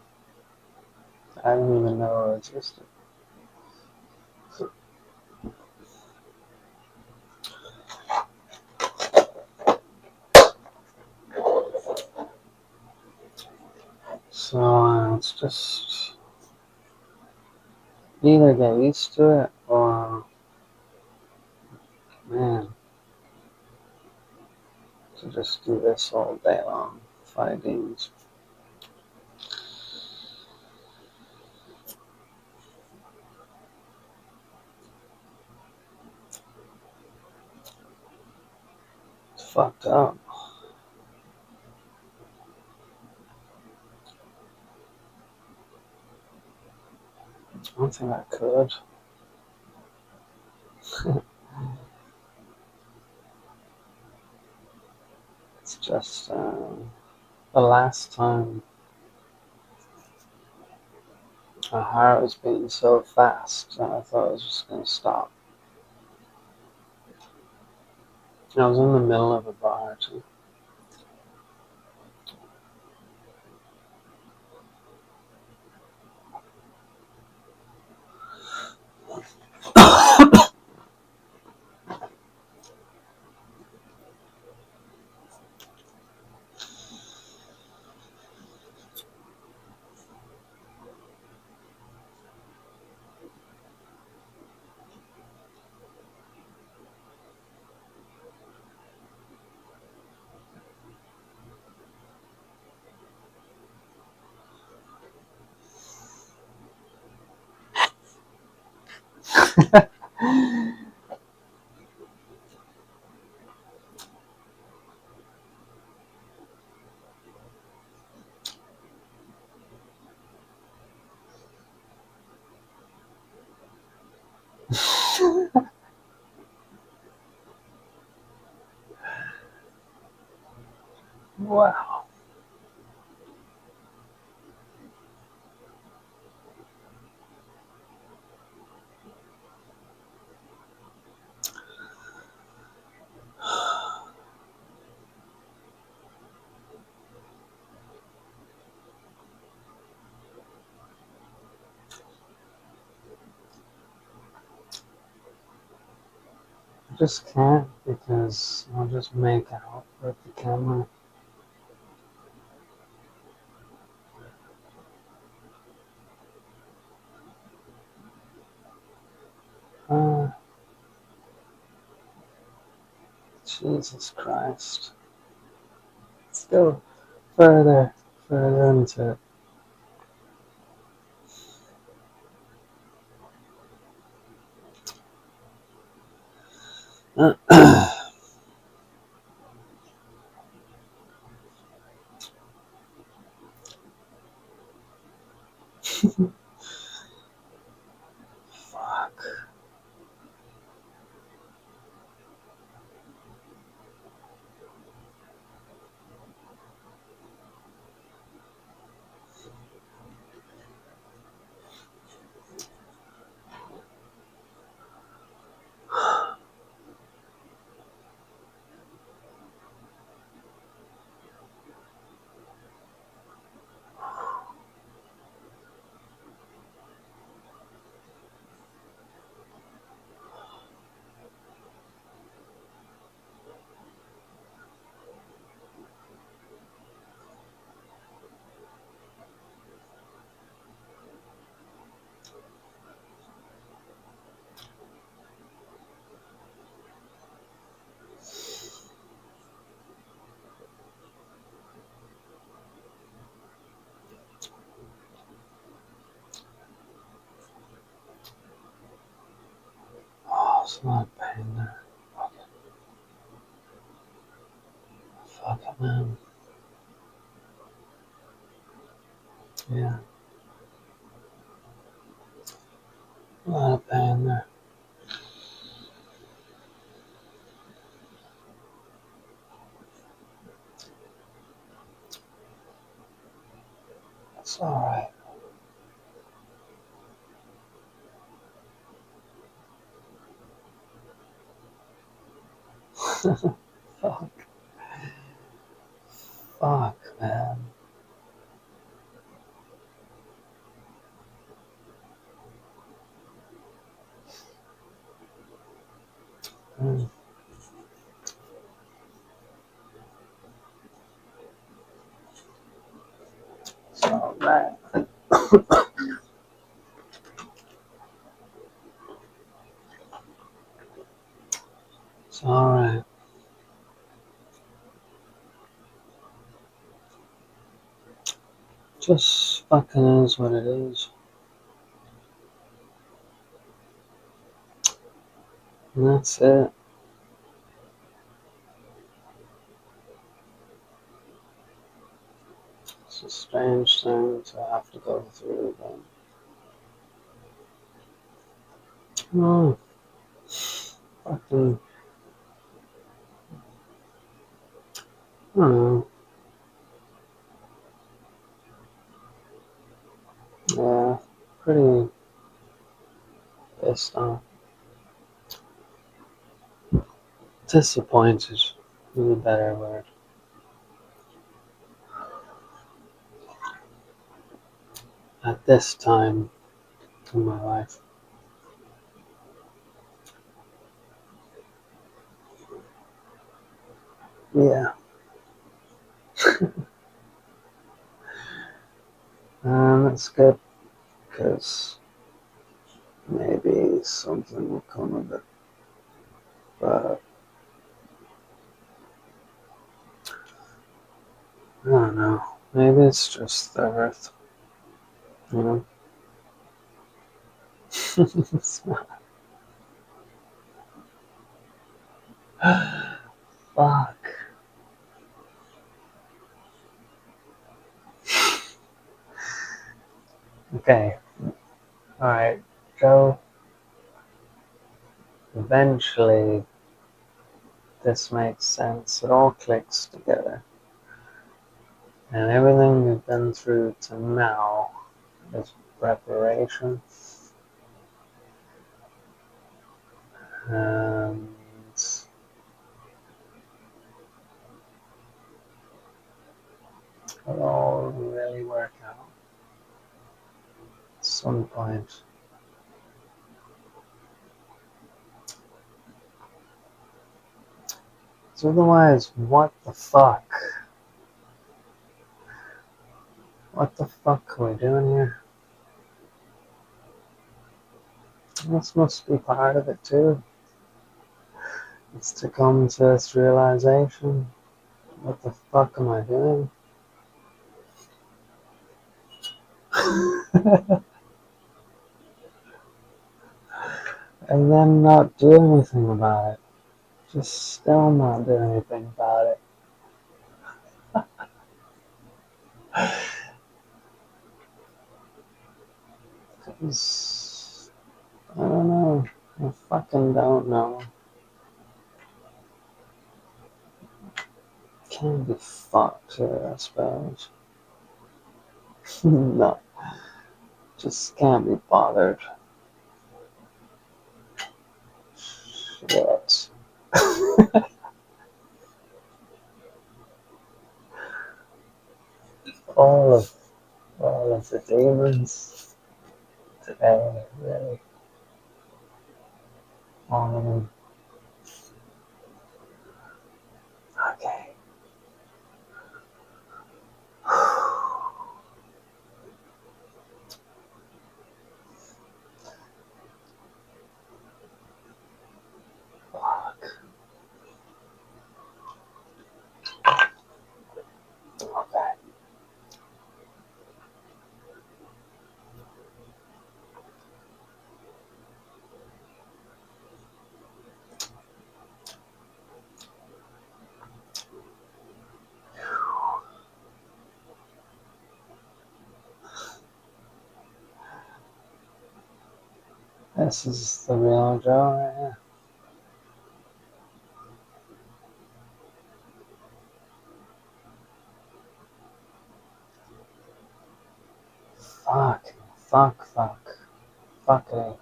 I didn't even know it existed. So it's just either get used to it or, man, to just do this all day long, fight demons. It's fucked up. I don't think I could. It's just the last time my heart was beating so fast that I thought it was just going to stop. I was in the middle of a bar too. Wow. I just can't because I'll just make out with the camera. Jesus Christ. Let's go further into it. It's not pain there. Fuck it, man. Yeah. A lot of pain there. It's alright. Fuck. Fuck, man. Mm. It's alright. It's alright. Just fucking is what it is. And that's it. It's a strange thing to have to go through, but no, fucking, I don't know. Yeah, pretty pissed off. Disappointed is a better word. At this time in my life. Yeah. That's good, because maybe something will come of it. But I don't know. Maybe it's just the earth, you know? It's not. Fuck. Okay. Alright, Joe. Eventually, this makes sense. It all clicks together. And everything we've been through to now is preparation. And it'll all really work out at some point. So otherwise, what the fuck? What the fuck are we doing here? This must be part of it too. It's to come to this realization. What the fuck am I doing? And then not do anything about it. Just still not do anything about it. Because I don't know. I fucking don't know. Can't be fucked here, I suppose. No. Just can't be bothered. Shit. all of the demons today, really. All of them. Okay. Fuck. Okay. This is the real Joe right here. Fuck. Fuck it.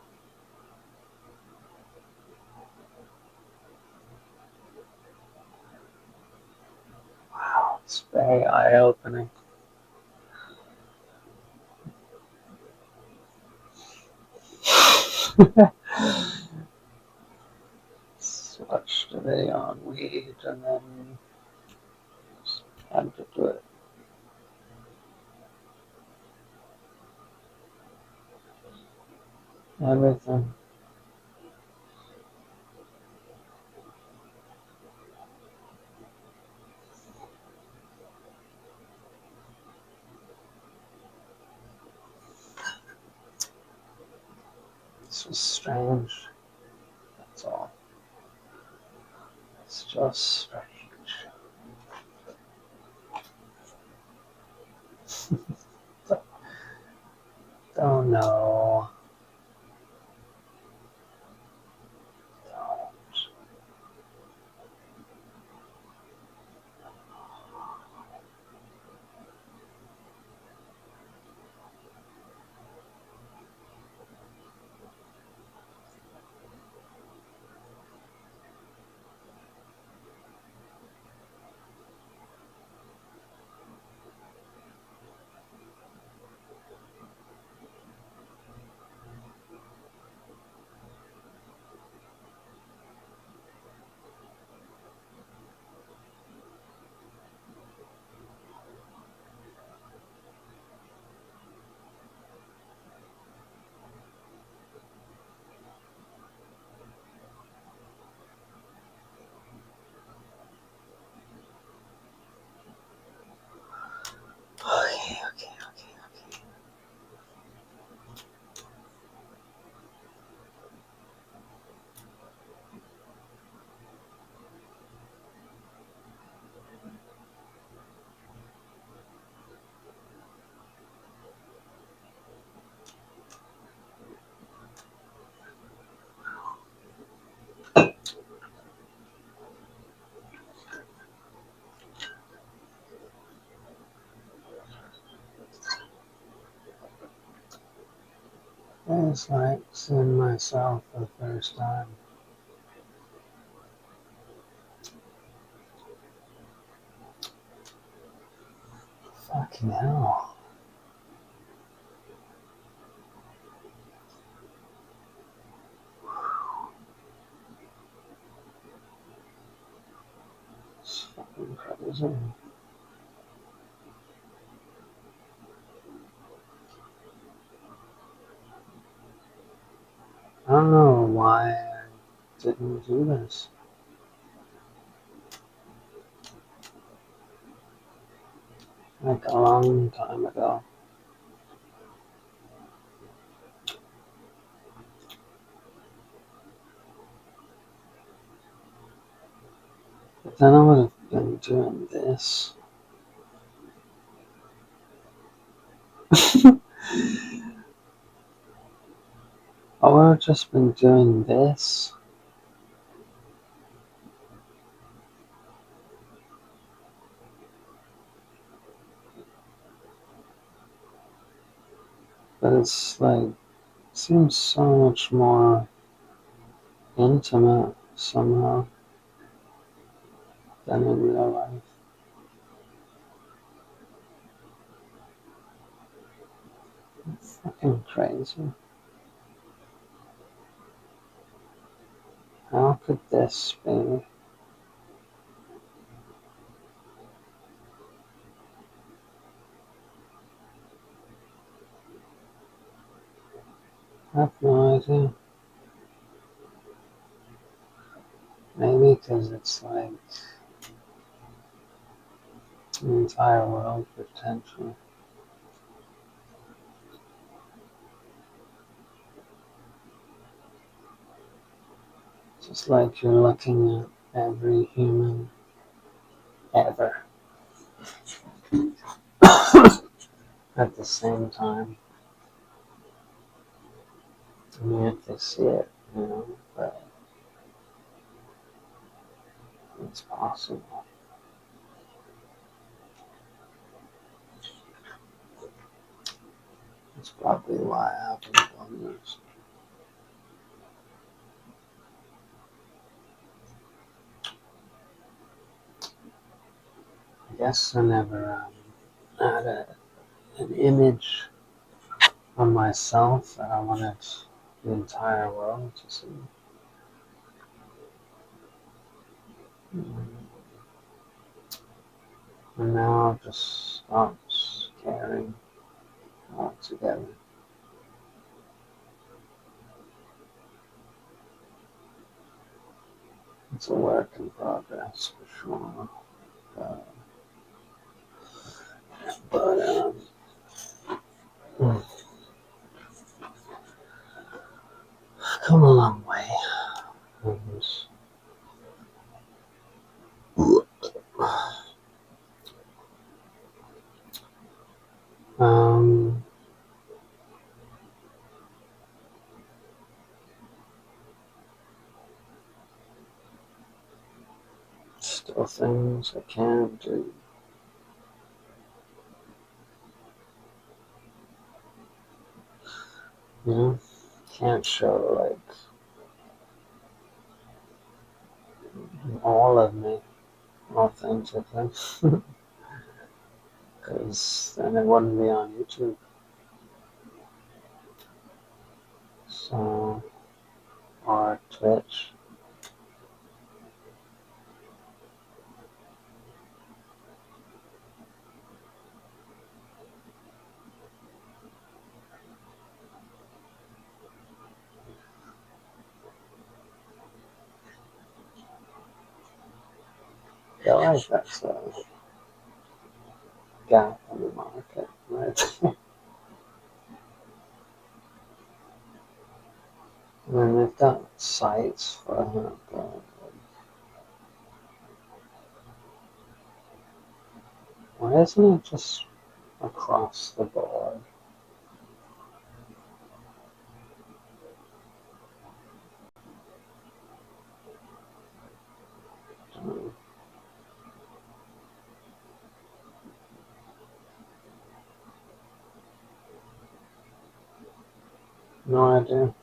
Wow, it's very eye-opening. Watched a video on weed and then had to do it. Everything. This was strange. That's all. It's just strange. Don't know. Don't. Okay. It's like seeing myself for the first time. Fucking hell. It's fucking crazy. I don't know why I didn't do this. Like a long time ago. But then I would have been doing this. I would have just been doing this. But it's like, it seems so much more intimate somehow than in real life. It's fucking crazy. How could this be? I have no idea. Maybe because it's like the entire world potentially. Just like you're looking at every human ever at the same time. I mean, if they see it, but it's possible. That's probably why I haven't done this. I guess I never had an image of myself that I wanted the entire world to see. And now I've just stopped caring altogether. It's a work in progress for sure. But I've come a long way. Um, Still things I can't do. Can't show like all of me authentically, because then it wouldn't be on YouTube. So, or Twitch. I feel like that's a gap in the market, right? I mean, they've got sites for it, but why isn't it just across the board? No idea.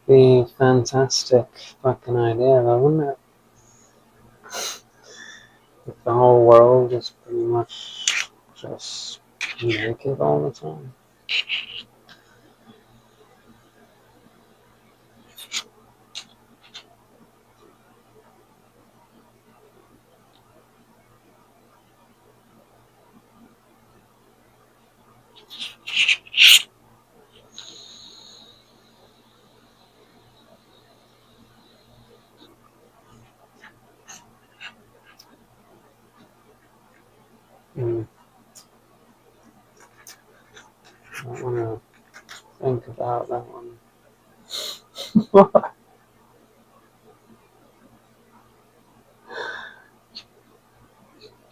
Be a fantastic fucking idea, though, wouldn't it? If the whole world is pretty much just naked all the time. I don't want to think about that one.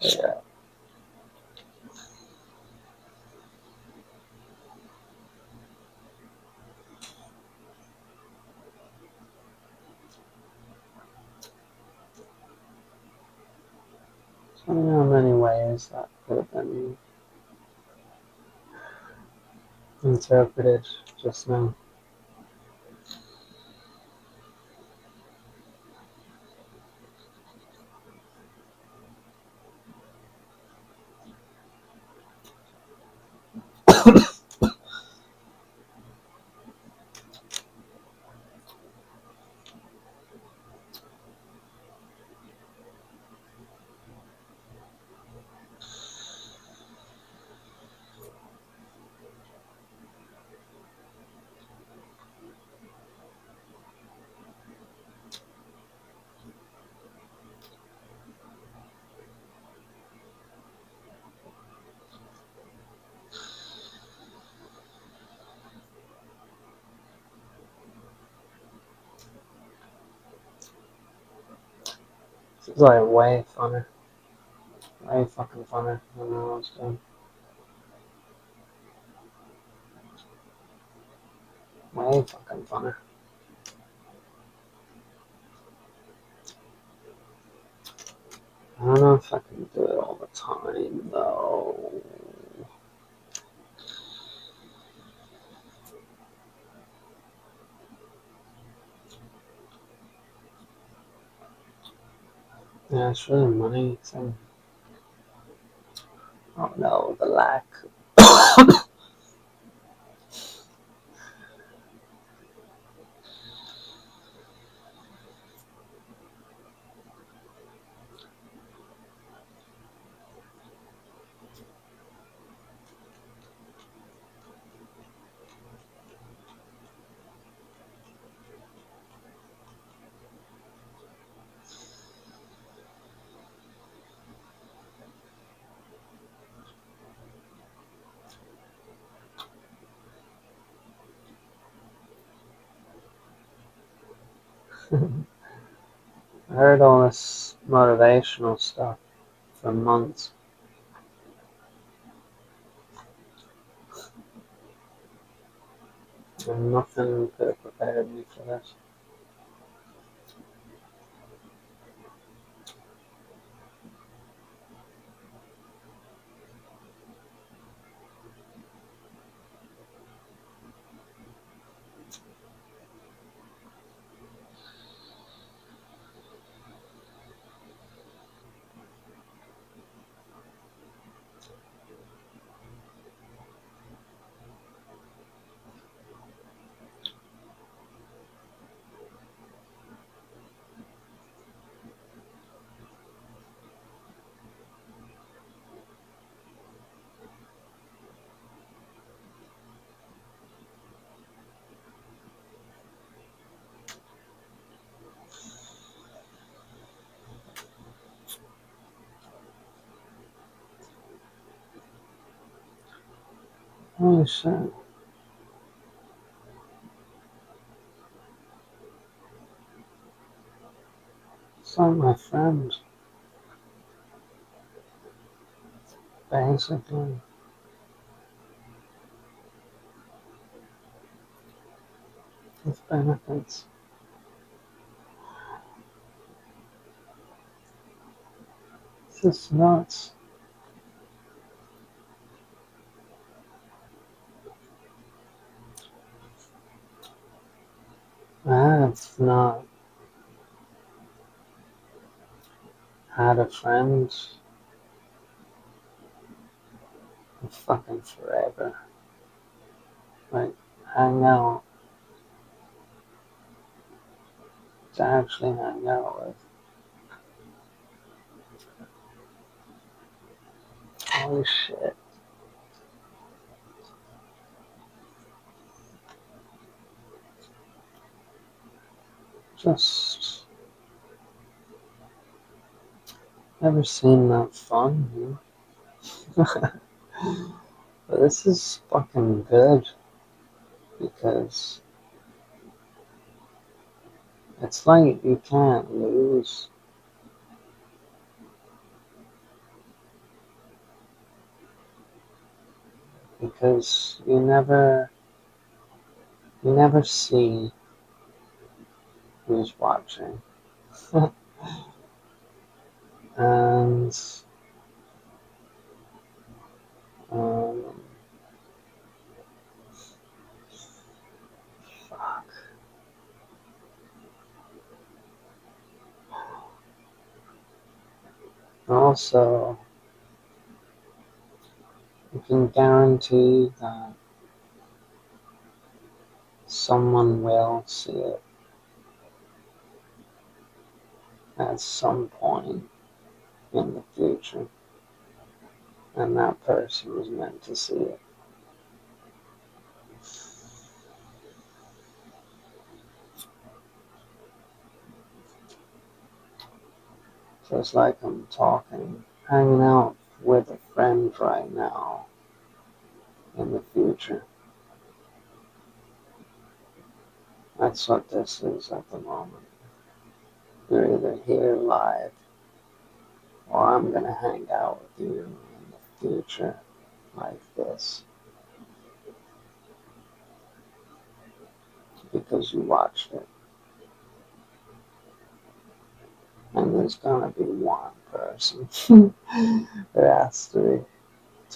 Yeah. So many how many ways that could have been interpreted just now. This is like way funner. Way fucking funner than I was doing. Way fucking funny. I don't know if I can do it all the time, though. Yeah, it's really money thing. Oh no, the lack. I heard all this motivational stuff for months. And nothing could have prepared me for this. Holy shit. It's like my friend, basically. With benefits. It's just nuts. I have not had a friend in fucking forever. Like, hang out, to actually hang out with. Holy shit. Just never seen that fun, But this is fucking good because it's like you can't lose. Because you never see who's watching. And um, fuck. Also, you can guarantee that someone will see it at some point in the future, and that person was meant to see it. So it's like I'm hanging out with a friend right now in the future. That's what this is at the moment. You're either here live, or I'm gonna hang out with you in the future like this. because you watched it. And there's gonna be one person that has to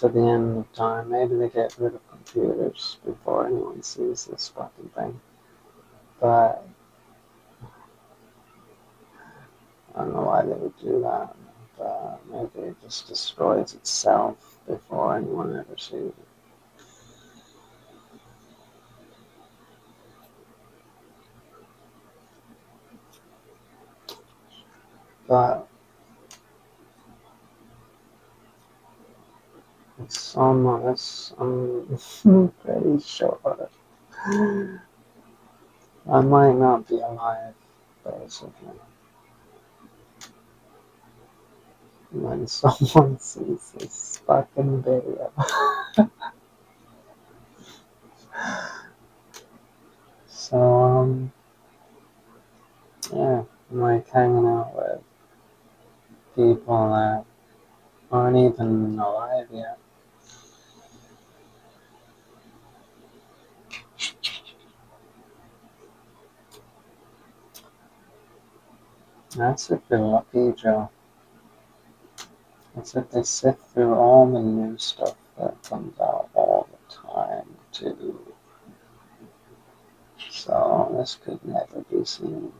the end of time. Maybe they get rid of computers before anyone sees this fucking thing. But I don't know why they would do that. But maybe it just destroys itself before anyone ever sees it. But it's almost, I'm pretty sure I might not be alive, basically, when someone sees this fucking video. So, yeah, I'm like hanging out with people that aren't even alive yet. That's if you're lucky, Joe. That's if they sift through all the new stuff that comes out all the time, too. So, this could never be seen.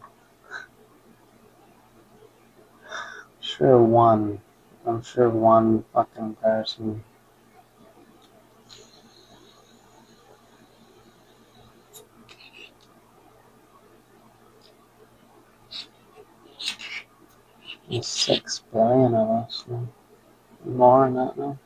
I'm sure one fucking person. There's 6 billion of us. More than that now.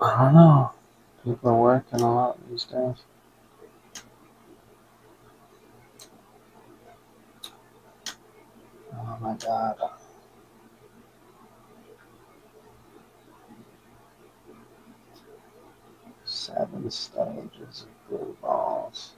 I don't know. People are working a lot these days. Oh my god. 7 stages of blue balls.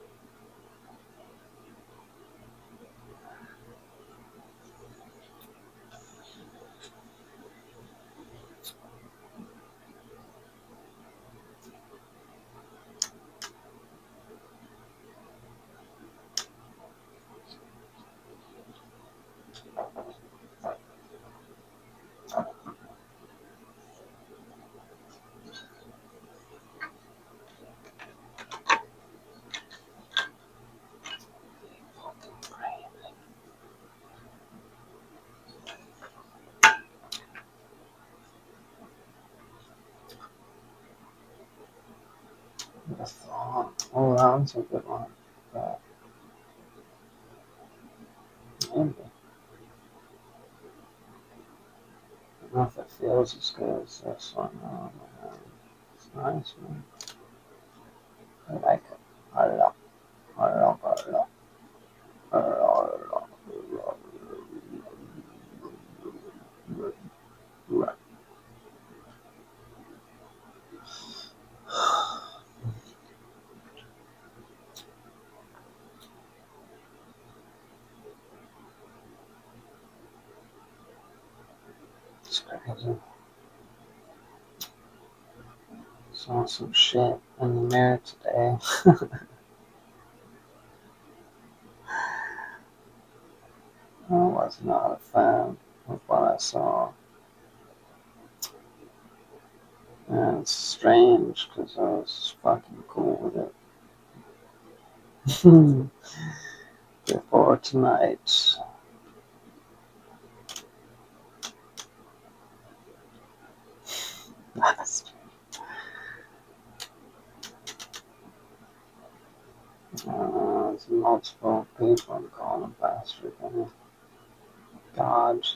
The thought. Oh, that one's a good one. But maybe. I don't know if it feels as good as this one. Oh man. It's nice, man. I like it. I love it. I love it. I love it. I love it. Right. It's crazy. Saw some shit in the mirror today. I was not a fan of what I saw. And it's strange because I was fucking cool with it. Before tonight. There's multiple people calling him bastard. God,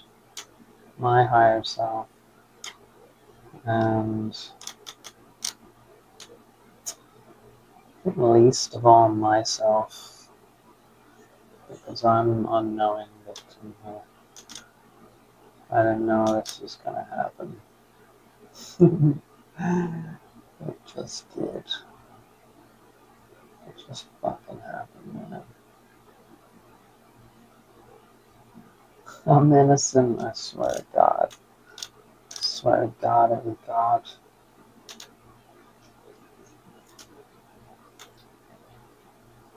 my higher self, and least of all myself, because I'm an unknowing victim here. I didn't know this was gonna happen. It just did. It just fucking happened, I'm innocent, I swear to God. I swear to God and God.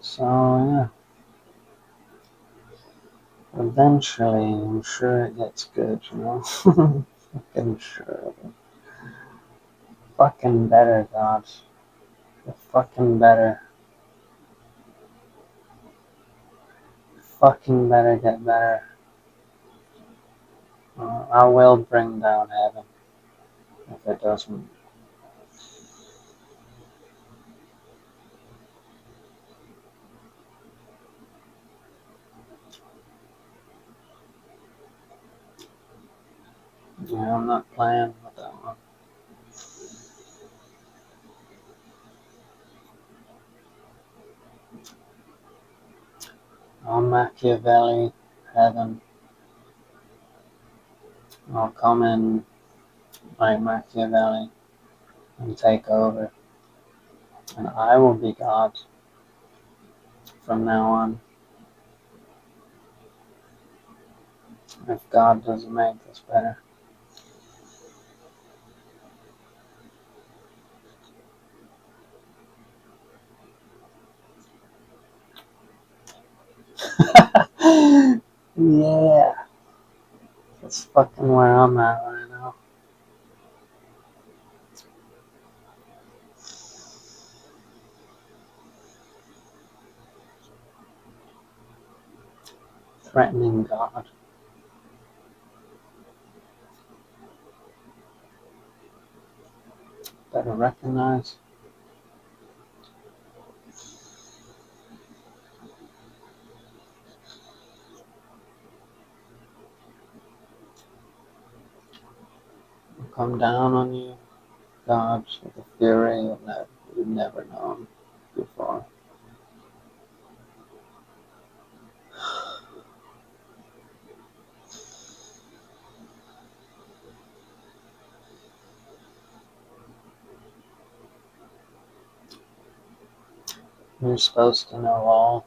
So, yeah. Eventually, I'm sure it gets good, you know? Fucking sure. Fucking better, God. You're fucking better. Fucking better get better. I will bring down heaven if it doesn't. Yeah, I'm not playing with that one. I'll Machiavelli heaven. I'll come in like Machiavelli and take over. And I will be God from now on. If God doesn't make this better. Yeah. That's fucking where I'm at right now. Threatening God. Better recognize. I'll come down on you, God, with a fury you've never known before. You're supposed to know all.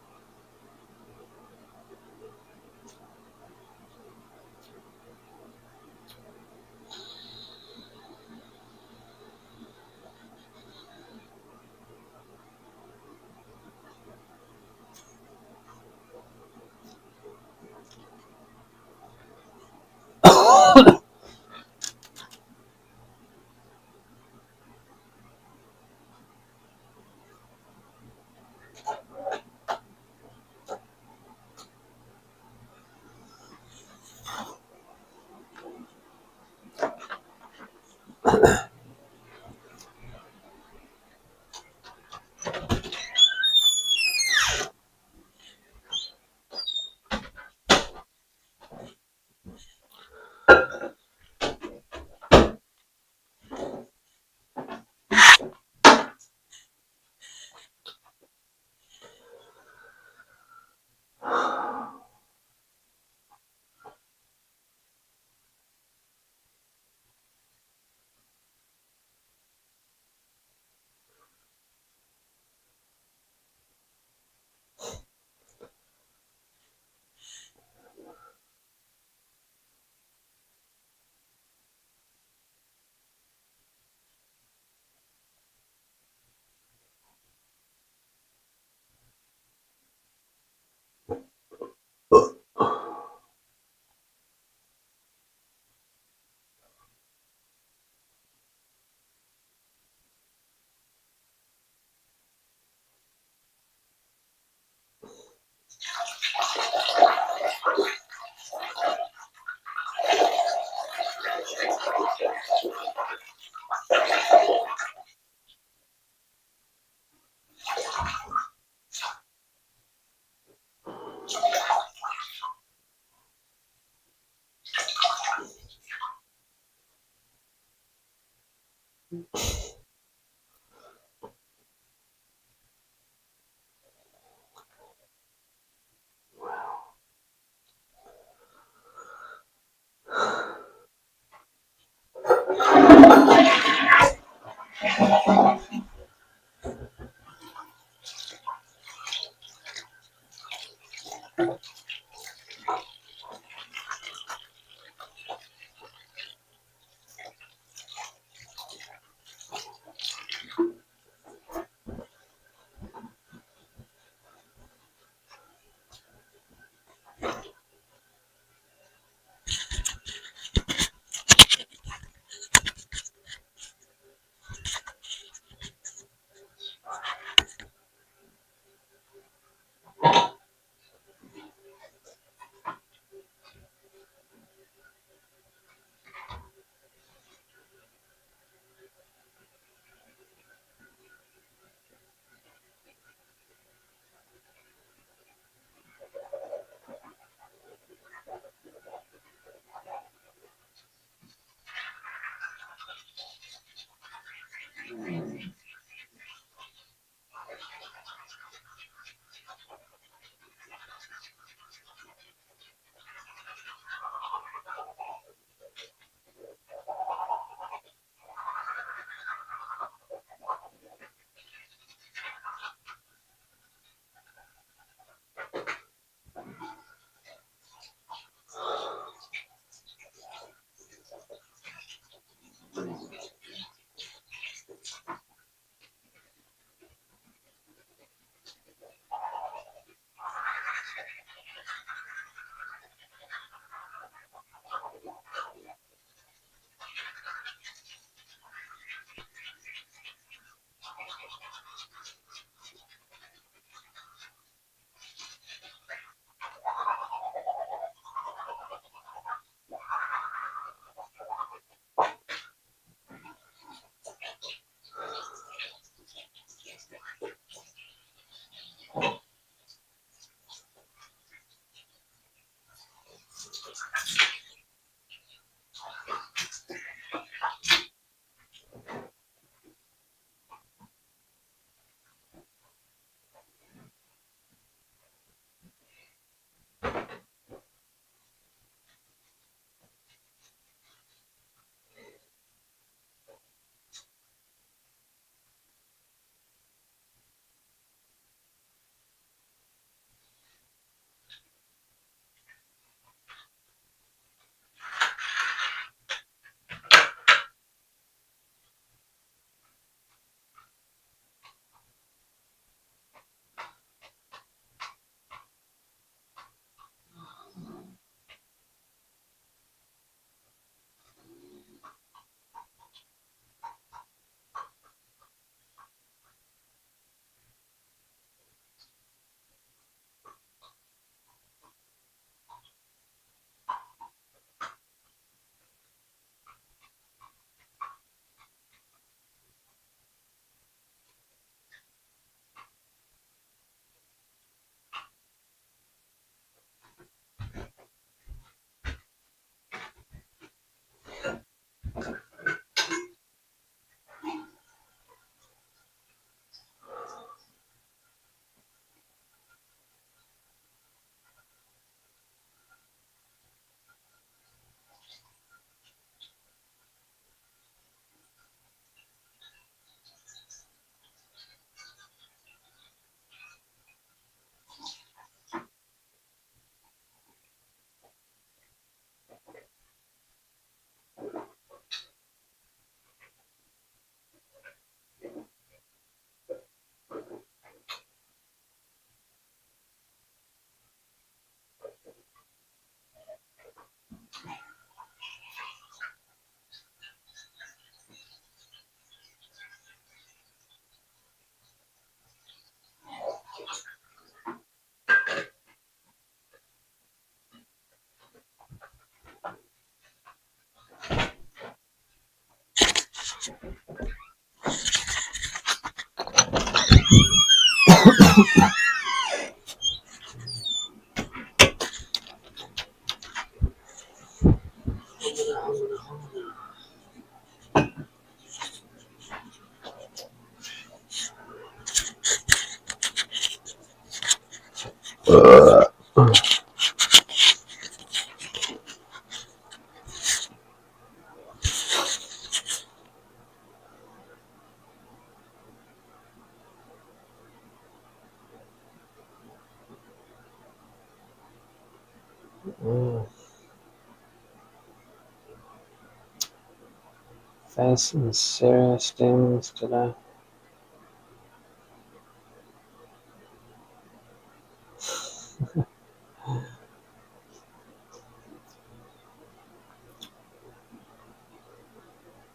Facing serious demons today.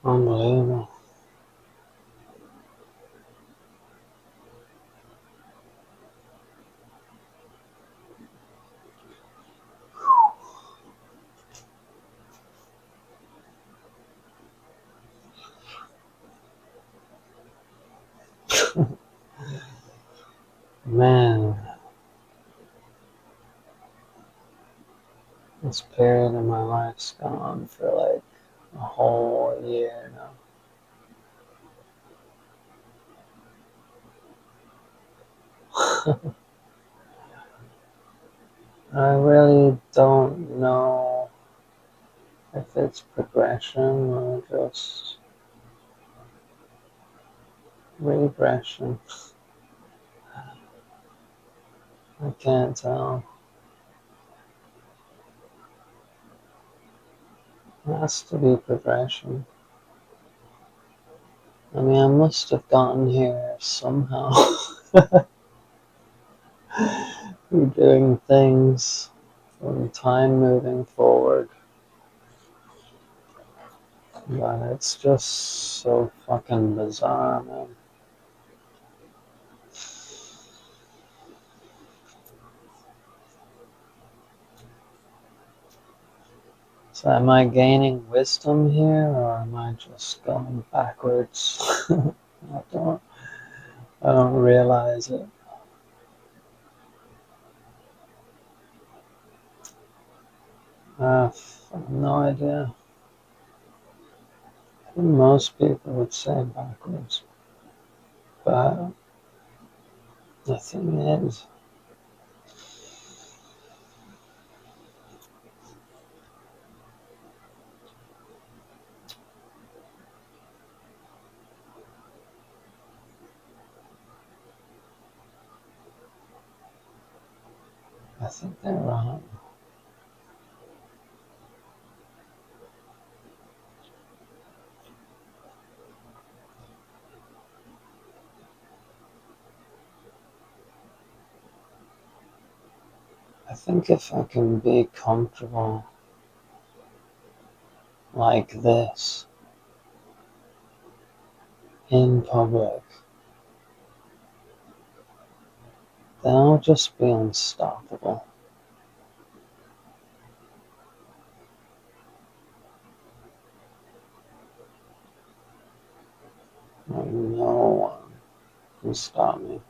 Unbelievable. Man, this period in my life's gone on for like a whole year now. I really don't know if it's progression or just regression. I can't tell. It has to be progression. I mean, I must have gotten here somehow. Through doing things from time moving forward. But it's just so fucking bizarre, man. So am I gaining wisdom here, or am I just going backwards? I don't realize it. I have no idea. I think most people would say backwards. But the thing is, I think they're wrong. I think if I can be comfortable like this in public, then I'll just be unstoppable. Like no one can stop me.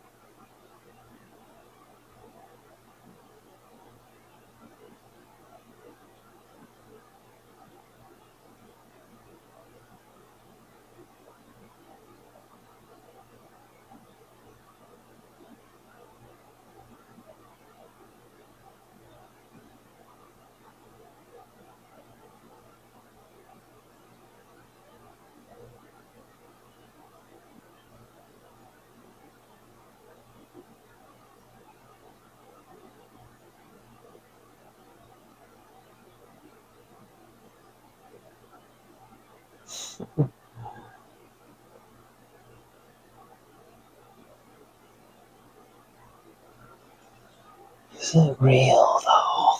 Is it real though?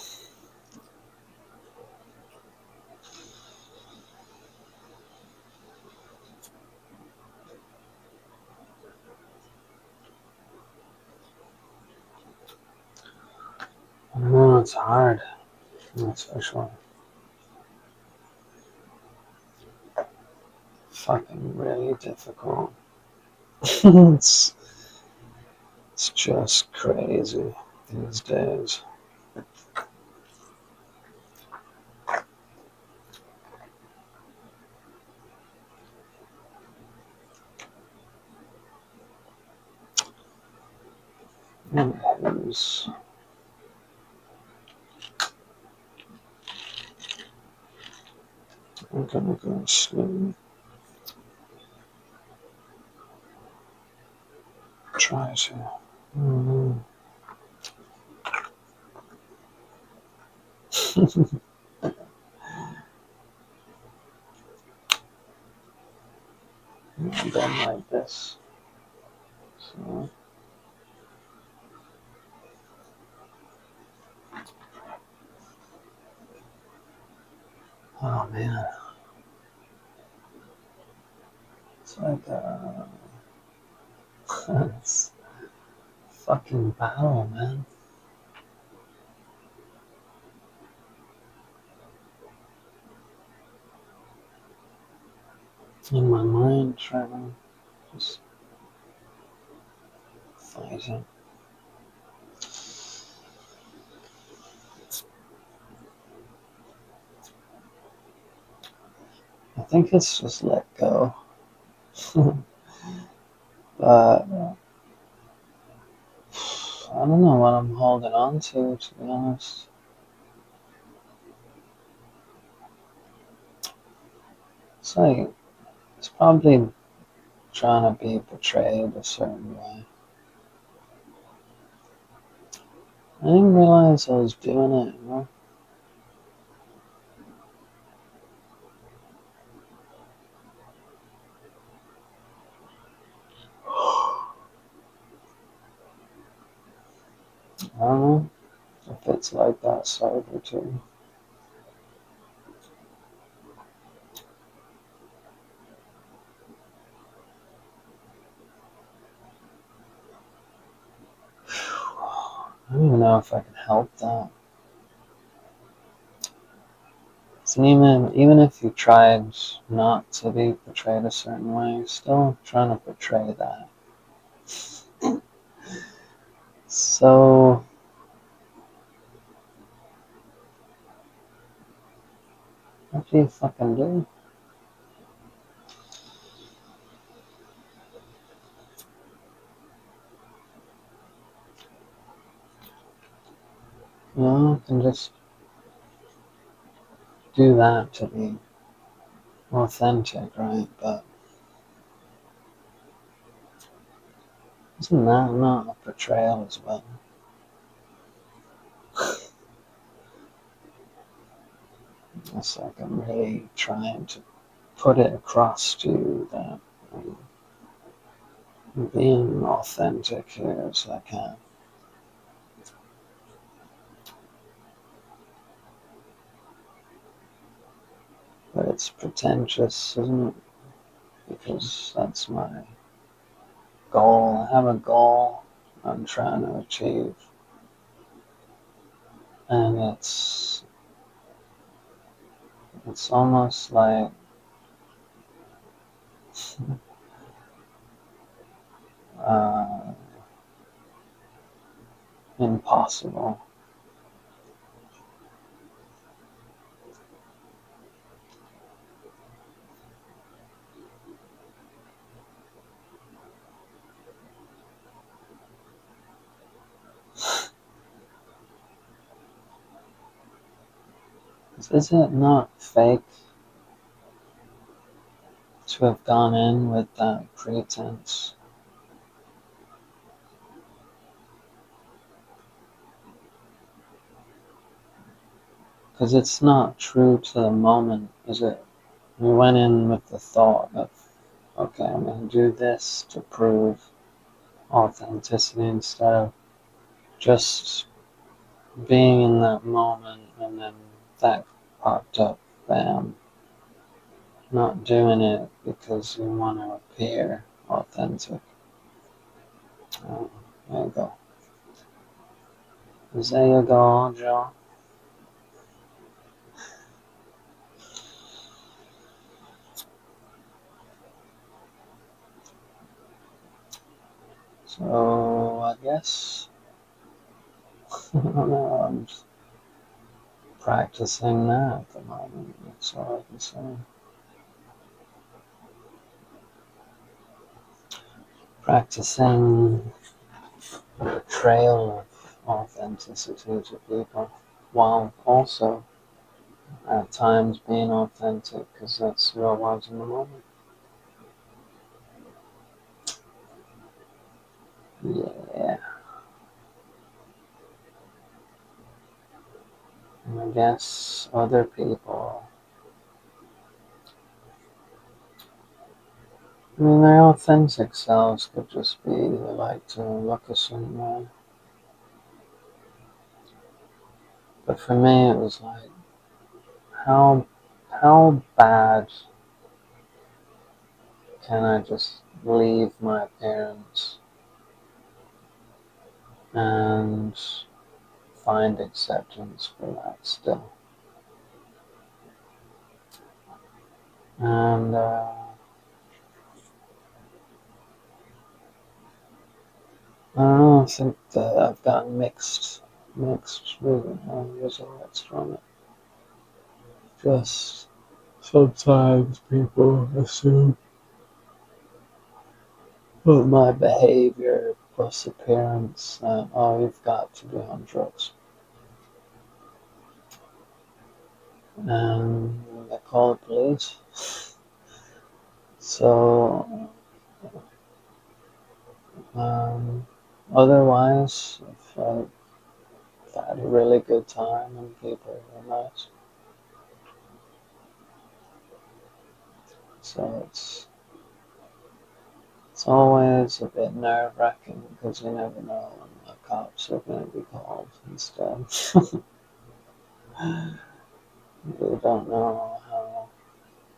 No, it's hard. That's for sure. fucking really difficult. it's just crazy these days. Anywho's, I'm gonna go sleep. Try to. Been like this. So. Oh man. It's like it's fucking battle, man. In my mind, trying to just fight it. I think it's just let go. But I don't know what I'm holding on to be honest. It's like, it's probably trying to be portrayed a certain way. I didn't realize I was doing it, you know? I don't know if it's like that sober too. I don't even know if I can help that. So even if you tried not to be portrayed a certain way, you're still trying to portray that. So what do you fucking do? You know, you can just do that to be authentic, right? But isn't that not a portrayal as well? It's like I'm really trying to put it across to you that I'm being authentic here as I can. But it's pretentious, isn't it? Because that's my goal. I have a goal I'm trying to achieve. And it's almost like uh, impossible. Is it not fake to have gone in with that pretense? Because it's not true to the moment, is it? We went in with the thought of, okay, I'm going to do this to prove authenticity instead of just being in that moment and then that popped up, bam. Not doing it because you want to appear authentic. Oh, there you go. There you go, Joe. So I guess I don't know. I'm just practicing that at the moment. That's all I can say. Practicing the betrayal of authenticity to people while also at times being authentic because that's who I was in the moment. Yeah. And I guess other people, I mean, their authentic selves could just be they like to look a certain way. But for me, it was like, how how bad can I just leave my appearance and find acceptance for that still? And I don't know. I think that I've gotten mixed results from it. Just sometimes people assume that my behavior plus appearance, oh, you've got to be on drugs. And they call the police. So, otherwise, I've had a really good time and people are nice. So it's always a bit nerve-wracking because you never know when the cops are going to be called instead. You don't know how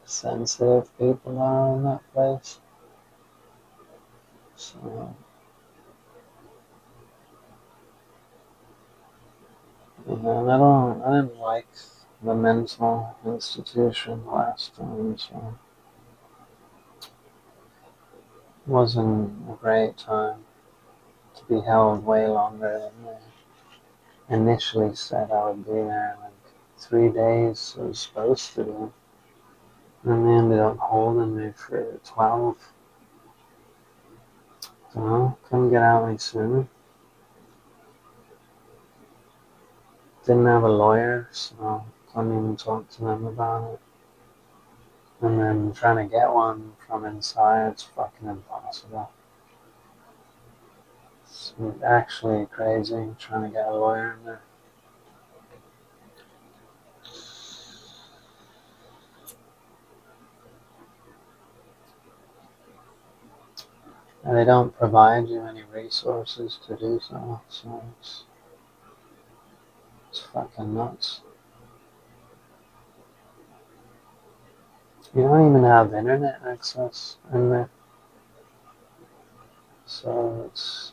sensitive people are in that place. So, and I didn't like the mental institution last time, so it wasn't a great time to be held way longer than they initially said I would be there. Like 3 days I was supposed to do. And they ended up holding me for 12. So couldn't get out any sooner. Didn't have a lawyer, so couldn't even talk to them about it. And then trying to get one from inside, it's fucking impossible. It's actually crazy trying to get a lawyer in there. And they don't provide you any resources to do so it's fucking nuts. You don't even have internet access in there. So it's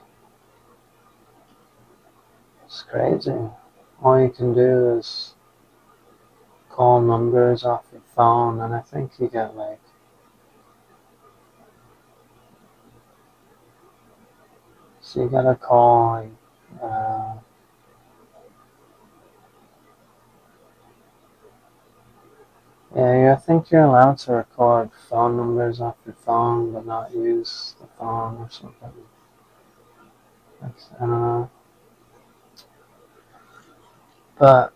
crazy. All you can do is call numbers off your phone, and I think you get like, so you gotta call yeah, I think you're allowed to record phone numbers off your phone, but not use the phone or something. I don't know. But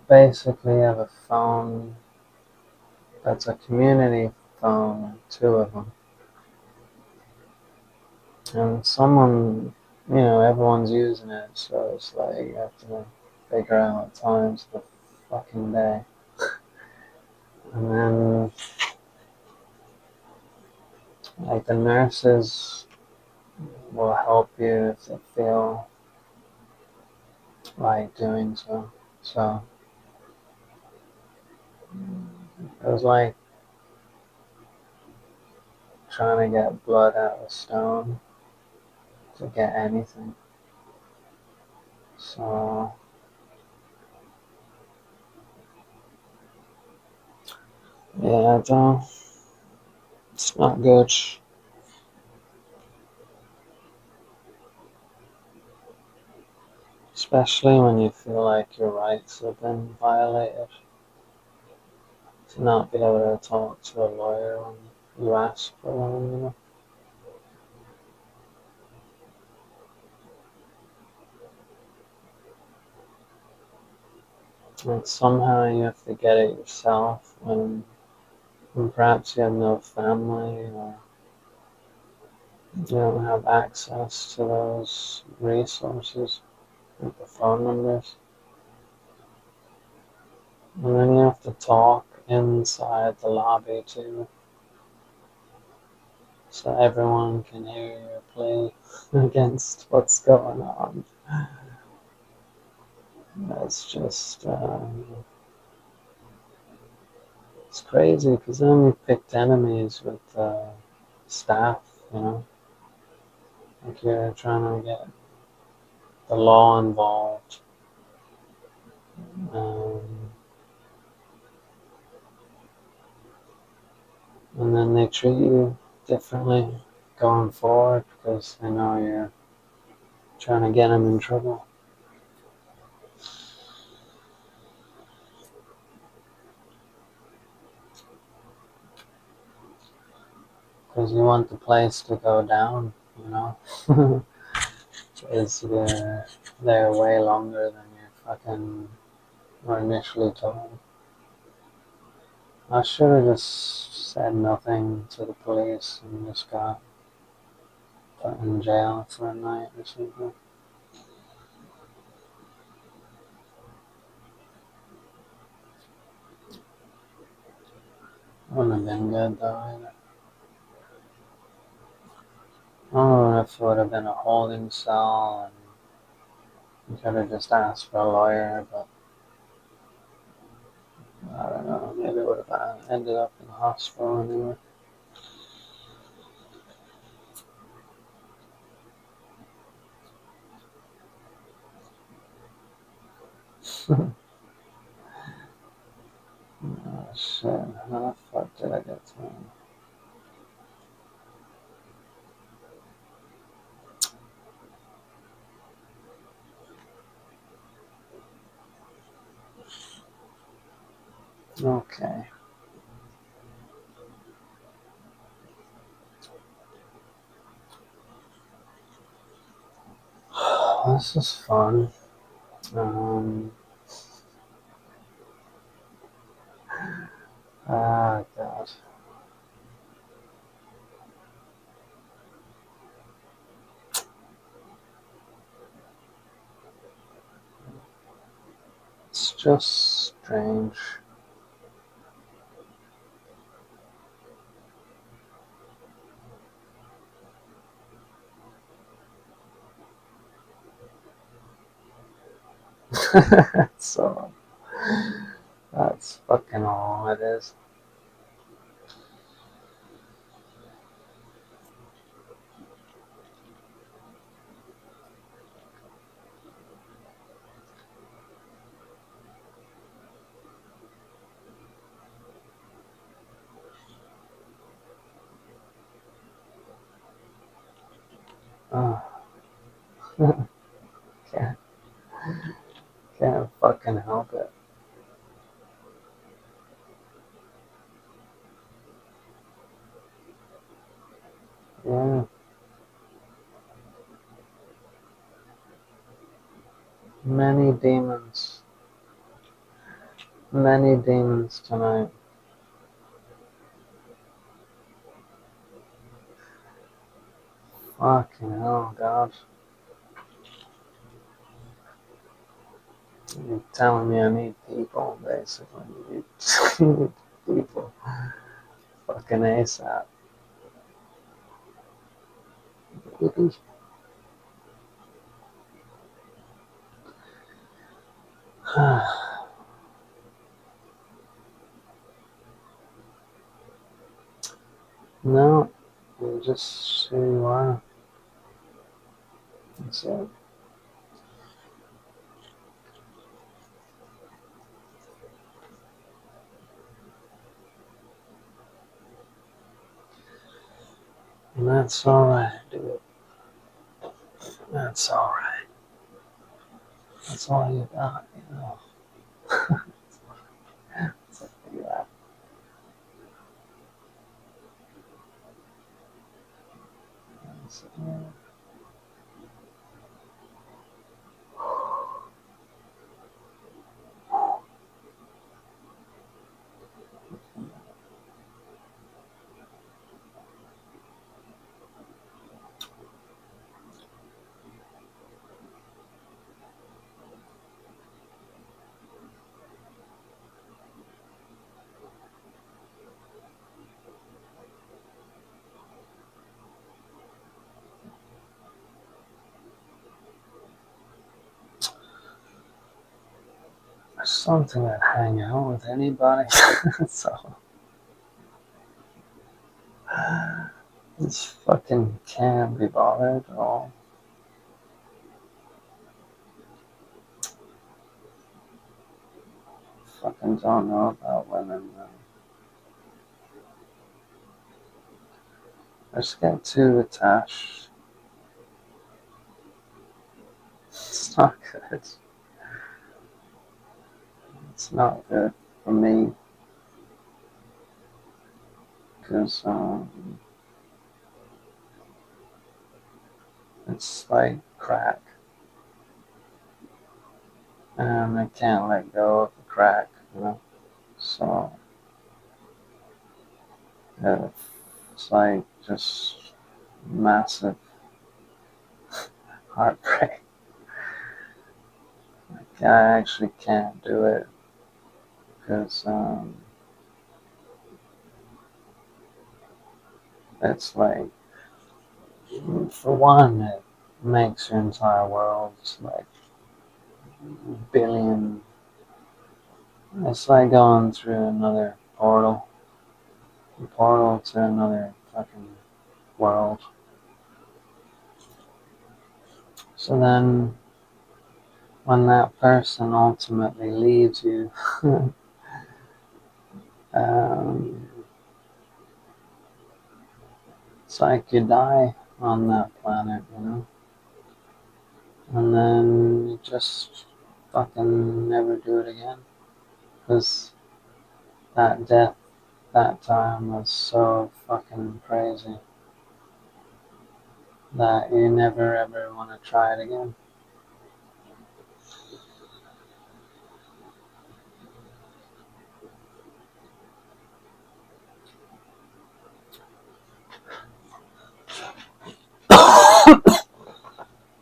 basically, I have a phone that's a community phone, two of them. And everyone's using it, so it's like you have to figure out times of the fucking day. And then, like, the nurses will help you if they feel like doing so. So, it was like trying to get blood out of a stone to get anything. So, yeah, it's not good. especially when you feel like your rights have been violated, to not be able to talk to a lawyer when you ask for one. Like somehow you have to get it yourself when perhaps you have no family or you don't have access to those resources, like the phone numbers. And then you have to talk inside the lobby too, so everyone can hear your plea against what's going on. That's just, it's crazy because then we picked enemies with staff, you know? Like you're trying to get the law involved. Um, and then they treat you differently going forward because they know you're trying to get them in trouble. Because you want the place to go down, you know? Because you're there way longer than you fucking were initially told. I should have just said nothing to the police and just got put in jail for a night or something. Wouldn't have been good though either. I don't know if it would have been a holding cell and you could have just asked for a lawyer, but I don't know, maybe it would have ended up in the hospital anyway. Oh shit, how the fuck did I get to him? Okay. This is fun. God. It's just strange. So, that's fucking all it is. Oh, can't, can't fucking help it. Yeah. Many demons. Many demons tonight. Fucking hell, God. You're telling me I need people, basically. You need people. Fucking ASAP. No, you just who you are. That's it. And that's alright, dude. That's alright. That's all you got, you know. It's like you have. So, yeah. I just don't think I'd hang out with anybody. So, just fucking can't be bothered at all. Fucking don't know about women, man. I just get too attached. It's not good. It's not good for me. Because, it's like crack. And I can't let go of the crack, you know? So, yeah, it's like just massive heartbreak. Like, I actually can't do it because it's like, for one, it makes your entire world like billion. It's like going through another portal, a portal to another fucking world. So then, when that person ultimately leaves you, um, it's like you die on that planet, you know? And then you just fucking never do it again. Because that death that time was so fucking crazy that you never ever want to try it again.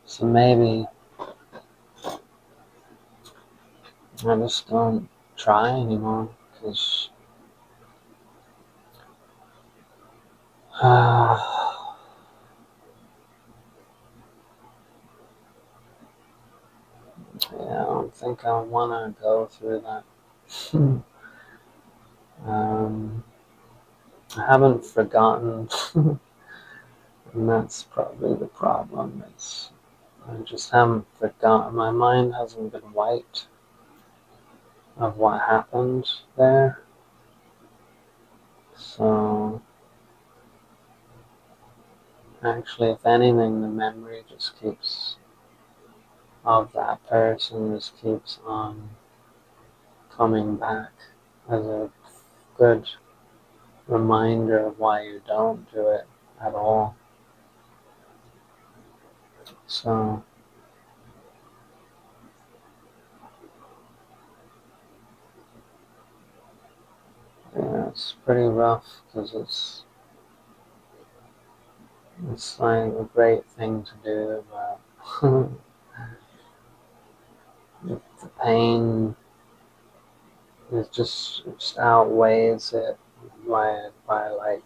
So maybe I just don't try anymore because yeah, I don't think I want to go through that. I haven't forgotten, and that's probably the problem. I just haven't forgotten. My mind hasn't been wiped of what happened there. So, actually, if anything, the memory just keeps, of that person, just keeps on coming back as a good reminder of why you don't do it at all. So, yeah, it's pretty rough because it's like a great thing to do, but the pain it just outweighs it by like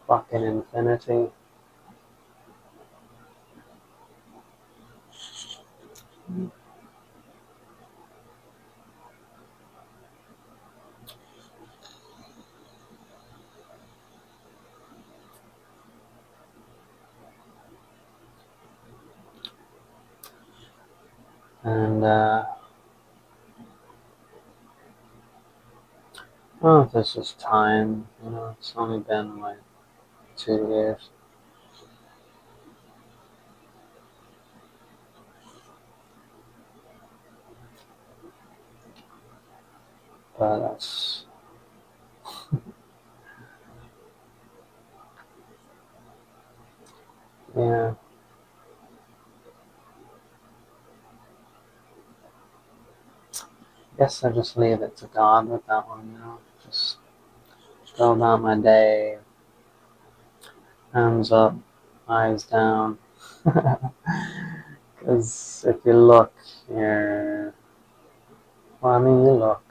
fucking infinity. And I don't know if it's just time, you know, it's only been like 2 years. But that's yeah. Guess I just leave it to God with that one, you know. Just go about my day, hands up, eyes down. Because if you look, you're. Well, I mean, you look,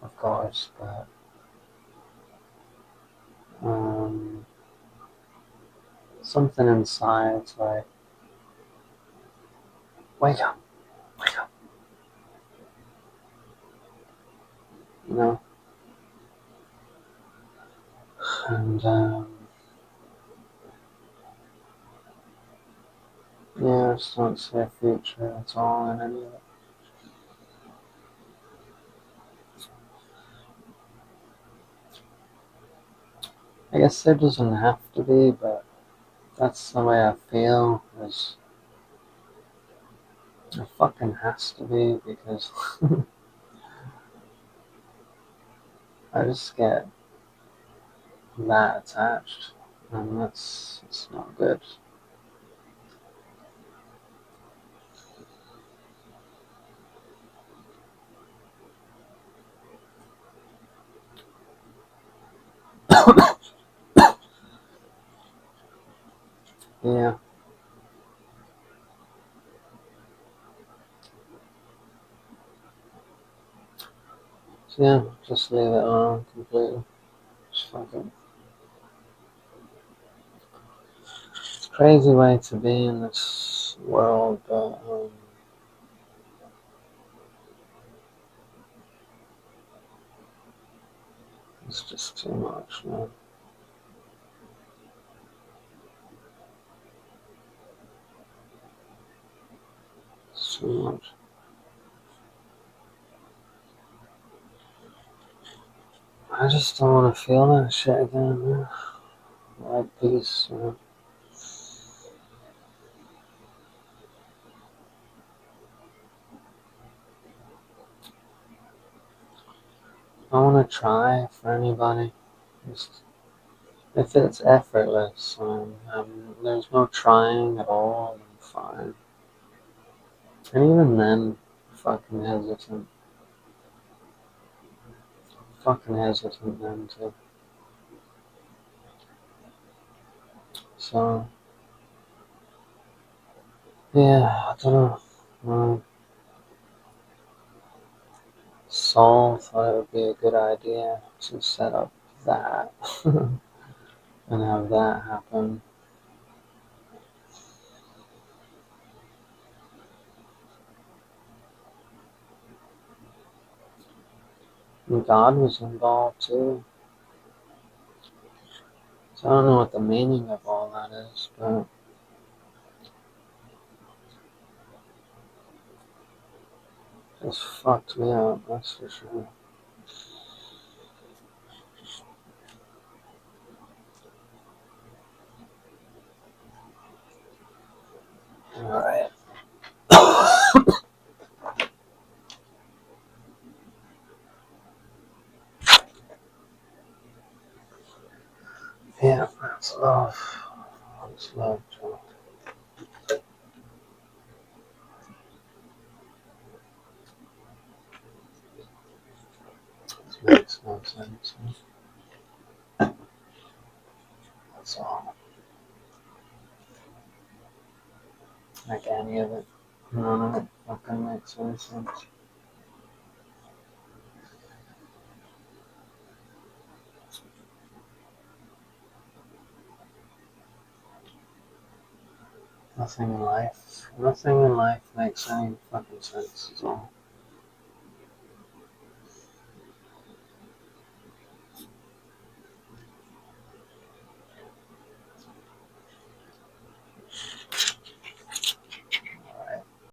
of course, but something inside's like, wake up, wake up, you know? And, yeah, I just don't see a future at all in any of it. I guess there doesn't have to be, but that's the way I feel, is it fucking has to be, because I just get that attached, and it's not good. Yeah. So yeah, just leave it alone completely. Just fucking. It's a crazy way to be in this world, but it's just too much, man. It's too much. I just don't want to feel that shit again, man. I like peace, you know. I want to try for anybody. Just, if it's effortless, there's no trying at all, I'm fine. And even then, fucking hesitant. Fucking hesitant then too. So, yeah, I don't know. Saul thought it would be a good idea to set up that and have that happen. And God was involved too. So I don't know what the meaning of all that is, but it just fucked me up, that's for sure. Alright. Yeah, that's love. That's love, Joe. This makes no sense. That's all. Like any of it. None of it fucking makes any sense. Nothing in life makes any fucking sense at all.